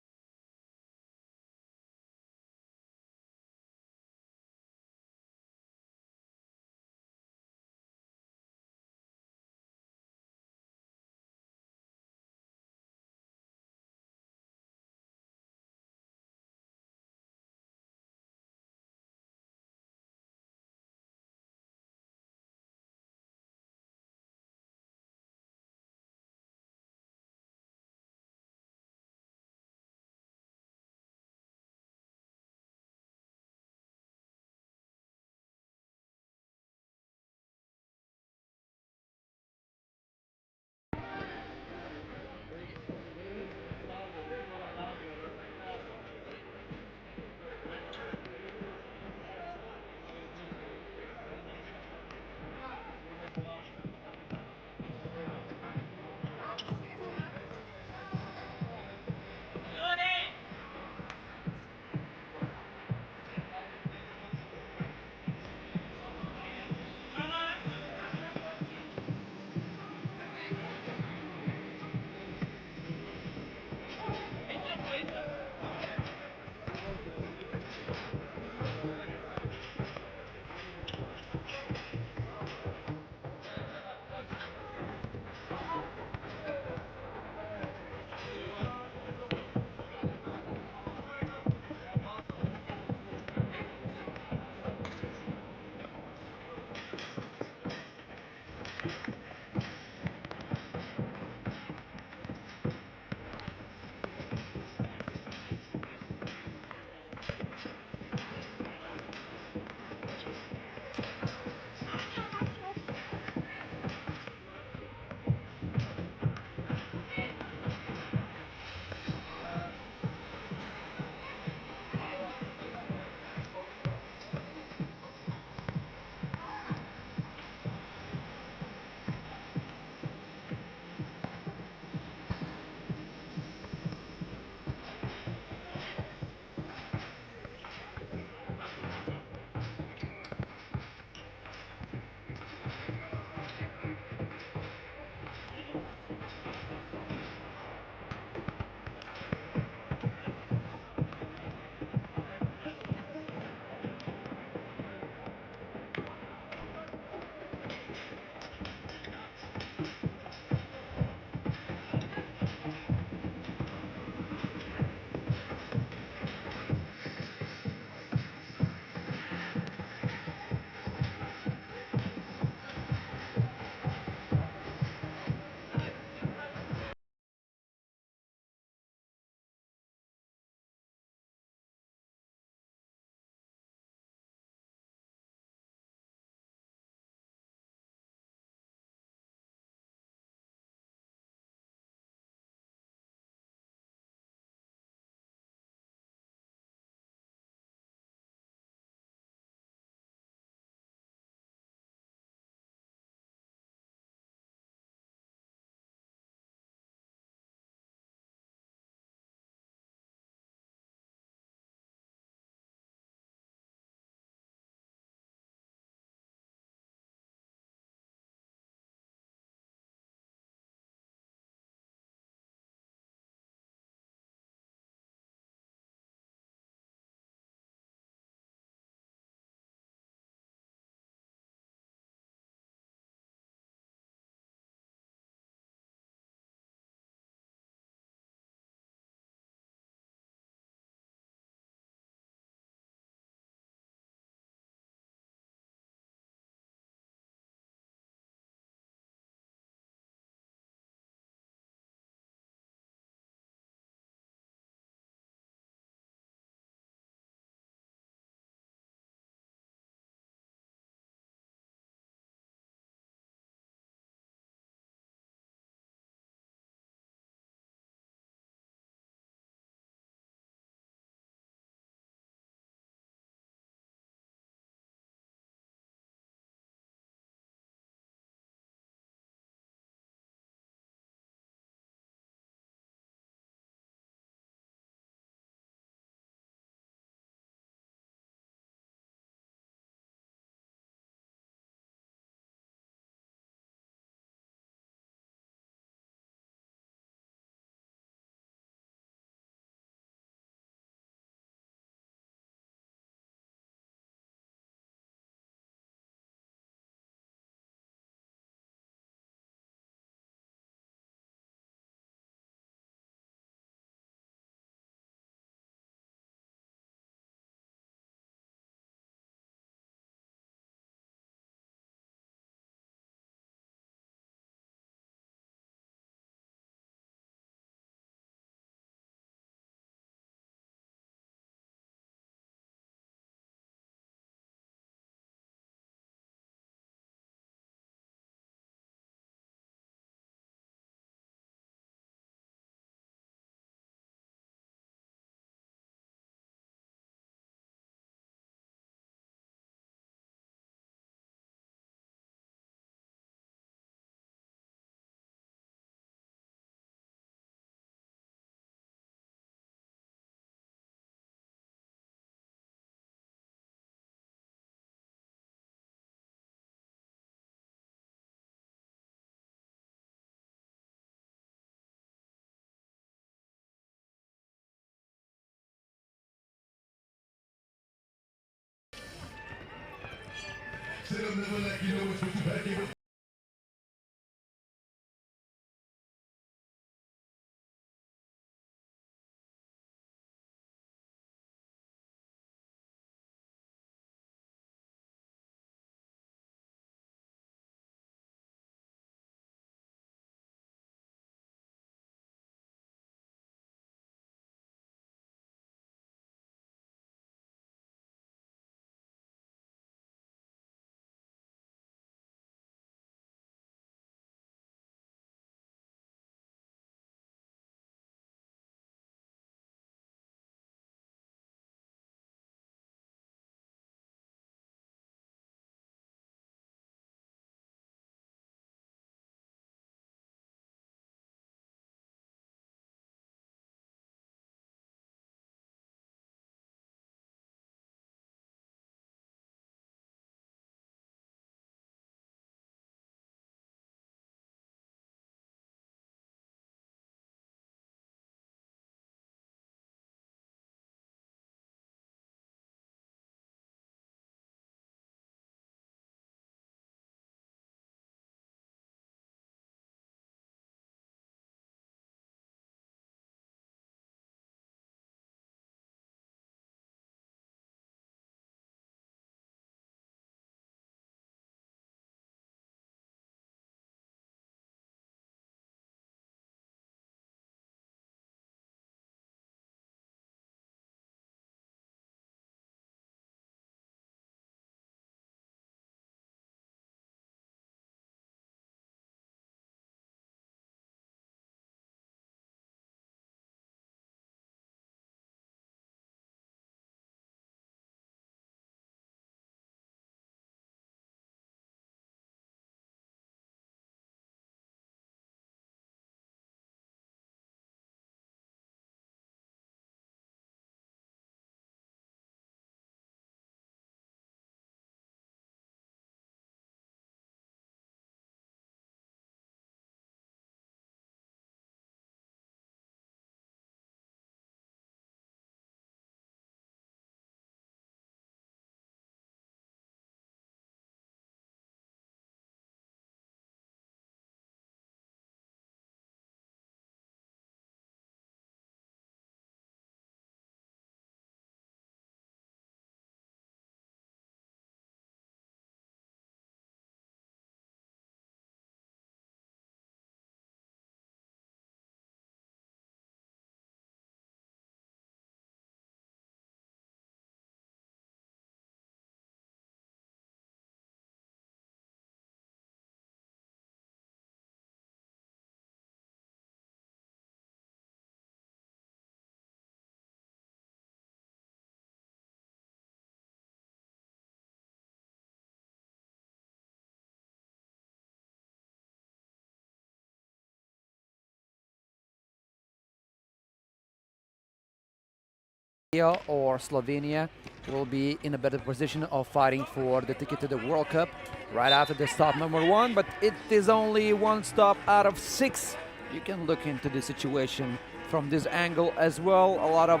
or Slovenia will be in a better position of fighting for the ticket to the World Cup right after the stop number 1, but it is only one stop out of 6. You can look into the situation from this angle as well. A lot of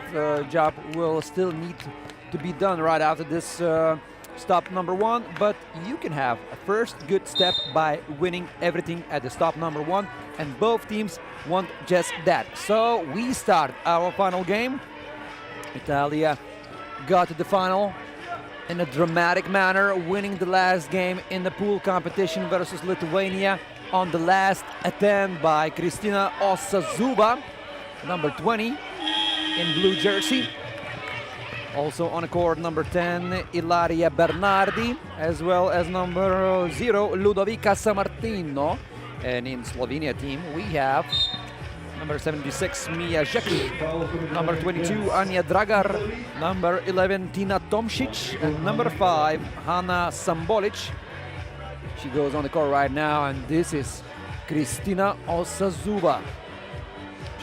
job will still need to be done right after this stop number 1, but you can have a first good step by winning everything at the stop number 1, and both teams want just that. So we start our final game. Italia got to the final in a dramatic manner, winning the last game in the pool competition versus Lithuania on the last attempt by Kristina Osazuba, number 20 in blue jersey. Also on the court, number 10, Ilaria Bernardi, as well as number 0, Ludovica Sammartino. And in Slovenia team, we have number 76, Mija Žekić, number 22, Anja Dragar, number 11, Tina Tomšić, and number 5, Hanna Sambolic. She goes on the court right now, and this is Kristina Osazuba.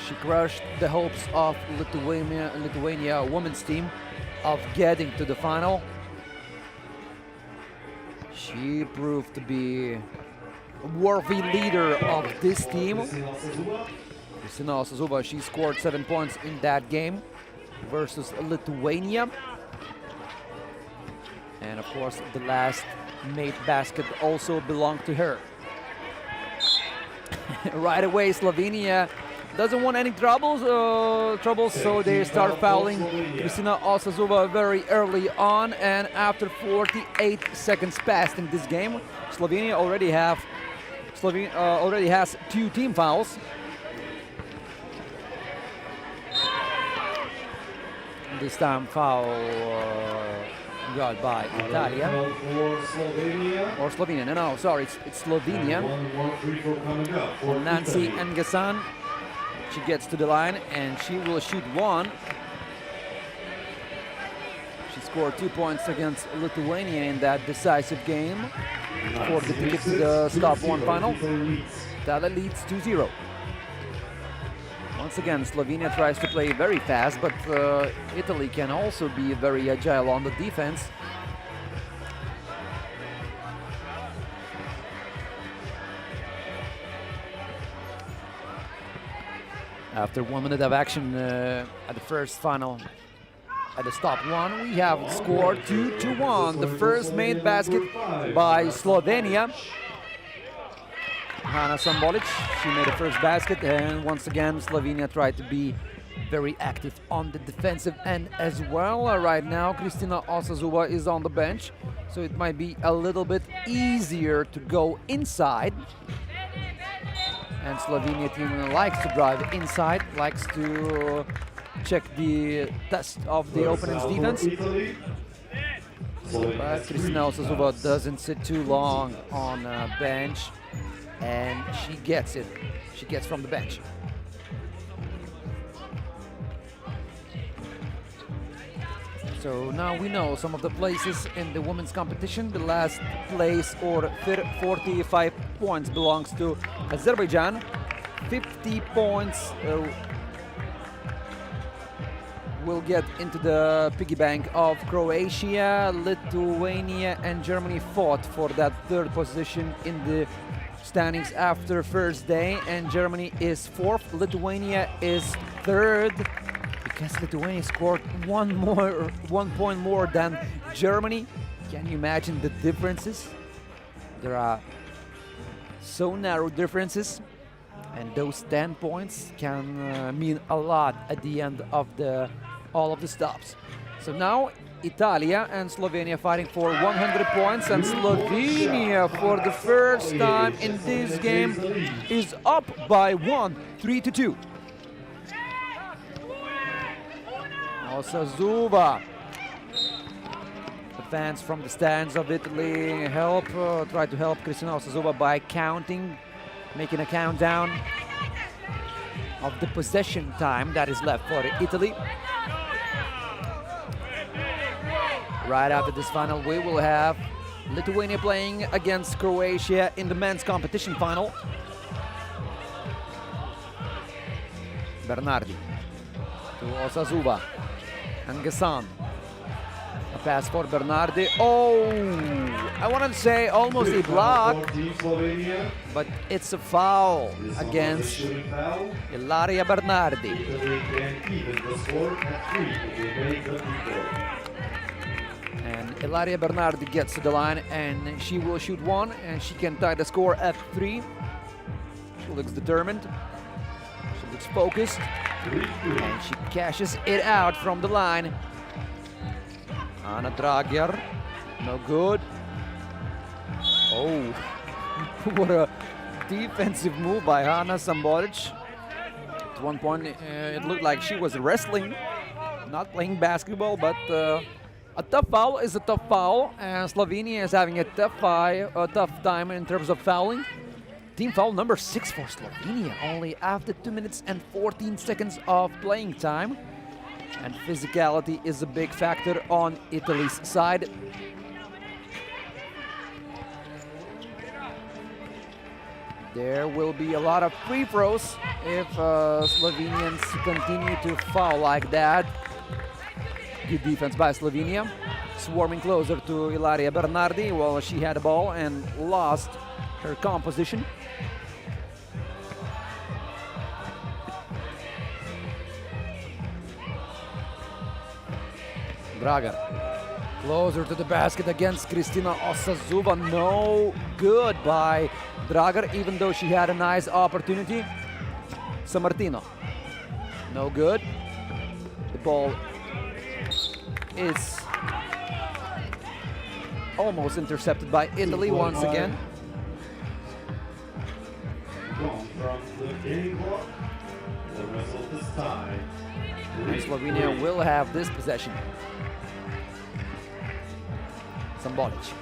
She crushed the hopes of Lithuania women's team of getting to the final. She proved to be a worthy leader of this team. Kristina Osazuba, she scored 7 points in that game versus Lithuania. And of course, the last made basket also belonged to her. Right away, Slovenia doesn't want any troubles, so they start fouling Kristina Osazova very early on, and after 48 seconds passed in this game, Slovenia already has 2 team fouls. This time foul got by Italia. Or Slovenia. No, sorry, it's Slovenia. Nancy Engasan. She gets to the line and she will shoot 1. She scored 2 points against Lithuania in that decisive game for the ticket to the Stop 1 final. Italia leads 2-0. Once again, Slovenia tries to play very fast, but Italy can also be very agile on the defense. After 1 minute of action at the first final, at the Stop 1, we have scored 2-1. The first made basket by Slovenia. Hana Sambolic, she made the first basket, and once again Slovenia tried to be very active on the defensive end as well. Right now Kristina Osazova is on the bench, so it might be a little bit easier to go inside. And Slovenia team likes to drive inside, likes to check the test of the opponent's defense. But Kristina Osazova doesn't sit too long on a bench, and she gets it. She gets from the bench. So now we know some of the places in the women's competition. The last place, or 45 points, belongs to Azerbaijan. 50 points will get into the piggy bank of Croatia. Lithuania and Germany fought for that 3rd position in the standings after first day, and Germany is 4th. Lithuania is 3rd because Lithuania scored 1 point more than Germany. Can you imagine the differences? There are so narrow differences, and those 10 points can mean a lot at the end of all of the stops. So now Italia and Slovenia fighting for 100 points, and Slovenia for the first time in this game is up by 1, 3-2. Osazova. The fans from the stands of Italy try to help Kristina Osazova by counting, making a countdown of the possession time that is left for Italy. Right after this final, we will have Lithuania playing against Croatia in the men's competition final. Bernardi to Osazova and Gassan. A pass for Bernardi. Oh, I want to say almost a block, but it's a foul against Ilaria Bernardi. And Ilaria Bernardi gets to the line, and she will shoot 1, and she can tie the score at 3. She looks determined. She looks focused. And she cashes it out from the line. Anna Dragiar, no good. Oh, what a defensive move by Hana Sambolic. At one point, it looked like she was wrestling, not playing basketball, but a tough foul is a tough foul, and Slovenia is having a tough time in terms of fouling. Team foul number 6 for Slovenia, only after 2 minutes and 14 seconds of playing time. And physicality is a big factor on Italy's side. There will be a lot of free throws if Slovenians continue to foul like that. Good defense by Slovenia. Swarming closer to Ilaria Bernardi. Well, she had the ball and lost her composition. Dragar Closer to the basket against Kristina Osazuva. No good by Dragar, even though she had a nice opportunity. Sammartino. No good. The ball is almost intercepted by Italy once again. From the game clock, the result is tied. And Slovenia will have this possession. Sambolic.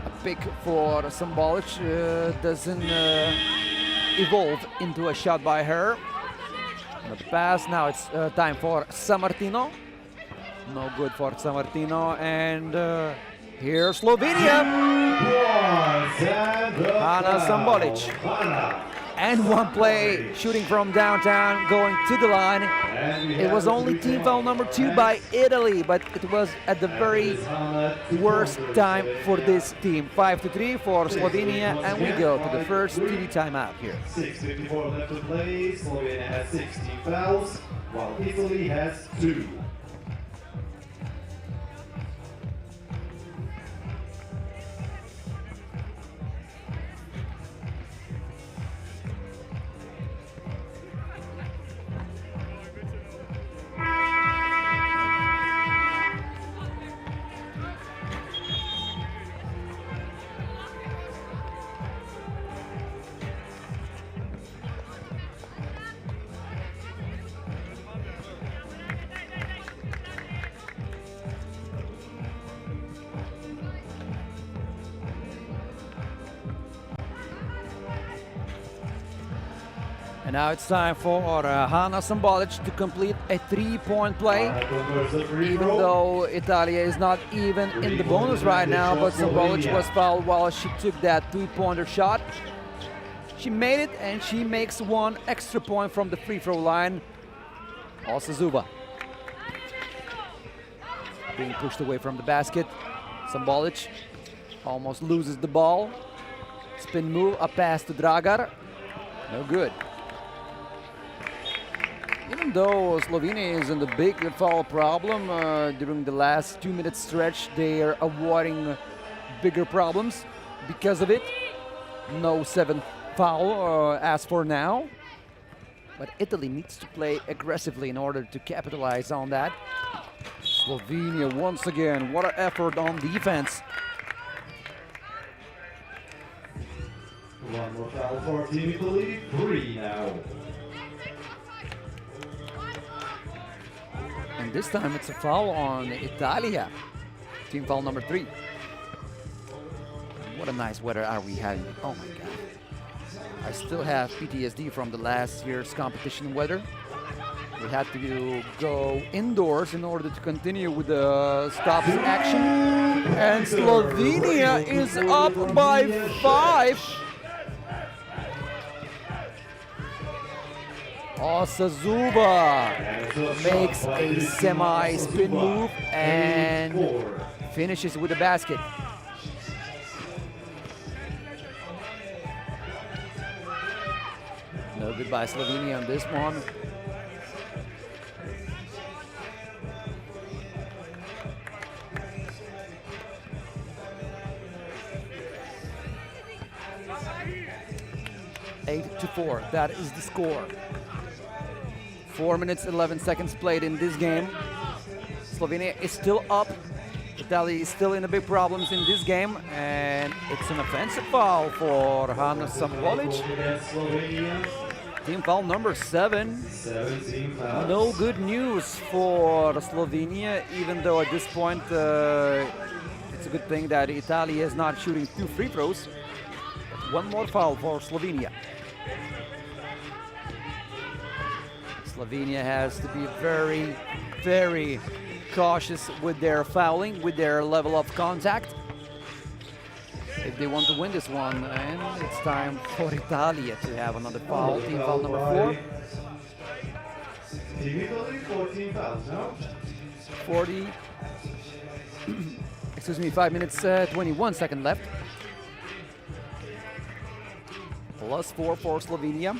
A pick for Sambolic doesn't evolve into a shot by her. The pass, now it's time for Sammartino. No good for Sammartino, and here Slovenia. Hanna Sambolic. And one play, shooting from downtown, going to the line. It was only team foul number 2 by Italy, but it was at the very worst time for this team. 5-3 for Slovenia, and we go to the first TV timeout here. 6:54 left to play. Slovenia has 16 fouls, while Italy has 2. And now it's time for Hanna Sambolic to complete a 3-point play. Even though Italia is not even in the bonus right now, but Sambolic was fouled while she took that 3-pointer shot. She made it, and she makes one extra point from the free throw line. Osazuva being pushed away from the basket. Sambolic almost loses the ball. Spin move, a pass to Dragar. No good. Even though Slovenia is in the big foul problem during the last 2-minute stretch, they are avoiding bigger problems because of it. No 7th foul as for now. But Italy needs to play aggressively in order to capitalize on that. Slovenia once again, what an effort on defense. One more foul for Team Italy, 3 now. And this time it's a foul on Italia. Team foul number 3. What a nice weather are we having. Oh my God. I still have PTSD from the last year's competition weather. We had to go indoors in order to continue with the stops action. And Slovenia is up by 5. Osazuva makes a semi-spin move and finishes with the basket. No good by Slovenia on this one. Eight to 4, that is the score. 4 minutes, 11 seconds played in this game. Slovenia is still up. Italy is still in the big problems in this game. And it's an offensive foul for Hanna Sambolic. Team foul number 7. No good news for Slovenia, even though at this point it's a good thing that Italy is not shooting 2 free throws. But one more foul for Slovenia. Slovenia has to be very, very cautious with their fouling, with their level of contact, if they want to win this one. And it's time for Italia to have another foul. Team foul number 4. Team Italy, 14 fouls now. 40. Excuse me, 5 minutes, 21 seconds left. +4 for Slovenia.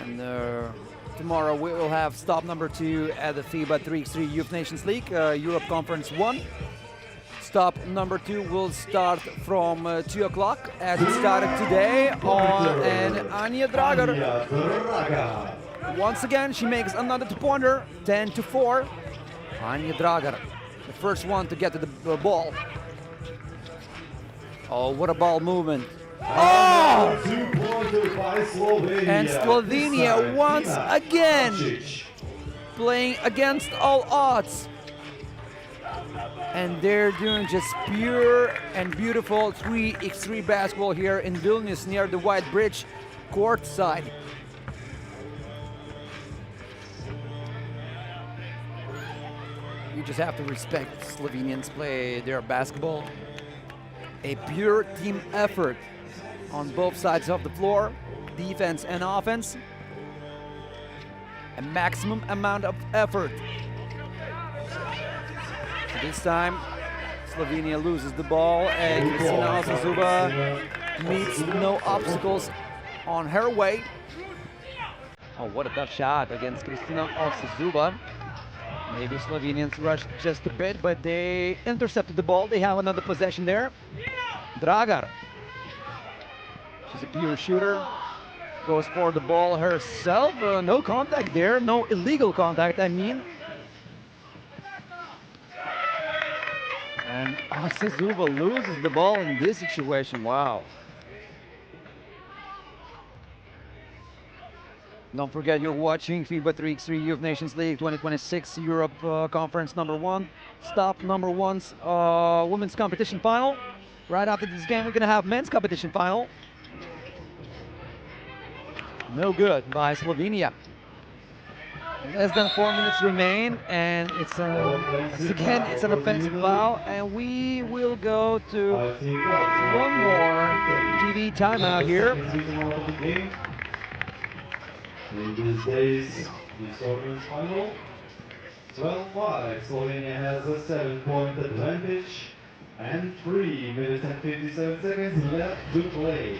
And Tomorrow we will have stop number 2 at the FIBA 3x3 Youth Nations League, Europe Conference 1. Stop number 2 will start from 2 o'clock as it started today and Anja Dragar. Once again, she makes another 2-pointer, 10-4. Anja Dragar, the first one to get to the ball. Oh, what a ball movement. Oh! And Slovenia once again playing against all odds. And they're doing just pure and beautiful 3x3 basketball here in Vilnius near the White Bridge court side. You just have to respect Slovenians play their basketball. A pure team effort on both sides of the floor, defense and offense. A maximum amount of effort. This time, Slovenia loses the ball and Kristina Osazuba meets no obstacles on her way. Oh, what a tough shot against Kristina Osazuba. Maybe Slovenians rushed just a bit, but they intercepted the ball. They have another possession there. Dragar. She's a pure shooter. Goes for the ball herself. No contact there. No illegal contact, I mean. And Osazuba loses the ball in this situation. Wow. Don't forget you're watching FIBA 3x3 Youth Nations League 2026 Europe Conference number 1. Stop number 1's women's competition final. Right after this game, we're going to have men's competition final. No good by Slovenia. Less than 4 minutes remain, and it's an offensive foul, and we will go to one more TV timeout here. In these days, the tournament final, 12-5, Slovenia has a 7-point advantage and 3 minutes and 57 seconds left to play.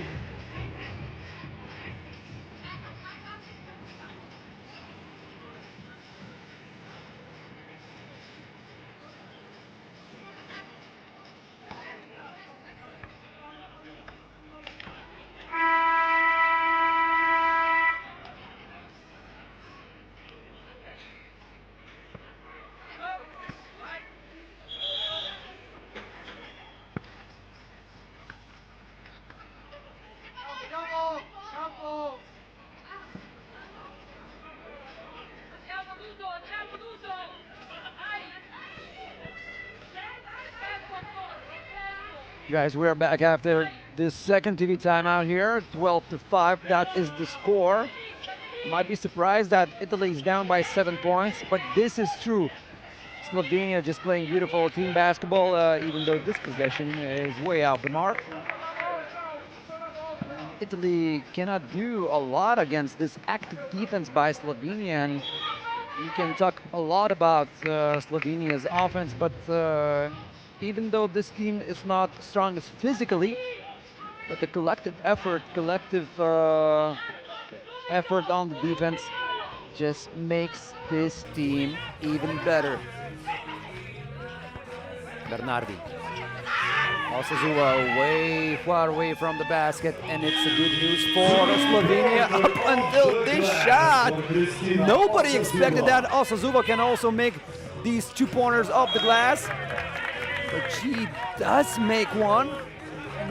Guys, we're back after this second TV timeout here. 12-5, that is the score. Might be surprised that Italy is down by 7 points, but this is true. Slovenia just playing beautiful team basketball, even though this possession is way out the mark. Italy cannot do a lot against this active defense by Slovenia, and you can talk a lot about Slovenia's offense, but even though this team is not strongest physically, but the collective effort on the defense just makes this team even better. Bernardi. Osazuba way far away from the basket, and it's a good news for Slovenia up until this shot. Nobody expected that Osazuba can also make these 2-pointers off the glass. But she does make one.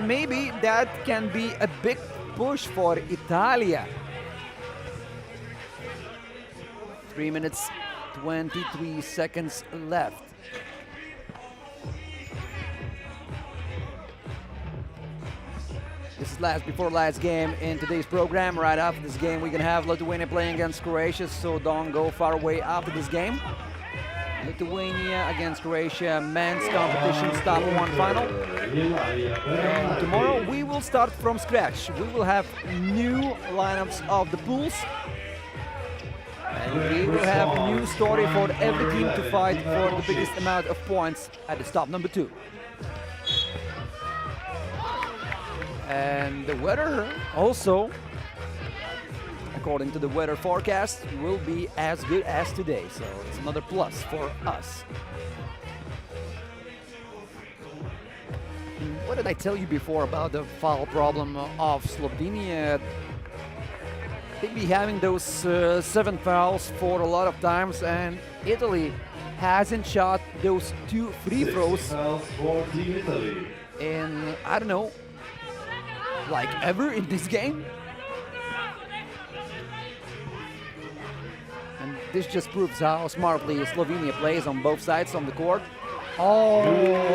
Maybe that can be a big push for Italia. 3 minutes, 23 seconds left. This is last before last game in today's program. Right after this game, we're gonna have Lithuania playing against Croatia, so don't go far away after this game. Lithuania against Croatia, men's competition stop 1 final. And tomorrow we will start from scratch. We will have new lineups of the pools. And we will have a new story for every team to fight for the biggest amount of points at the stop number 2. And the weather also, according to the weather forecast, will be as good as today. So it's another plus for us. What did I tell you before about the foul problem of Slovenia? They'd be having those 7 fouls for a lot of times, and Italy hasn't shot those 2 free throws for Team Italy. in, I don't know, like ever in this game. And this just proves how smartly Slovenia plays on both sides on the court. Oh,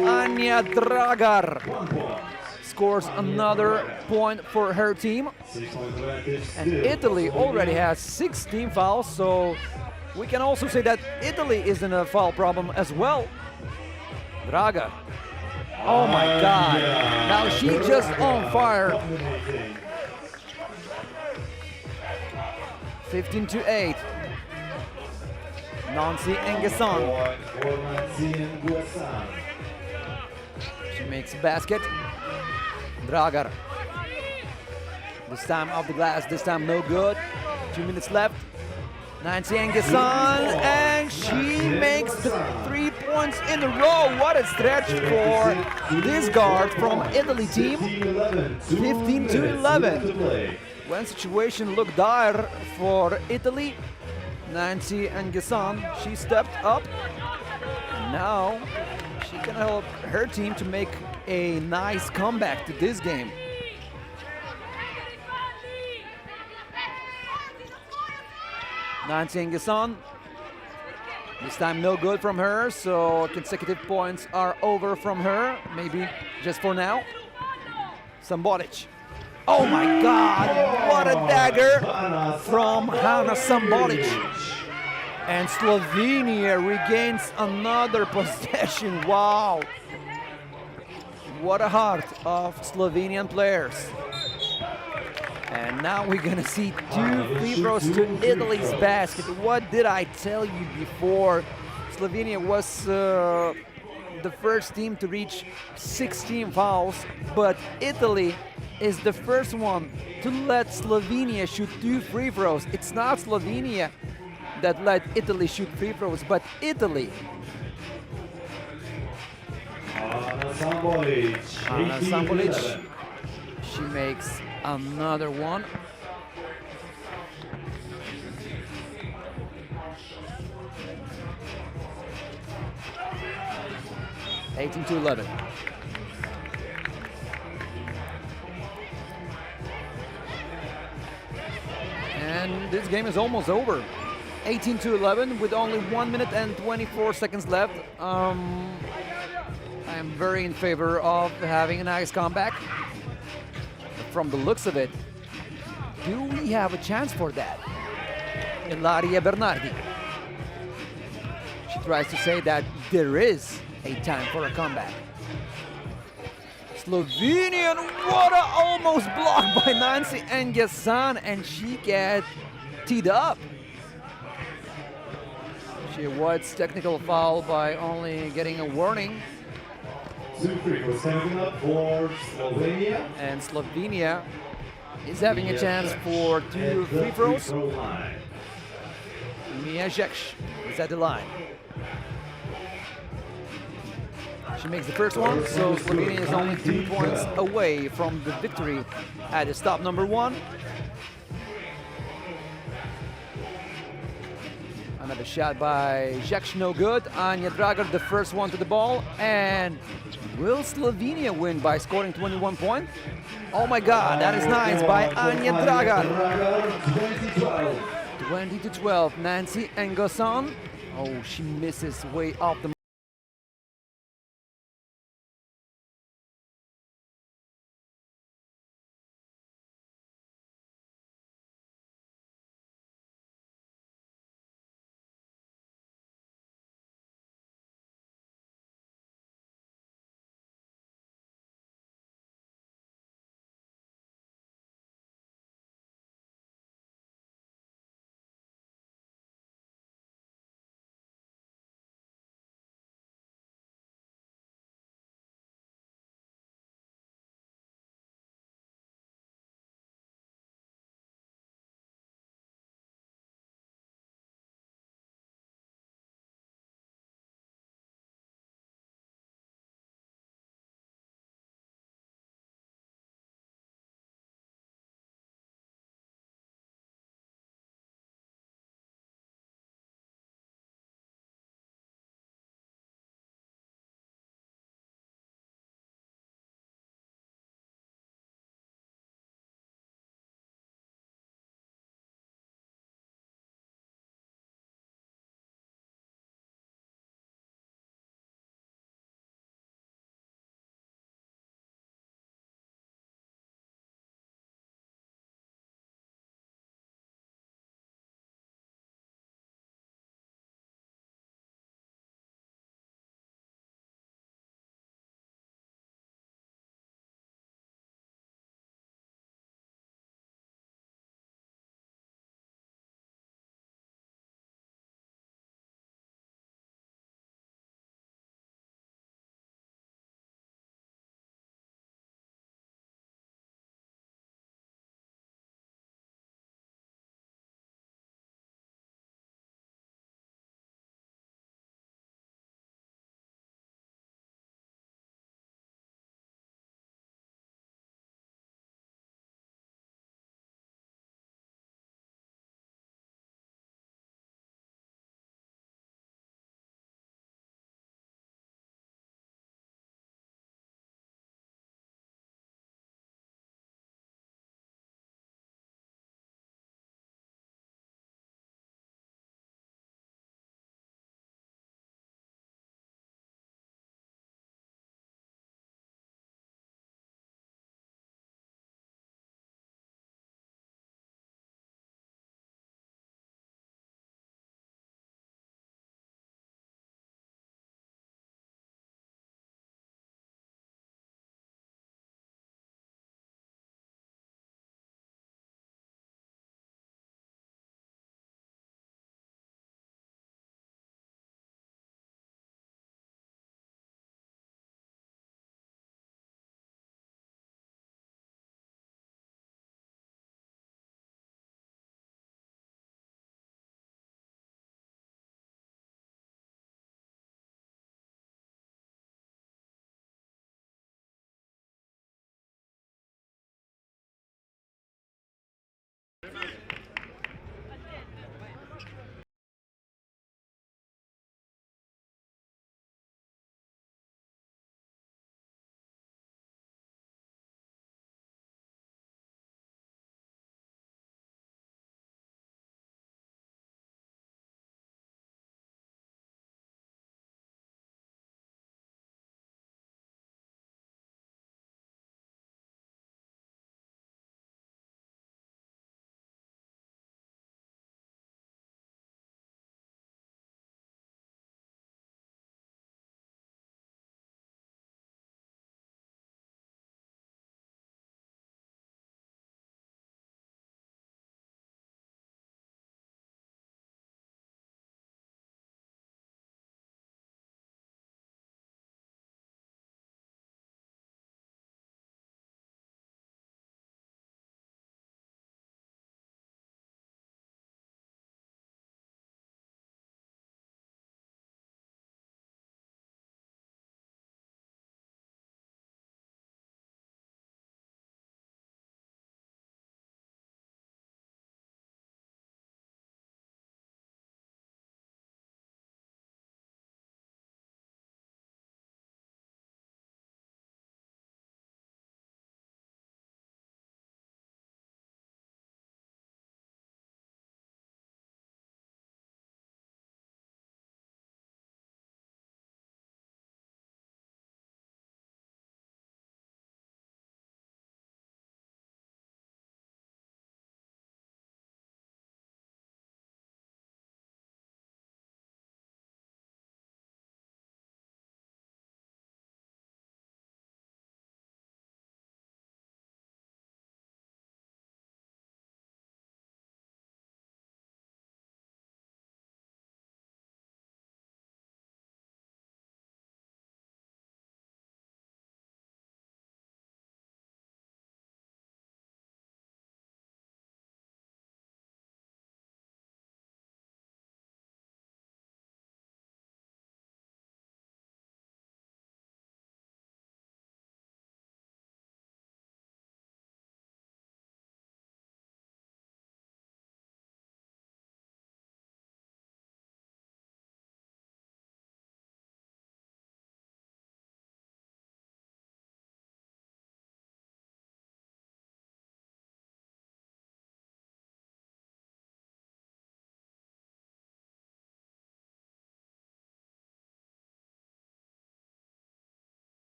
Anja Dragar 1 point. scores another point for her team. 6-point advantage And still Italy for already Slovenia. has 16 fouls, so we can also say that Italy is in a foul problem as well. Draga. Oh my God. Now she just on fire. Dominating. 15-8. Nancy Engesson. Point for Nancy Nguessan. She makes a basket. Dragar. This time off the glass, this time no good. 2 minutes left. Nancy Engesson, and she makes the 3 points in a row. What a stretch for this guard from Italy team. 15-11. When situation looked dire for Italy, Nancy Engesson, she stepped up. And now she can help her team to make a nice comeback to this game. Nancy Engesson. This time no good from her, so consecutive points are over from her, maybe just for now. Sambolic. Oh my God, what a dagger from Hana Sambolic. And Slovenia regains another possession, wow. What a heart of Slovenian players. And now we're gonna see 2 free throws to Italy's basket. What did I tell you before? Slovenia was the first team to reach 16 fouls, but Italy is the first one to let Slovenia shoot 2 free throws. It's not Slovenia that let Italy shoot free throws, but Italy. Hana Sambolic. Hana Sambolic. 18-11. She makes another one. Eighteen to 11. And this game is almost over. 18 to 11 with only 1 minute and 24 seconds left. I'm very in favor of having a nice comeback. From the looks of it, do we have a chance for that? Ilaria Bernardi. She tries to say that there is a time for a comeback. Slovenian, what a almost blocked by Nancy Engesson, and she gets teed up. She avoids technical foul by only getting a warning. 2 free throws coming up for Slovenia. And Slovenia is having a chance for 2 free throws. Mia Zek is at the line. She makes the first one, so Slovenia is only 2 points away from the victory at the stop number 1. Another shot by Zek, no good. Anja Dragar, the first one to the ball. And will Slovenia win by scoring 21 points? Oh my God, that is nice by Anja Dragar. 20 to 12. Nancy Engesson. Oh, she misses way off the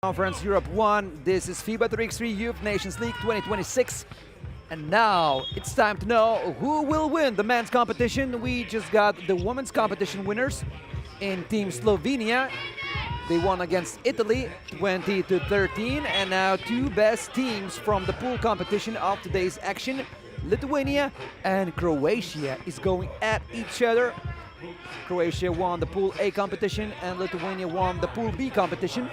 Conference Europe 1. This is FIBA 3x3 Youth Nations League 2026. And now it's time to know who will win the men's competition. We just got the women's competition winners in Team Slovenia. They won against Italy 20-13, and now two best teams from the pool competition of today's action, Lithuania and Croatia, is going at each other. Croatia won the Pool A competition and Lithuania won the Pool B competition.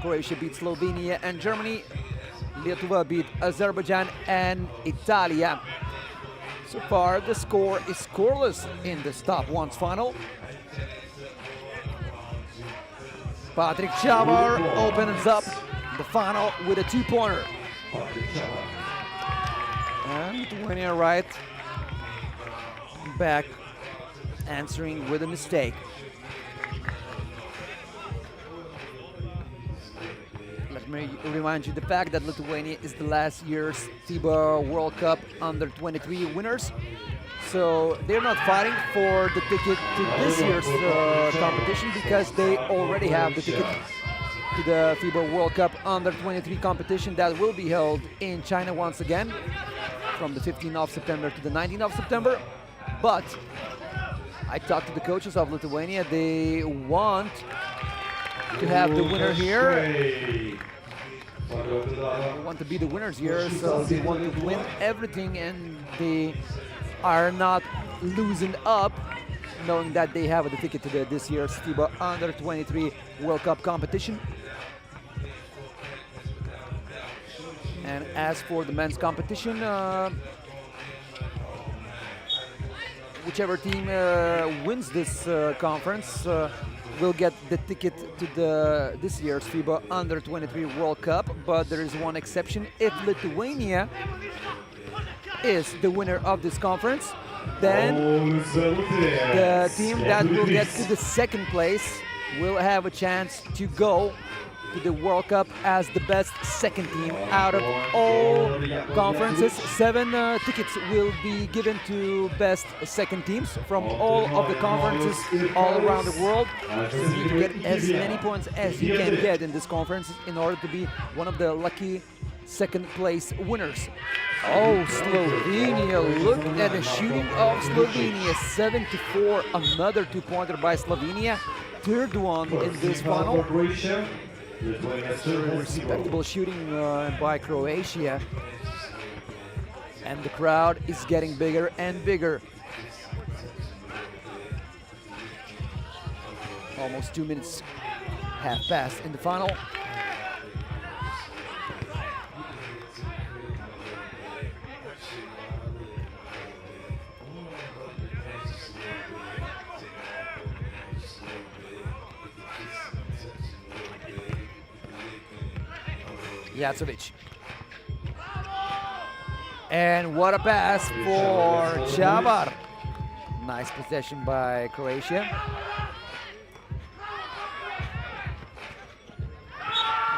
Croatia beat Slovenia and Germany. Lithuania beat Azerbaijan and Italia. So far, the score is scoreless in the top ones final. Patrick Chavar opens up the final with a two-pointer. And Lithuania right back, answering with a mistake. Let me remind you the fact that Lithuania is the last year's FIBA World Cup Under-23 winners. So they're not fighting for the ticket to this year's competition because they already have the ticket to the FIBA World Cup Under-23 competition that will be held in China once again from the 15th of September to the 19th of September. But I talked to the coaches of Lithuania. They want to have the winner here. They want to be the winners here, so they want to win everything, and they are not losing up, knowing that they have the ticket to this year's FIBA Under-23 World Cup competition. And as for the men's competition, whichever team wins this conference will get the ticket to this year's FIBA Under-23 World Cup. But there is one exception. If Lithuania is the winner of this conference, then the team that will get to the second place will have a chance to go to the World Cup as the best second team out of all conferences. 7 tickets will be given to best second teams from all of the conferences all around the world. So you need to get as many points as you can get in this conference in order to be one of the lucky second place winners. Oh, Slovenia, look at the shooting of Slovenia, 7-4, another two-pointer by Slovenia, third one in this final. Respectable shooting by Croatia, and the crowd is getting bigger and bigger. Almost 2 minutes have passed in the final. Jacovic. And what a pass for Chavar. Nice possession by Croatia.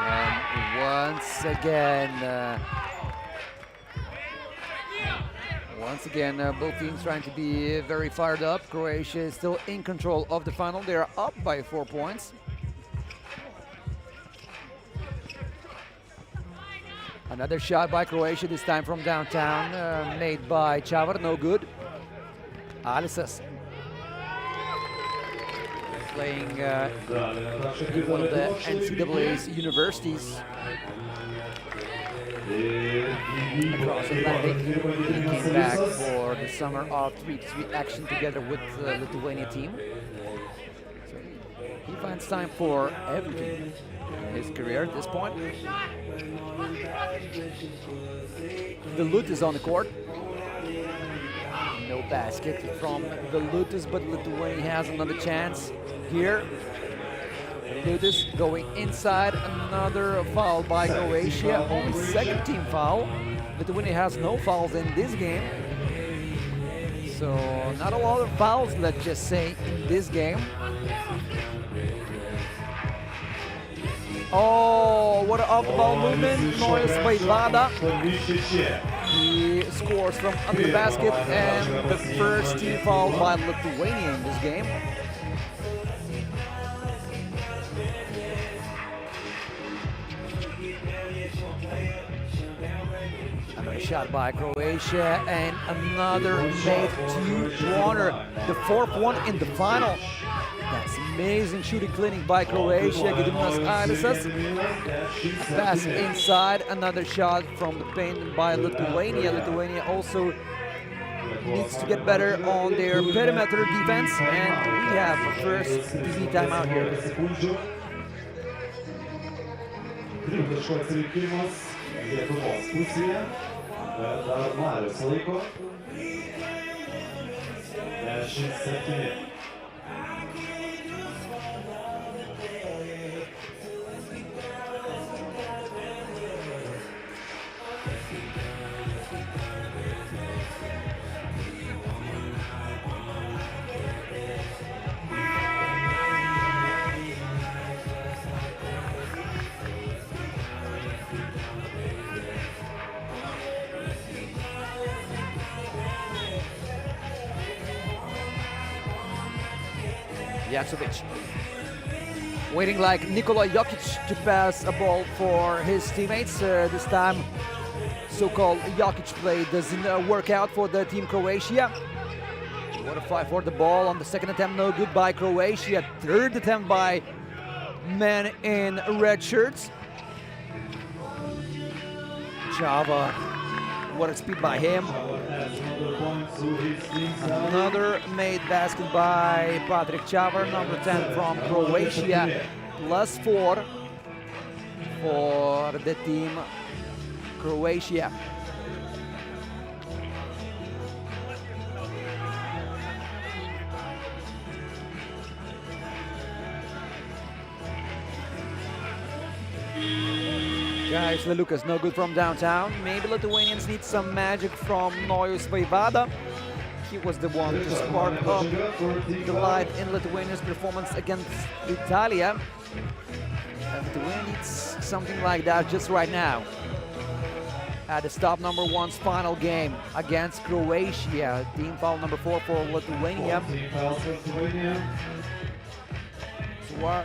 And once again, both teams trying to be very fired up. Croatia is still in control of the final. They are up by 4 points. Another shot by Croatia, this time from downtown, made by Chavar, no good. Alisas playing in one of the NCAA's universities across Atlantic. He came back for the summer of 3x3 action together with the Lithuania team. So he finds time for everything in his career at this point. The Lut is on the court. No basket from the Lutus, but Lithuania has another chance here. Lutus going inside, another foul by Croatia, only second team foul. Lithuania has no fouls in this game. So not a lot of fouls, let's just say, in this game. Oh, what an off-the-ball movement. Noise by Lada. He scores from under the basket, and the first team foul by Lithuania in this game. shot by Croatia, and another made two-pointer, the fourth one in the final. That's amazing shooting clinic by Croatia. Gediminas Arisas. Pass inside, another shot from the paint by Lithuania. Lithuania also needs to get better on their perimeter defense, and we have a first TV timeout here. Tritaško atsilikimas Lietuvos pusėje. Dar Marius laiko. 10-7. Jaksovic waiting like Nikola Jokic to pass a ball for his teammates. This time, so-called Jokic play doesn't work out for the team Croatia. What a fight for the ball on the second attempt, no good by Croatia. Third attempt by men in red shirts. Java, what a speed by him. Another made basket by Patrick Chavar, number 10 from Croatia, +4 for the team Croatia. Guys, Lelukas no good from downtown. Maybe Lithuanians need some magic from Nojus Vaivada. He was the one to spark up the light in Lithuania's performance against Italia. Lithuania needs something like that just right now. At the stop number 1's final game against Croatia. Team foul number 4 for Lithuania.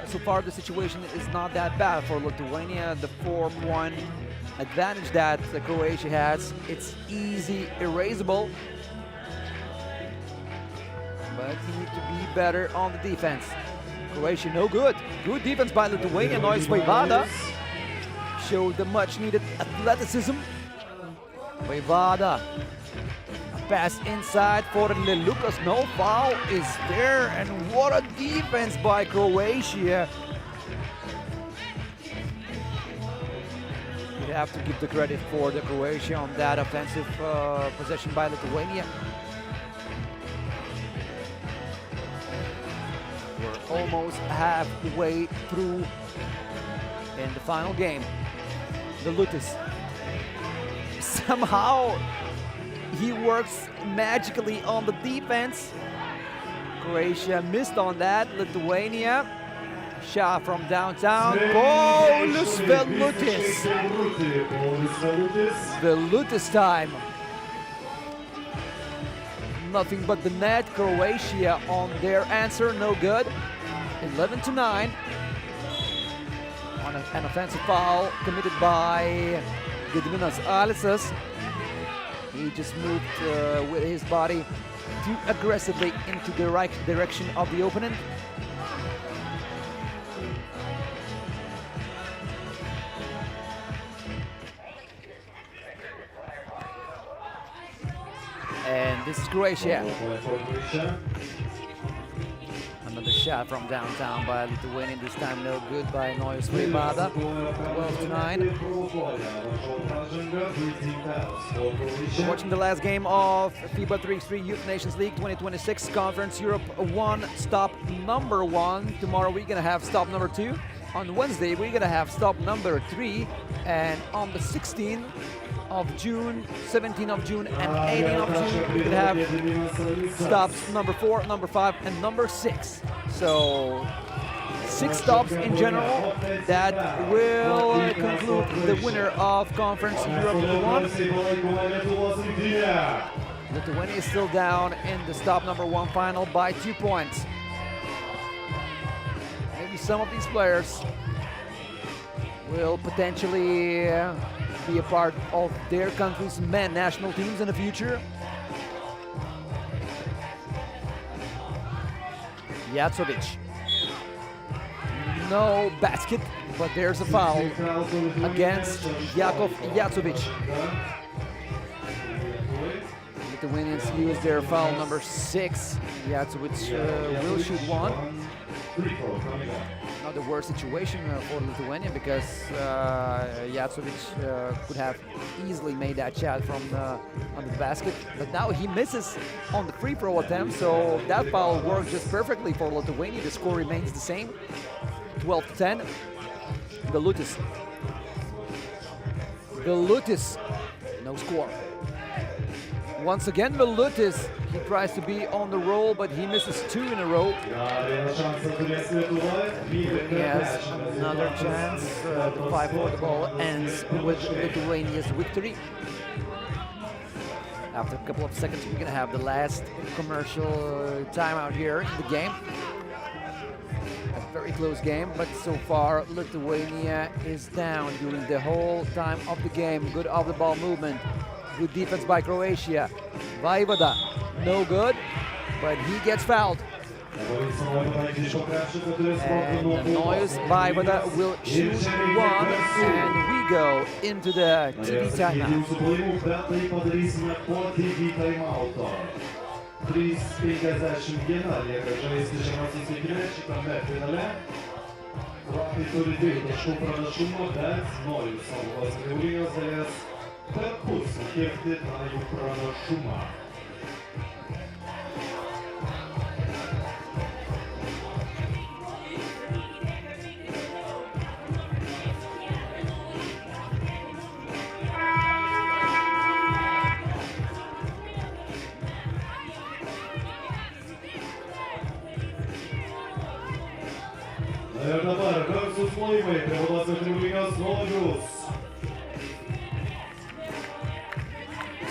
So far the situation is not that bad for Lithuania. The 4-point advantage that Croatia has, it's easy erasable. But you need to be better on the defense. Croatia no good. Good defense by Lithuania. Nojus Vaivada showed the much needed athleticism. Vaivada. Pass inside for Lelukas. No foul is there, and what a defense by Croatia. You have to give the credit for the Croatia on that offensive possession by Lithuania. We're almost halfway through in the final game. The Lutis. Somehow he works magically on the defense. Croatia missed on that. Lithuania. Shot from downtown. Paulius Velutis. Velutis time. Nothing but the net. Croatia on their answer. No good. 11-9. On an offensive foul committed by Gediminas Alisas. He just moved with his body too aggressively into the right direction of the opponent. And this is Croatia. Another shot from downtown by Lithuania, this time no good by Nojus Vaivada. 12-9. Watching the last game of FIBA 3x3 Youth Nations League 2026 Conference Europe 1, stop number 1. Tomorrow we're gonna have stop number 2. On Wednesday we're gonna have stop number 3, and on the 16th of June, 17th of June, and 18th of June, we could have stops number 4, number 5, and number 6. So 6 stops in general that will conclude the winner of Conference Europe 1. Lithuania is still down in the stop number 1 final by 2 points. Maybe some of these players will potentially be a part of their country's men national teams in the future. Jacovic. No basket, but there's a foul against Jakov Jacovic. Lithuanians use their foul number 6. Jacovic will shoot one. Not the worst situation for Lithuania, because Jacovic could have easily made that shot from on the basket, but now he misses on the free throw attempt, so that foul worked just perfectly for Lithuania. The score remains the same, 12-10. Vilutis, no score. Once again, Vilutis, he tries to be on the roll, but he misses 2 in a row. He has another chance. The 5-4 ball ends with Lithuania's victory. After a couple of seconds, we're gonna have the last commercial timeout here in the game. A very close game, but so far Lithuania is down during the whole time of the game. Good off-the-ball movement. Good defense by Croatia. Vaivoda, no good, but he gets fouled. And Noise Vaivoda will shoot one, and we go into the TV timeout. 3:51 lieka žaisti žiemos įsikilimą šitame finale. Kroatai turi 2 taškų pranašumą, bet Nojus savo linijos galės perpus nukirpti tą jų pranašumą. Ir dabar garsus laimai prie vadosios tribūnės Nojus.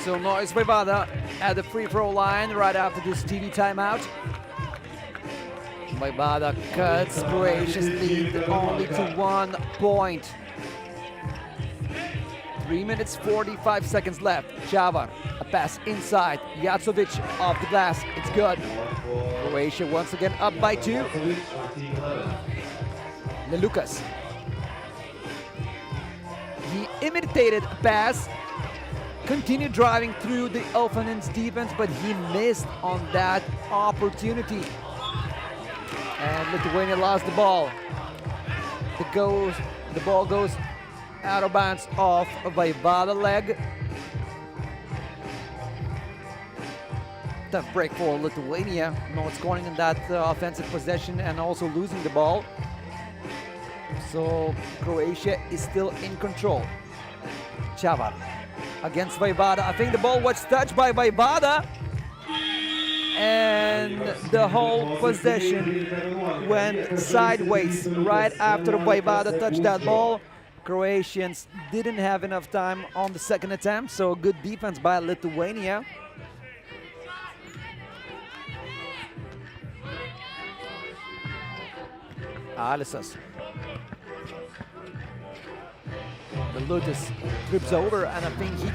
So Noise Vaivoda at the free throw line right after this TV timeout. Vaivoda cuts Croatia's lead only to 1 point. 3 minutes 45 seconds left. Javar, a pass inside. Jacovic off the glass. It's good. Croatia once again up by 2. Lucas. He imitated a pass, continued driving through the opponent's defense, but he missed on that opportunity. And Lithuania lost the ball. The ball goes out of bounds off Vaivoda leg. Tough break for Lithuania, not scoring in that offensive possession and also losing the ball. So Croatia is still in control. Javar against Vaivoda. I think the ball was touched by Vaivoda, and the whole possession went sideways right after Vaivoda touched that ball. Croatians didn't have enough time on the second attempt, so good defense by Lithuania. Alisas. Vilutis trips over, and I think he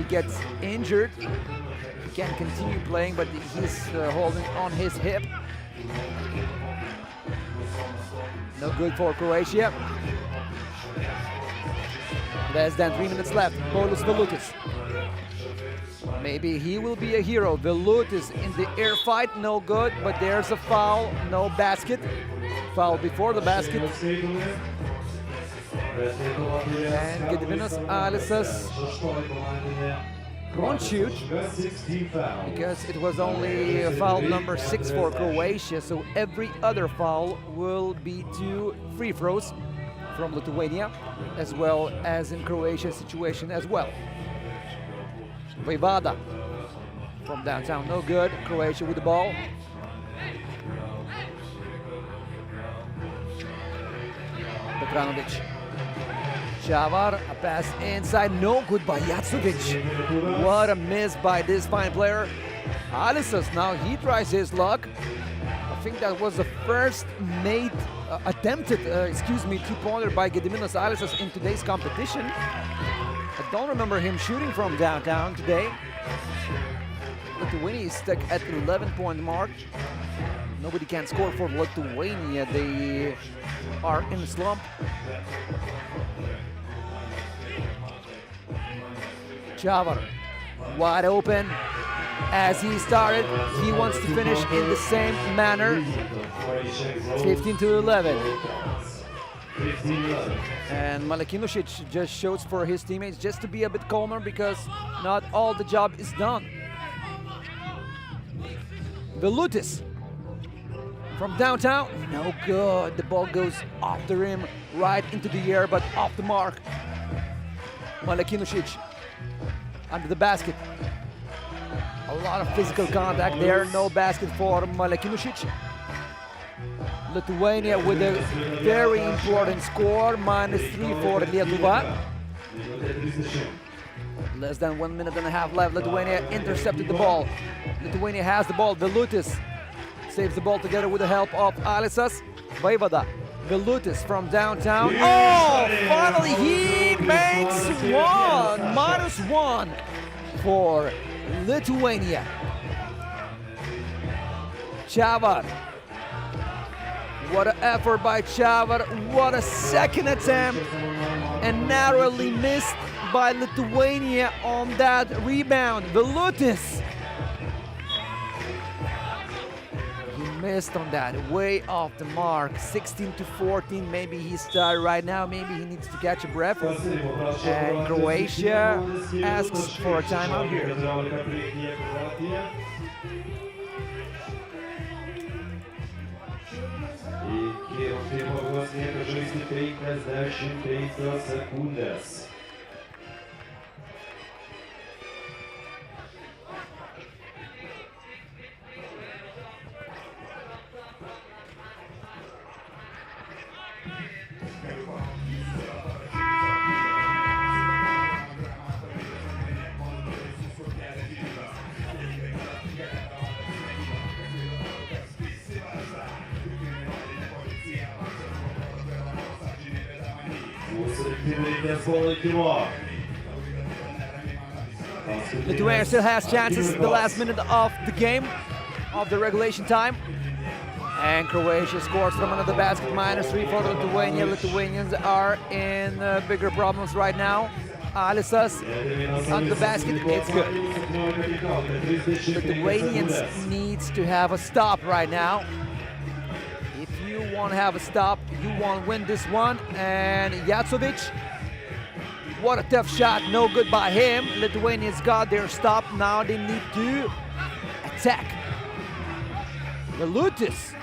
gets injured. He can't continue playing, but he's holding on his hip. No good for Croatia. Less than 3 minutes left. Paulius Vilutis. Maybe he will be a hero. Vilutis in the air fight, no good, but there's a foul, no basket. Foul before the basket. And Gediminas Alisas won't shoot because it was only foul number 6 for Croatia, so every other foul will be 2 free throws from Lithuania, as well as in Croatia's situation as well. Vaivoda from downtown, no good. Croatia with the ball. Petranovic. Javar, a pass inside, no good by Jacovic. What a miss by this fine player. Alisas, now he tries his luck. I think that was the first attempted two-pointer by Gediminas Alisas in today's competition. Don't remember him shooting from downtown today. Lithuania is stuck at 11-point mark. Nobody can score for Lithuania. They are in a slump. Chavar, wide open. As he started, he wants to finish in the same manner. 15-11. And Malakinušić just shows for his teammates just to be a bit calmer because not all the job is done. Vilnius from downtown, no good. The ball goes off the rim, right into the air, but off the mark. Malakinušić under the basket. A lot of physical contact there, no basket for Malakinušić. Lithuania with a very important score, -3 for Lietuva. Less than 1 minute and a half left. Lithuania intercepted the ball. Lithuania has the ball. Vilnius saves the ball together with the help of Alisas. Vaivada. Vilnius from downtown. Oh, finally he makes one. -1 for Lithuania. Chavar. What an effort by Chavar. What a second attempt. And narrowly missed by Lithuania on that rebound. Vilnius. He missed on that, way off the mark. 16-14, maybe he's tired right now. Maybe he needs to catch a breath. And Croatia asks for a timeout here. Iki rungtynių lieka žaisti 55 sekundės. Lithuania still has chances the last minute of the game, of the regulation time. And Croatia scores from another basket, -3 for Lithuania. Lithuanians are in bigger problems right now. Alisas on the basket, it's good. Lithuanians needs to have a stop right now. If you want to have a stop, you want to win this one. And Jacovic, what a tough shot, no good by him. Lithuanians got their stop, now they need to attack. Vilnius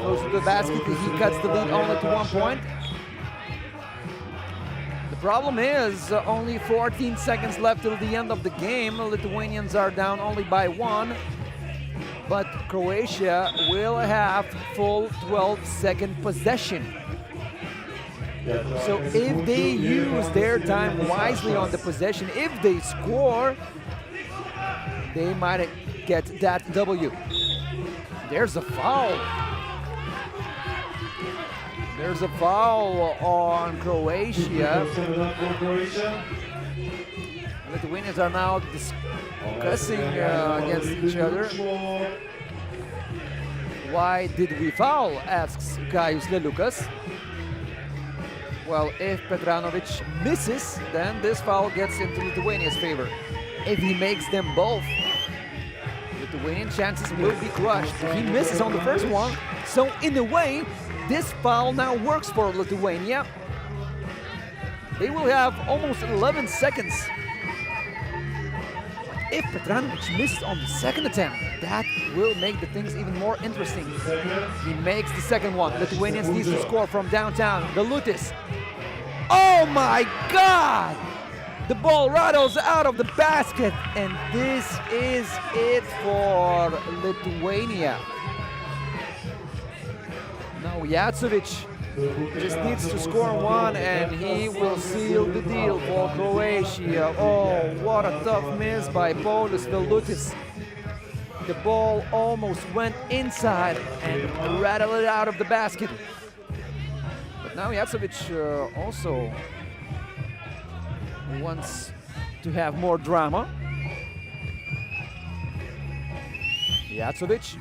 goes to the basket, he cuts the lead only to 1 point. The problem is only 14 seconds left till the end of the game. The Lithuanians are down only by 1. But Croatia will have full 12-second possession. So if they use their time wisely on the possession, if they score, they might get that W. There's a foul. There's a foul on Croatia. Lithuanians are now discussing against each other. Why did we foul? Asks Gaius Lelukas. Well, if Petranovic misses, then this foul gets into Lithuania's favor. If he makes them both, Lithuanian chances will be crushed. He misses on the first one, so in a way, this foul now works for Lithuania. They will have almost 11 seconds. If Petranovic missed on the second attempt, that will make the things even more interesting. He makes the second one. Lithuanians needs to score from downtown. Vilnius. Oh my God! The ball rattles out of the basket, and this is it for Lithuania. Now Jacovic just needs to score one, and he will seal the deal for Croatia. Oh, what a tough miss by Paulius Vilnius. The ball almost went inside and rattled it out of the basket. But now Jacovic also wants to have more drama. Jacovic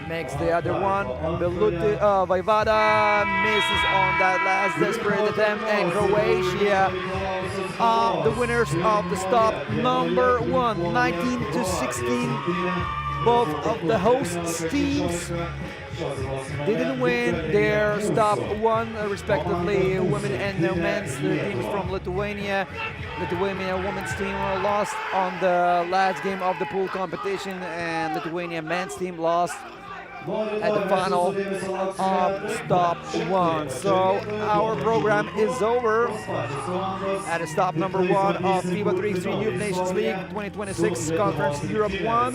makes the other one. Vojvoda misses on that last desperate attempt, and Croatia are the winners of the stop number 1, 19-16. Both of the host teams didn't win their stop 1, respectively, women and men's. The teams from Lithuania women's team lost on the last game of the pool competition, and Lithuania men's team lost at the final of stop 1. So our program is over at stop number 1 of FIBA 3x3 Youth Nations League 2026 Conference Europe 1.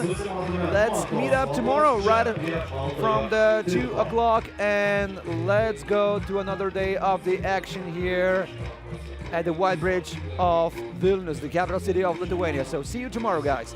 Let's meet up tomorrow right from the 2 o'clock, and let's go to another day of the action here at the White Bridge of Vilnius, the capital city of Lithuania. So see you tomorrow, guys.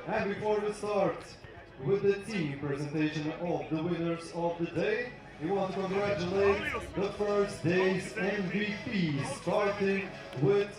And before we start with the team presentation of the winners of the day, we want to congratulate the first day's MVP, starting with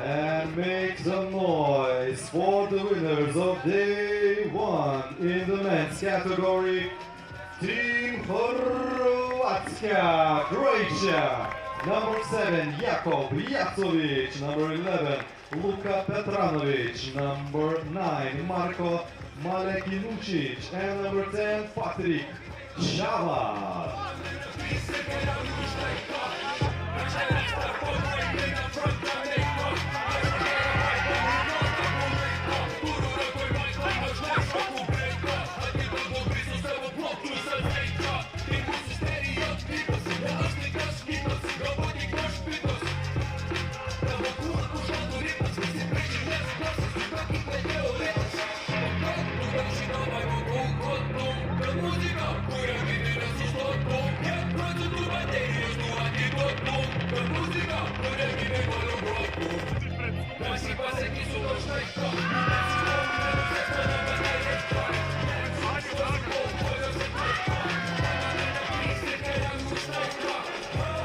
And make some noise for the winners of day one in the men's category. Team Croatia, Croatia. Number 7, Jakov Jacovic. Number 11, Luka Petranovic. Number 9, Marko Malekinucic. And number 10, Patrick Chava.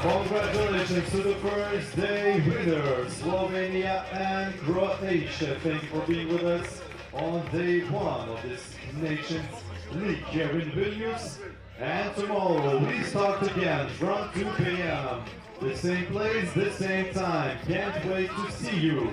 Congratulations to the first day winners, Slovenia and Croatia. Thank you for being with us on day one of this Nations League here in Vilnius. And tomorrow we start again from 2 p.m. The same place, the same time. Can't wait to see you.